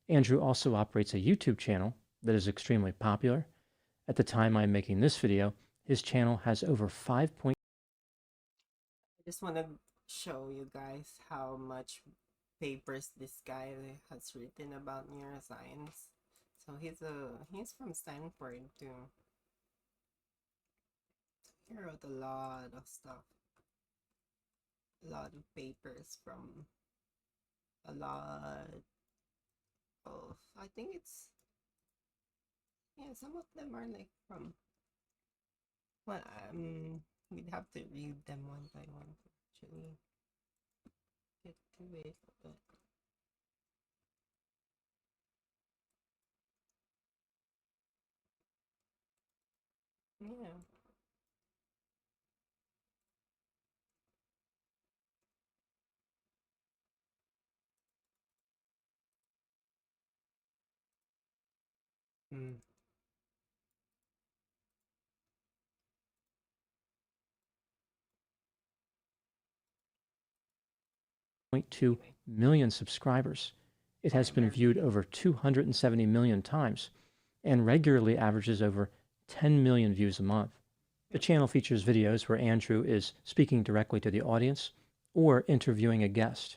Andrew also operates a YouTube channel that is extremely popular. At the time I'm making this video, his channel has over 5. I just want to show you guys how much papers this guy has written about neuroscience. So he's from Stanford too. He wrote a lot of stuff. A lot of papers from a lot of, I think it's, yeah, some of them are like from, well, we'd have to read them one by one to actually get to it, but yeah. 1.2 million subscribers. It has been viewed over 270 million times and regularly averages over 10 million views a month. The channel features videos where Andrew is speaking directly to the audience or interviewing a guest.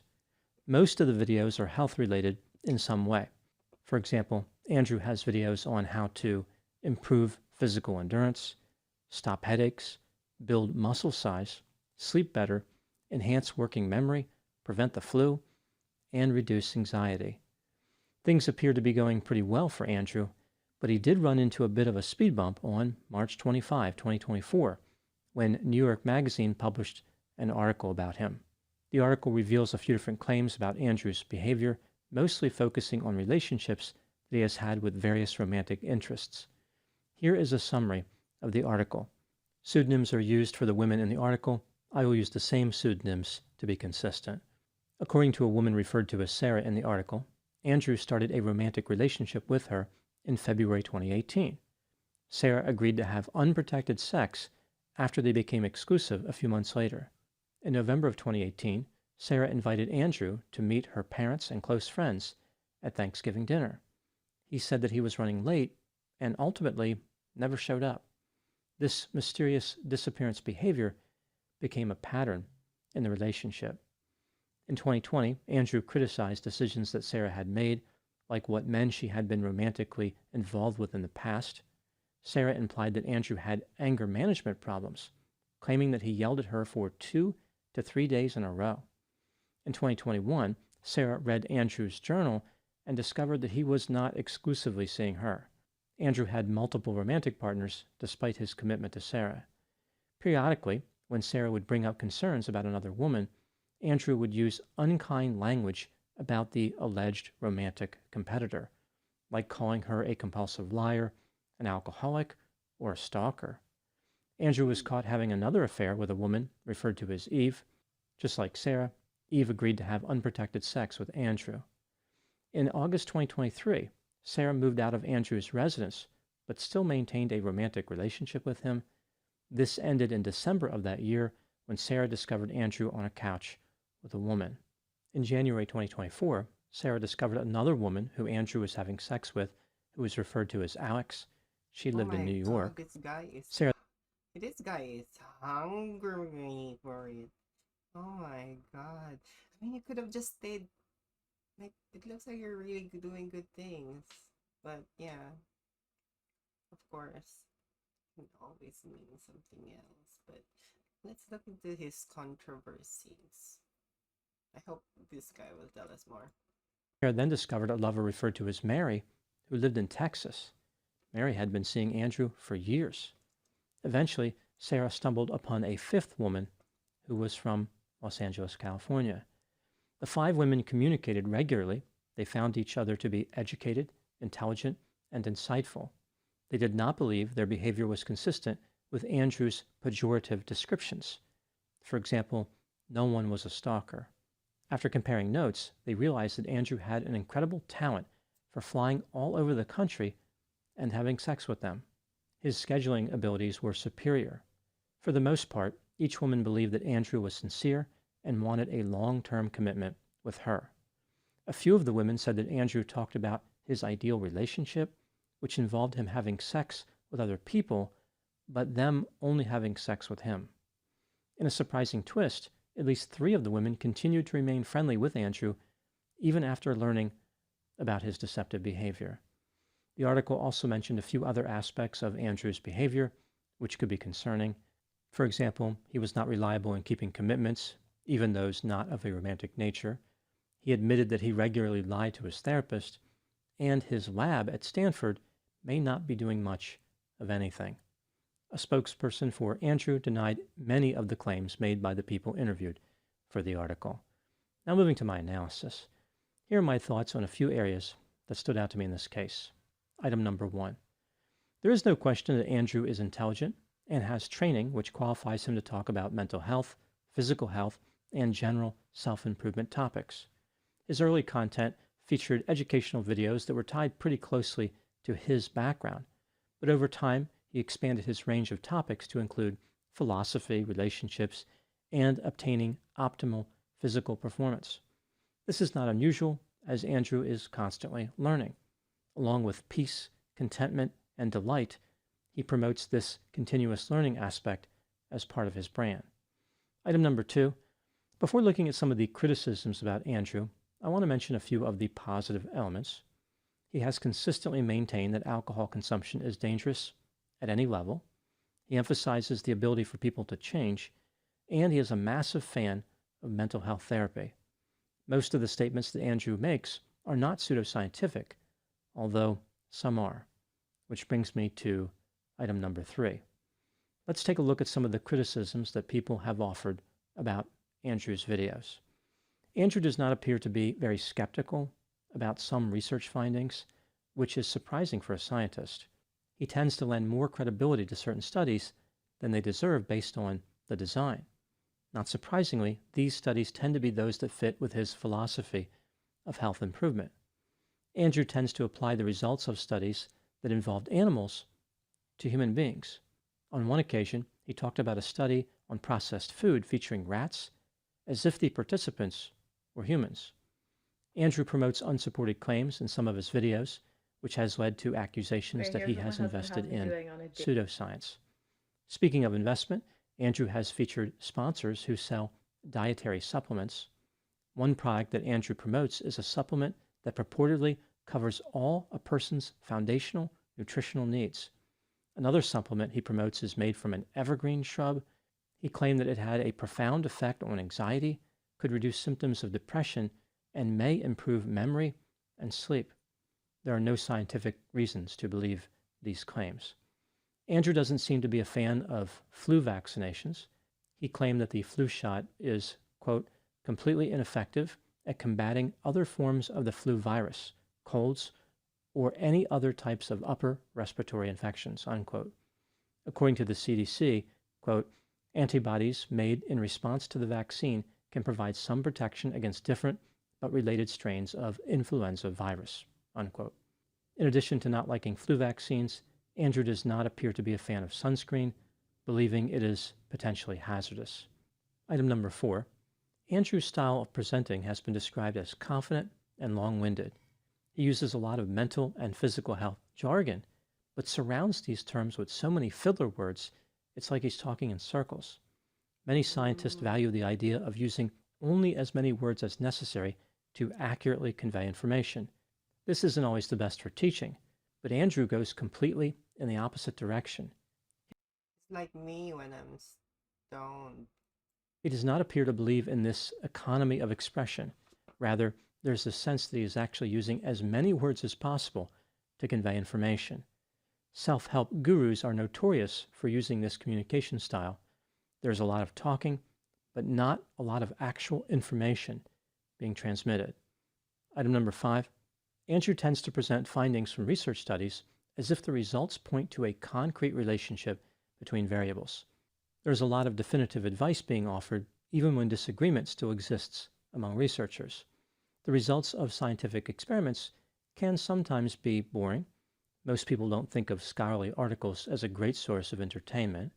Most of the videos are health related in some way. For example, Andrew has videos on how to improve physical endurance, stop headaches, build muscle size, sleep better, enhance working memory, prevent the flu, and reduce anxiety. Things appear to be going pretty well for Andrew, but he did run into a bit of a speed bump on March 25, 2024, when New York Magazine published an article about him. The article reveals a few different claims about Andrew's behavior, mostly focusing on relationships that he has had with various romantic interests. Here is a summary of the article. Pseudonyms are used for the women in the article. I will use the same pseudonyms to be consistent. According to a woman referred to as Sarah in the article, Andrew started a romantic relationship with her in February 2018. Sarah agreed to have unprotected sex after they became exclusive a few months later. In November of 2018, Sarah invited Andrew to meet her parents and close friends at Thanksgiving dinner. He said that he was running late and ultimately never showed up. This mysterious disappearance behavior became a pattern in the relationship. In 2020, Andrew criticized decisions that Sarah had made, like what men she had been romantically involved with in the past. Sarah implied that Andrew had anger management problems, claiming that he yelled at her for 2 to 3 days in a row. In 2021, Sarah read Andrew's journal and discovered that he was not exclusively seeing her. Andrew had multiple romantic partners despite his commitment to Sarah. Periodically, when Sarah would bring up concerns about another woman, Andrew would use unkind language about the alleged romantic competitor, like calling her a compulsive liar, an alcoholic, or a stalker. Andrew was caught having another affair with a woman referred to as Eve. Just like Sarah, Eve agreed to have unprotected sex with Andrew. In August 2023, Sarah moved out of Andrew's residence, but still maintained a romantic relationship with him. This ended in December of that year when Sarah discovered Andrew on a couch with a woman. In January 2024, Sarah discovered another woman who Andrew was having sex with, who was referred to as Alex. She lived in New York. This guy is hungry for it. Oh my god. I mean, you could have just stayed. Like, it looks like you're really doing good things. But yeah, of course, it can always mean something else. But let's look into his controversies. I hope this guy will tell us more. Sarah then discovered a lover referred to as Mary, who lived in Texas. Mary had been seeing Andrew for years. Eventually, Sarah stumbled upon a fifth woman who was from Los Angeles, California. The 5 women communicated regularly. They found each other to be educated, intelligent, and insightful. They did not believe their behavior was consistent with Andrew's pejorative descriptions. For example, no one was a stalker. After comparing notes, they realized that Andrew had an incredible talent for flying all over the country and having sex with them. His scheduling abilities were superior. For the most part, each woman believed that Andrew was sincere and wanted a long-term commitment with her. A few of the women said that Andrew talked about his ideal relationship, which involved him having sex with other people, but them only having sex with him. In a surprising twist, at least 3 of the women continued to remain friendly with Andrew, even after learning about his deceptive behavior. The article also mentioned a few other aspects of Andrew's behavior, which could be concerning. For example, he was not reliable in keeping commitments, even those not of a romantic nature. He admitted that he regularly lied to his therapist, and his lab at Stanford may not be doing much of anything. A spokesperson for Andrew denied many of the claims made by the people interviewed for the article. Now moving to my analysis. Here are my thoughts on a few areas that stood out to me in this case. Item number 1. There is no question that Andrew is intelligent and has training which qualifies him to talk about mental health, physical health, and general self-improvement topics. His early content featured educational videos that were tied pretty closely to his background, but over time he expanded his range of topics to include philosophy, relationships, and obtaining optimal physical performance. This is not unusual, as Andrew is constantly learning. Along with peace, contentment, and delight, he promotes this continuous learning aspect as part of his brand. Item number 2. Before looking at some of the criticisms about Andrew, I want to mention a few of the positive elements. He has consistently maintained that alcohol consumption is dangerous at any level. He emphasizes the ability for people to change, and he is a massive fan of mental health therapy. Most of the statements that Andrew makes are not pseudoscientific, although some are, which brings me to item number 3. Let's take a look at some of the criticisms that people have offered about Andrew's videos. Andrew does not appear to be very skeptical about some research findings, which is surprising for a scientist. He tends to lend more credibility to certain studies than they deserve based on the design. Not surprisingly, these studies tend to be those that fit with his philosophy of health improvement. Andrew tends to apply the results of studies that involved animals to human beings. On one occasion, he talked about a study on processed food featuring rats, as if the participants were humans. Andrew promotes unsupported claims in some of his videos, which has led to accusations that he has invested in pseudoscience. Speaking of investment, Andrew has featured sponsors who sell dietary supplements. One product that Andrew promotes is a supplement that purportedly covers all a person's foundational nutritional needs. Another supplement he promotes is made from an evergreen shrub. He claimed that it had a profound effect on anxiety, could reduce symptoms of depression, and may improve memory and sleep. There are no scientific reasons to believe these claims. Andrew doesn't seem to be a fan of flu vaccinations. He claimed that the flu shot is, quote, completely ineffective at combating other forms of the flu virus, colds, or any other types of upper respiratory infections, unquote. According to the CDC, quote, antibodies made in response to the vaccine can provide some protection against different but related strains of influenza virus, unquote. In addition to not liking flu vaccines, Andrew does not appear to be a fan of sunscreen, believing it is potentially hazardous. Item number 4. Andrew's style of presenting has been described as confident and long-winded. He uses a lot of mental and physical health jargon, but surrounds these terms with so many fiddler words, it's like he's talking in circles. Many scientists value the idea of using only as many words as necessary to accurately convey information. This isn't always the best for teaching, but Andrew goes completely in the opposite direction. It's like me when I'm stoned. He does not appear to believe in this economy of expression. Rather, there's a sense that he is actually using as many words as possible to convey information. Self-help gurus are notorious for using this communication style. There's a lot of talking, but not a lot of actual information being transmitted. Item number 5. Andrew tends to present findings from research studies as if the results point to a concrete relationship between variables. There's a lot of definitive advice being offered, even when disagreement still exists among researchers. The results of scientific experiments can sometimes be boring. Most people don't think of scholarly articles as a great source of entertainment.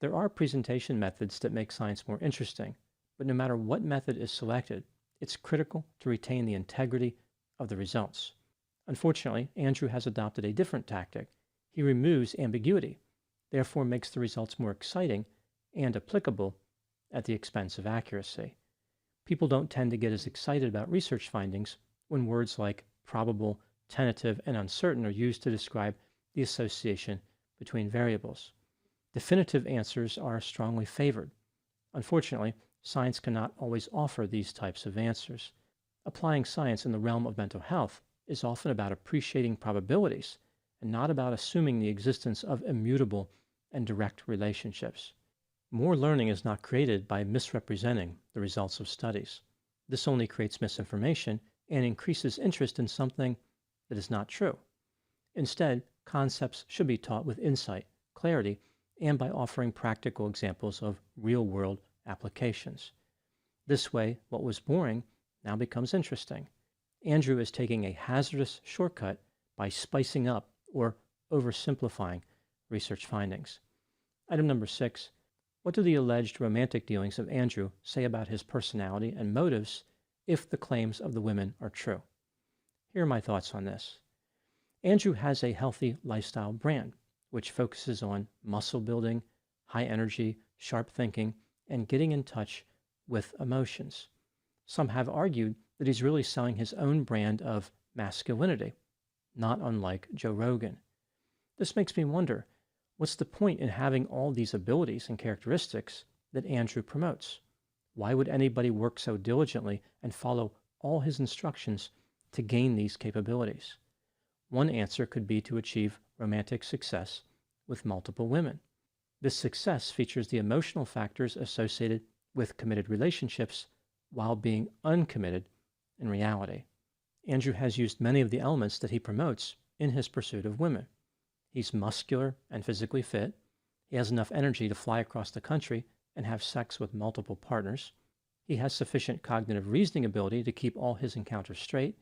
There are presentation methods that make science more interesting, but no matter what method is selected, it's critical to retain the integrity of the results. Unfortunately, Andrew has adopted a different tactic. He removes ambiguity, therefore makes the results more exciting and applicable at the expense of accuracy. People don't tend to get as excited about research findings when words like probable, tentative, and uncertain are used to describe the association between variables. Definitive answers are strongly favored. Unfortunately, science cannot always offer these types of answers. Applying science in the realm of mental health is often about appreciating probabilities and not about assuming the existence of immutable and direct relationships. More learning is not created by misrepresenting the results of studies. This only creates misinformation and increases interest in something that is not true. Instead, concepts should be taught with insight, clarity, and by offering practical examples of real-world applications. This way, what was boring now becomes interesting. Andrew is taking a hazardous shortcut by spicing up or oversimplifying research findings. Item number 6. What do the alleged romantic dealings of Andrew say about his personality and motives if the claims of the women are true? Here are my thoughts on this. Andrew has a healthy lifestyle brand, which focuses on muscle building, high energy, sharp thinking, and getting in touch with emotions. Some have argued that he's really selling his own brand of masculinity, not unlike Joe Rogan. This makes me wonder, what's the point in having all these abilities and characteristics that Andrew promotes? Why would anybody work so diligently and follow all his instructions to gain these capabilities? One answer could be to achieve romantic success with multiple women. This success features the emotional factors associated with committed relationships while being uncommitted in reality. Andrew has used many of the elements that he promotes in his pursuit of women. He's muscular and physically fit. He has enough energy to fly across the country and have sex with multiple partners. He has sufficient cognitive reasoning ability to keep all his encounters straight.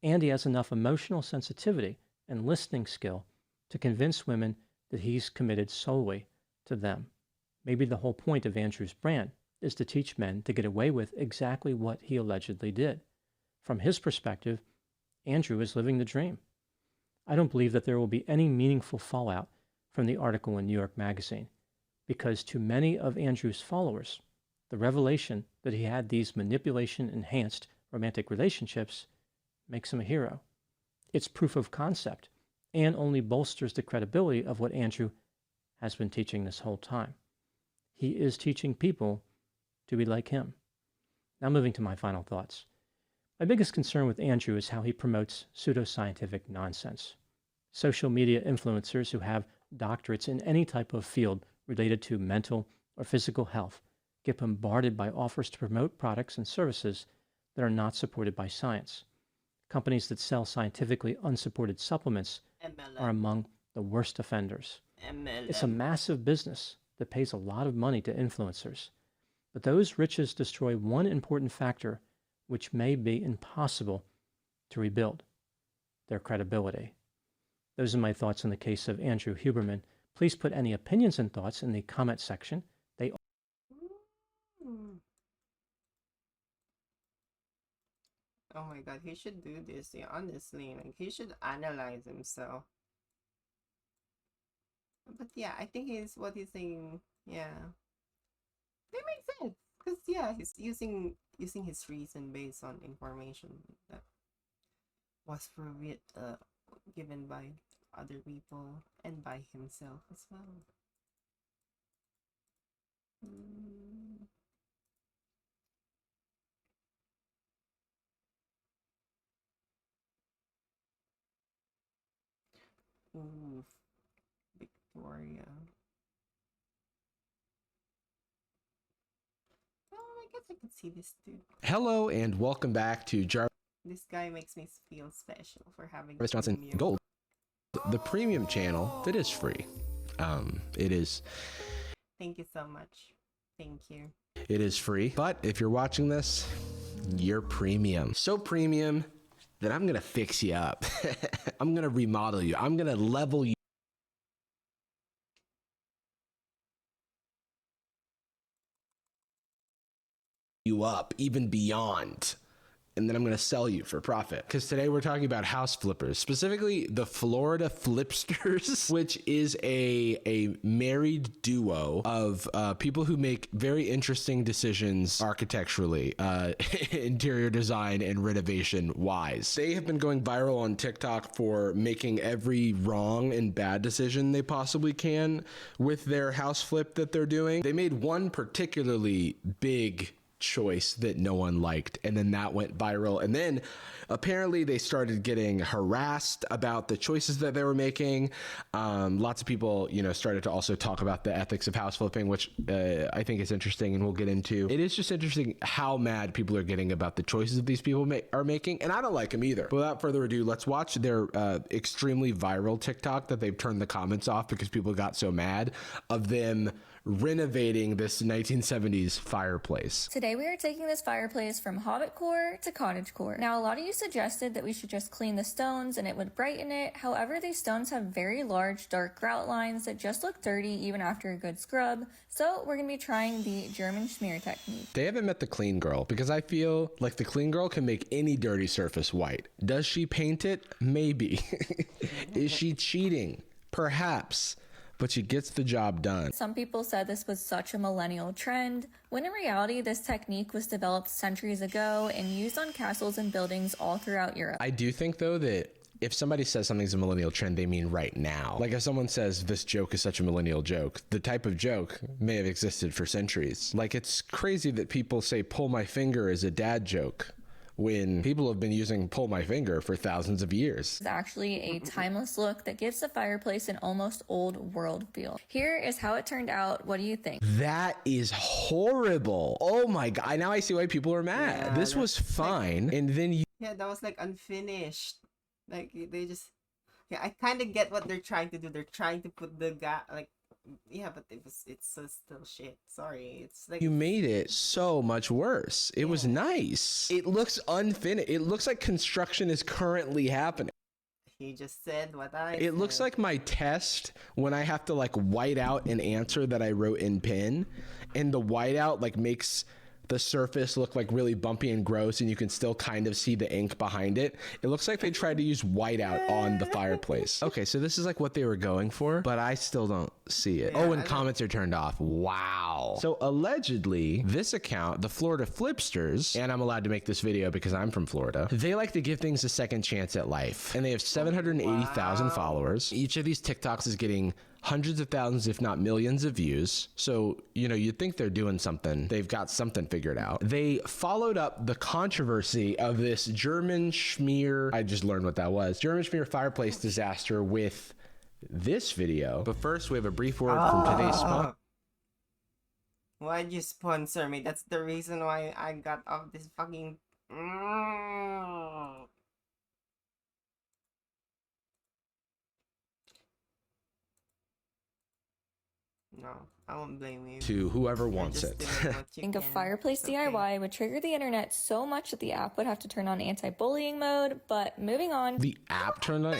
And he has enough emotional sensitivity and listening skill to convince women that he's committed solely to them. Maybe the whole point of Andrew's brand is to teach men to get away with exactly what he allegedly did. From his perspective, Andrew is living the dream. I don't believe that there will be any meaningful fallout from the article in New York Magazine, because to many of Andrew's followers, The revelation that he had these manipulation-enhanced romantic relationships makes him a hero. It's proof of concept and only bolsters the credibility of what Andrew has been teaching this whole time. He is teaching people to be like him. Now moving to my final thoughts. My biggest concern with Andrew is how he promotes pseudoscientific nonsense. Social media influencers who have doctorates in any type of field related to mental or physical health get bombarded by offers to promote products and services that are not supported by science. Companies that sell scientifically unsupported supplements are among the worst offenders. It's a massive business that pays a lot of money to influencers, but those riches destroy one important factor which may be impossible to rebuild: their credibility. Those are my thoughts on the case of Andrew Huberman. Please put any opinions and thoughts in the comment section. They Oh my god, he should do this, yeah, honestly. Like, he should analyze himself. But yeah, I think what he's saying, yeah. That makes sense. Because yeah, he's using his reason based on information that was given by other people and by himself as well. Ooh, Victoria. Oh, I guess I could see this dude. Hello and welcome back to This guy makes me feel special for having Jarvis Johnson premium. Gold, the premium channel that is free. It is. Thank you so much. Thank you. It is free, but if you're watching this, you're premium. So premium that I'm gonna fix you up. I'm gonna remodel you. I'm gonna level you up even beyond. And then I'm going to sell you for profit. Because today we're talking about house flippers, specifically the Florida Flipsters, which is a married duo of people who make very interesting decisions architecturally, interior design and renovation wise. They have been going viral on TikTok for making every wrong and bad decision they possibly can with their house flip that they're doing. They made one particularly big choice that no one liked, and then that went viral, and then apparently they started getting harassed about the choices that they were making. Lots of people, started to also talk about the ethics of house flipping, which I think is interesting, and we'll get into. It is just interesting how mad people are getting about the choices that these people are making, and I don't like them either. But without further ado, let's watch their extremely viral TikTok that they've turned the comments off because people got so mad of them renovating this 1970s fireplace. Today we are taking this fireplace from hobbitcore to cottagecore. Now a lot of you suggested that we should just clean the stones and it would brighten it. However, these stones have very large dark grout lines that just look dirty even after a good scrub. So we're going to be trying the German smear technique. They haven't met the clean girl because I feel like the clean girl can make any dirty surface white. Does she paint it? Maybe. Is she cheating? Perhaps. But she gets the job done. Some people said this was such a millennial trend, when in reality this technique was developed centuries ago and used on castles and buildings all throughout Europe. I do think though that if somebody says something's a millennial trend, they mean right now. Like if someone says this joke is such a millennial joke, the type of joke may have existed for centuries. Like it's crazy that people say pull my finger is a dad joke, when people have been using pull my finger for thousands of years. It's actually a timeless look that gives the fireplace an almost old world feel. Here is how it turned out. What do you think? That is horrible. Oh my God. Now I see why people are mad. Yeah, this was fine. And then you... Yeah, that was like unfinished. Like they just... Yeah, I kind of get what they're trying to do. They're trying to put the guy like... Yeah, but it's still shit. Sorry, it's like you made it so much worse. It was nice. It looks unfinished. It looks like construction is currently happening. He just said what I It looks like my test when I have to like white out an answer that I wrote in pen, and the whiteout like makes the surface look like really bumpy and gross and you can still kind of see the ink behind it. It looks like they tried to use whiteout on the fireplace. Okay, so this is like what they were going for, but I still don't see it. Oh, and comments are turned off. Wow. So allegedly, this account, the Florida Flipsters, and I'm allowed to make this video because I'm from Florida, they like to give things a second chance at life. And they have 780,000 followers. Each of these TikToks is getting hundreds of thousands, if not millions of views. So, you know, you'd think they're doing something. They've got something figured out. They followed up the controversy of this German Schmier, I just learned what that was, German Schmier fireplace disaster with this video. But first, we have a brief word from today's sponsor. Why'd you sponsor me? That's the reason why I got off this fucking... No, I won't blame you. To whoever wants it. I think a fireplace DIY would trigger the internet so much that the app would have to turn on anti-bullying mode, but moving on. The app turned on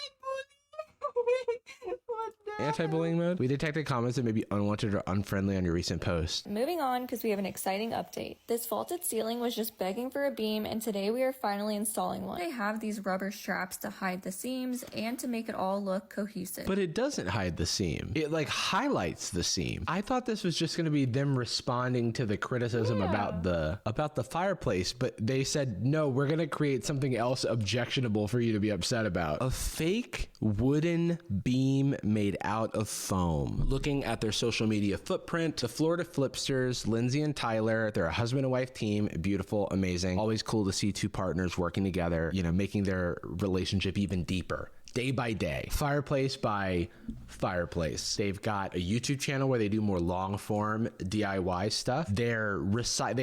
anti-bullying mode? We detected comments that may be unwanted or unfriendly on your recent post. Moving on, because we have an exciting update. This vaulted ceiling was just begging for a beam, and today we are finally installing one. They have these rubber straps to hide the seams and to make it all look cohesive. But it doesn't hide the seam. It like highlights the seam. I thought this was just gonna be them responding to the criticism about the fireplace, but they said, no, we're gonna create something else objectionable for you to be upset about. A fake wooden beam made out of foam. Looking at their social media footprint, the Florida Flipsters, Lindsay and Tyler, they're a husband and wife team, beautiful, amazing. Always cool to see two partners working together, you know, making their relationship even deeper. Day by day, fireplace by fireplace. They've got a YouTube channel where they do more long form DIY stuff. They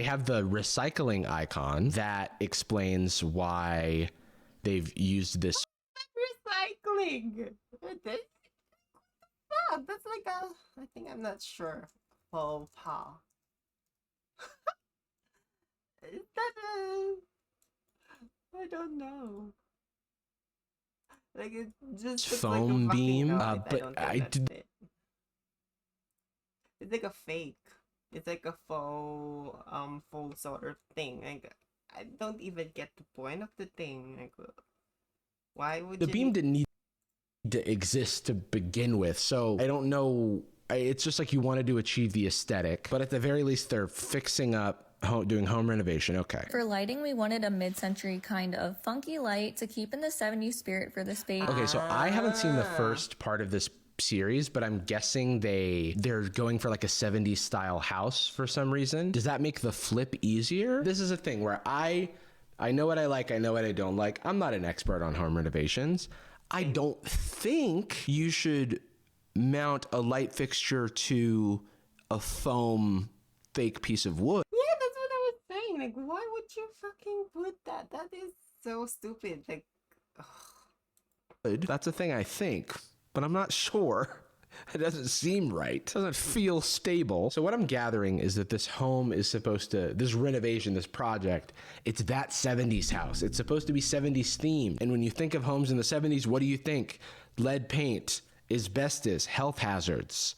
have the recycling icon that explains why they've used this. Recycling. That's like a. I think I'm not sure. Faux pas. Is that a? I don't know. Like it's just foam like a beam, but I did. It's like a fake. It's like a faux sort of thing. Like I don't even get the point of the thing. Like why would the beam didn't need to exist to begin with? So I don't know. It's just like you wanted to achieve the aesthetic, but at the very least, they're fixing up. Doing home renovation. Okay. For lighting, we wanted a mid-century kind of funky light to keep in the 70s spirit for the space. Okay, so I haven't seen the first part of this series, but I'm guessing they're going for like a 70s style house for some reason. Does that make the flip easier? This is a thing where I know what I like, I know what I don't like. I'm not an expert on home renovations. I don't think you should mount a light fixture to a foam fake piece of wood. Like, why would you fucking put that? That is so stupid. Like, that's a thing I think, but I'm not sure. It doesn't seem right. It doesn't feel stable. So what I'm gathering is that this home is supposed to, this renovation, this project, it's that 70s house. It's supposed to be 70s themed. And when you think of homes in the 70s, what do you think? Lead paint, asbestos, health hazards.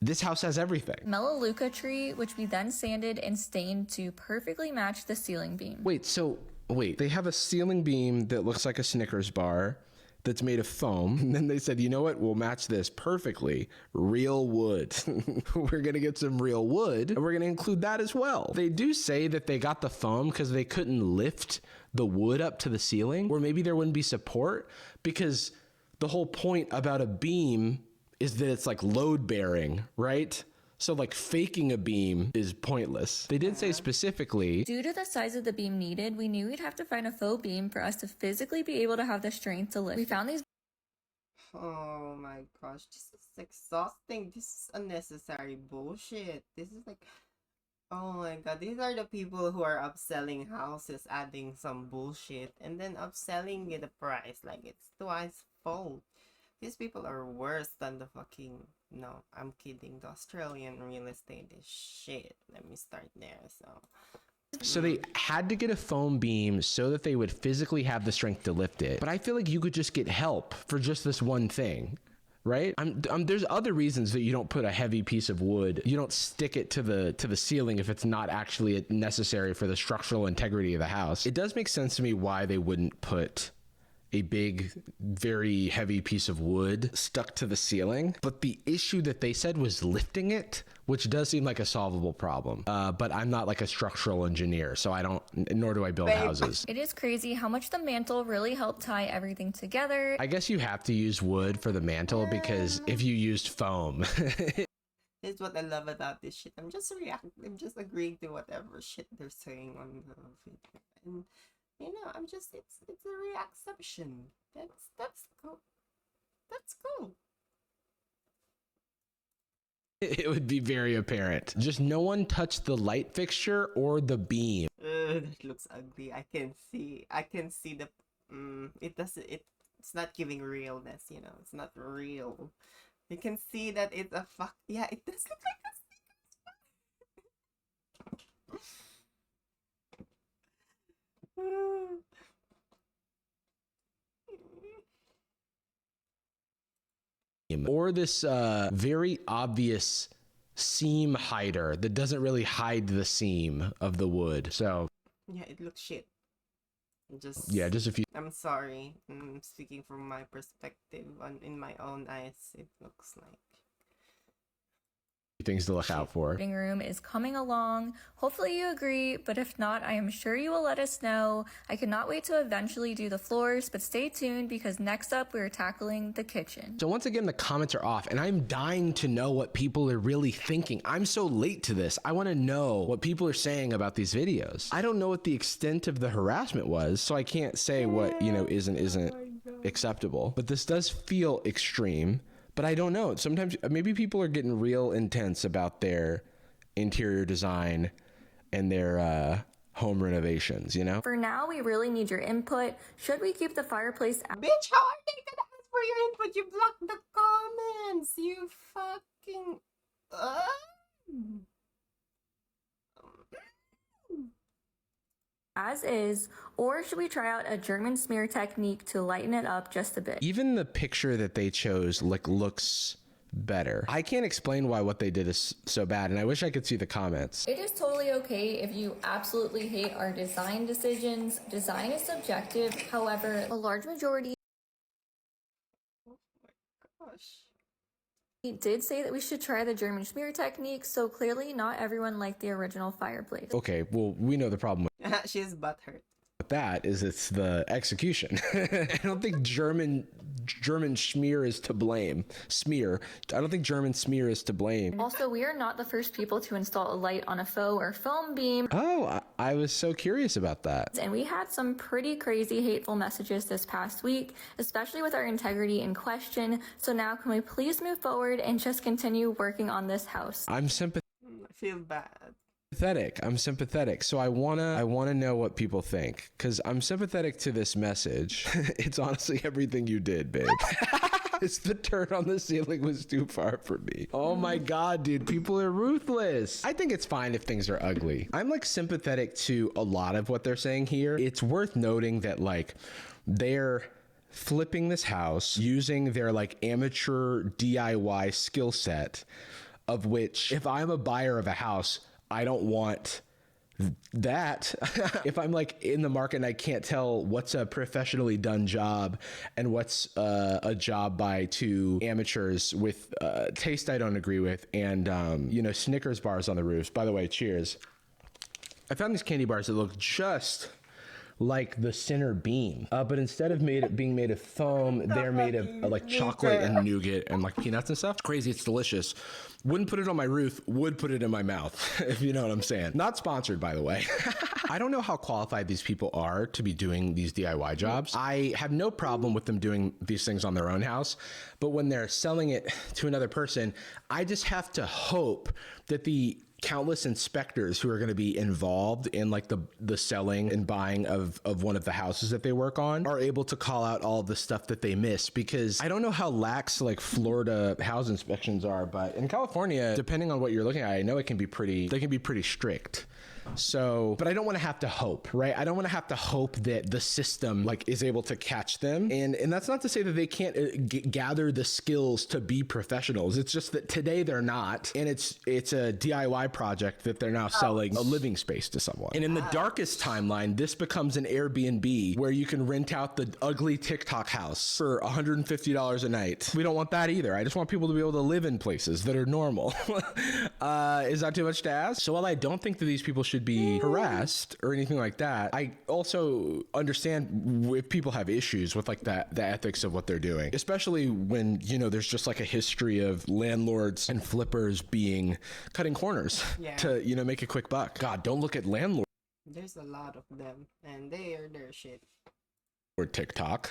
This house has everything. Melaleuca tree, which we then sanded and stained to perfectly match the ceiling beam. Wait, they have a ceiling beam that looks like a Snickers bar that's made of foam. And then they said, you know what? We'll match this perfectly. Real wood. We're going to get some real wood, and we're going to include that as well. They do say that they got the foam because they couldn't lift the wood up to the ceiling, or maybe there wouldn't be support, because the whole point about a beam is that it's like load bearing, right? So like faking a beam is pointless. They did say specifically, due to the size of the beam needed, we knew we'd have to find a faux beam for us to physically be able to have the strength to lift. We found these. Oh my gosh, this is exhausting. This is unnecessary bullshit. This is like, oh my god, these are the people who are upselling houses, adding some bullshit, and then upselling it the price like it's twice fault. These people are worse than the fucking... No, I'm kidding. The Australian real estate is shit. Let me start there, So they had to get a foam beam so that they would physically have the strength to lift it. But I feel like you could just get help for just this one thing. right? There's other reasons that you don't put a heavy piece of wood. You don't stick it to the ceiling if it's not actually necessary for the structural integrity of the house. It does make sense to me why they wouldn't put a big, very heavy piece of wood stuck to the ceiling. But the issue that they said was lifting it, which does seem like a solvable problem. But I'm not like a structural engineer, so nor do I build houses. It is crazy how much the mantle really helped tie everything together. I guess you have to use wood for the mantle because if you used foam. This is what I love about this shit. I'm just agreeing to whatever shit they're saying on the video. And you know, it's a reacception. That's cool. That's cool. It would be very apparent. Just no one touched the light fixture or the beam. That looks ugly. I can see the it's not giving realness, you know. It's not real. You can see that it's a yeah, it does look like a or this very obvious seam hider that doesn't really hide the seam of the wood. So yeah, it looks shit. Just a few. I'm sorry. Speaking from my perspective, in my own eyes, it looks like things to look out for. Living room is coming along. Hopefully you agree, but if not, I am sure you will let us know. I cannot wait to eventually do the floors, but stay tuned because next up we're tackling the kitchen. So once again, the comments are off and I'm dying to know what people are really thinking. I'm so late to this. I want to know what people are saying about these videos. I don't know what the extent of the harassment was, so I can't say what, you know, isn't acceptable. But this does feel extreme. But I don't know. Sometimes maybe people are getting real intense about their interior design and their home renovations, you know? For now, we really need your input. Should we keep the fireplace out? Bitch, how are they gonna ask for your input? You blocked the comments. You fucking... as is, or should we try out a German smear technique to lighten it up just a bit? Even the picture that they chose looks better. I can't explain why what they did is so bad, and I wish I could see the comments. It is totally okay if you absolutely hate our design decisions. Design is subjective. However, a large majority did say that we should try the German smear technique, so clearly not everyone liked the original fireplace. Okay, well, we know the problem She's butthurt. with that is it's the execution. I don't think German smear is to blame. Smear. I don't think German smear is to blame. Also, we are not the first people to install a light on a faux or foam beam. Oh, I was so curious about that. And we had some pretty crazy hateful messages this past week, especially with our integrity in question. So now can we please move forward and just continue working on this house? I'm sympathetic. I feel bad. I'm sympathetic. So I wanna know what people think, because I'm sympathetic to this message. It's honestly everything you did, babe. It's the dirt on the ceiling was too far for me. Oh my god, dude, people are ruthless. I think it's fine if things are ugly. I'm like sympathetic to a lot of what they're saying here. It's worth noting that like they're flipping this house using their like amateur DIY skill set, of which if I'm a buyer of a house, I don't want that. If I'm like in the market and I can't tell what's a professionally done job and what's a job by two amateurs with taste I don't agree with, and you know, Snickers bars on the roofs. By the way, cheers. I found these candy bars that look just like the center beam, but instead of being made of foam, they're made of like chocolate and nougat and like peanuts and stuff. It's crazy, it's delicious. Wouldn't put it on my roof, would put it in my mouth, if you know what I'm saying. Not sponsored, by the way. I don't know how qualified these people are to be doing these DIY jobs. I have no problem with them doing these things on their own house, but when they're selling it to another person, I just have to hope that the countless inspectors who are going to be involved in like the selling and buying of one of the houses that they work on are able to call out all of the stuff that they miss, because I don't know how lax like Florida house inspections are, but in California, depending on what you're looking at, I know they can be pretty strict. So, but I don't want to have to hope, right? I don't want to have to hope that the system like is able to catch them. And that's not to say that they can't gather the skills to be professionals. It's just that today they're not. And it's a DIY project that they're now selling a living space to someone. And in the darkest timeline, this becomes an Airbnb where you can rent out the ugly TikTok house for $150 a night. We don't want that either. I just want people to be able to live in places that are normal. Is that too much to ask? So while I don't think that these people should be harassed or anything like that, I also understand if people have issues with like the ethics of what they're doing, especially when, you know, there's just like a history of landlords and flippers cutting corners to, you know, make a quick buck. God, don't look at landlords. There's a lot of them, and they are their shit. Or TikTok,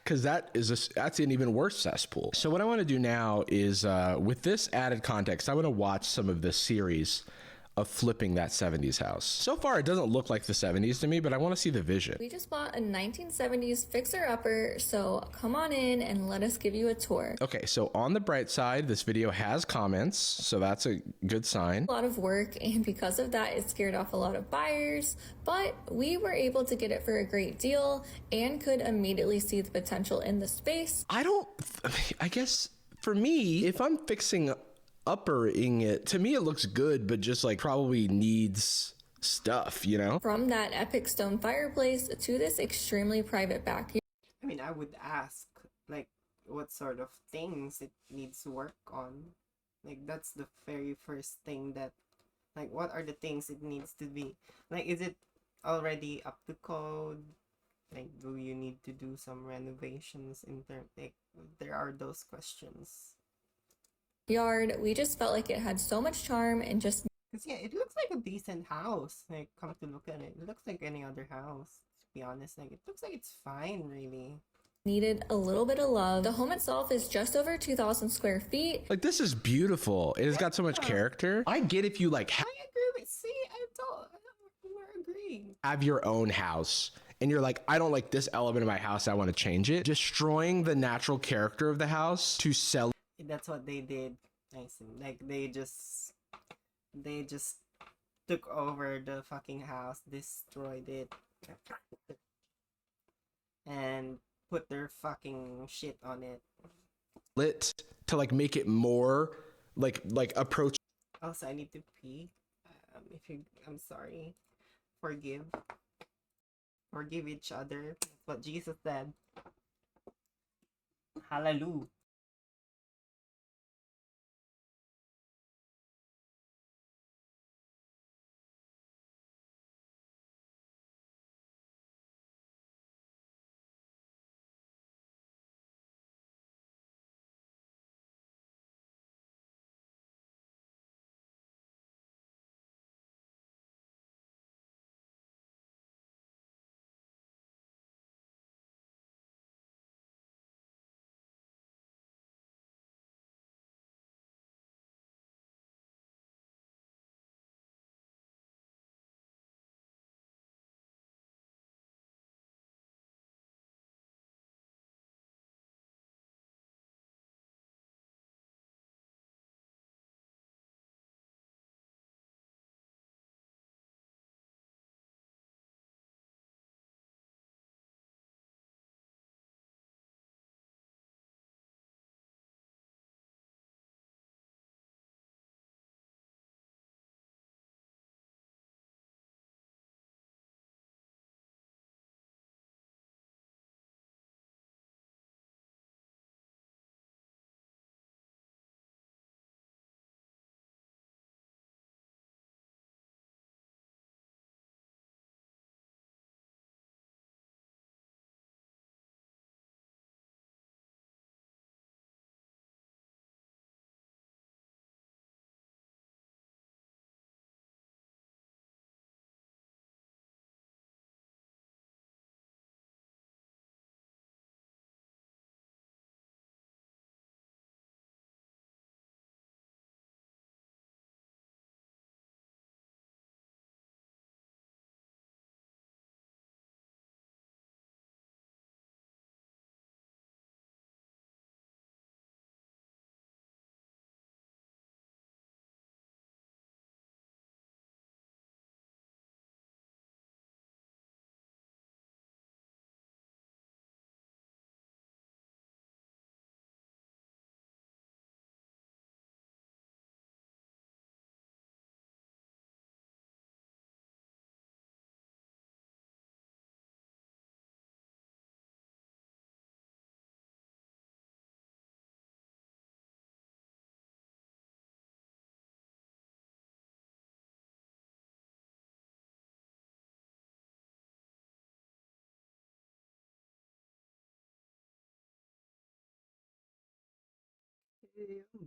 because that's an even worse cesspool. So what I want to do now is, with this added context, I want to watch some of this series of flipping that 70s house. So far, it doesn't look like the 70s to me, but I want to see the vision. We just bought a 1970s fixer-upper, so come on in and let us give you a tour. Okay, so on the bright side, this video has comments, so that's a good sign. A lot of work, and because of that, it scared off a lot of buyers, but we were able to get it for a great deal and could immediately see the potential in the space. I guess for me, if I'm fixing uppering it, to me it looks good, but just like probably needs stuff, you know? From that epic stone fireplace to this extremely private backyard. I mean, I would ask, like, what sort of things it needs work on. Like, that's the very first thing that, like, what are the things it needs to be? Like, is it already up to code? Like, do you need to do some renovations in terms, like, there are those questions. We just felt like it had so much charm and just... Because, yeah, it looks like a decent house. Like, come to look at it. It looks like any other house, to be honest. Like, it looks like it's fine, really. Needed a little bit of love. The home itself is just over 2,000 square feet. Like, this is beautiful. It has got so much character. I get if you, like, I agree with... See, we're agreeing. have your own house and you're like, I don't like this element of my house, I want to change it. Destroying the natural character of the house to sell. That's what they did. I see. Like, they just took over the fucking house, destroyed it, and put their fucking shit on it. Lit to like make it more like approach. Also, I need to pee. I'm sorry. Forgive each other. That's what Jesus said. Hallelujah.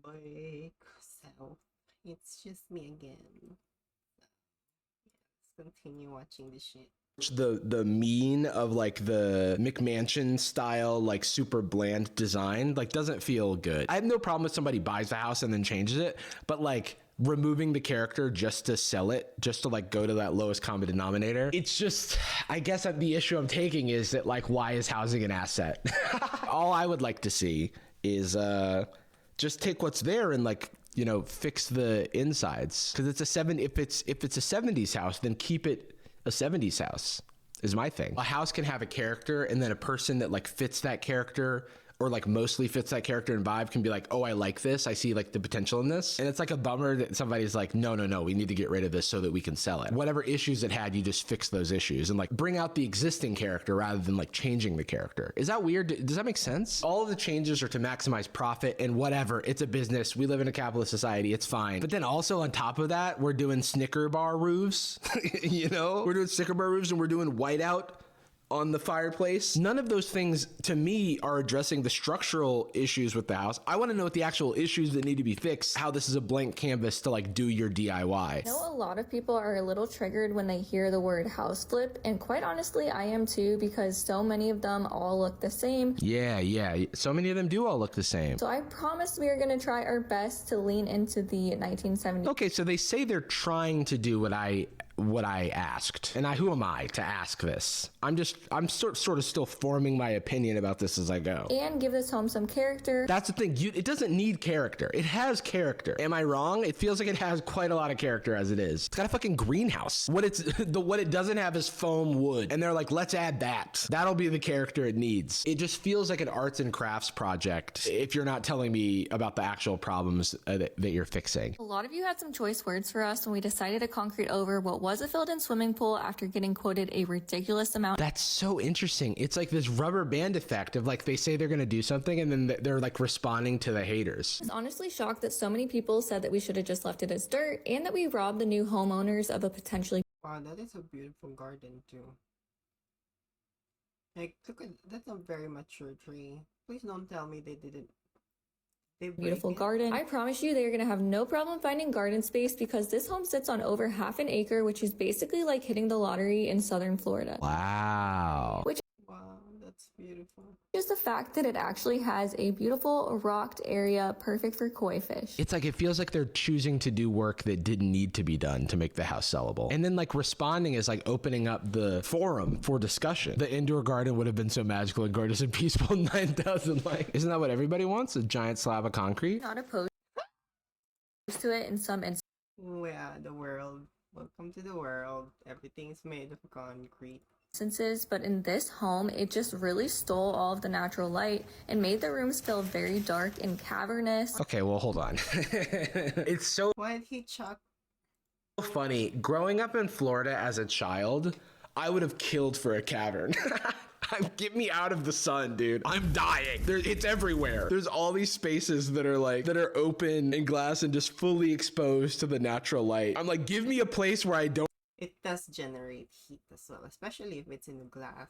Boy, so it's just me again. Let's continue watching this shit. The mean of like the McMansion style, like super bland design, like doesn't feel good. I have no problem with somebody buys the house and then changes it, but like removing the character just to sell it, just to like go to that lowest common denominator. It's just, I guess the issue I'm taking is that like, why is housing an asset? All I would like to see is just take what's there and like, you know, fix the insides. Cause it's if it's a 70s house, then keep it a 70s house is my thing. A house can have a character and then a person that like fits that character or like mostly fits that character and vibe can be like, oh, I like this. I see like the potential in this. And it's like a bummer that somebody's like, no, we need to get rid of this so that we can sell it. Whatever issues it had, you just fix those issues and like bring out the existing character rather than like changing the character. Is that weird? Does that make sense? All of the changes are to maximize profit and whatever. It's a business. We live in a capitalist society. It's fine. But then also on top of that, we're doing Snicker bar roofs. You know, we're doing Snicker bar roofs and we're doing whiteout on the fireplace. None of those things to me are addressing the structural issues with the house. I want to know what the actual issues that need to be fixed, how this is a blank canvas to like do your DIY. I know a lot of people are a little triggered when they hear the word house flip, and quite honestly I am too, because so many of them all look the same. Yeah, so many of them do all look the same. So I promise we are going to try our best to lean into the 1970s. Okay, so they say they're trying to do what I asked. And who am I to ask this? I'm sort of still forming my opinion about this as I go. And give this home some character. That's the thing. It doesn't need character. It has character. Am I wrong? It feels like it has quite a lot of character as it is. It's got a fucking greenhouse. What it doesn't have is foam wood. And they're like, let's add that. That'll be the character it needs. It just feels like an arts and crafts project if you're not telling me about the actual problems that you're fixing. A lot of you had some choice words for us when we decided to concrete over what was a filled-in swimming pool after getting quoted a ridiculous amount. That's so interesting. It's like this rubber band effect of like they say they're going to do something and then they're like responding to the haters. I was honestly shocked that so many people said that we should have just left it as dirt and that we robbed the new homeowners of a potentially— Wow, that is a beautiful garden too. Like, look at that's a very mature tree. Please don't tell me they didn't. Beautiful garden. I promise you they are going to have no problem finding garden space because this home sits on over half an acre, which is basically like hitting the lottery in southern Florida. Wow. Wow, that's beautiful. Is the fact that it actually has a beautiful rocked area perfect for koi fish. It's like it feels like they're choosing to do work that didn't need to be done to make the house sellable. And then like responding is like opening up the forum for discussion. The indoor garden would have been so magical and gorgeous and peaceful. 9,000 likes. Isn't that what everybody wants? A giant slab of concrete? Not opposed to it in some instances. Oh yeah, the world. Welcome to the world. Everything's made of concrete. But in this home, it just really stole all of the natural light and made the rooms feel very dark and cavernous. Okay, well, hold on. It's so Why did he chuck? funny. Growing up in Florida as a child, I would have killed for a cavern. Get me out of the sun, dude. I'm dying. It's everywhere. There's all these spaces that are open and glass and just fully exposed to the natural light. I'm like, give me a place where I don't. It does generate heat as well, especially if it's in glass.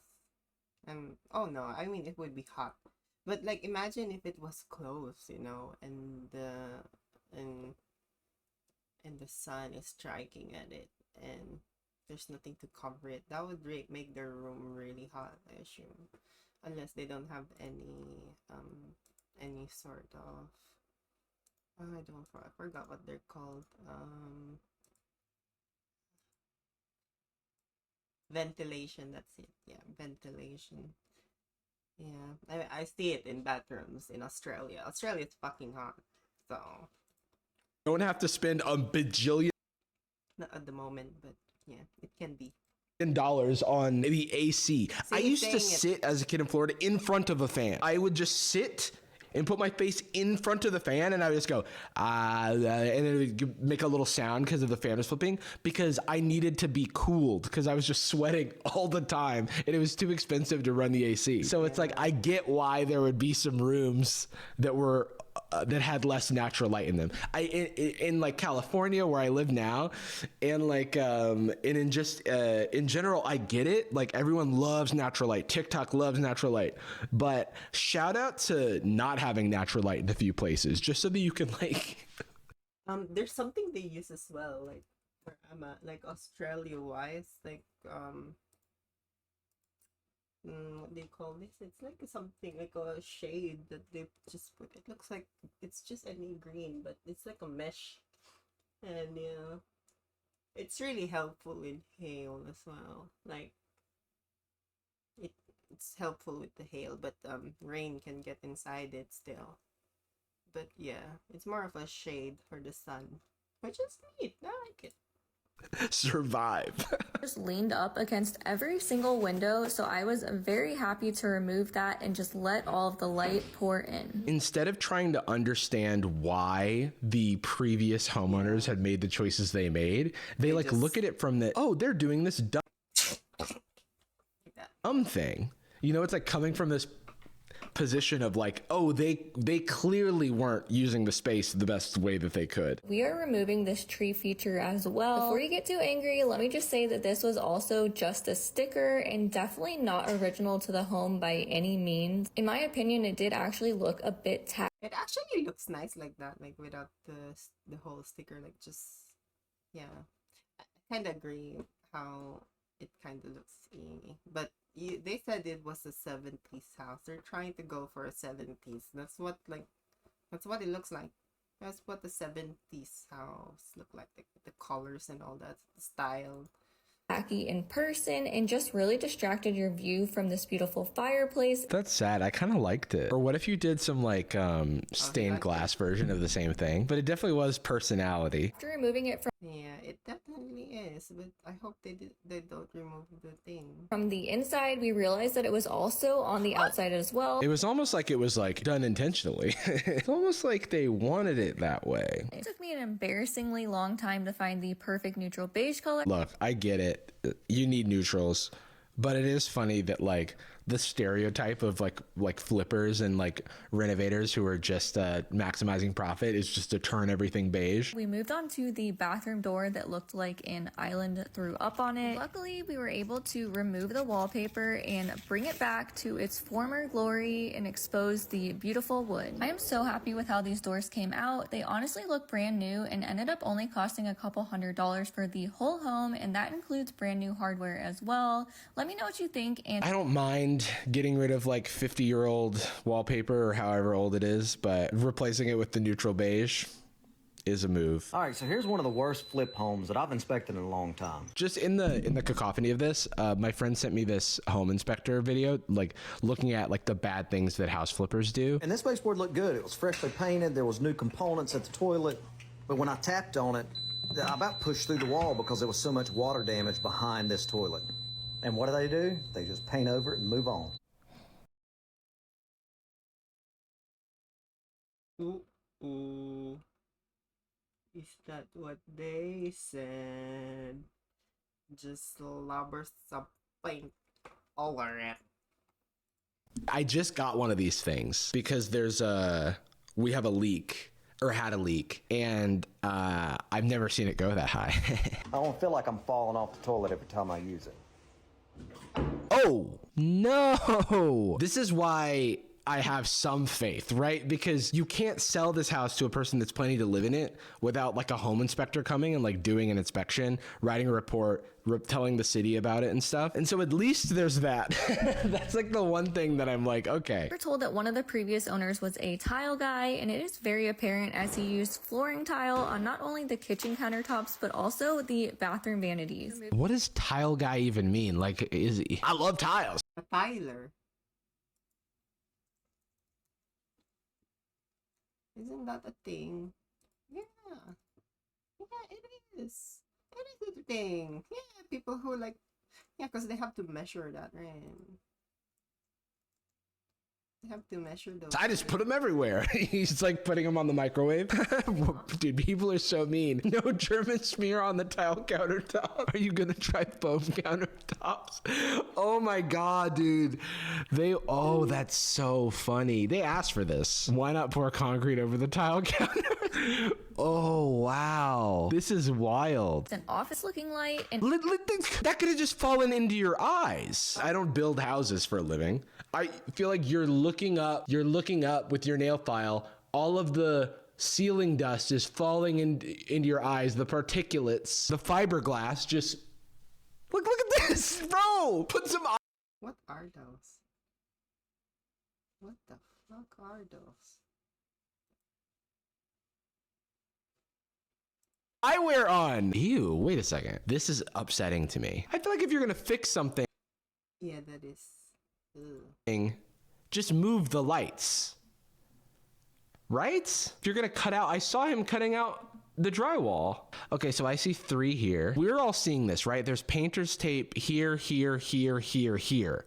Oh no, I mean it would be hot. But like imagine if it was closed, you know, and the sun is striking at it and there's nothing to cover it. That would make their room really hot, I assume. Unless they don't have any sort of I forgot what they're called. Ventilation, that's it. Yeah, ventilation. Yeah, I see it in bathrooms in Australia. Australia's fucking hot, so Don't have to spend a bajillion. Not at the moment, but yeah, it can be. $10 on the AC. I used to sit as a kid in Florida in front of a fan. I would just sit and put my face in front of the fan and I would just go, and it would make a little sound because of the fan was flipping because I needed to be cooled because I was just sweating all the time and it was too expensive to run the AC. So it's like, I get why there would be some rooms that were that had less natural light in them. In like California where I live now, and like in general, I get it. Like everyone loves natural light. TikTok loves natural light, but shout out to not having natural light in a few places, just so that you can like. There's something they use as well, like where I'm at, like Australia wise, like what do you call this? It's like something like a shade that they just put. It looks like it's just any green, but it's like a mesh, and yeah, it's really helpful with hail as well. Like it's helpful with the hail, but rain can get inside it still. But yeah, it's more of a shade for the sun, which is neat. I like it. Survive. Just leaned up against every single window, so I was very happy to remove that and just let all of the light pour in. Instead of trying to understand why the previous homeowners had made the choices they made, they like look at it from the, oh, they're doing this dumb thing. You know, it's like coming from this position of like, oh, they clearly weren't using the space the best way that they could. We are removing this tree feature as well. Before you get too angry, let me just say that this was also just a sticker and definitely not original to the home by any means. In my opinion, it did actually look a bit tacky. It actually looks nice like that, like without the whole sticker, like just, yeah. I kind of agree how it kind of looks, but they said it was a 70s house. They're trying to go for a 70s. That's what it looks like. That's what the 70s house look like. The colors and all that, the style. Tacky in person and just really distracted your view from this beautiful fireplace. That's sad. I kind of liked it. Or what if you did some like stained glass version of the same thing? But it definitely was personality. After removing it from it definitely is, but I hope they don't remove the thing. From the inside, we realized that it was also on the outside as well. It was almost like it was like done intentionally. It's almost like they wanted it that way. It took me an embarrassingly long time to find the perfect neutral beige color. Look, I get it. You need neutrals, but it is funny that like the stereotype of like flippers and like renovators who are just maximizing profit is just to turn everything beige. We moved on to the bathroom door that looked like an island threw up on it. Luckily, we were able to remove the wallpaper and bring it back to its former glory and expose the beautiful wood. I am so happy with how these doors came out. They honestly look brand new and ended up only costing a couple $100s for the whole home, and that includes brand new hardware as well. Let me know what you think. And I don't mind getting rid of like 50-year-old wallpaper or however old it is, but replacing it with the neutral beige is a move. All right, so here's one of the worst flip homes that I've inspected in a long time. Just in the cacophony of this, my friend sent me this home inspector video, like looking at like the bad things that house flippers do. And this baseboard looked good. It was freshly painted. There was new components at the toilet, but when I tapped on it, I about pushed through the wall because there was so much water damage behind this toilet. And what do? They just paint over it and move on. Ooh. Is that what they said? Just slobber some paint over it. I just got one of these things because we have a leak. Or had a leak, and I've never seen it go that high. I don't feel like I'm falling off the toilet every time I use it. Oh, no! This is why I have some faith, right? Because you can't sell this house to a person that's planning to live in it without like a home inspector coming and like doing an inspection, writing a report, telling the city about it and stuff. And so at least there's that. That's like the one thing that I'm like, okay. We're told that one of the previous owners was a tile guy, and it is very apparent as he used flooring tile on not only the kitchen countertops, but also the bathroom vanities. What does tile guy even mean? Like, I love tiles. A tiler. Isn't that a thing? Yeah. Yeah, it is. It is a thing. Yeah, people who like, yeah, because they have to measure that, right? You have to measure those. I just put them everywhere. He's like putting them on the microwave. Dude, people are so mean. No German smear on the tile countertop. Are you gonna try foam countertops? Oh my god, dude. Oh, that's so funny. They asked for this. Why not pour concrete over the tile counter? Oh wow. This is wild. It's an office looking light and that could have just fallen into your eyes. I don't build houses for a living. I feel like you're looking up with your nail file. All of the ceiling dust is falling into your eyes. The particulates, the fiberglass just look at this, bro. Put some. What are those? What the fuck are those? Eyewear on. Ew, wait a second. This is upsetting to me. I feel like if you're gonna fix something, Yeah, that is. Ugh. just move the lights. Right? If you're gonna cut out, I saw him cutting out the drywall. Okay, so I see 3 here. We're all seeing this, right? There's painter's tape here, here, here, here, here.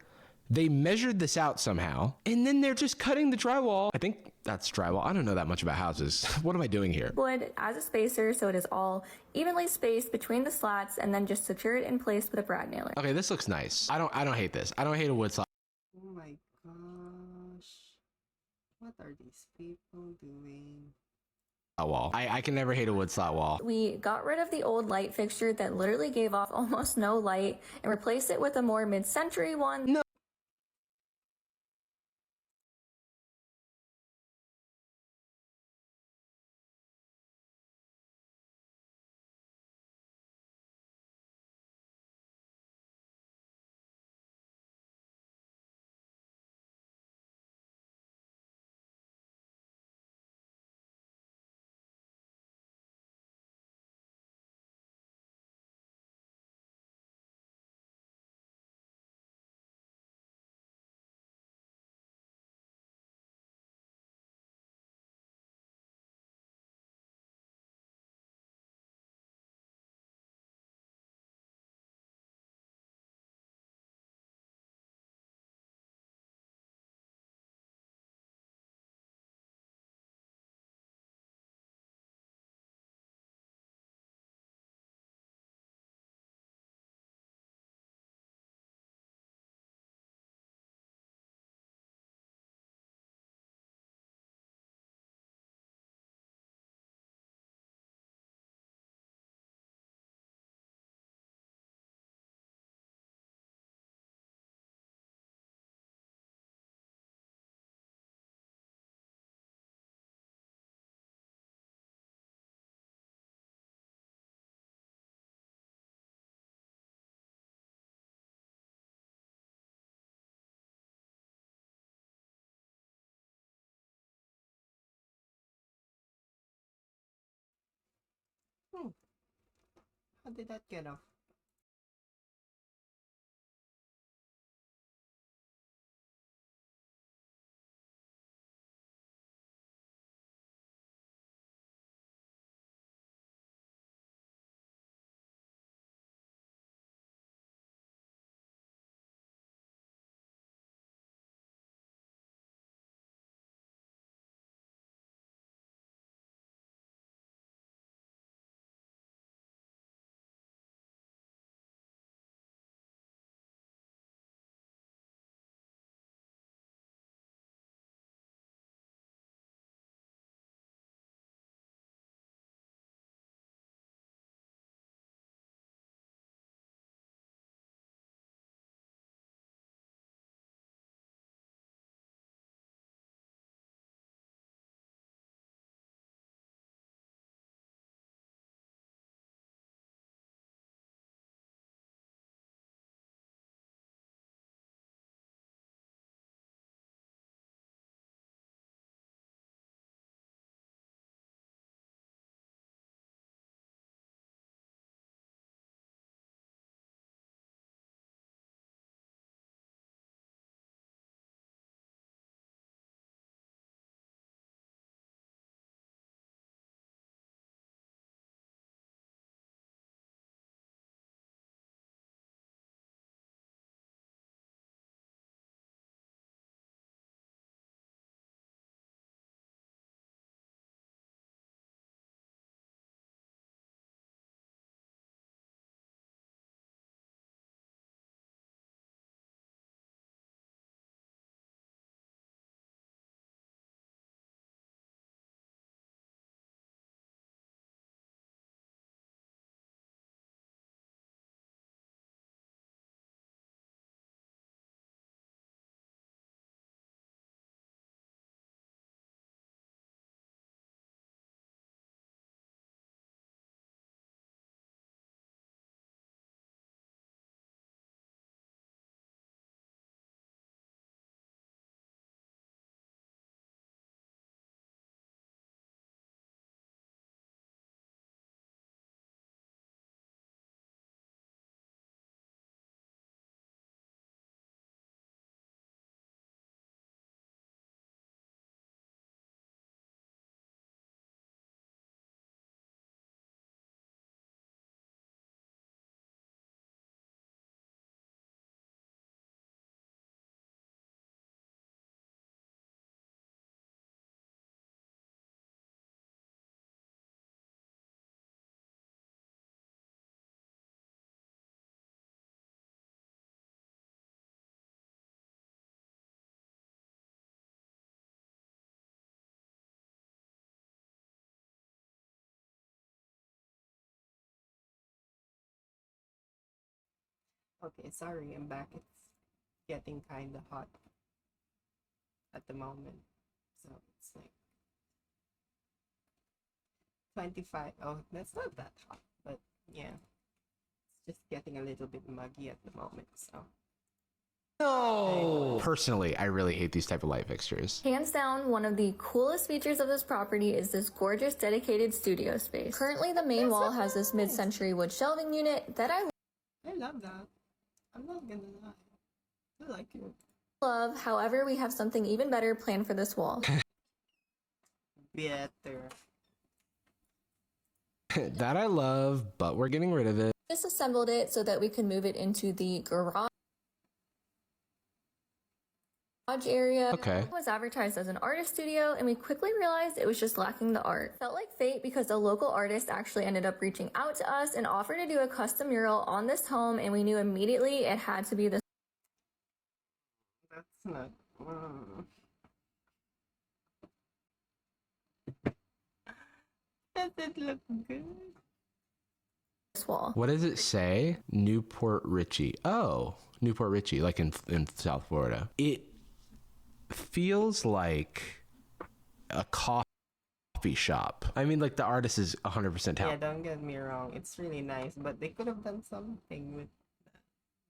They measured this out somehow, and then they're just cutting the drywall. I think that's drywall. I don't know that much about houses. What am I doing here? wood as a spacer so it is all evenly spaced between the slats and then just secure it in place with a brad nailer. Okay, this looks nice. I don't hate this. I don't hate a wood slab. Oh my gosh. What are these people doing? Wall. I can never hate a wood slat wall. We got rid of the old light fixture that literally gave off almost no light and replaced it with a more mid-century one. No. How did that get off? Okay, sorry, I'm back. It's getting kind of hot at the moment. So it's like 25. Oh, that's not that hot, but yeah. It's just getting a little bit muggy at the moment, so. No! Personally, I really hate these type of light fixtures. Hands down, one of the coolest features of this property is this gorgeous dedicated studio space. Currently, the main wall has this mid-century wood shelving unit that I love that. I'm not gonna lie. I like it. love. However, we have something even better planned for this wall. Better. That I love, but we're getting rid of it. Disassembled it so that we can move it into the garage area. Okay. It was advertised as an artist studio, and we quickly realized it was just lacking the art. Felt like fate because a local artist actually ended up reaching out to us and offered to do a custom mural on this home, and we knew immediately it had to be this. That's not. Does it look good? Wall. What does it say? Newport Richey. Oh, Newport Richey, like in South Florida. It feels like a coffee shop. I mean, like the artist is 100% Yeah, talented. don't get me wrong. It's really nice, but they could have done something with.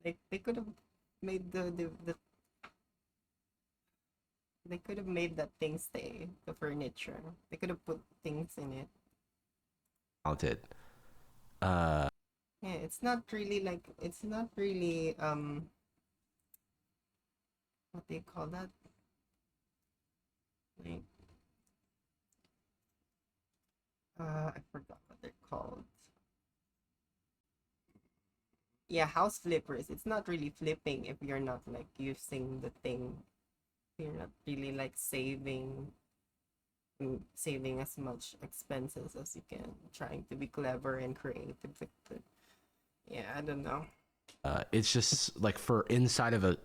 They could have made the they could have made that thing stay, the furniture. They could have put things in it. Talented. Yeah, it's not really like, it's not really what do you call that? Like I forgot what they're called. Yeah, house flippers. It's not really flipping if you're not like using the thing. You're not really like saving as much expenses as you can, trying to be clever and creative with it. Yeah, I don't know. It's just like for inside of a.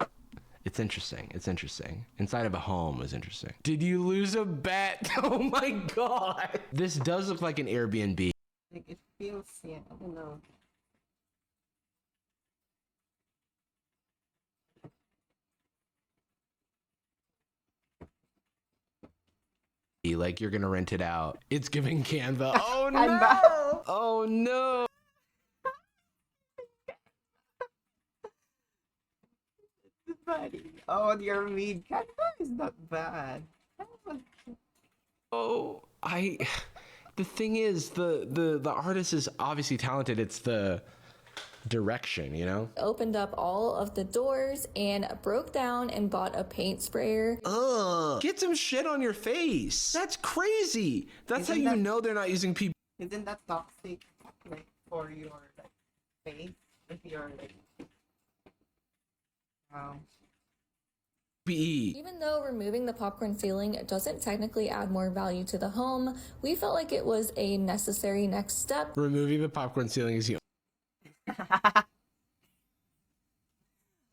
It's interesting. It's interesting. Inside of a home is interesting. Did you lose a bet? Oh my god! This does look like an Airbnb. Like it feels, yeah, I don't know. Like you're gonna rent it out. It's giving Canva. Oh no! Canva. Oh no! Buddy. Oh, your read Canva is not bad. Oh, the thing is, the artist is obviously talented. It's the direction, you know? Opened up all of the doors and broke down and bought a paint sprayer. Ugh. Get some shit on your face. That's crazy. That's how you know they're not using people. Isn't that toxic, like, for your like face? If you're like, Even though removing the popcorn ceiling doesn't technically add more value to the home, we felt like it was a necessary next step. Removing the popcorn ceiling is the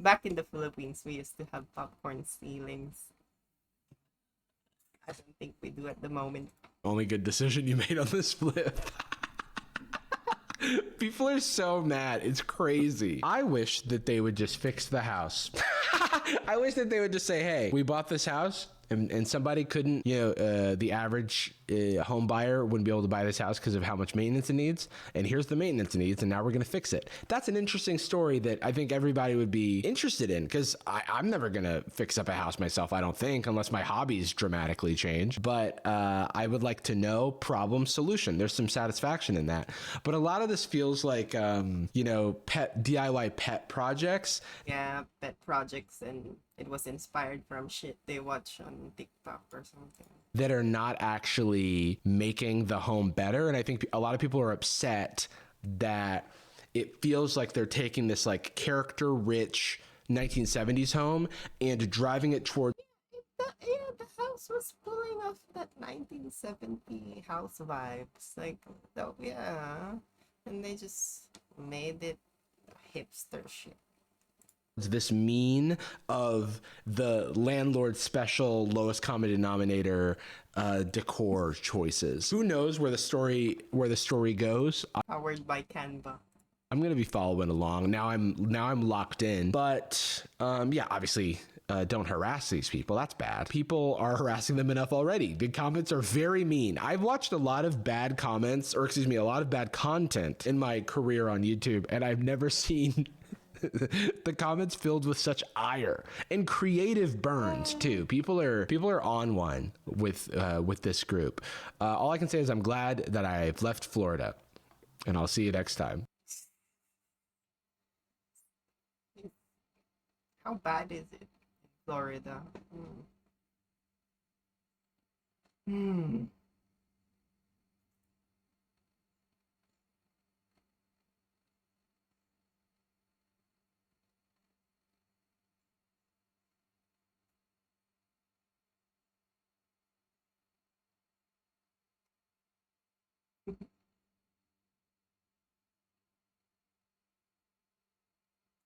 Back in the Philippines, we used to have popcorn ceilings. I don't think we do at the moment. only good decision you made on this flip. People are so mad. It's crazy. I wish that they would just fix the house. I wish that they would just say, hey, we bought this house and somebody couldn't, the average home buyer wouldn't be able to buy this house because of how much maintenance it needs. And here's the maintenance it needs, and now we're going to fix it. That's an interesting story that I think everybody would be interested in, because I'm never going to fix up a house myself, I don't think, unless my hobbies dramatically change. But I would like to know problem solution. There's some satisfaction in that. But a lot of this feels like, DIY pet projects. Yeah, pet projects, and it was inspired from shit they watch on TikTok or something. That are not actually making the home better. And I think a lot of people are upset that it feels like they're taking this like character-rich 1970s home and driving it toward... The house was pulling off that 1970 house vibes. Like, yeah. And they just made it hipster shit. This mean of the landlord special lowest common denominator decor choices. Who knows where the story goes? Powered by Canva. I'm gonna be following along. Now I'm locked in. But yeah, obviously. Don't harass these people. That's bad. People are harassing them enough already. The comments are very mean. I've watched a lot of bad comments, or excuse me, a lot of bad content in my career on YouTube, and I've never seen the comments filled with such ire and creative burns too. People are on one with this group. All I can say is I'm glad that I've left Florida, and I'll see you next time. How bad is it? Florida.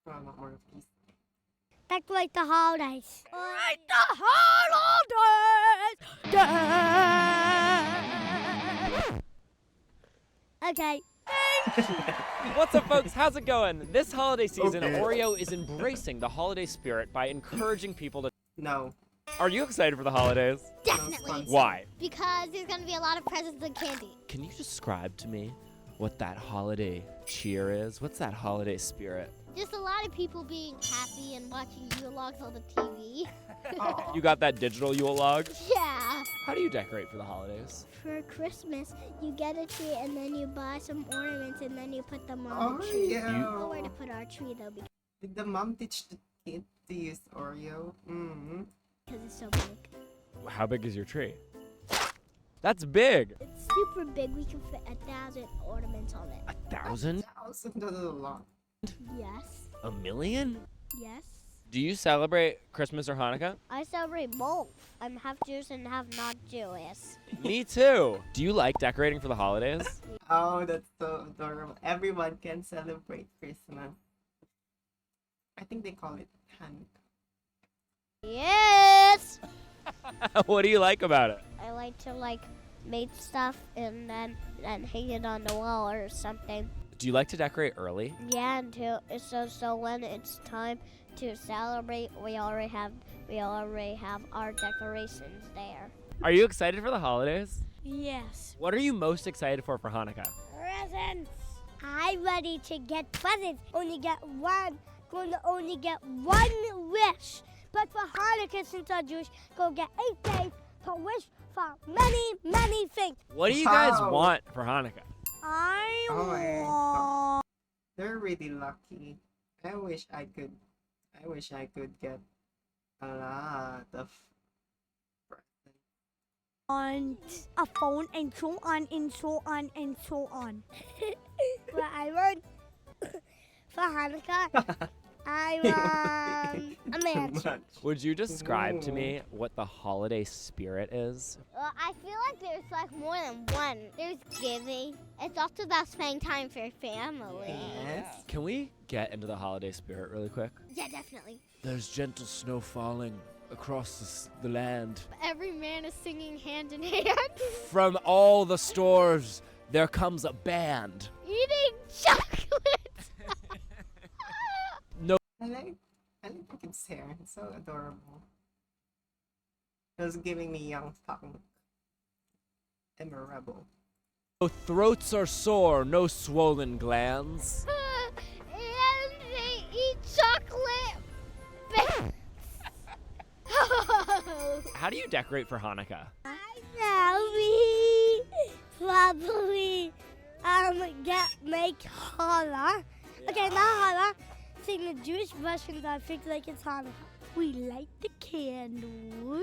A lot more of these. Decorate the holidays. Decorate the holidays. Okay. What's up, folks? How's it going? This holiday season, Oreo is embracing the holiday spirit by encouraging people to... No. Are you excited for the holidays? Definitely. Why? Because there's going to be a lot of presents and candy. Can you describe to me what that holiday cheer is? What's that holiday spirit? Just a lot of people being happy and watching Yule logs on the TV. You got that digital Yule log? Yeah. How do you decorate for the holidays? For Christmas, you get a tree and then you buy some ornaments and then you put them on the Oh, tree. yeah. I don't know where to put our tree though Did the mom teach the kid to use Oreo? because it's so big. How big is your tree? That's big. It's super big. We can fit 1,000 ornaments on it. 1,000? 1,000 is a lot. Yes. 1,000,000? Yes. Do you celebrate Christmas or Hanukkah? I celebrate both. I'm half Jewish and half not Jewish. Me too. Do you like decorating for the holidays? Oh, that's so adorable. Everyone can celebrate Christmas. I think they call it Hanukkah. Yes. What do you like about it? I like to make stuff and then hang it on the wall or something. Do you like to decorate early? Yeah, so when it's time to celebrate, we already have our decorations there. Are you excited for the holidays? Yes. What are you most excited for Hanukkah? Presents. I'm ready to get presents. Going to only get one wish. But for Hanukkah, since I'm Jewish, go get 8 days to wish for many, many things. What do you guys want for Hanukkah? I want. They're really lucky. I wish I could get a lot of On a phone and so on and so on and so on. But I want for Hanukkah. I want a mansion. Would you describe to me what the holiday spirit is? Well, I feel like there's more than one. There's giving. It's also about spending time for your family. Yes. Can we get into the holiday spirit really quick? Yeah, definitely. There's gentle snow falling across the land. Every man is singing hand in hand. From all the stores, there comes a band. Eating chocolate. I like the kid's hair. It's so adorable. It was giving me young punk. I'm a rebel. No throats are sore, no swollen glands. And they eat chocolate. How do you decorate for Hanukkah? Probably make challah. Okay, not challah. Sing the Jewish version, I think like it's Hanukkah. We light the candles.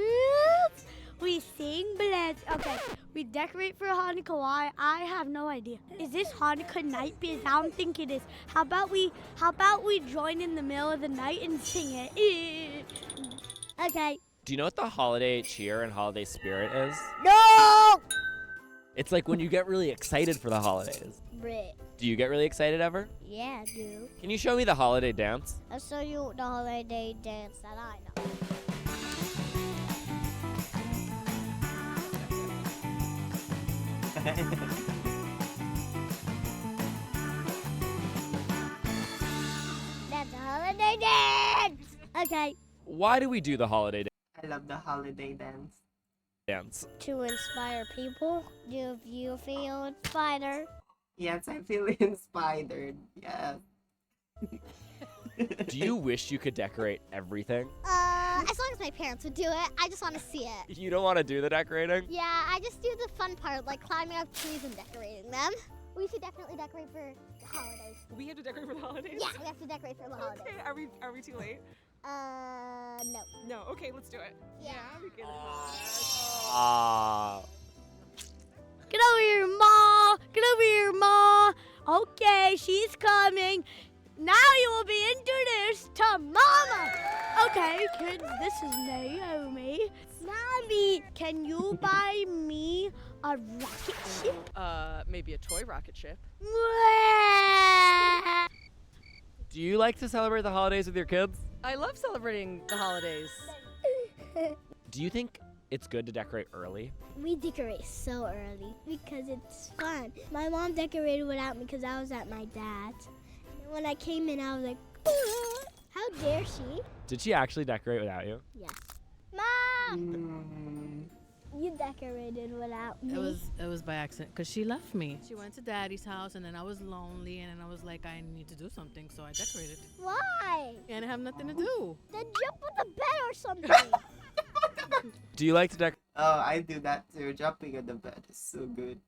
We sing bless. Okay, we decorate for Hanukkah. Why? I have no idea. Is this Hanukkah night? Because I don't think it is. How about we join in the middle of the night and sing it? Okay. Do you know what the holiday cheer and holiday spirit is? No! It's like when you get really excited for the holidays. Brit. Do you get really excited ever? Yeah, I do. Can you show me the holiday dance? I'll show you the holiday dance that I know. Okay. Why do we do the holiday I love the holiday dance? To inspire people. Do you feel inspired? Yes, I feel inspired. Yes. Do you wish you could decorate everything? As long as my parents would do it, I just want to see it. You don't want to do the decorating? Yeah, I just do the fun part, like climbing up trees and decorating them. We should definitely decorate for the holidays. We have to decorate for the holidays? Yeah, we have to decorate for the holidays. Okay, are we too late? No. No, okay, let's do it. Yeah. We can. Get over here, Ma. Get over here, Ma. Okay, she's coming. Now you will be introduced to Mama. Okay, kids, this is Naomi. Mommy, can you buy me a rocket ship? Maybe a toy rocket ship. Do you like to celebrate the holidays with your kids? I love celebrating the holidays. Do you think it's good to decorate early? We decorate so early because it's fun. My mom decorated without me because I was at my dad's. And when I came in, I was like, how dare she? Did she actually decorate without you? Yes. Mom! You decorated without me. It was by accident because she left me. She went to Daddy's house and then I was lonely and then I was like, I need to do something, so I decorated. Why? And I have nothing to do. Then jump on the bed or something. Do you like to decorate I do that too. Jumping on the bed is so good.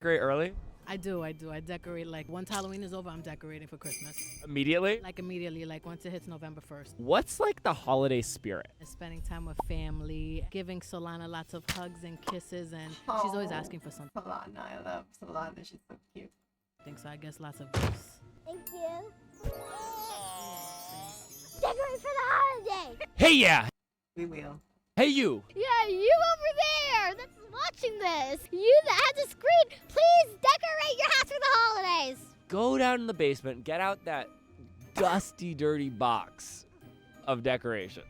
early? I do. I decorate like once Halloween is over, I'm decorating for Christmas. Immediately? Like immediately, like once it hits November 1st. What's like the holiday spirit? Spending time with family, giving Solana lots of hugs and kisses, and she's always asking for something. Solana, I love Solana. She's so cute. So I guess lots of gifts. Thank you. Decorate for the holiday. Hey, yeah! We will. Hey, you! Yeah, you over there that's watching this. You that has a screen, please decorate your house for the holidays. Go down in the basement, get out that dusty, dirty box of decoration.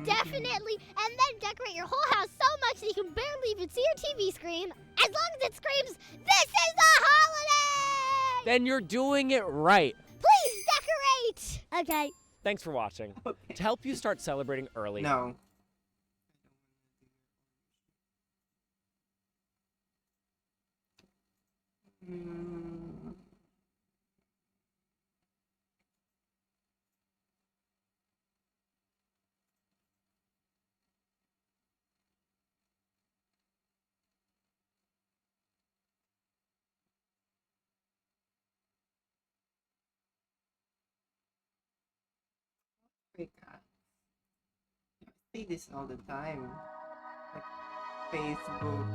Definitely, and then decorate your whole house so much that you can barely even see your TV screen. As long as it screams, "This is the holiday!" Then you're doing it right. Please decorate. Okay. Thanks for watching. To help you start celebrating early. No. I see this all the time. Like Facebook,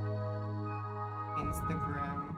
Instagram.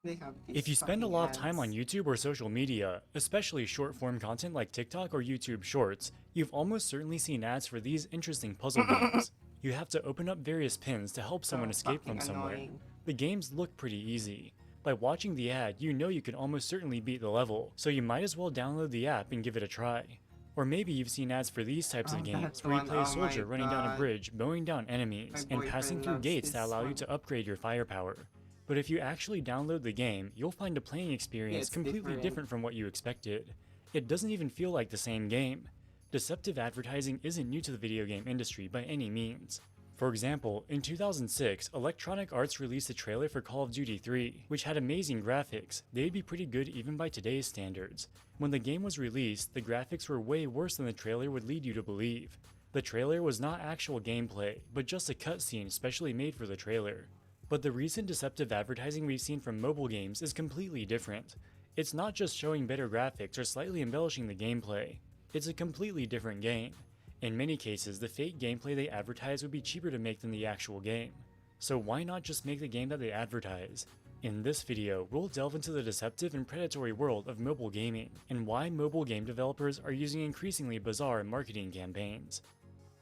They have these If you spend a funny lot of time on ads. YouTube or social media, especially short form content like TikTok or YouTube Shorts, you've almost certainly seen ads for these interesting puzzle games. You have to open up various pins to help someone escape from fucking somewhere. annoying. The games look pretty easy. By watching the ad, you know you can almost certainly beat the level, so you might as well download the app and give it a try. Or maybe you've seen ads for these types of games, that's where you one. play a Oh soldier my running down a God. bridge, mowing down enemies, My and passing boyfriend through loves gates that this allow you one. to upgrade your firepower. But if you actually download the game, you'll find a playing experience It's completely different from what you expected. It doesn't even feel like the same game. Deceptive advertising isn't new to the video game industry by any means. For example, in 2006, Electronic Arts released a trailer for Call of Duty 3, which had amazing graphics. They'd be pretty good even by today's standards. When the game was released, the graphics were way worse than the trailer would lead you to believe. The trailer was not actual gameplay, but just a cutscene specially made for the trailer. But the recent deceptive advertising we've seen from mobile games is completely different. It's not just showing better graphics or slightly embellishing the gameplay. It's a completely different game. In many cases, the fake gameplay they advertise would be cheaper to make than the actual game. So why not just make the game that they advertise? In this video, we'll delve into the deceptive and predatory world of mobile gaming, and why mobile game developers are using increasingly bizarre marketing campaigns.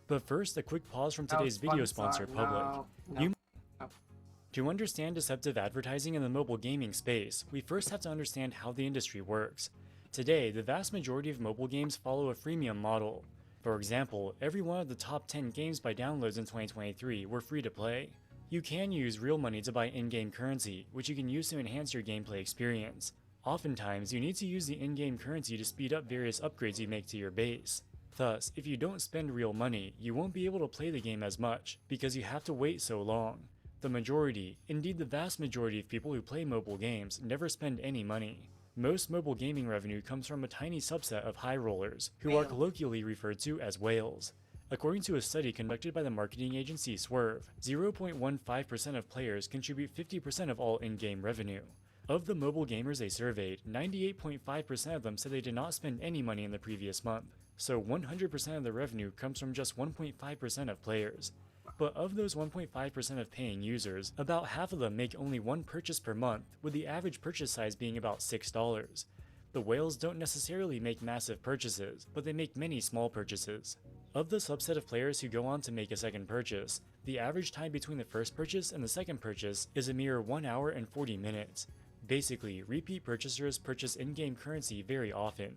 But first, a quick pause from today's video sponsor, Public. To understand deceptive advertising in the mobile gaming space, we first have to understand how the industry works. Today, the vast majority of mobile games follow a freemium model. For example, every one of the top 10 games by downloads in 2023 were free to play. You can use real money to buy in-game currency, which you can use to enhance your gameplay experience. Oftentimes, you need to use the in-game currency to speed up various upgrades you make to your base. Thus, if you don't spend real money, you won't be able to play the game as much, because you have to wait so long. The majority, indeed the vast majority of people who play mobile games never spend any money. Most mobile gaming revenue comes from a tiny subset of high rollers, who are colloquially referred to as whales. According to a study conducted by the marketing agency Swerve, 0.15% of players contribute 50% of all in-game revenue. Of the mobile gamers they surveyed, 98.5% of them said they did not spend any money in the previous month, so 100% of the revenue comes from just 1.5% of players. But of those 1.5% of paying users, about half of them make only one purchase per month, with the average purchase size being about $6. The whales don't necessarily make massive purchases, but they make many small purchases. Of the subset of players who go on to make a second purchase, the average time between the first purchase and the second purchase is a mere 1 hour and 40 minutes. Basically, repeat purchasers purchase in-game currency very often.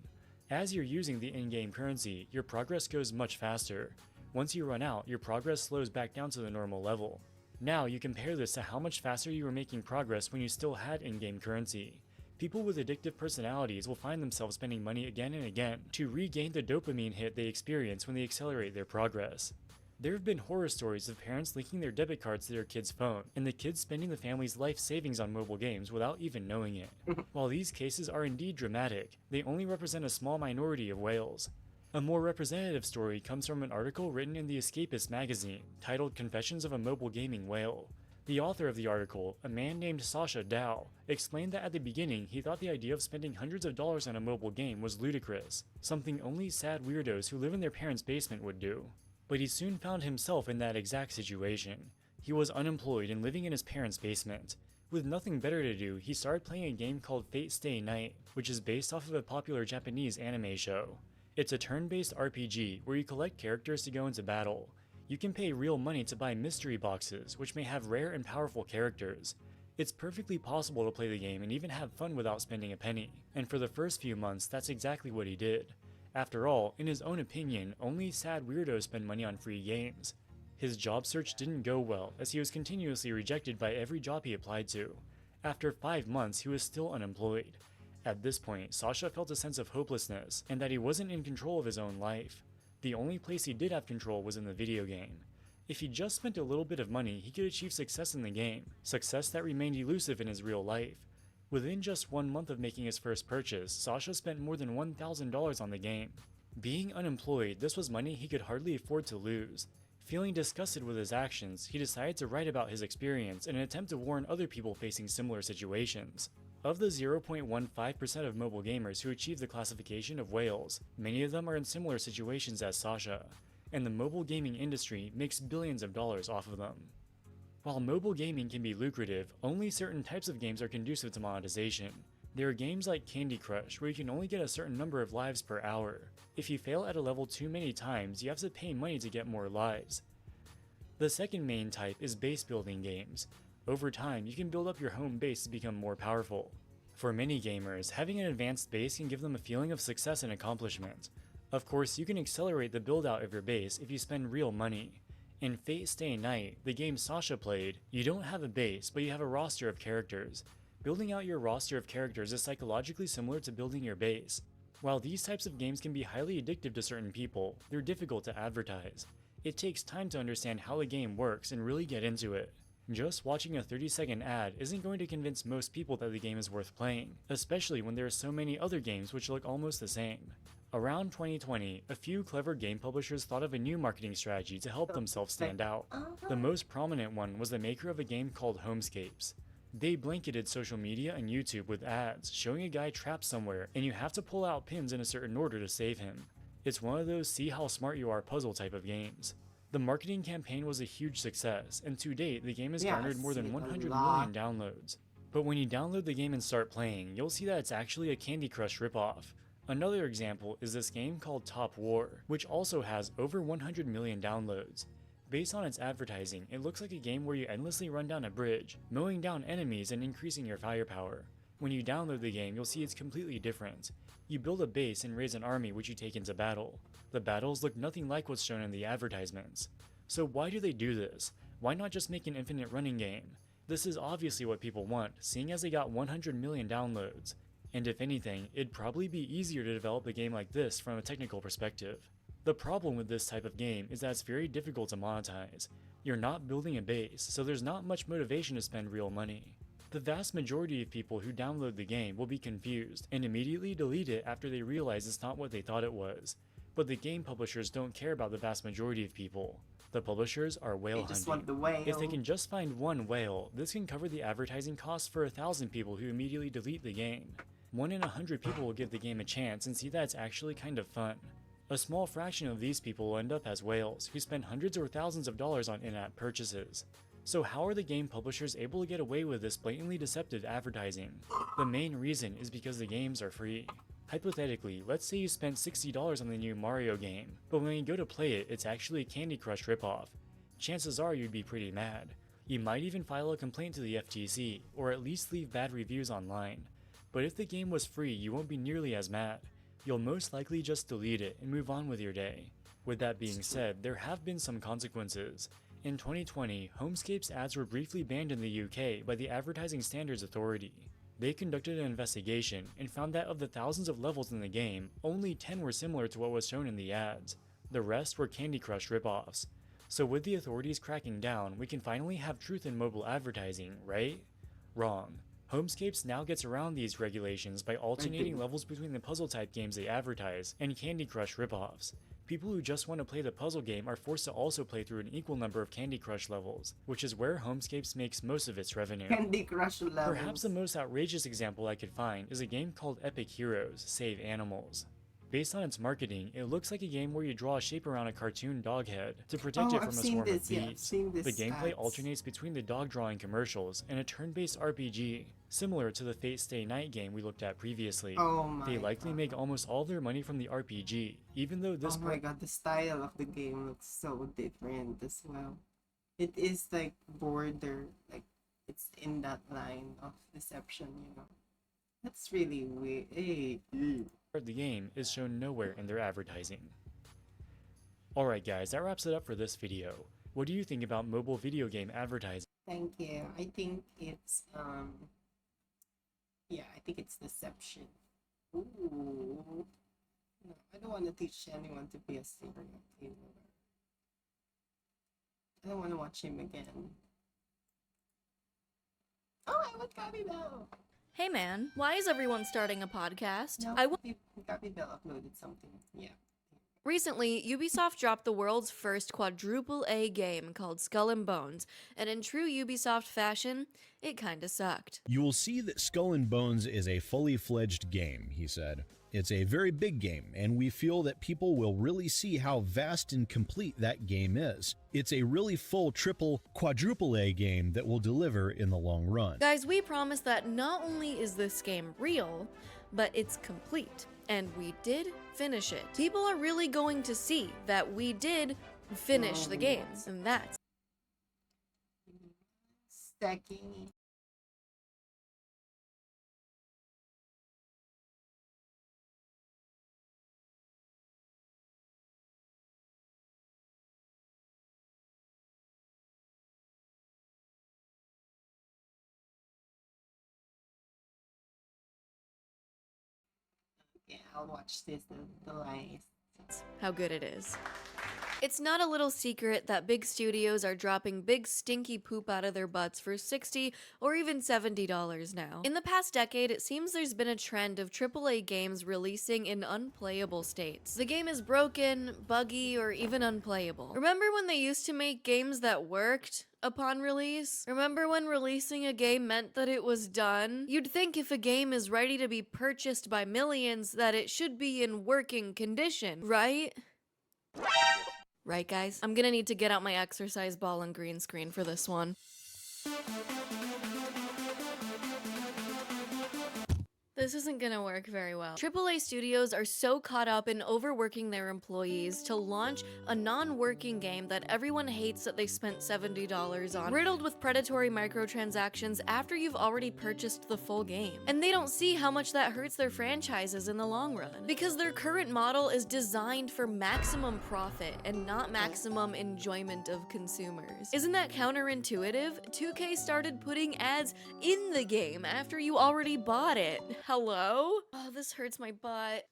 As you're using the in-game currency, your progress goes much faster. Once you run out, your progress slows back down to the normal level. Now you compare this to how much faster you were making progress when you still had in-game currency. People with addictive personalities will find themselves spending money again and again to regain the dopamine hit they experience when they accelerate their progress. There have been horror stories of parents linking their debit cards to their kid's phone, and the kids spending the family's life savings on mobile games without even knowing it. While these cases are indeed dramatic, they only represent a small minority of whales. A more representative story comes from an article written in The Escapist magazine, titled Confessions of a Mobile Gaming Whale. The author of the article, a man named Sasha Dow, explained that at the beginning he thought the idea of spending hundreds of dollars on a mobile game was ludicrous, something only sad weirdos who live in their parents' basement would do. But he soon found himself in that exact situation. He was unemployed and living in his parents' basement. With nothing better to do, he started playing a game called Fate Stay Night, which is based off of a popular Japanese anime show. It's a turn-based RPG where you collect characters to go into battle. You can pay real money to buy mystery boxes, which may have rare and powerful characters. It's perfectly possible to play the game and even have fun without spending a penny, and for the first few months that's exactly what he did. After all, in his own opinion, only sad weirdos spend money on free games. His job search didn't go well, as he was continuously rejected by every job he applied to. After 5 months, he was still unemployed. At this point, Sasha felt a sense of hopelessness, and that he wasn't in control of his own life. The only place he did have control was in the video game. If he just spent a little bit of money, he could achieve success in the game, success that remained elusive in his real life. Within just 1 month of making his first purchase, Sasha spent more than $1,000 on the game. Being unemployed, this was money he could hardly afford to lose. Feeling disgusted with his actions, he decided to write about his experience in an attempt to warn other people facing similar situations. Of the 0.15% of mobile gamers who achieve the classification of whales, many of them are in similar situations as Sasha, and the mobile gaming industry makes billions of dollars off of them. While mobile gaming can be lucrative, only certain types of games are conducive to monetization. There are games like Candy Crush, where you can only get a certain number of lives per hour. If you fail at a level too many times, you have to pay money to get more lives. The second main type is base building games. Over time, you can build up your home base to become more powerful. For many gamers, having an advanced base can give them a feeling of success and accomplishment. Of course, you can accelerate the build out of your base if you spend real money. In Fate Stay Night, the game Sasha played, you don't have a base, but you have a roster of characters. Building out your roster of characters is psychologically similar to building your base. While these types of games can be highly addictive to certain people, they're difficult to advertise. It takes time to understand how the game works and really get into it. Just watching a 30-second ad isn't going to convince most people that the game is worth playing, especially when there are so many other games which look almost the same. Around 2020, a few clever game publishers thought of a new marketing strategy to help themselves stand out. The most prominent one was the maker of a game called Homescapes. They blanketed social media and YouTube with ads showing a guy trapped somewhere and you have to pull out pins in a certain order to save him. It's one of those see how smart you are puzzle type of games. The marketing campaign was a huge success, and to date, the game has garnered more than 100 million downloads. But when you download the game and start playing, you'll see that it's actually a Candy Crush ripoff. Another example is this game called Top War, which also has over 100 million downloads. Based on its advertising, it looks like a game where you endlessly run down a bridge, mowing down enemies and increasing your firepower. When you download the game, you'll see it's completely different. You build a base and raise an army which you take into battle. The battles look nothing like what's shown in the advertisements. So why do they do this? Why not just make an infinite running game? This is obviously what people want, seeing as they got 100 million downloads. And if anything, it'd probably be easier to develop a game like this from a technical perspective. The problem with this type of game is that it's very difficult to monetize. You're not building a base, so there's not much motivation to spend real money. The vast majority of people who download the game will be confused and immediately delete it after they realize it's not what they thought it was. But the game publishers don't care about the vast majority of people. The publishers are whale They just hunting. want the whale. If they can just find one whale, this can cover the advertising costs for 1,000 people who immediately delete the game. 1 in 100 people will give the game a chance and see that it's actually kind of fun. A small fraction of these people will end up as whales, who spend hundreds or thousands of dollars on in-app purchases. So how are the game publishers able to get away with this blatantly deceptive advertising? The main reason is because the games are free. Hypothetically, let's say you spent $60 on the new Mario game, but when you go to play it, it's actually a Candy Crush ripoff. Chances are you'd be pretty mad. You might even file a complaint to the FTC, or at least leave bad reviews online. But if the game was free, you won't be nearly as mad. You'll most likely just delete it and move on with your day. With that being said, there have been some consequences. In 2020, Homescape's ads were briefly banned in the UK by the Advertising Standards Authority. They conducted an investigation and found that of the thousands of levels in the game, only 10 were similar to what was shown in the ads. The rest were Candy Crush ripoffs. So with the authorities cracking down, we can finally have truth in mobile advertising, right? Wrong. Homescapes now gets around these regulations by alternating levels between the puzzle-type games they advertise and Candy Crush ripoffs. People who just want to play the puzzle game are forced to also play through an equal number of Candy Crush levels, which is where Homescapes makes most of its revenue. Candy Crush levels. Perhaps the most outrageous example I could find is a game called Epic Heroes: Save Animals. Based on its marketing, it looks like a game where you draw a shape around a cartoon dog head to protect it from a swarm of bees. The gameplay alternates between the dog drawing commercials and a turn-based RPG, similar to the Fate Stay Night game we looked at previously. They likely make almost all their money from the RPG, even though this Oh my god, the style of the game looks so different as well. It is like border, like it's in that line of deception, you know. That's really weird. Hey. The game is shown nowhere in their advertising. Alright guys, that wraps it up for this video. What do you think about mobile video game advertising? Thank you. I think it's yeah, I think it's deception. Ooh. No, I don't want to teach anyone to be a serial killer. I don't want to watch him again. Oh, I would Gabby Bell. Hey man, why is everyone starting a podcast? No, Gabby Bell uploaded something. Yeah. Recently, Ubisoft dropped the world's first quadruple A game called Skull and Bones, and in true Ubisoft fashion, it kinda sucked. You will see that Skull and Bones is a fully fledged game, he said. It's a very big game, and we feel that people will really see how vast and complete that game is. It's a really full quadruple A game that will deliver in the long run. Guys, we promise that not only is this game real, but it's complete. And we did finish it. People are really going to see that we did finish the game, and that's stacking. Yeah, I'll watch this, the live. how good it is. It's not a little secret that big studios are dropping big stinky poop out of their butts for $60 or even $70 now. In the past decade, it seems there's been a trend of AAA games releasing in unplayable states. The game is broken, buggy, or even unplayable. Remember when they used to make games that worked upon release? Remember when releasing a game meant that it was done? You'd think if a game is ready to be purchased by millions that it should be in working condition, right? Right, guys? I'm gonna need to get out my exercise ball and green screen for this one. This isn't gonna work very well. AAA studios are so caught up in overworking their employees to launch a non-working game that everyone hates that they spent $70 on, riddled with predatory microtransactions after you've already purchased the full game. And they don't see how much that hurts their franchises in the long run, because their current model is designed for maximum profit and not maximum enjoyment of consumers. Isn't that counterintuitive? 2K started putting ads in the game after you already bought it. How Hello? Oh, this hurts my butt.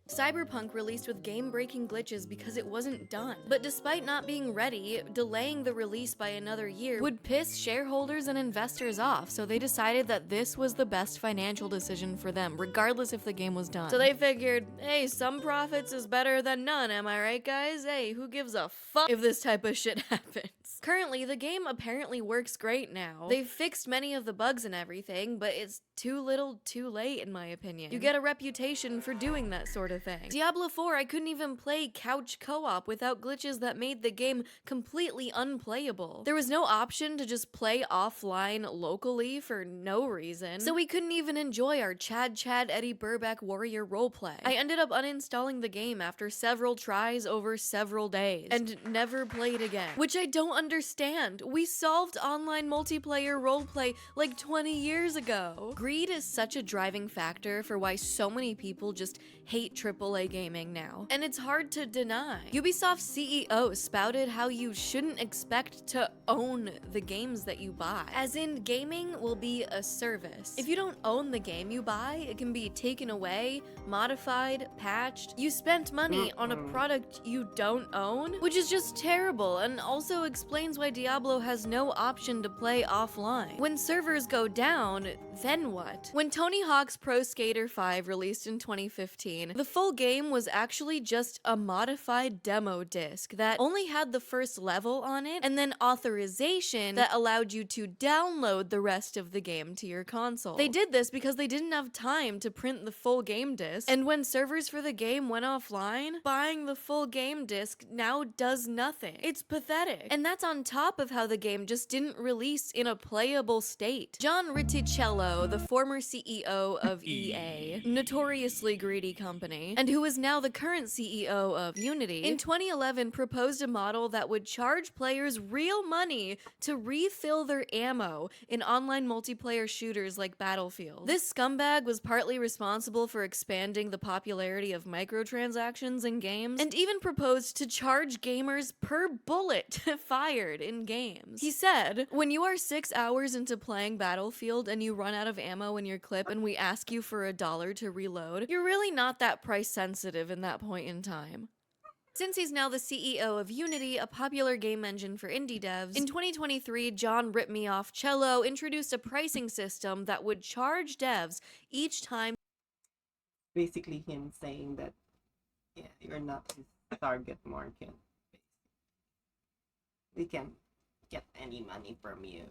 Cyberpunk released with game-breaking glitches because it wasn't done. But despite not being ready, delaying the release by another year would piss shareholders and investors off, so they decided that this was the best financial decision for them, regardless if the game was done. So they figured, hey, some profits is better than none, am I right, guys? Hey, who gives a fuck if this type of shit happens? Currently, the game apparently works great now. They've fixed many of the bugs and everything, but it's too little too late in my opinion. You get a reputation for doing that sort of thing. Diablo 4, I couldn't even play couch co-op without glitches that made the game completely unplayable. There was no option to just play offline locally for no reason, so we couldn't even enjoy our Chad Eddie Burback warrior roleplay. I ended up uninstalling the game after several tries over several days, and never played again. Which I don't understand. We solved online multiplayer roleplay like 20 years ago. Greed is such a driving factor for why so many people just hate AAA gaming now, and it's hard to deny. Ubisoft's CEO spouted how you shouldn't expect to own the games that you buy, as in gaming will be a service. If you don't own the game you buy, it can be taken away, modified, patched. You spent money on a product you don't own, which is just terrible, and also explains why Diablo has no option to play offline. When servers go down, then what? When Tony Hawk's Pro Skater 5 released in 2015, the full game was actually just a modified demo disc that only had the first level on it, and then authorization that allowed you to download the rest of the game to your console. They did this because they didn't have time to print the full game disc, and when servers for the game went offline, buying the full game disc now does nothing. It's pathetic. And that's on top of how the game just didn't release in a playable state. John Riticello, the former CEO of EA, notoriously greedy company, and who is now the current CEO of Unity, in 2011 proposed a model that would charge players real money to refill their ammo in online multiplayer shooters like Battlefield. This scumbag was partly responsible for expanding the popularity of microtransactions in games, and even proposed to charge gamers per bullet fired in games. He said, "When you are 6 hours into playing Battlefield and you run out of ammo in your clip and we ask you for $1 to reload, you're really not that price sensitive in that point in time." Since he's now the CEO of Unity, a popular game engine for indie devs, in 2023, John Cello introduced a pricing system that would charge devs each time. Basically him saying that, yeah, you're not his target market. We can't get any money from you.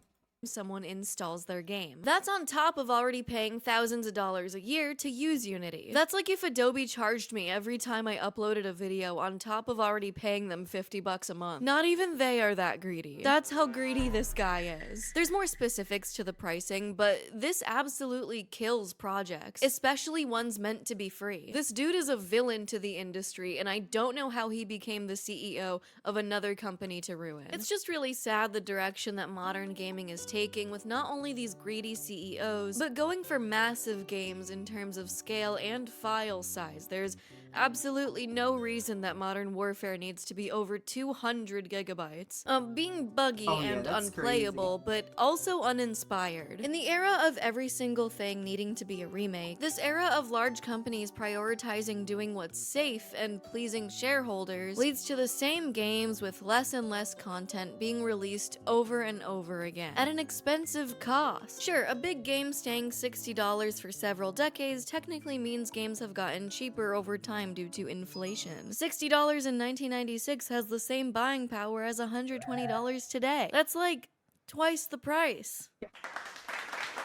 Someone installs their game. That's on top of already paying thousands of dollars a year to use Unity. That's like if Adobe charged me every time I uploaded a video on top of already paying them $50 a month. Not even they are that greedy. That's how greedy this guy is. There's more specifics to the pricing, but this absolutely kills projects, especially ones meant to be free. This dude is a villain to the industry, and I don't know how he became the CEO of another company to ruin. It's just really sad the direction that modern gaming is taking, with not only these greedy CEOs, but going for massive games in terms of scale and file size. There's absolutely no reason that Modern Warfare needs to be over 200 gigabytes. Being buggy and unplayable, but also uninspired. In the era of every single thing needing to be a remake, this era of large companies prioritizing doing what's safe and pleasing shareholders leads to the same games with less and less content being released over and over again, at an expensive cost. Sure, a big game staying $60 for several decades technically means games have gotten cheaper over time due to inflation. $60 in 1996 has the same buying power as $120 today. That's like twice the price.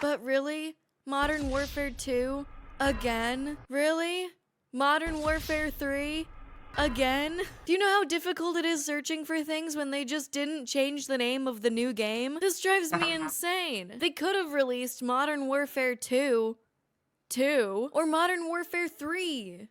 But really? Modern Warfare 2? Again? Really? Modern Warfare 3? Again? Do you know how difficult it is searching for things when they just didn't change the name of the new game? This drives me insane. They could have released Modern Warfare 2, or Modern Warfare 3,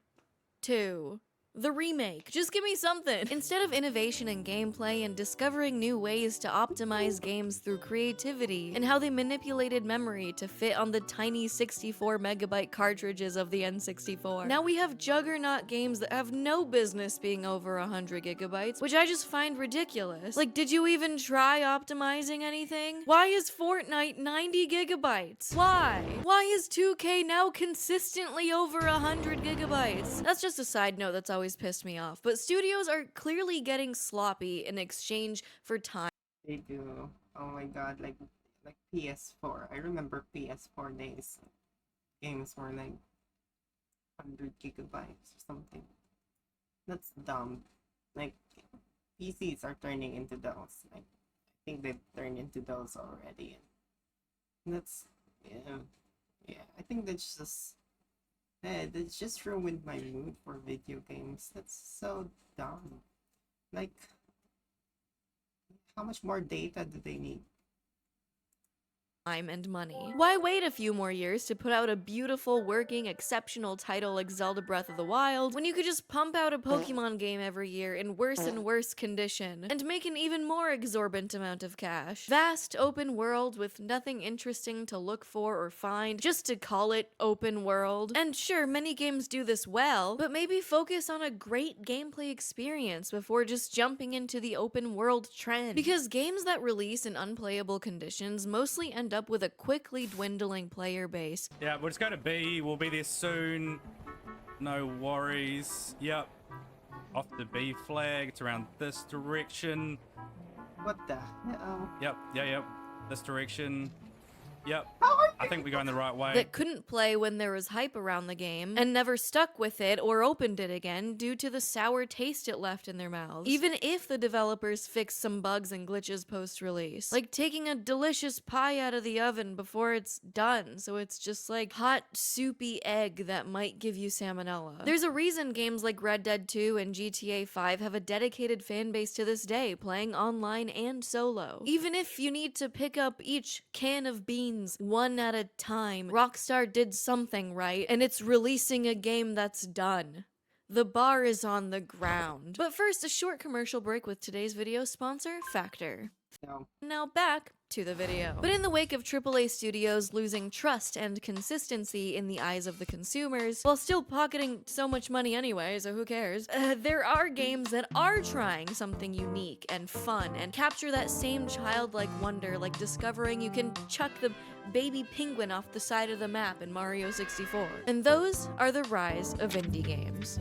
2. the remake. Just give me something. Instead of innovation in gameplay and discovering new ways to optimize games through creativity and how they manipulated memory to fit on the tiny 64 megabyte cartridges of the N64. Now we have juggernaut games that have no business being over 100 gigabytes, which I just find ridiculous. Like, did you even try optimizing anything? Why is Fortnite 90 gigabytes? Why? Why is 2K now consistently over 100 gigabytes? That's just a side note that's always pissed me off, but studios are clearly getting sloppy in exchange for time. They do. Oh my god, like PS4. I remember PS4 days. Games were like 100 gigabytes or something. That's dumb. Like, PCs are turning into those. Like, I think they've turned into those already. And that's, yeah, I think that's just ruined my mood for video games. That's so dumb. Like, how much more data do they need? Time and money. Why wait a few more years to put out a beautiful, working, exceptional title like Zelda Breath of the Wild when you could just pump out a Pokemon game every year in worse and worse condition and make an even more exorbitant amount of cash? Vast open world with nothing interesting to look for or find, just to call it open world. And sure, many games do this well, but maybe focus on a great gameplay experience before just jumping into the open world trend. Because games that release in unplayable conditions mostly end up with a quickly dwindling player base. Yeah, we're just going to be, we'll be there soon. No worries. Yep. Off the B flag. It's around this direction. What the hell? Yep, yep. This direction. Yep. I think we're going the right way. That couldn't play when there was hype around the game and never stuck with it or opened it again due to the sour taste it left in their mouths. Even if the developers fixed some bugs and glitches post-release. Like taking a delicious pie out of the oven before it's done, so it's just like hot, soupy egg that might give you salmonella. There's a reason games like Red Dead 2 and GTA 5 have a dedicated fan base to this day, playing online and solo. Even if you need to pick up each can of beans one at a time, Rockstar did something right, and it's releasing a game that's done. The bar is on the ground. But first, a short commercial break with today's video sponsor, Factor. No. Now back to the video. But in the wake of AAA studios losing trust and consistency in the eyes of the consumers, while still pocketing so much money anyway, so who cares, there are games that are trying something unique and fun and capture that same childlike wonder, like discovering you can chuck the baby penguin off the side of the map in Mario 64. And those are the rise of indie games.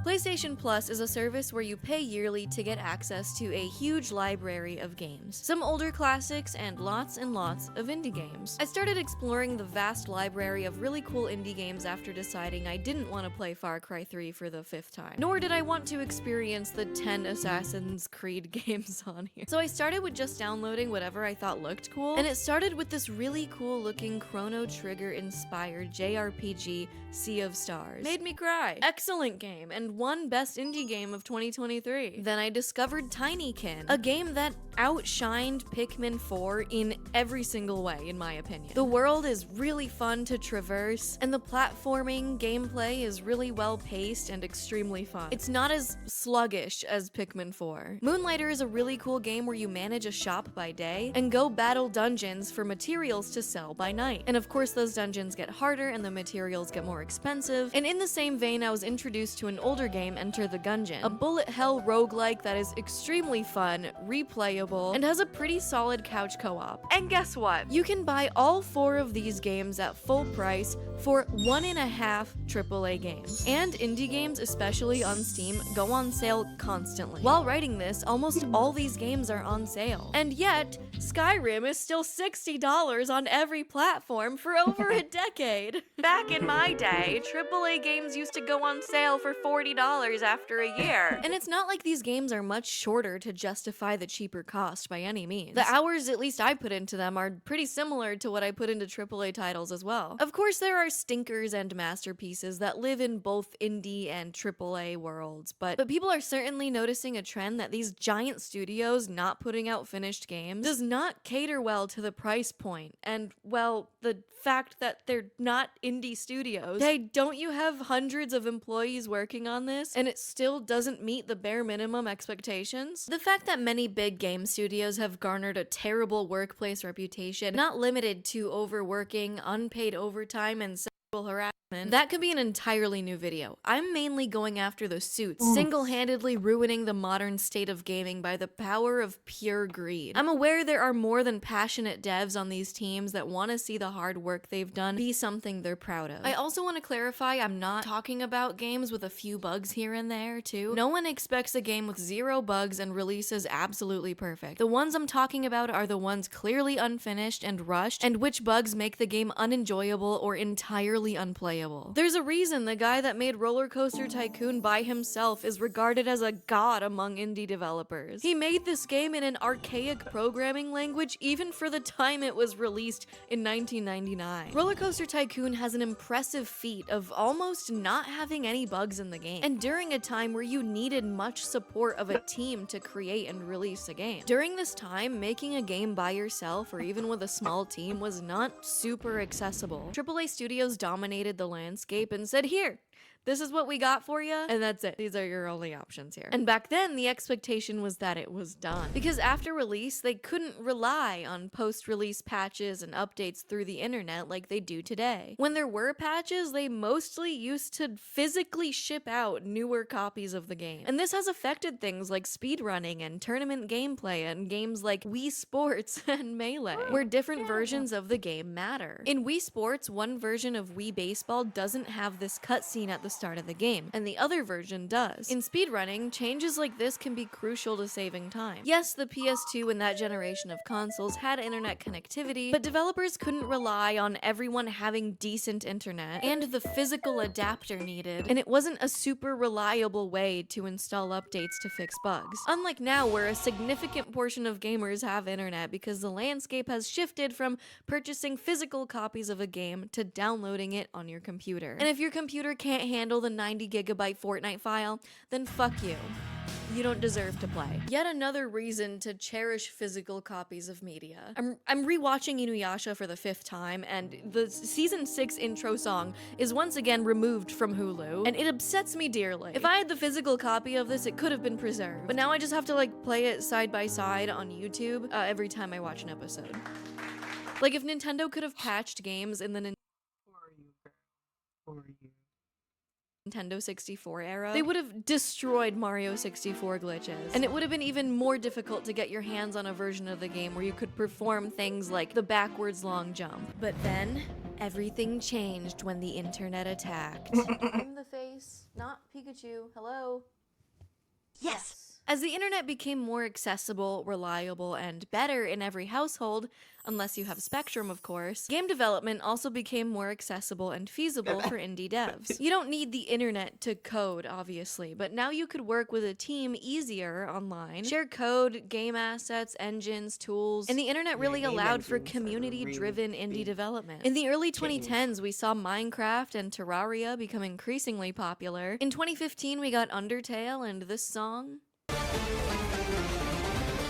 PlayStation Plus is a service where you pay yearly to get access to a huge library of games. Some older classics and lots of indie games. I started exploring the vast library of really cool indie games after deciding I didn't want to play Far Cry 3 for the 5th time. Nor did I want to experience the 10 Assassin's Creed games on here. So I started with just downloading whatever I thought looked cool, and it started with this really cool looking Chrono Trigger inspired JRPG, Sea of Stars. Made me cry. Excellent game, and won Best Indie Game of 2023. Then I discovered Tinykin, a game that outshined Pikmin 4 in every single way, in my opinion. The world is really fun to traverse, and the platforming gameplay is really well paced and extremely fun. It's not as sluggish as Pikmin 4. Moonlighter is a really cool game where you manage a shop by day and go battle dungeons for materials to sell by night. And of course those dungeons get harder and the materials get more expensive. And in the same vein, I was introduced to an older game, Enter the Gungeon, a bullet hell roguelike that is extremely fun, replayable, and has a pretty solid couch co-op. And guess what? You can buy all 4 of these games at full price for 1.5 AAA games. And indie games, especially on Steam, go on sale constantly. While writing this, almost all these games are on sale. And yet, Skyrim is still $60 on every platform for over a decade. Back in my day, AAA games used to go on sale for $40 $30 after a year. And it's not like these games are much shorter to justify the cheaper cost by any means. The hours at least I put into them are pretty similar to what I put into AAA titles as well. Of course, there are stinkers and masterpieces that live in both indie and AAA worlds, but people are certainly noticing a trend that these giant studios not putting out finished games does not cater well to the price point, and, well, the fact that they're not indie studios. Hey, don't you have hundreds of employees working on this, and it still doesn't meet the bare minimum expectations? The fact that many big game studios have garnered a terrible workplace reputation, not limited to overworking, unpaid overtime, and sexual harassment, that could be an entirely new video. I'm mainly going after the suits, single-handedly ruining the modern state of gaming by the power of pure greed. I'm aware there are more than passionate devs on these teams that want to see the hard work they've done be something they're proud of. I also want to clarify I'm not talking about games with a few bugs here and there, too. No one expects a game with 0 bugs and releases absolutely perfect. The ones I'm talking about are the ones clearly unfinished and rushed, and which bugs make the game unenjoyable or entirely unplayable. There's a reason the guy that made Roller Coaster Tycoon by himself is regarded as a god among indie developers. He made this game in an archaic programming language even for the time it was released in 1999. Roller Coaster Tycoon has an impressive feat of almost not having any bugs in the game, and during a time where you needed much support of a team to create and release a game. During this time, making a game by yourself or even with a small team was not super accessible. AAA studios dominated the landscape and said, here, this is what we got for you, and that's it. These are your only options here. And back then, the expectation was that it was done. Because after release, they couldn't rely on post-release patches and updates through the internet like they do today. When there were patches, they mostly used to physically ship out newer copies of the game. And this has affected things like speedrunning and tournament gameplay and games like Wii Sports and Melee, where different versions of the game matter. In Wii Sports, one version of Wii Baseball doesn't have this cutscene at the start of the game, and the other version does. In speedrunning, changes like this can be crucial to saving time. Yes, the PS2 and that generation of consoles had internet connectivity, but developers couldn't rely on everyone having decent internet and the physical adapter needed, and it wasn't a super reliable way to install updates to fix bugs. Unlike now, where a significant portion of gamers have internet because the landscape has shifted from purchasing physical copies of a game to downloading it on your computer. And if your computer can't handle the 90 gigabyte Fortnite file, then fuck you. You don't deserve to play. Yet another reason to cherish physical copies of media. I'm rewatching Inuyasha for the 5th time, and the season 6 intro song is once again removed from Hulu, and it upsets me dearly. If I had the physical copy of this, it could have been preserved, but now I just have to like play it side by side on YouTube every time I watch an episode. Like if Nintendo could have patched games in the Nintendo 64 era, they would have destroyed Mario 64 glitches. And it would have been even more difficult to get your hands on a version of the game where you could perform things like the backwards long jump. But then, everything changed when the internet attacked. I'm the face, not Pikachu. Hello? Yes! As the internet became more accessible, reliable, and better in every household, unless you have Spectrum, of course, game development also became more accessible and feasible for indie devs. You don't need the internet to code, obviously, but now you could work with a team easier online, share code, game assets, engines, tools, and the internet really allowed for community-driven indie development. In the early 2010s, we saw Minecraft and Terraria become increasingly popular. In 2015, we got Undertale and this song.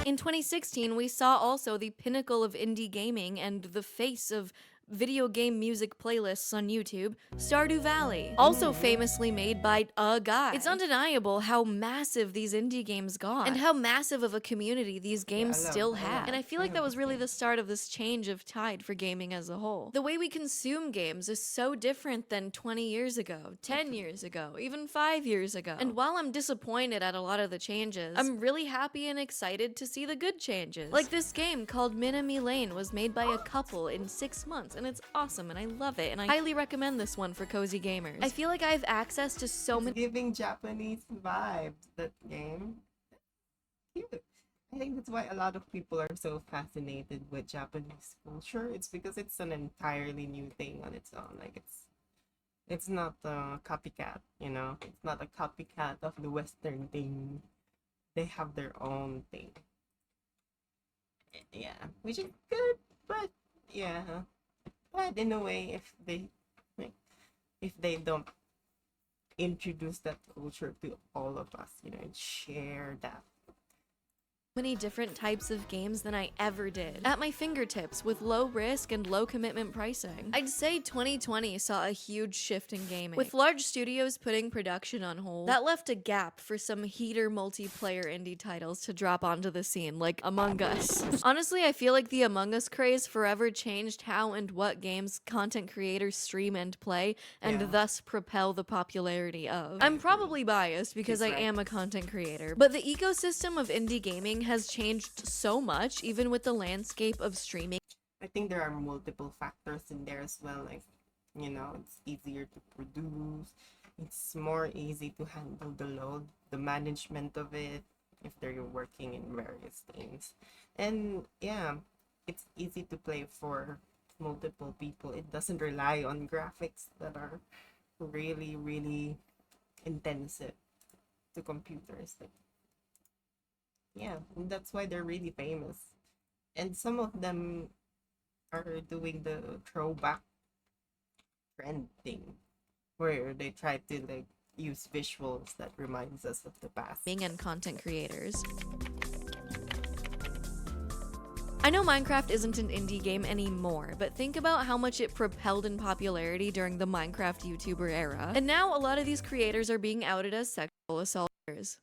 In 2016, we saw also the pinnacle of indie gaming and the face of video game music playlists on YouTube, Stardew Valley, also famously made by a guy. It's undeniable how massive these indie games got, and how massive of a community these games still have. And I feel like that was really the start of this change of tide for gaming as a whole. The way we consume games is so different than 20 years ago, 10 years ago, even 5 years ago. And while I'm disappointed at a lot of the changes, I'm really happy and excited to see the good changes. Like this game called Minami Lane was made by a couple in 6 months, and it's awesome, and I love it, and I highly recommend this one for cozy gamers. I feel like I have access to so many— giving Japanese vibes, that game. Cute. I think that's why a lot of people are so fascinated with Japanese culture. It's because it's an entirely new thing on its own. Like, it's It's not a copycat, you know? It's not a copycat of the Western thing. They have their own thing. Yeah, which is good, but yeah. But in a way, if they don't introduce that culture to all of us, you know, and share that. Many different types of games than I ever did at my fingertips with low risk and low commitment pricing. I'd say 2020 saw a huge shift in gaming, with large studios putting production on hold. That left a gap for some heater multiplayer indie titles to drop onto the scene, like Among Us. Honestly, I feel like the Among Us craze forever changed how and what games content creators stream and play, and Yeah. thus propel the popularity of. I'm probably biased because I She's am a content creator, but the ecosystem of indie gaming has changed so much, even with the landscape of streaming. I think there are multiple factors in there as well. Like, you know, it's easier to produce. It's more easy to handle the load, the management of it, if they're working in various teams. And yeah, it's easy to play for multiple people. It doesn't rely on graphics that are really, really intensive to computers. Like, yeah, and that's why they're really famous. And some of them are doing the throwback trend thing, where they try to like use visuals that reminds us of the past. And content creators. I know Minecraft isn't an indie game anymore, but think about how much it propelled in popularity during the Minecraft YouTuber era. And now a lot of these creators are being outed as sexual assaulters.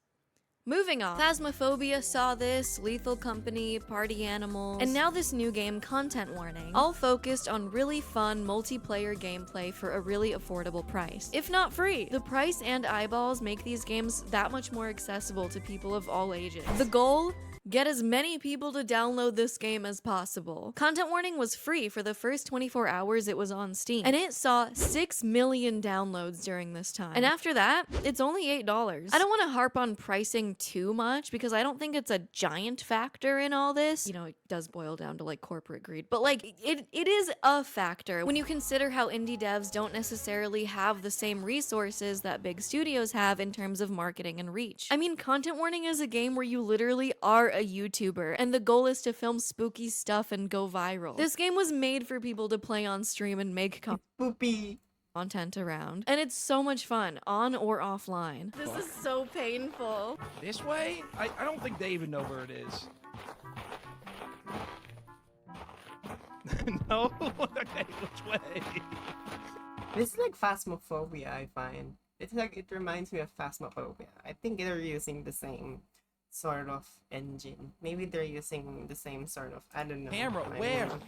Moving on, Phasmophobia saw this, Lethal Company, Party Animals, and now this new game, Content Warning, all focused on really fun multiplayer gameplay for a really affordable price, if not free. The price and eyeballs make these games that much more accessible to people of all ages. The goal? Get as many people to download this game as possible. Content Warning was free for the first 24 hours it was on Steam, and it saw 6 million downloads during this time. And after that, it's only $8. I don't want to harp on pricing too much because I don't think it's a giant factor in all this. You know, it does boil down to like corporate greed, but like it is a factor when you consider how indie devs don't necessarily have the same resources that big studios have in terms of marketing and reach. I mean, Content Warning is a game where you literally are a YouTuber, and the goal is to film spooky stuff and go viral. This game was made for people to play on stream and make content around, and it's so much fun, on or offline. This is so painful. This way? I don't think they even know where it is. No? Okay, which way? This is like Phasmophobia, I find. It's like, it reminds me of Phasmophobia. I think they're using the same sort of engine. Maybe they're using the same sort of, I don't know. Camera, I where? don't know.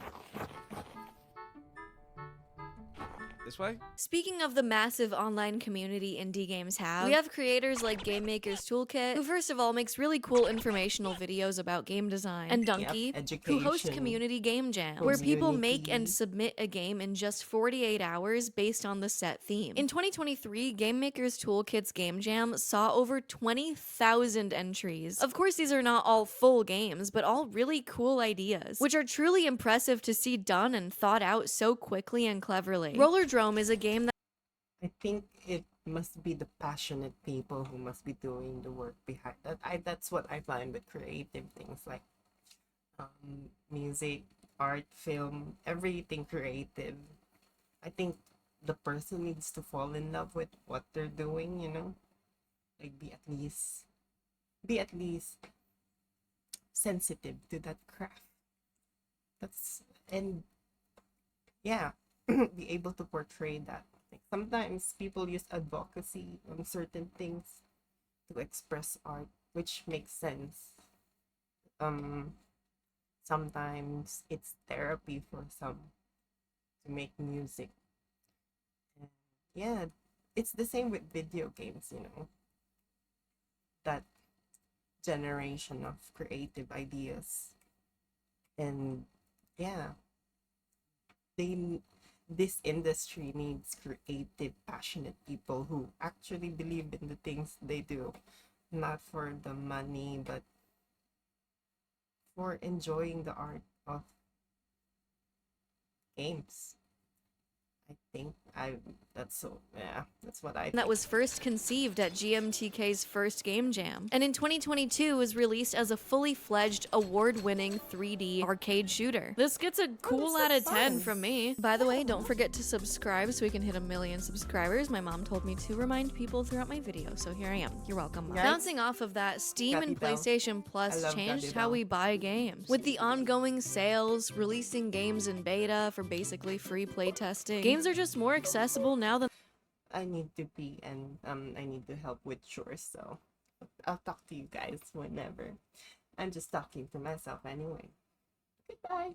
This way? Speaking of the massive online community indie games have, we have creators like Game Maker's Toolkit, who first of all makes really cool informational videos about game design, and Donkey, who hosts education. community game jams, where people make and submit a game in just 48 hours based on the set theme. In 2023, Game Maker's Toolkit's game jam saw over 20,000 entries. Of course, these are not all full games, but all really cool ideas, which are truly impressive to see done and thought out so quickly and cleverly. Rollerdrome is a game that I think it must be the passionate people who must be doing the work behind that. That's what I find with creative things like music, art, film, everything creative. I think the person needs to fall in love with what they're doing, you know? Like be at least sensitive to that craft. And yeah, be able to portray that. Like sometimes people use advocacy on certain things to express art, which makes sense. Sometimes it's therapy for some to make music. And yeah, it's the same with video games, you know. That generation of creative ideas. And yeah, this industry needs creative, passionate people who actually believe in the things they do, not for the money, but for enjoying the art of games. I think that's what I that think. was first conceived at GMTK's first Game Jam, and in 2022 was released as a fully fledged, award-winning 3D arcade shooter. This gets a cool out of 10 from me. By the way, don't forget to subscribe so we can hit 1 million subscribers. My mom told me to remind people throughout my video, so here I am. You're welcome, Mom. Yes. Bouncing off of that, Steam and Gabi Bell. PlayStation I Plus love changed Gabi how Bell. we buy games. With the ongoing sales, releasing games in beta for basically free playtesting, games are just more accessible now than I need to be and I need to help with chores, so I'll talk to you guys whenever. I'm just talking to myself anyway. Goodbye.